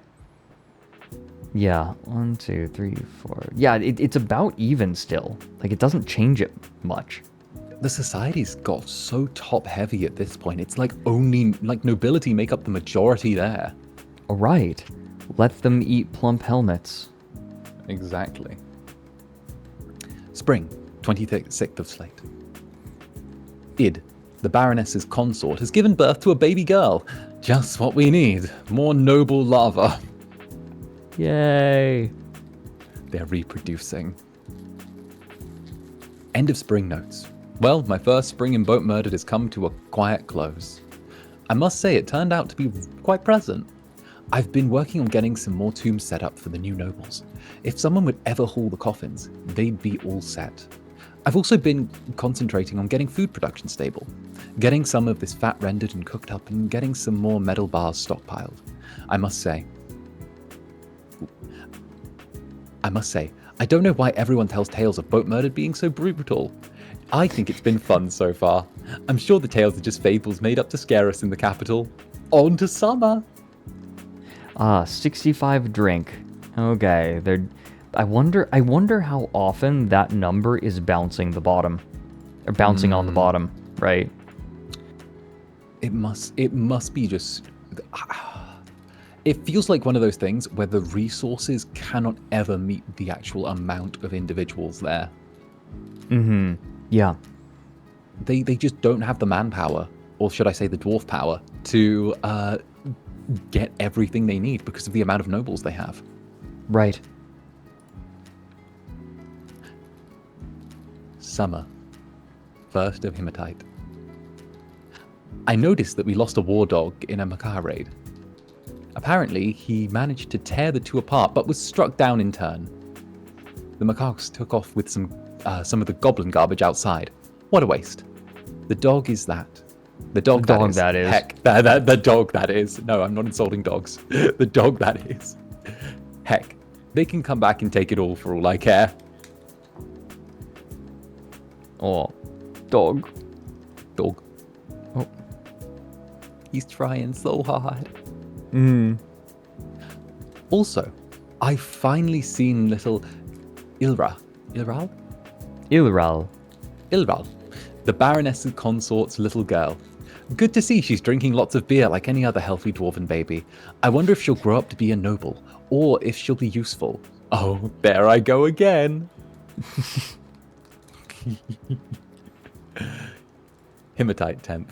Yeah, 1, 2, 3, 4. Yeah, it's about even still. Like, it doesn't change it much. The society's got so top-heavy at this point. It's like only nobility make up the majority there. All right. Let them eat plump helmets. Exactly. Spring, 26th of slate. Id, the Baroness's consort, has given birth to a baby girl. Just what we need. More noble lava. Yay. They're reproducing. End of spring notes. Well, my first spring in Boatmurdered has come to a quiet close. I must say it turned out to be quite pleasant. I've been working on getting some more tombs set up for the new nobles. If someone would ever haul the coffins, they'd be all set. I've also been concentrating on getting food production stable, getting some of this fat rendered and cooked up, and getting some more metal bars stockpiled. I must say, I don't know why everyone tells tales of Boatmurdered being so brutal. I think it's been fun so far. I'm sure the tales are just fables made up to scare us in the capital. On to summer! 65 drink. Okay, I wonder how often that number is bouncing the bottom. Or bouncing on the bottom, right? It must be just... It feels like one of those things where the resources cannot ever meet the actual amount of individuals there. Mm-hmm. Yeah. They just don't have the manpower, or should I say the dwarf power, to get everything they need because of the amount of nobles they have. Right. Summer. First of hematite. I noticed that we lost a war dog in a macaw raid. Apparently, he managed to tear the two apart, but was struck down in turn. The macaques took off with some of the goblin garbage outside. What a waste. The dog is that. The dog that is. Heck, the dog that is. No, I'm not insulting dogs. The dog that is. Heck, they can come back and take it all for all I care. Oh, dog. Dog. Oh. He's trying so hard. Also, I've finally seen little Ilral, the Baroness Consort's little girl. Good to see she's drinking lots of beer like any other healthy dwarven baby. I wonder if she'll grow up to be a noble, or if she'll be useful. Oh, there I go again. Hematite 10th.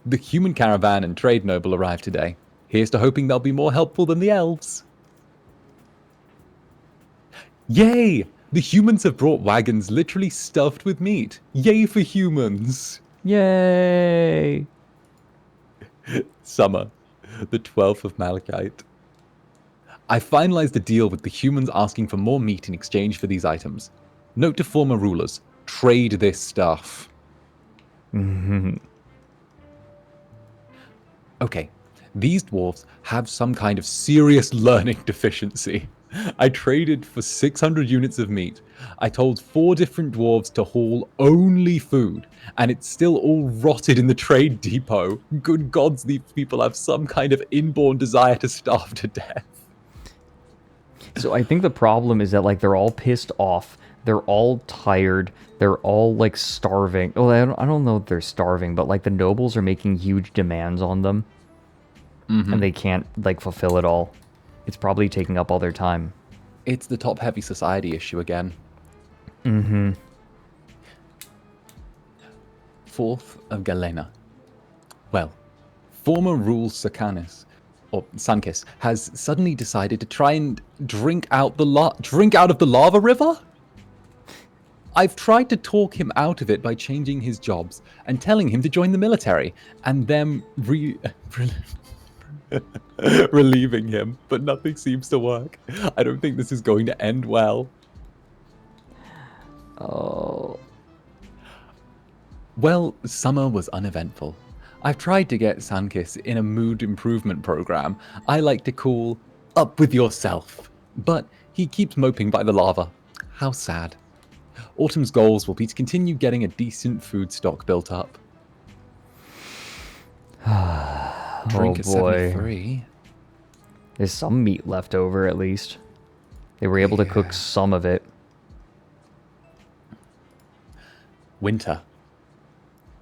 The human caravan and trade noble arrived today. Here's to hoping they'll be more helpful than the elves. Yay! The humans have brought wagons literally stuffed with meat. Yay for humans! Yay! Summer, the 12th of Malachite. I finalized a deal with the humans asking for more meat in exchange for these items. Note to former rulers, trade this stuff. Okay, these dwarves have some kind of serious learning deficiency. I traded for 600 units of meat. I told 4 different dwarves to haul only food, and it's still all rotted in the trade depot. Good gods, these people have some kind of inborn desire to starve to death. So I think the problem is that, like, they're all pissed off. They're all tired. They're all, like, starving. Oh, I don't know if they're starving, but, like, the nobles are making huge demands on them. And they can't, like, fulfill it all. It's probably taking up all their time. It's the top-heavy society issue again. 4th of Galena. Well, former rule Sankis has suddenly decided to try and drink out of the lava river? I've tried to talk him out of it by changing his jobs and telling him to join the military, and them relieving him, but nothing seems to work. I don't think this is going to end well. Oh. Well, summer was uneventful. I've tried to get Sankis in a mood improvement program I like to call Up With Yourself, but he keeps moping by the lava. How sad. Autumn's goals will be to continue getting a decent food stock built up. Drink at 73. There's some meat left over, at least. They were able to cook some of it. Winter.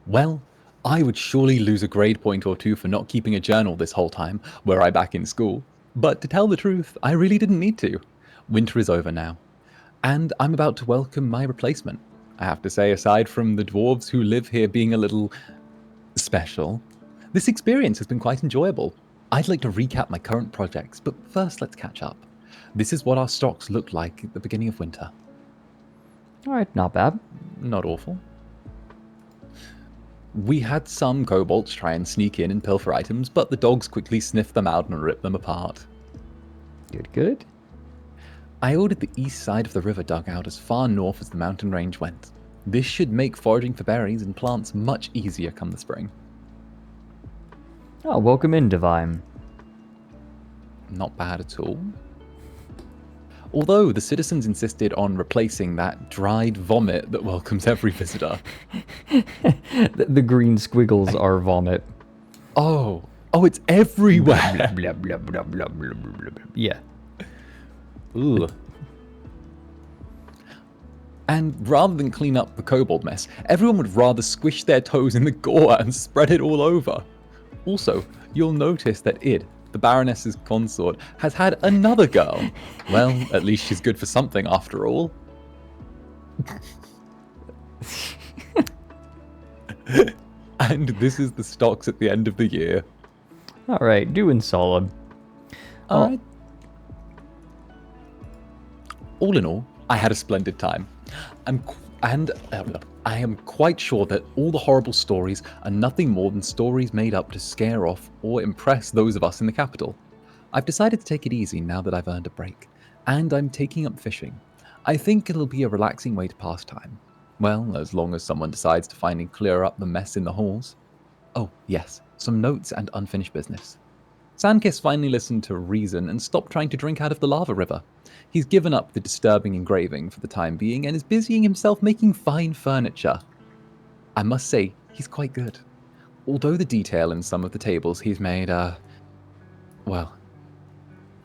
Well, I would surely lose a grade point or 2 for not keeping a journal this whole time, were I back in school. But to tell the truth, I really didn't need to. Winter is over now. And I'm about to welcome my replacement. I have to say, aside from the dwarves who live here being a little special, this experience has been quite enjoyable. I'd like to recap my current projects, but first let's catch up. This is what our stocks looked like at the beginning of winter. Alright, not bad. Not awful. We had some kobolds try and sneak in and pilfer items, but the dogs quickly sniffed them out and ripped them apart. Good, good. I ordered the east side of the river dugout as far north as the mountain range went. This should make foraging for berries and plants much easier come the spring. Oh, welcome in, Divine. Not bad at all. Although the citizens insisted on replacing that dried vomit that welcomes every visitor. The green squiggles are vomit. Oh, it's everywhere. Blah, blah, blah, blah, blah, blah, blah, blah. Yeah. Ooh. And rather than clean up the kobold mess, everyone would rather squish their toes in the gore and spread it all over. Also, you'll notice that Id, the Baroness's consort, has had another girl. Well, at least she's good for something after all. And this is the stocks at the end of the year. Alright, doing solid. Alright. All in all, I had a splendid time. I am quite sure that all the horrible stories are nothing more than stories made up to scare off or impress those of us in the capital. I've decided to take it easy now that I've earned a break, and I'm taking up fishing. I think it'll be a relaxing way to pass time. Well, as long as someone decides to finally clear up the mess in the halls. Oh, yes, some notes and unfinished business. Sandkiss finally listened to reason and stopped trying to drink out of the lava river. He's given up the disturbing engraving for the time being and is busying himself making fine furniture. I must say, he's quite good. Although the detail in some of the tables he's made well,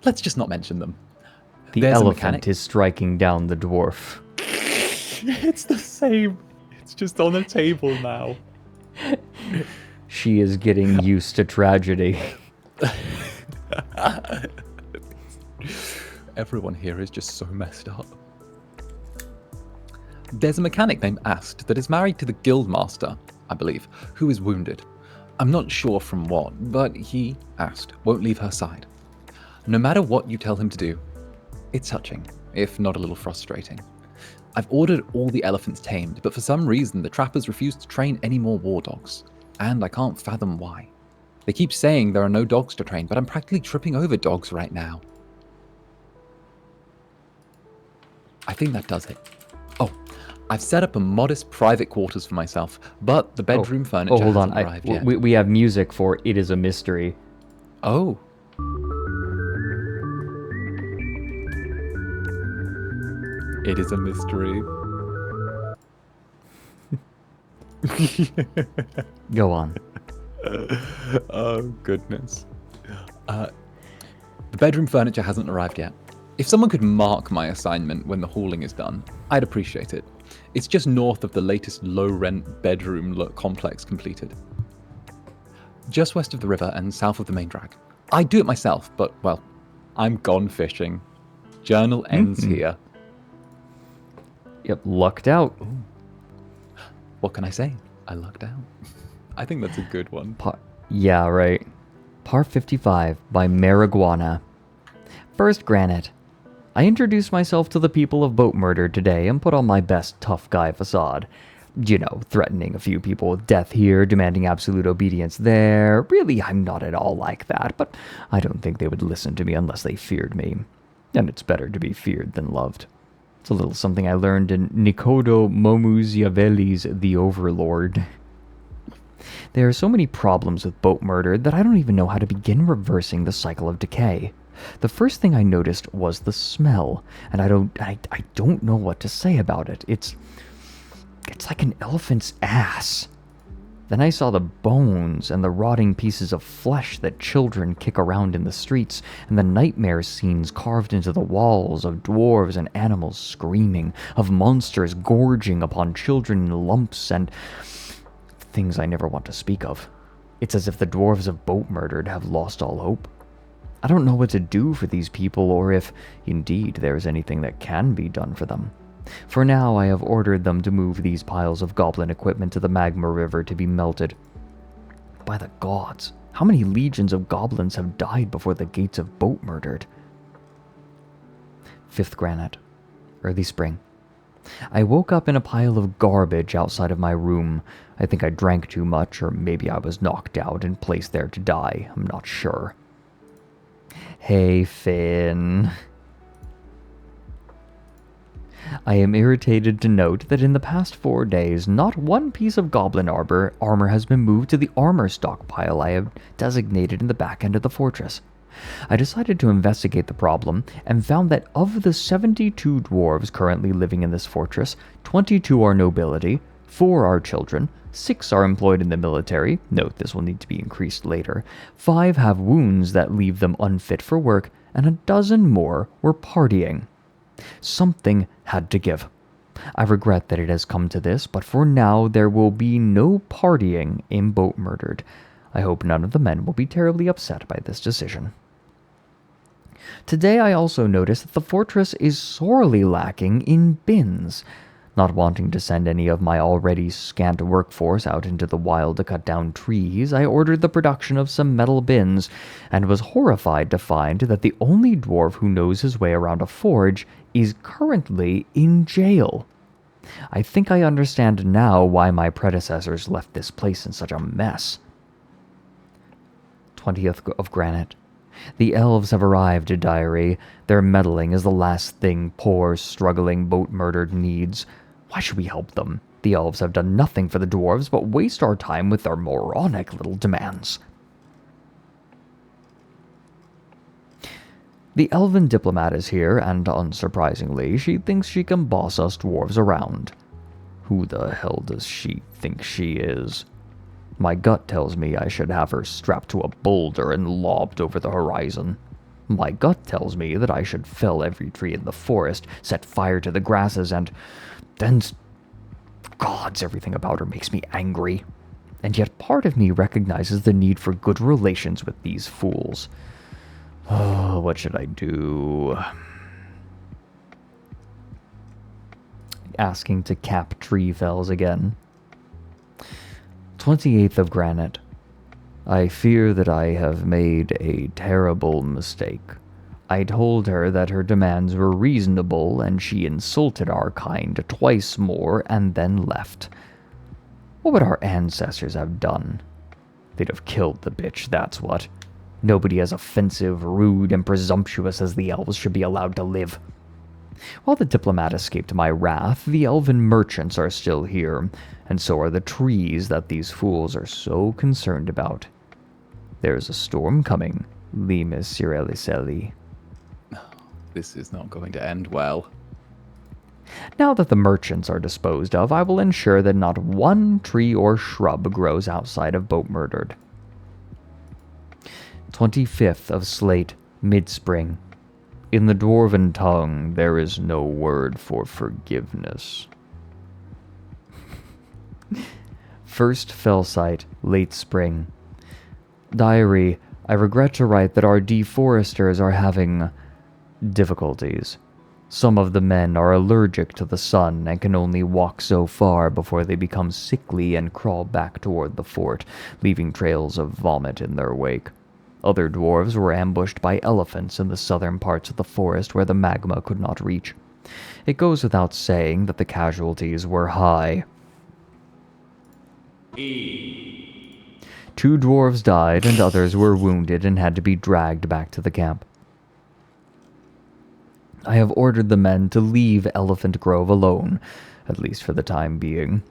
let's just not mention them. The elephant is striking down the dwarf. It's the same. It's just on a table now. She is getting used to tragedy. Everyone here is just so messed up. There's a mechanic named Ast that is married to the guildmaster, I believe, who is wounded. I'm not sure from what, but he, Ast, won't leave her side. No matter what you tell him to do, it's touching, if not a little frustrating. I've ordered all the elephants tamed, but for some reason the trappers refuse to train any more war dogs, and I can't fathom why. They keep saying there are no dogs to train, but I'm practically tripping over dogs right now. I think that does it. Oh, I've set up a modest private quarters for myself, but the bedroom furniture hasn't arrived yet. We have music for It Is a Mystery. Oh. It is a mystery. Go on. Oh, goodness. The bedroom furniture hasn't arrived yet. If someone could mark my assignment when the hauling is done, I'd appreciate it. It's just north of the latest low-rent bedroom complex completed. Just west of the river and south of the main drag. I'd do it myself, but, well, I'm gone fishing. Journal ends here. Yep, lucked out. Ooh. What can I say? I lucked out. I think that's a good one. Yeah, right. Par 55 by Marijuana. First, Granite. I introduced myself to the people of Boatmurdered today and put on my best tough guy facade. You know, threatening a few people with death here, demanding absolute obedience there. Really, I'm not at all like that, but I don't think they would listen to me unless they feared me. And it's better to be feared than loved. It's a little something I learned in Niccolò Machiavelli's The Overlord. There are so many problems with Boatmurdered that I don't even know how to begin reversing the cycle of decay. The first thing I noticed was the smell, and I don't know what to say about it. It's like an elephant's ass. Then I saw the bones and the rotting pieces of flesh that children kick around in the streets, and the nightmare scenes carved into the walls of dwarves and animals screaming, of monsters gorging upon children in lumps, and things I never want to speak of. It's as if the dwarves of Boatmurdered have lost all hope. I don't know what to do for these people, or if, indeed, there is anything that can be done for them. For now, I have ordered them to move these piles of goblin equipment to the Magma River to be melted. By the gods, how many legions of goblins have died before the gates of Boatmurdered? 5th granite. Early spring. I woke up in a pile of garbage outside of my room. I think I drank too much, or maybe I was knocked out and placed there to die. I'm not sure. Hey, Finn. I am irritated to note that in the past 4 days, not one piece of goblin armor has been moved to the armor stockpile I have designated in the back end of the fortress. I decided to investigate the problem and found that of the 72 dwarves currently living in this fortress, 22 are nobility, 4 are children, 6 are employed in the military, note this will need to be increased later, 5 have wounds that leave them unfit for work, and a dozen more were partying. Something had to give. I regret that it has come to this, but for now there will be no partying in Boatmurdered. I hope none of the men will be terribly upset by this decision. Today I also noticed that the fortress is sorely lacking in bins. Not wanting to send any of my already scant workforce out into the wild to cut down trees, I ordered the production of some metal bins, and was horrified to find that the only dwarf who knows his way around a forge is currently in jail. I think I understand now why my predecessors left this place in such a mess. 20th of granite. The elves have arrived, diary. Their meddling is the last thing poor, struggling Boatmurdered needs. Why should we help them? The elves have done nothing for the dwarves but waste our time with their moronic little demands. The elven diplomat is here, and unsurprisingly, she thinks she can boss us dwarves around. Who the hell does she think she is? My gut tells me I should have her strapped to a boulder and lobbed over the horizon. My gut tells me that I should fell every tree in the forest, set fire to the grasses, and then... Gods, everything about her makes me angry. And yet part of me recognizes the need for good relations with these fools. Oh, what should I do? Asking to cap tree fells again. 28th of granite. I fear that I have made a terrible mistake. I told her that her demands were reasonable, and she insulted our kind twice more and then left. What would our ancestors have done? They'd have killed the bitch, that's what. Nobody as offensive, rude, and presumptuous as the elves should be allowed to live. While the diplomat escaped my wrath, the elven merchants are still here, and so are the trees that these fools are so concerned about. There's a storm coming, Limes Sireliseli. This is not going to end well. Now that the merchants are disposed of, I will ensure that not one tree or shrub grows outside of Boatmurdered. 25th of slate, mid-spring. In the dwarven tongue, there is no word for forgiveness. First fell site, late spring. Diary, I regret to write that our deforesters are having difficulties. Some of the men are allergic to the sun and can only walk so far before they become sickly and crawl back toward the fort, leaving trails of vomit in their wake. Other dwarves were ambushed by elephants in the southern parts of the forest where the magma could not reach. It goes without saying that the casualties were high. 2 dwarves died and others were wounded and had to be dragged back to the camp. I have ordered the men to leave Elephant Grove alone, at least for the time being.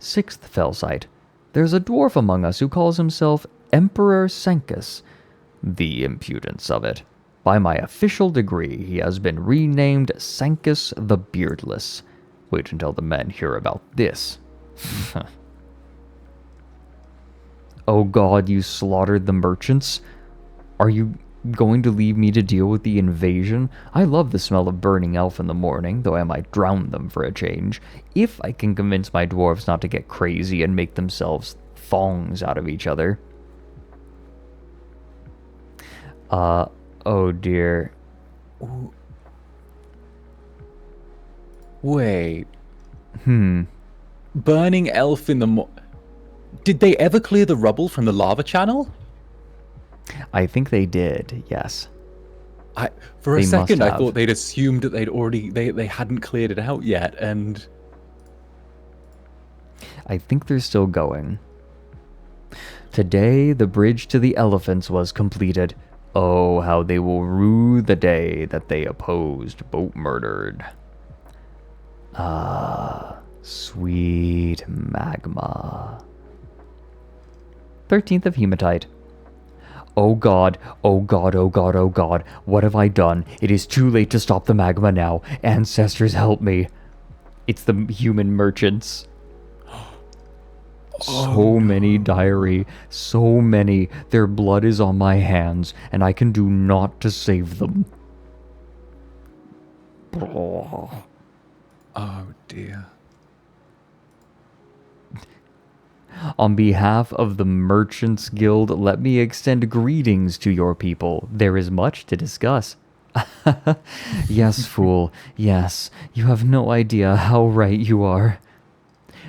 6th fell site. There's a dwarf among us who calls himself Emperor Sancus. The impudence of it. By my official degree, he has been renamed Sancus the Beardless. Wait until the men hear about this. Oh god, you slaughtered the merchants? Are you going to leave me to deal with the invasion? I love the smell of burning elf in the morning, though I might drown them for a change, if I can convince my dwarves not to get crazy and make themselves thongs out of each other. Oh dear. Wait. Burning elf in the Did they ever clear the rubble from the lava channel? I think they did, yes. For a They second, must I have. thought they'd assumed that they hadn't cleared it out yet, and I think they're still going. Today, the bridge to the elephants was completed. Oh, how they will rue the day that they opposed Boatmurdered. Ah, sweet magma. 13th of Hematite. Oh god, oh god, oh god, oh god, what have I done? It is too late to stop the magma now. Ancestors, help me. It's the human merchants. So many, diary. So many. Their blood is on my hands, and I can do naught to save them. oh dear. On behalf of the Merchants Guild, let me extend greetings to your people. There is much to discuss. Yes, fool. Yes, you have no idea how right you are.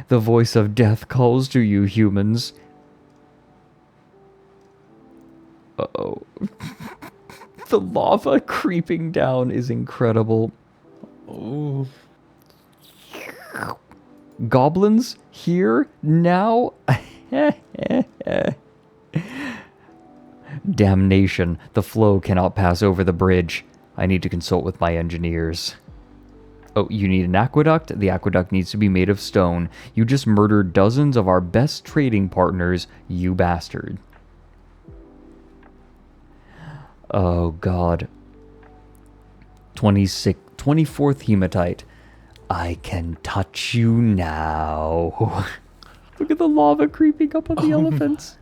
The voice of death calls to you, humans. Uh-oh. The lava creeping down is incredible. Oh. Goblins? Here? Now? Damnation. The flow cannot pass over the bridge. I need to consult with my engineers. Oh, you need an aqueduct? The aqueduct needs to be made of stone. You just murdered dozens of our best trading partners, you bastard. Oh, God. 24th Hematite. I can touch you now. Look at the lava creeping up on the elephants.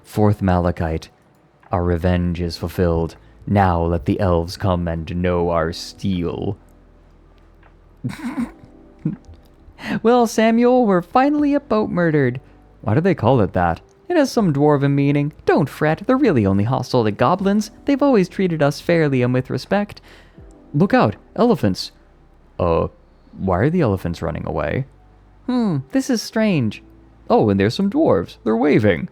4th Malachite. Our revenge is fulfilled. Now let the elves come and know our steel. Well, Samuel, we're finally at Boatmurdered. Why do they call it that? It has some dwarven meaning. Don't fret, they're really only hostile to goblins. They've always treated us fairly and with respect. Look out, elephants. Why are the elephants running away? This is strange. Oh, and there's some dwarves. They're waving.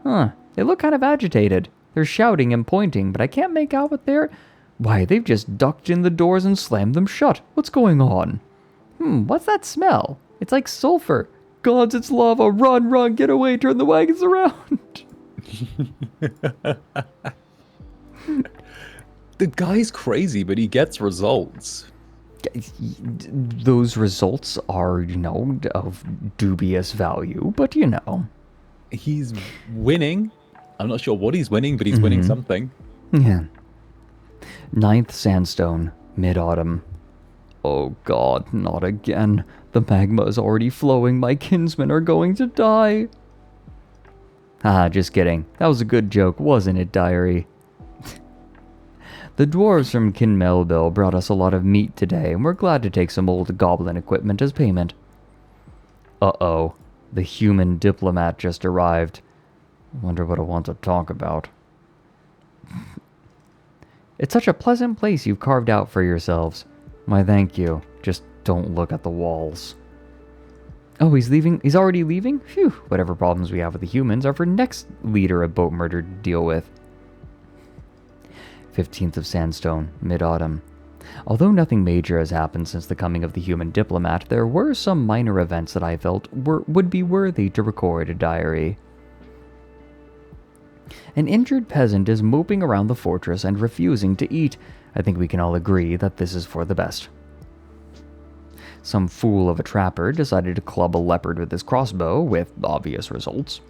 They look kind of agitated. They're shouting and pointing, but I can't make out what they're... Why, they've just ducked in the doors and slammed them shut. What's going on? What's that smell? It's like sulfur. Gods, it's lava. Run, run, get away, turn the wagons around. The guy's crazy, but he gets results. Those results are, of dubious value, but He's winning. I'm not sure what he's winning, but he's winning something. Yeah. 9th Sandstone, mid-autumn. Oh god, not again. The magma is already flowing. My kinsmen are going to die. Just kidding. That was a good joke, wasn't it, diary? The dwarves from Kinmelville brought us a lot of meat today, and we're glad to take some old goblin equipment as payment. Uh-oh. The human diplomat just arrived. Wonder what I want to talk about. It's such a pleasant place you've carved out for yourselves. Why, thank you. Just don't look at the walls. Oh, he's leaving? He's already leaving? Phew. Whatever problems we have with the humans are for next leader of Boatmurdered to deal with. 15th of Sandstone, mid-autumn. Although nothing major has happened since the coming of the human diplomat, there were some minor events that I felt would be worthy to record a diary. An injured peasant is moping around the fortress and refusing to eat. I think we can all agree that this is for the best. Some fool of a trapper decided to club a leopard with his crossbow, with obvious results.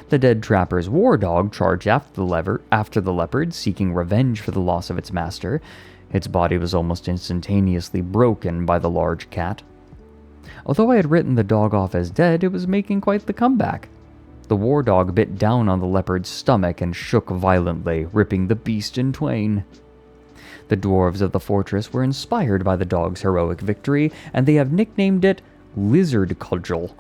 The dead trapper's war dog charged after the leopard, seeking revenge for the loss of its master. Its body was almost instantaneously broken by the large cat. Although I had written the dog off as dead, it was making quite the comeback. The war dog bit down on the leopard's stomach and shook violently, ripping the beast in twain. The dwarves of the fortress were inspired by the dog's heroic victory, and they have nicknamed it Lizard Cudgel.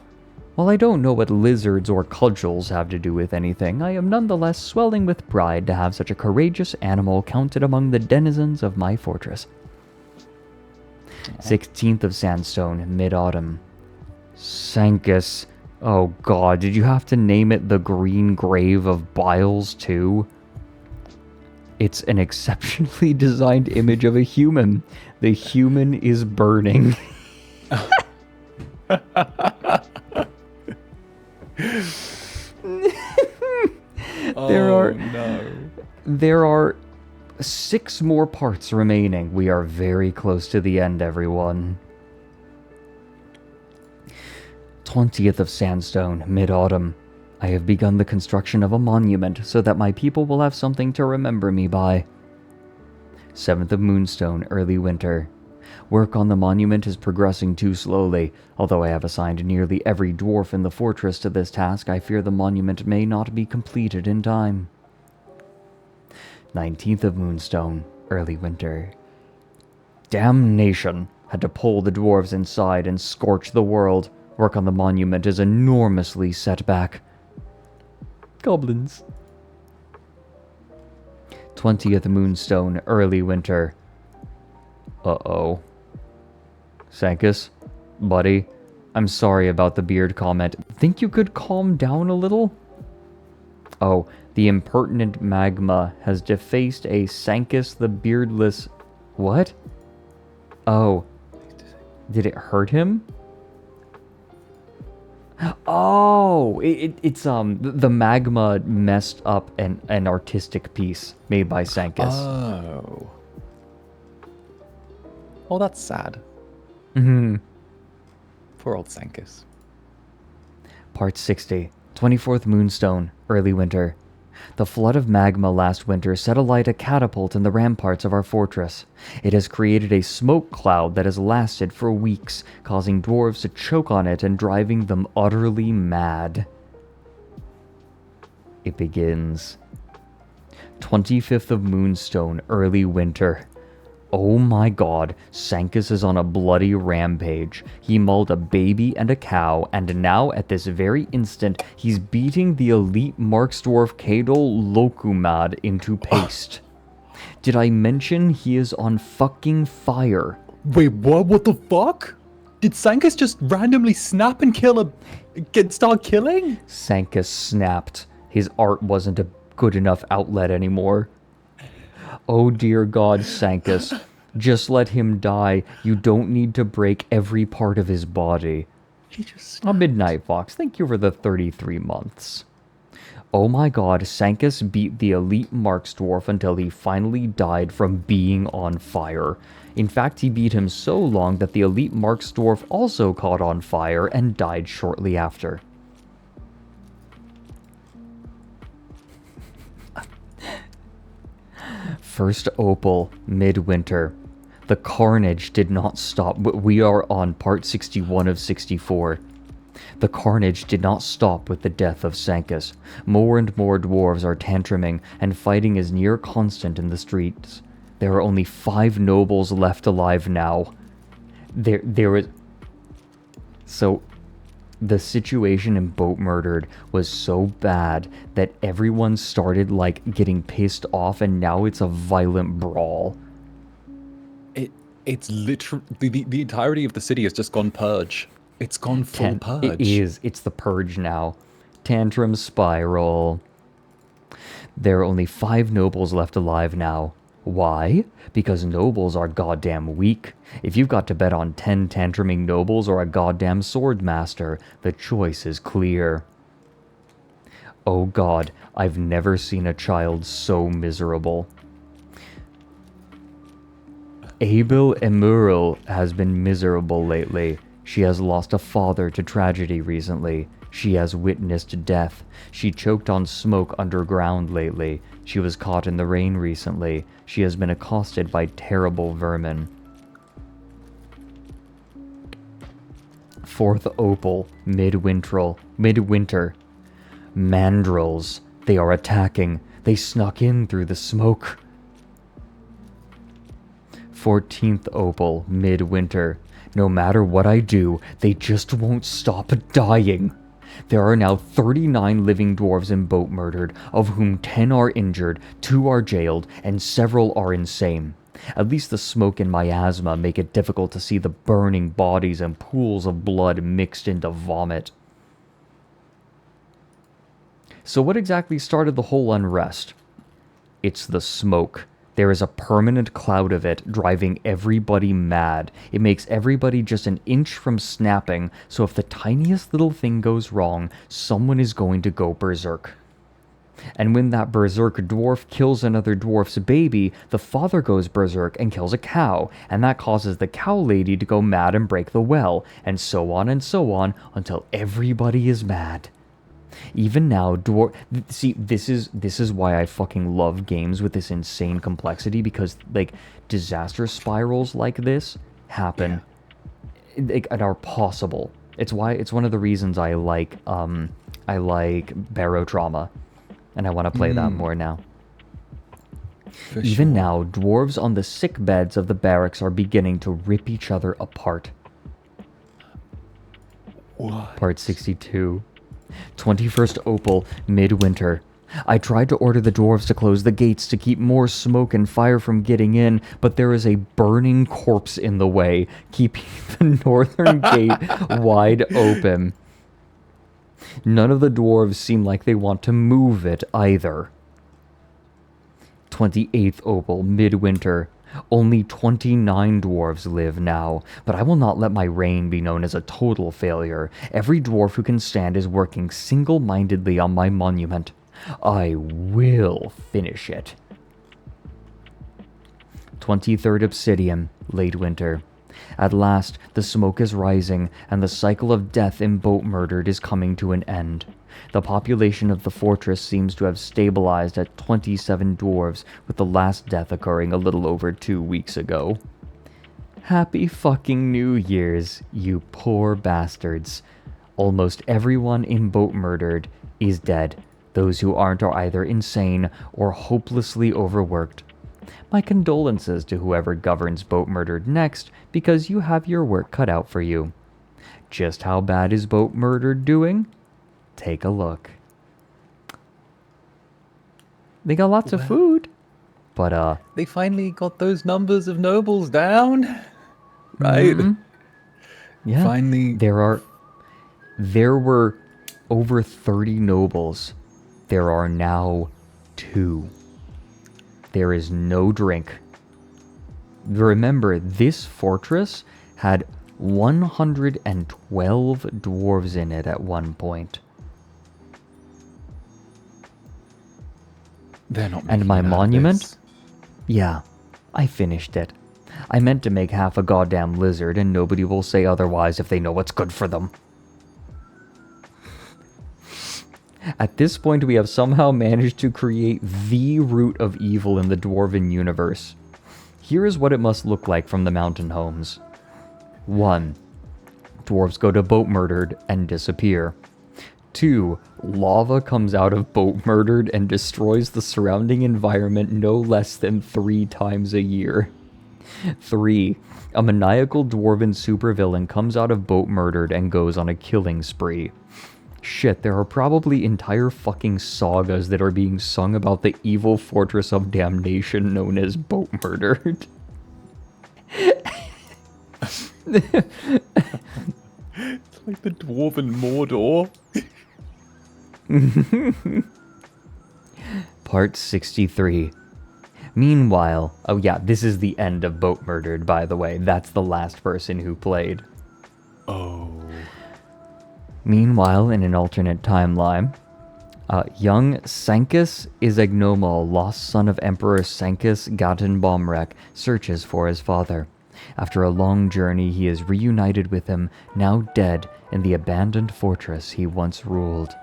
While I don't know what lizards or cudgels have to do with anything, I am nonetheless swelling with pride to have such a courageous animal counted among the denizens of my fortress. 16th of Sandstone, mid-autumn. Sancus. Oh god, did you have to name it the Green Grave of Biles too? It's an exceptionally designed image of a human. The human is burning. There are 6 more parts remaining. We are very close to the end, everyone. 20th of Sandstone, mid-autumn. I have begun the construction of a monument so that my people will have something to remember me by. 7th of Moonstone, early winter. Work on the monument is progressing too slowly. Although I have assigned nearly every dwarf in the fortress to this task, I fear the monument may not be completed in time. 19th of Moonstone, early winter. Damnation! Had to pull the dwarves inside and scorch the world. Work on the monument is enormously set back. Goblins. 20th Moonstone, early winter. Uh-oh. Sankus, buddy, I'm sorry about the beard comment. Think you could calm down a little? Oh, the impertinent magma has defaced a Sankus the beardless... What? Oh. Did it hurt him? Oh, it's the magma messed up an artistic piece made by Sankus. Oh. Oh, that's sad. Mm-hmm. Poor old Sankus. Part 60. 24th Moonstone, early winter. The flood of magma last winter set alight a catapult in the ramparts of our fortress. It has created a smoke cloud that has lasted for weeks, causing dwarves to choke on it and driving them utterly mad. It begins. 25th of Moonstone, early winter. Oh my god, Sankus is on a bloody rampage. He mauled a baby and a cow, and now at this very instant, he's beating the elite Marksdwarf Kadol Lokumad into paste. Did I mention he is on fucking fire? Wait, what? What the fuck? Did Sankus just randomly snap and start killing? Sankus snapped. His art wasn't a good enough outlet anymore. Oh dear God, Sankus. Just let him die. You don't need to break every part of his body. A Midnight Fox, thank you for the 33 months. Oh my god, Sankus beat the elite Marksdwarf until he finally died from being on fire. In fact, he beat him so long that the elite Marksdwarf also caught on fire and died shortly after. First Opal, midwinter. The carnage did not stop. We are on part 61 of 64. The carnage did not stop with the death of Sankus. More and more dwarves are tantruming, and fighting is near constant in the streets. There are only 5 nobles left alive now. There is... So... The situation in Boatmurdered was so bad that everyone started, like, getting pissed off, and now it's a violent brawl. It's literally... The entirety of the city has just gone purge. It's gone full purge. It is. It's the purge now. Tantrum spiral. There are only 5 nobles left alive now. Why? Because nobles are goddamn weak. If you've got to bet on 10 tantruming nobles or a goddamn sword master, the choice is clear. Oh god, I've never seen a child so miserable. Abel Emuril has been miserable lately. She has lost a father to tragedy recently. She has witnessed death. She choked on smoke underground lately. She was caught in the rain recently. She has been accosted by terrible vermin. 4th Opal, midwinter. Mandrills. They are attacking. They snuck in through the smoke. 14th Opal, midwinter. No matter what I do, they just won't stop dying. There are now 39 living dwarves in Boatmurdered, of whom 10 are injured, 2 are jailed, and several are insane. At least the smoke and miasma make it difficult to see the burning bodies and pools of blood mixed into vomit. So what exactly started the whole unrest? It's the smoke. There is a permanent cloud of it, driving everybody mad. It makes everybody just an inch from snapping, so if the tiniest little thing goes wrong, someone is going to go berserk. And when that berserk dwarf kills another dwarf's baby, the father goes berserk and kills a cow, and that causes the cow lady to go mad and break the well, and so on until everybody is mad. Even now, see, this is why I fucking love games with this insane complexity, because like disaster spirals like this happen and are possible. It's one of the reasons I like Barotrauma, and I want to play that more now. Even now, dwarves on the sick beds of the barracks are beginning to rip each other apart. What? Part 62. 21st Opal, midwinter. I tried to order the dwarves to close the gates to keep more smoke and fire from getting in, but there is a burning corpse in the way, keeping the northern gate wide open. None of the dwarves seem like they want to move it either. 28th Opal, midwinter. Only 29 dwarves live now, but I will not let my reign be known as a total failure. Every dwarf who can stand is working single-mindedly on my monument. I will finish it. 23rd Obsidian, late winter. At last, the smoke is rising, and the cycle of death in Boatmurdered is coming to an end. The population of the fortress seems to have stabilized at 27 dwarves, with the last death occurring a little over 2 weeks ago. Happy fucking New Year's, you poor bastards. Almost everyone in Boatmurdered is dead. Those who aren't are either insane or hopelessly overworked. My condolences to whoever governs Boatmurdered next, because you have your work cut out for you. Just how bad is Boatmurdered doing? Take a look. They got lots of food, but they finally got those numbers of nobles down, right? Yeah. Finally, there were over 30 nobles. There are now 2. There is no drink. Remember, this fortress had 112 dwarves in it at one point. They're not And my making it out of monument? this. Yeah, I finished it. I meant to make half a goddamn lizard, and nobody will say otherwise if they know what's good for them. At this point, we have somehow managed to create the root of evil in the Dwarven universe. Here is what it must look like from the mountain homes. 1. Dwarves go to Boatmurdered and disappear. 2. Lava comes out of Boatmurdered and destroys the surrounding environment no less than 3 times a year. 3. A maniacal dwarven supervillain comes out of Boatmurdered and goes on a killing spree. Shit, there are probably entire fucking sagas that are being sung about the evil fortress of damnation known as Boatmurdered. It's like the dwarven Mordor. Part 63. Meanwhile, oh yeah, this is the end of Boatmurdered, by the way. That's the last person who played. Oh. Meanwhile, in an alternate timeline, young Sankis Izagnomal, lost son of Emperor Sankis Gatenbaumrek, searches for his father. After a long journey, he is reunited with him, now dead, in the abandoned fortress he once ruled.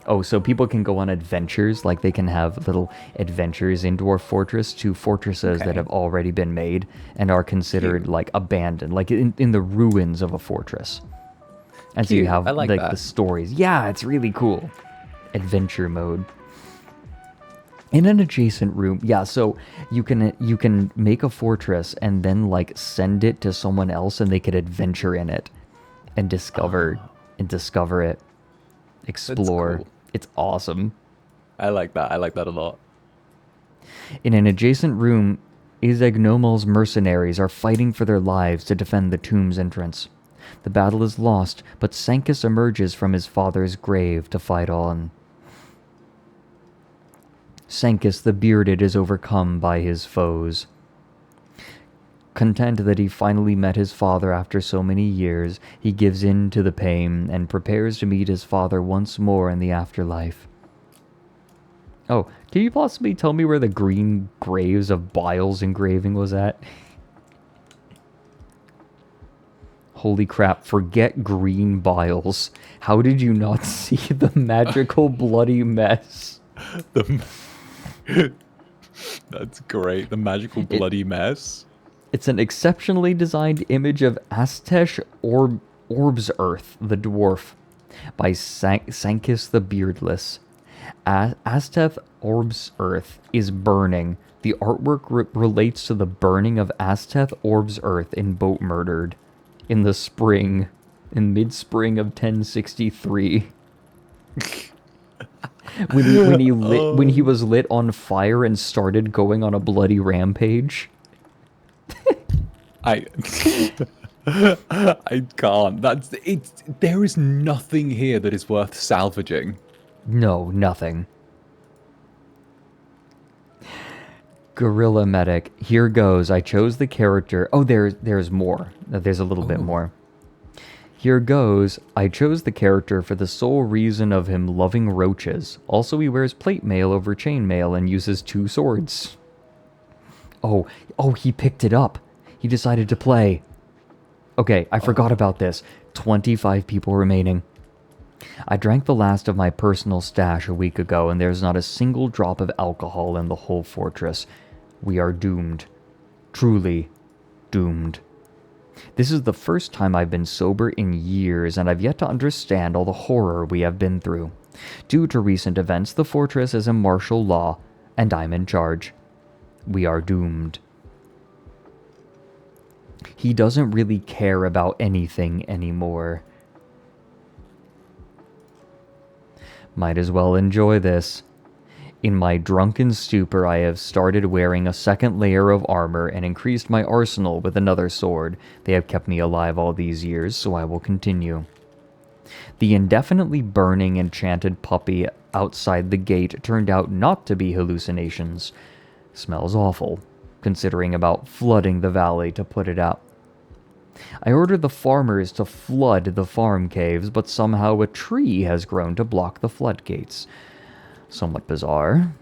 Oh, so people can go on adventures, like they can have little adventures in Dwarf Fortress to fortresses that have already been made and are considered like abandoned, like in the ruins of a fortress. And so you have I like the stories. Yeah, it's really cool. Adventure mode. In an adjacent room, yeah, so you can make a fortress and then like send it to someone else and they could adventure in it and discover it. Explore. Cool. It's awesome. I like that. I like that a lot. In an adjacent room, Izagnomal's mercenaries are fighting for their lives to defend the tomb's entrance. The battle is lost, but Sankis emerges from his father's grave to fight on. Sancus the Bearded is overcome by his foes. Content that he finally met his father after so many years, he gives in to the pain and prepares to meet his father once more in the afterlife. Oh, can you possibly tell me where the green graves of Biles engraving was at? Holy crap, forget green Biles. How did you not see the magical bloody mess? That's great. The magical bloody mess. It's an exceptionally designed image of Aztec Orbs Earth, the dwarf, by Sancus the Beardless. Aztec Orbs Earth is burning. The artwork relates to the burning of Aztec Orbs Earth in Boatmurdered in the spring, in mid-spring of 1063. when he was lit on fire and started going on a bloody rampage. I can't. There is nothing here that is worth salvaging. No, nothing. Gorilla Medic. Here goes. I chose the character. Oh, there's more. There's a little bit more. Here goes. I chose the character for the sole reason of him loving roaches. Also, he wears plate mail over chain mail and uses 2 swords. Oh, he picked it up. He decided to play. Okay, I forgot about this. 25 people remaining. I drank the last of my personal stash a week ago, and there's not a single drop of alcohol in the whole fortress. We are doomed. Truly doomed. This is the first time I've been sober in years, and I've yet to understand all the horror we have been through. Due to recent events, the fortress is in martial law, and I'm in charge. We are doomed. He doesn't really care about anything anymore. Might as well enjoy this. In my drunken stupor, I have started wearing a second layer of armor and increased my arsenal with another sword. They have kept me alive all these years, so I will continue. The indefinitely burning enchanted puppy outside the gate turned out not to be hallucinations. Smells awful, considering about flooding the valley to put it out. I ordered the farmers to flood the farm caves, but somehow a tree has grown to block the floodgates. Somewhat bizarre.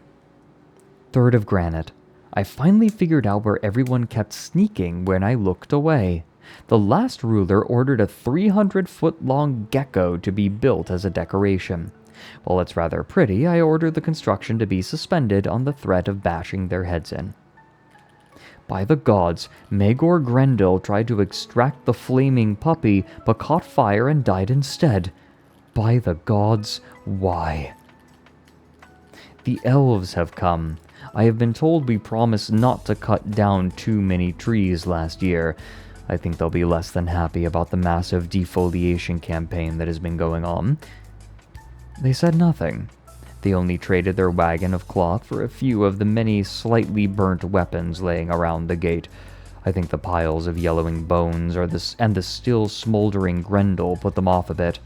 3rd of granite. I finally figured out where everyone kept sneaking when I looked away. The last ruler ordered a 300-foot-long gecko to be built as a decoration. While it's rather pretty, I ordered the construction to be suspended on the threat of bashing their heads in. By the gods, Magor Grendel tried to extract the flaming puppy, but caught fire and died instead. By the gods, why? The elves have come. I have been told we promised not to cut down too many trees last year. I think they'll be less than happy about the massive defoliation campaign that has been going on. They said nothing. They only traded their wagon of cloth for a few of the many slightly burnt weapons laying around the gate. I think the piles of yellowing bones and the still smoldering Grendel put them off a bit.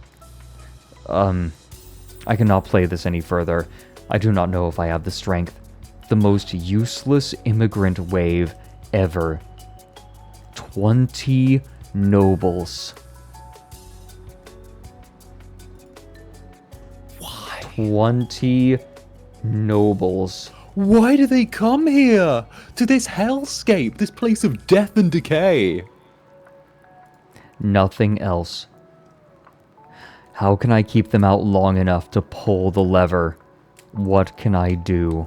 I cannot play this any further. I do not know if I have the strength. The most useless immigrant wave ever. 20 nobles. 20 nobles. Why do they come here? To this hellscape, this place of death and decay. Nothing else. How can I keep them out long enough to pull the lever? What can I do?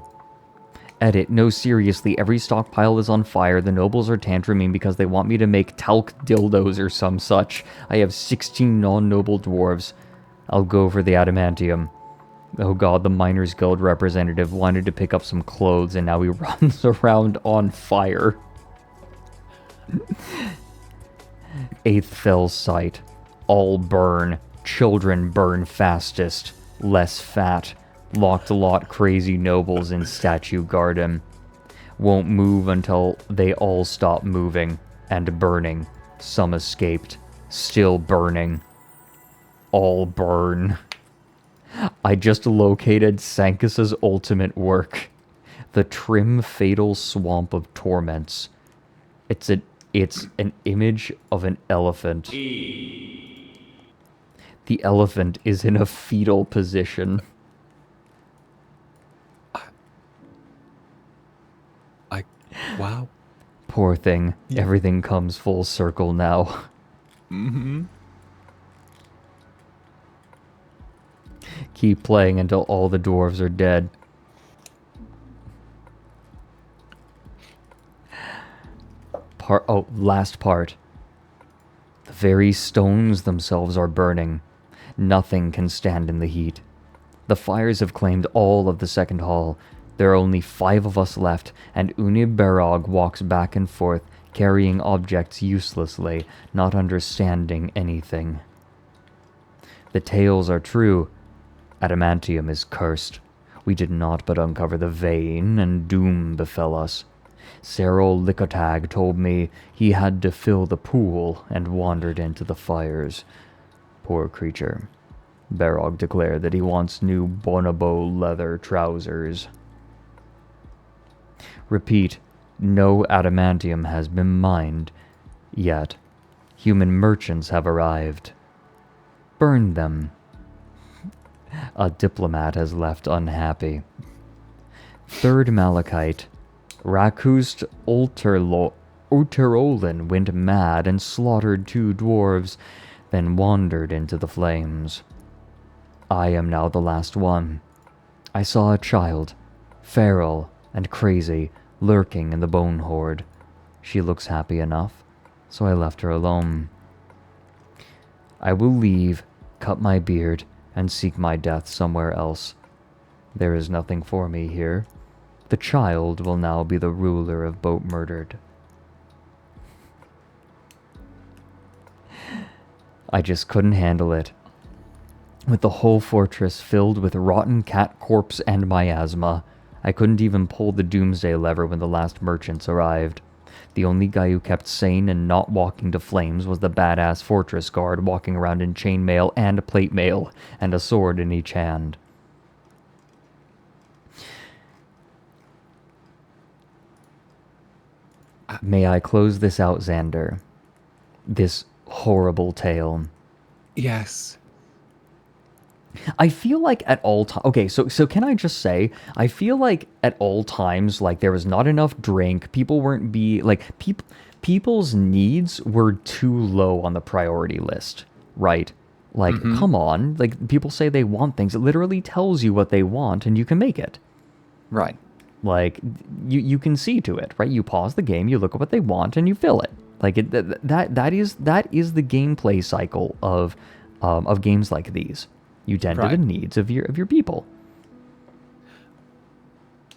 Edit. No, seriously, every stockpile is on fire. The nobles are tantruming because they want me to make talc dildos or some such. I have 16 non-noble dwarves. I'll go for the adamantium. Oh god, the Miners Guild representative wanted to pick up some clothes and now he runs around on fire. 8th fell sight. All burn. Children burn fastest. Less fat. Locked lot crazy nobles in statue garden. Won't move until they all stop moving. And burning. Some escaped. Still burning. All burn. I just located Sancus's ultimate work. The trim fatal swamp of torments. It's an image of an elephant. The elephant is in a fetal position. Wow. Poor thing. Everything comes full circle now. Mm-hmm. Keep playing until all the dwarves are dead. Last part. The very stones themselves are burning. Nothing can stand in the heat. The fires have claimed all of the second hall. There are only 5 of us left, and Unib Barog walks back and forth, carrying objects uselessly, not understanding anything. The tales are true. Adamantium is cursed. We did not but uncover the vein, and doom befell us. Serol Likotag told me he had to fill the pool and wandered into the fires. Poor creature. Barog declared that he wants new bonobo leather trousers. Repeat, no adamantium has been mined, yet human merchants have arrived. Burn them. A diplomat has left unhappy. Third Malachite, Rakust Ulterolin went mad and slaughtered 2 dwarves, then wandered into the flames. I am now the last one. I saw a child, feral and crazy, lurking in the bone hoard. She looks happy enough, so I left her alone. I will leave, cut my beard, and seek my death somewhere else. There is nothing for me here. The child will now be the ruler of Boatmurdered. I just couldn't handle it. With the whole fortress filled with rotten cat corpse and miasma, I couldn't even pull the doomsday lever when the last merchants arrived. The only guy who kept sane and not walking to flames was the badass fortress guard walking around in chainmail and plate mail, and a sword in each hand. May I close this out, Zander? This horrible tale. Yes. I feel like at all times... Okay, so can I just say, I feel like at all times, like, there was not enough drink, people weren't people's needs were too low on the priority list, right? Like, come on, like, people say they want things, it literally tells you what they want, and you can make it. Right. Like, you can see to it, right? You pause the game, you look at what they want, and you fill it. Like, that is the gameplay cycle of games like these. You tend to the needs of your people.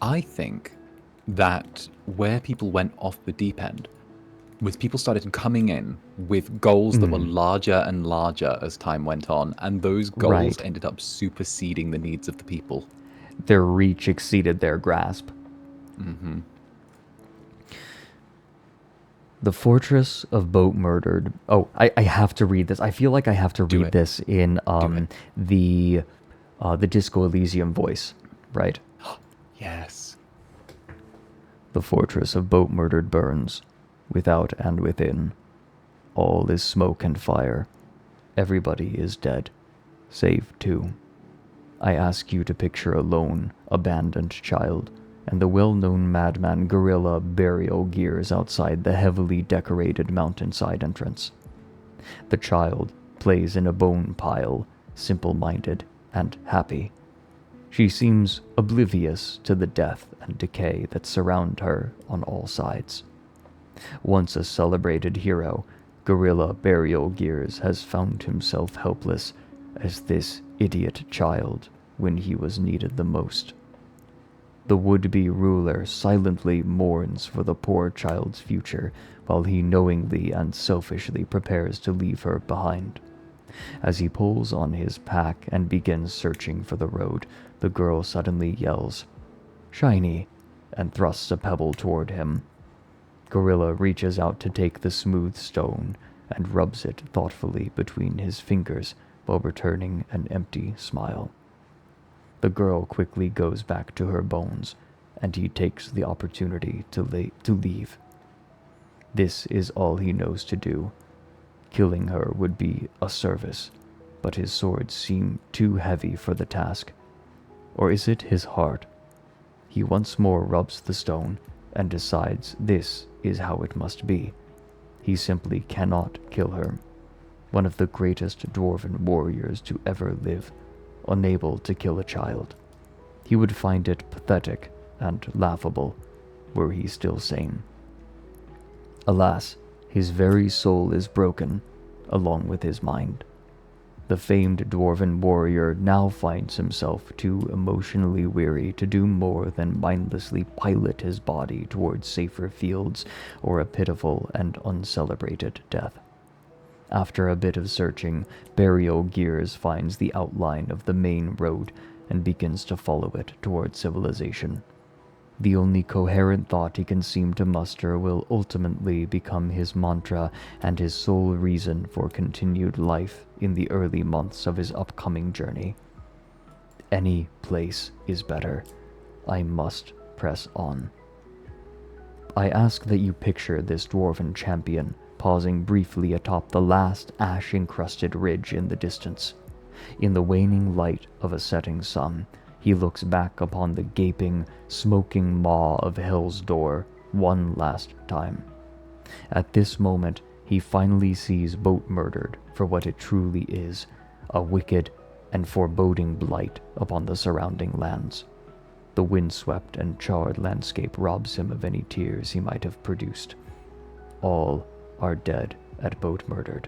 I think that where people went off the deep end was people started coming in with goals that were larger and larger as time went on, and those goals ended up superseding the needs of the people. Their reach exceeded their grasp. Mm-hmm. The Fortress of Boatmurdered. Oh, I have to read this. I feel like I have to read this in the Disco Elysium voice, right? Yes. The Fortress of Boatmurdered burns, without and within. All is smoke and fire. Everybody is dead, save 2. I ask you to picture a lone, abandoned child, and the well-known madman gorilla burial gears outside the heavily decorated mountainside entrance. The child plays in a bone pile, simple-minded and happy. She seems oblivious to the death and decay that surround her on all sides. Once a celebrated hero, Gorilla Burial Gears has found himself helpless as this idiot child when he was needed the most. The would-be ruler silently mourns for the poor child's future, while he knowingly and selfishly prepares to leave her behind. As he pulls on his pack and begins searching for the road, the girl suddenly yells, "Shiny," and thrusts a pebble toward him. Gorilla reaches out to take the smooth stone and rubs it thoughtfully between his fingers while returning an empty smile. The girl quickly goes back to her bones and he takes the opportunity to leave. This is all he knows to do. Killing her would be a service, but his swords seem too heavy for the task. Or is it his heart? He once more rubs the stone and decides this is how it must be. He simply cannot kill her. One of the greatest dwarven warriors to ever live, unable to kill a child. He would find it pathetic and laughable were he still sane. Alas, his very soul is broken, along with his mind. The famed dwarven warrior now finds himself too emotionally weary to do more than mindlessly pilot his body towards safer fields or a pitiful and uncelebrated death. After a bit of searching, Burial Gears finds the outline of the main road and begins to follow it towards civilization. The only coherent thought he can seem to muster will ultimately become his mantra and his sole reason for continued life in the early months of his upcoming journey. Any place is better. I must press on. I ask that you picture this dwarven champion pausing briefly atop the last ash-encrusted ridge in the distance. In the waning light of a setting sun, he looks back upon the gaping, smoking maw of Hell's Door one last time. At this moment, he finally sees Boatmurdered for what it truly is, a wicked and foreboding blight upon the surrounding lands. The windswept and charred landscape robs him of any tears he might have produced. All are dead at Boatmurdered.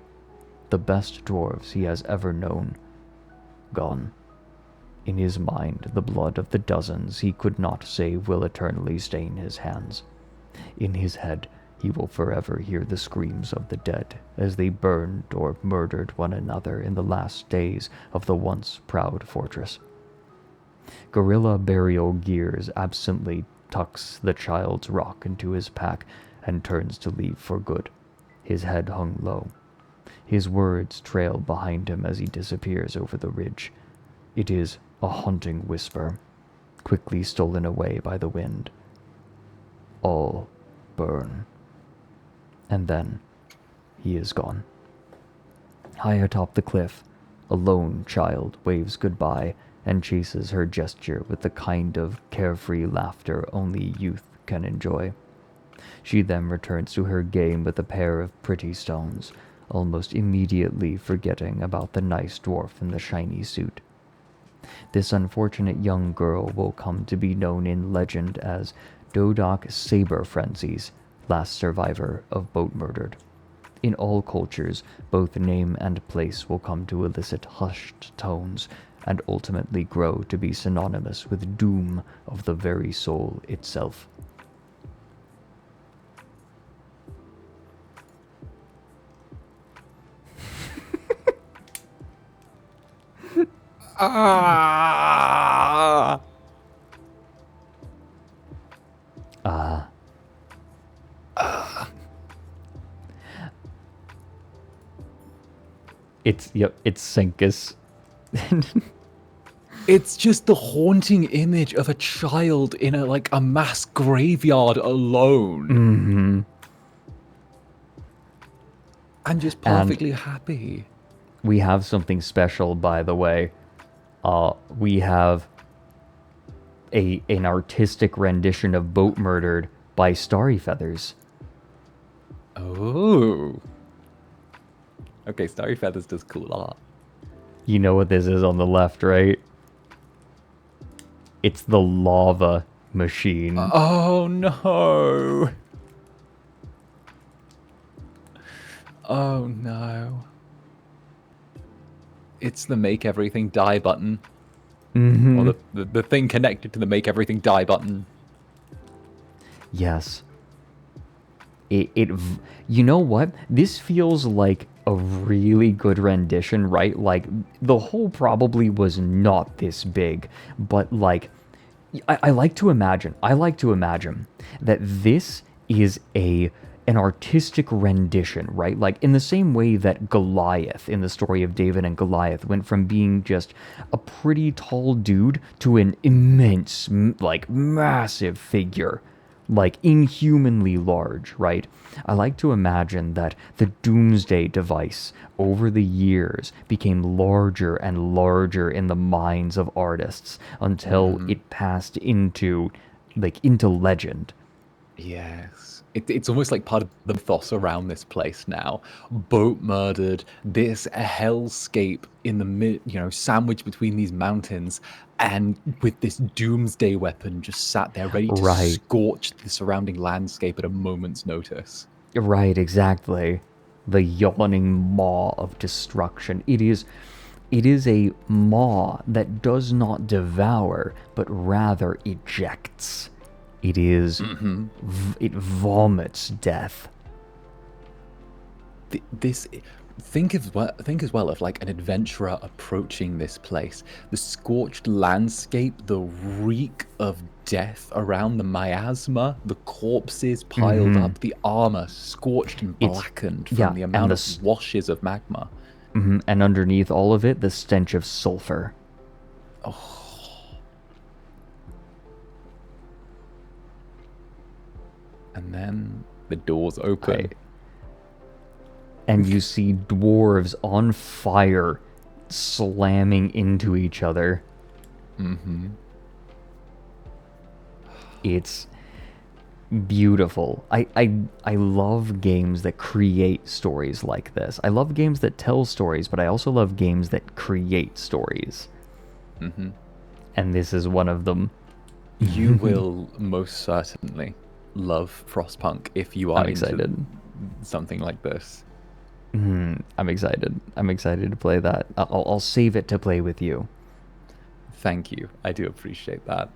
The best dwarves he has ever known, gone. In his mind, the blood of the dozens he could not save will eternally stain his hands. In his head, he will forever hear the screams of the dead as they burned or murdered one another in the last days of the once proud fortress. Gorilla Burial Gears absently tucks the child's rock into his pack and turns to leave for good, his head hung low. His words trail behind him as he disappears over the ridge. It is a haunting whisper, quickly stolen away by the wind. All burn. And then he is gone. High atop the cliff, a lone child waves goodbye and chases her gesture with the kind of carefree laughter only youth can enjoy. She then returns to her game with a pair of pretty stones, almost immediately forgetting about the nice dwarf in the shiny suit. This unfortunate young girl will come to be known in legend as Dodok Saber Frenzies, last survivor of Boatmurdered. In all cultures, both name and place will come to elicit hushed tones and ultimately grow to be synonymous with doom of the very soul itself. It's Senkus. It's just the haunting image of a child in a mass graveyard alone. Mm-hmm. And just perfectly happy. We have something special, by the way. We have an artistic rendition of Boatmurdered by Starry Feathers. Oh. Okay, Starry Feathers does cool art. You know what this is on the left, right? It's the lava machine. Oh no. Oh no. It's the make everything die button. Mm-hmm. Or the thing connected to the make everything die button. Yes. You know what? This feels like a really good rendition, right? Like, the hole probably was not this big, but like, I like to imagine that this is an an artistic rendition, right? Like in the same way that Goliath in the story of David and Goliath went from being just a pretty tall dude to an immense, like massive figure, like inhumanly large, right? I like to imagine that the Doomsday device over the years became larger and larger in the minds of artists until it passed into legend. Yes. It's almost like part of the mythos around this place now. Boatmurdered, this hellscape in the sandwiched between these mountains, and with this doomsday weapon just sat there ready to scorch the surrounding landscape at a moment's notice. Right, exactly. The yawning maw of destruction. It is a maw that does not devour, but rather ejects. It is, it vomits death. Think as well of like an adventurer approaching this place. The scorched landscape, the reek of death around the miasma, the corpses piled up, the armor scorched and blackened from the amount of washes of magma. And underneath all of it, the stench of sulfur. Oh. And then the doors open. And you see dwarves on fire slamming into each other. It's beautiful. I love games that create stories like this. I love games that tell stories, but I also love games that create stories. And this is one of them. You will most certainly love Frostpunk if you are into something like this. I'm excited. I'm excited to play that. I'll save it to play with you. Thank you. I do appreciate that.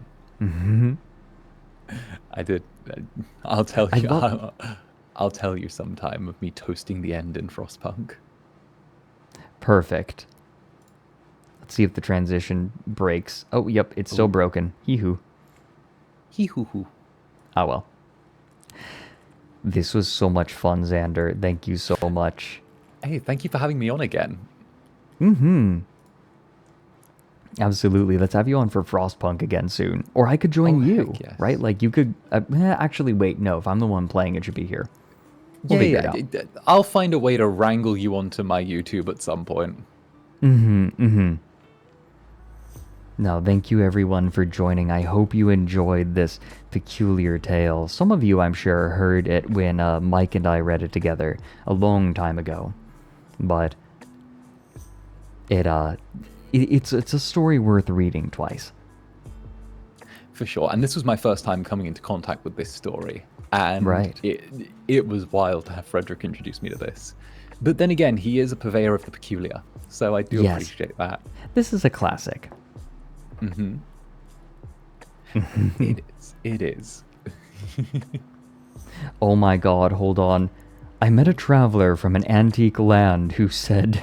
I did. I'll tell you. I'll tell you sometime of me toasting the end in Frostpunk. Perfect. Let's see if the transition breaks. Oh, yep, it's still broken. Hee-hoo. Hee-hoo-hoo. Ah, well. This was so much fun, Zander. Thank you so much. Hey, thank you for having me on again. Absolutely. Let's have you on for Frostpunk again soon. Or I could join you, right? Like you could... actually, wait, no. If I'm the one playing, it should be here. We'll figure it out. I'll find a way to wrangle you onto my YouTube at some point. Now, thank you everyone for joining. I hope you enjoyed this peculiar tale. Some of you, I'm sure, heard it when Mike and I read it together a long time ago. But it's a story worth reading twice. For sure. And this was my first time coming into contact with this story. And it was wild to have Fredrik introduce me to this. But then again, he is a purveyor of the peculiar. So I do appreciate that. This is a classic. It is. Oh my god, hold on. I met a traveler from an antique land who said,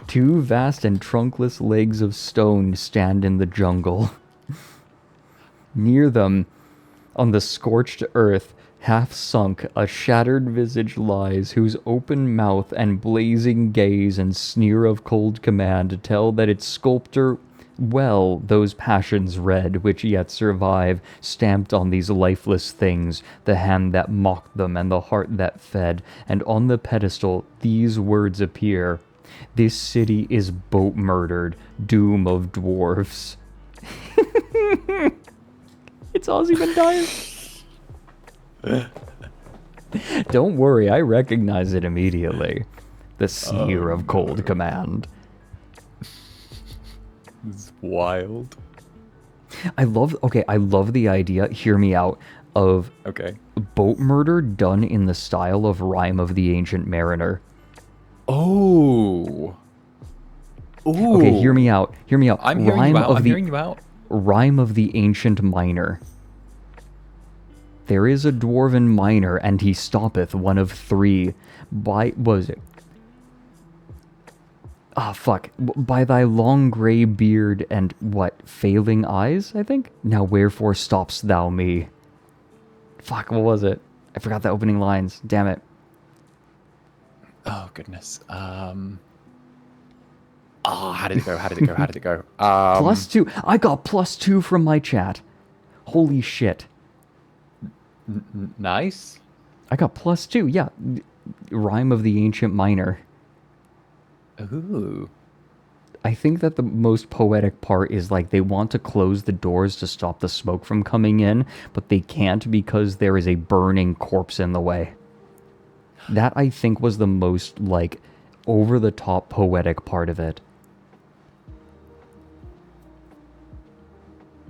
2 vast and trunkless legs of stone stand in the jungle. Near them, on the scorched earth, half sunk, a shattered visage lies, whose open mouth and blazing gaze and sneer of cold command tell that its sculptor well those passions read which yet survive, stamped on these lifeless things, the hand that mocked them and the heart that fed, and on the pedestal these words appear: this city is Boatmurdered, doom of dwarfs. It's Ozymandias. Don't worry, I recognize it immediately. The sneer of cold command. It's wild. I love the idea, hear me out, of Boatmurder done in the style of Rime of the Ancient Mariner. Oh. Ooh. Okay, hear me out. I'm hearing you out. Rime of the Ancient Miner. There is a dwarven miner, and he stoppeth one of 3. By thy long grey beard and failing eyes, I think? Now wherefore stopp'st thou me? Fuck, what was it? I forgot the opening lines. Damn it. Oh, goodness. Oh, how did it go? How did it go? How did it go? +2. I got +2 from my chat. Holy shit. Nice. I got +2. Yeah. Rhyme of the Ancient Miner. Ooh. I think that the most poetic part is like they want to close the doors to stop the smoke from coming in, but they can't because there is a burning corpse in the way. That, I think, was the most, like, over-the-top poetic part of it.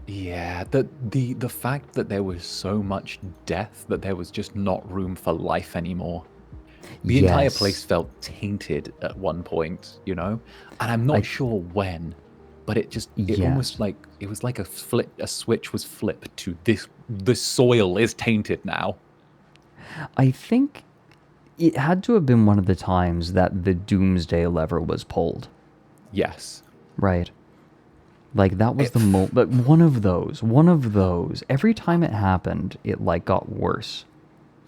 Yeah, the fact that there was so much death that there was just not room for life anymore. The entire place felt tainted at one point, you know? And I'm not sure when, but it almost like, it was like a switch was flipped to the soil is tainted now. I think it had to have been one of the times that the doomsday lever was pulled. Yes. Right. Like, that was the moment, but one of those. Every time it happened, it, like, got worse.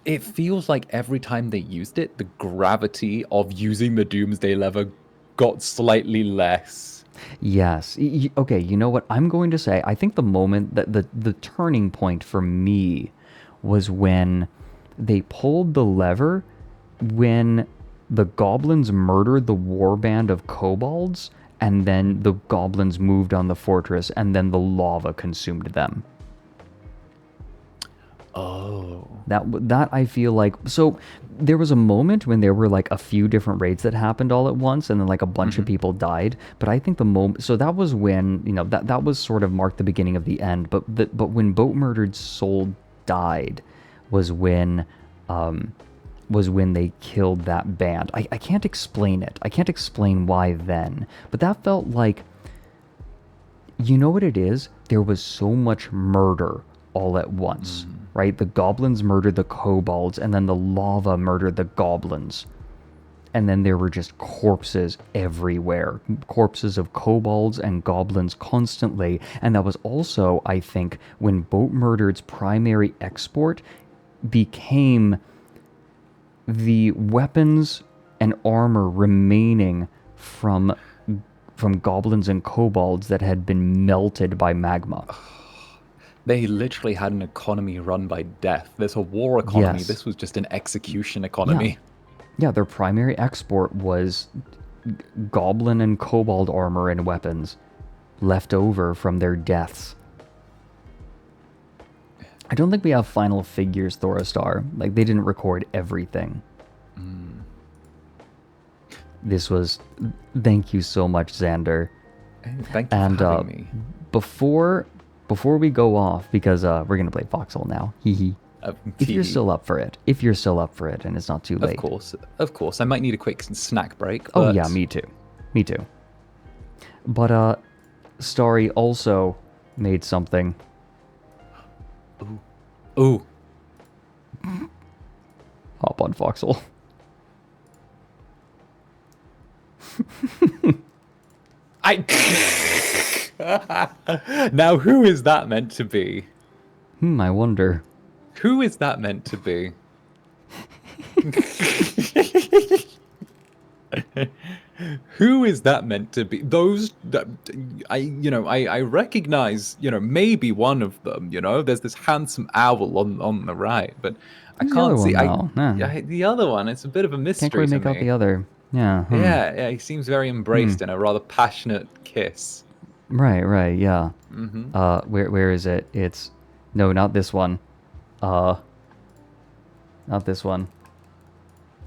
It feels like every time they used it, the gravity of using the doomsday lever got slightly less. Yes. Okay, you know what? I'm going to say, I think the moment that the turning point for me was when they pulled the lever when the goblins murdered the warband of kobolds, and then the goblins moved on the fortress, and then the lava consumed them. Oh. That I feel like... So, there was a moment when there were, like, a few different raids that happened all at once, and then, like, a bunch of people died. But I think the moment... So, that was when, you know, that was sort of marked the beginning of the end. But when Boatmurdered's soul died was when they killed that band. I can't explain it. I can't explain why then. But that felt like... You know what it is? There was so much murder all at once, right? The goblins murdered the kobolds, and then the lava murdered the goblins. And then there were just corpses everywhere. Corpses of kobolds and goblins constantly. And that was also, I think, when Boatmurdered's primary export became the weapons and armor remaining from goblins and kobolds that had been melted by magma. They literally had an economy run by death. There's a war economy. Yes. This was just an execution economy. Yeah, their primary export was goblin and kobold armor and weapons left over from their deaths. I don't think we have final figures, Thoristar. Like, they didn't record everything. This was... Thank you so much, Zander. Thank you for having me. Before we go off, because we're going to play Foxhole now. Hee If you're still up for it. If you're still up for it and it's not too late. Of course. I might need a quick snack break. Oh, yeah, me too. Me too. But, Starry also made something. Ooh. Hop on Foxhole. Now, who is that meant to be? I wonder. Who is that meant to be? Who is that meant to be? Those that I recognize, maybe one of them, there's this handsome owl on the right, but I can't see the other one. It's a bit of a mystery. Can't quite make out the other. Yeah. Yeah, he seems very embraced in a rather passionate kiss. Right, yeah. Mm-hmm. Where is it? It's no, not this one. Not this one.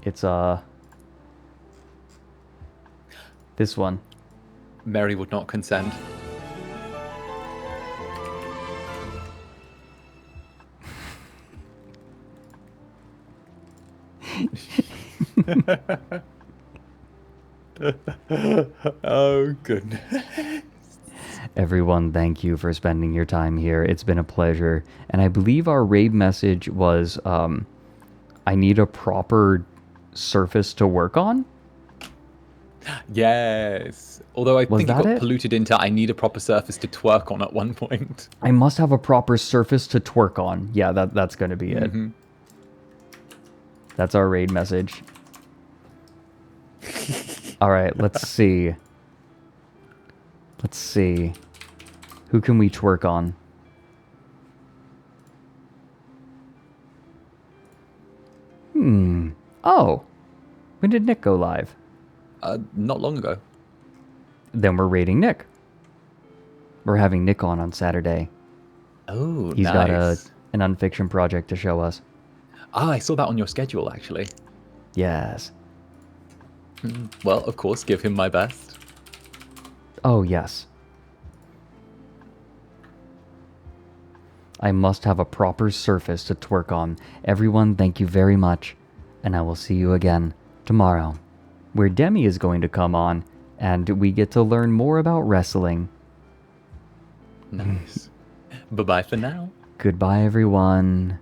It's this one. Mary would not consent. Oh, goodness. Everyone, thank you for spending your time here. It's been a pleasure. And I believe our raid message was, I need a proper surface to work on? Yes. Although I think it got polluted into I need a proper surface to twerk on at one point. I must have a proper surface to twerk on. Yeah, that's going to be it. That's our raid message. All right, let's see. Let's see. Who can we twerk on? Oh. When did Nick go live? Not long ago. Then we're raiding Nick. We're having Nick on Saturday. Oh, He's got nice. an unfiction project to show us. Ah, I saw that on your schedule, actually. Yes. Well, of course, give him my best. Oh, yes. I must have a proper surface to twerk on. Everyone, thank you very much, and I will see you again tomorrow, where Demi is going to come on, and we get to learn more about wrestling. Nice. Bye-bye for now. Goodbye, everyone.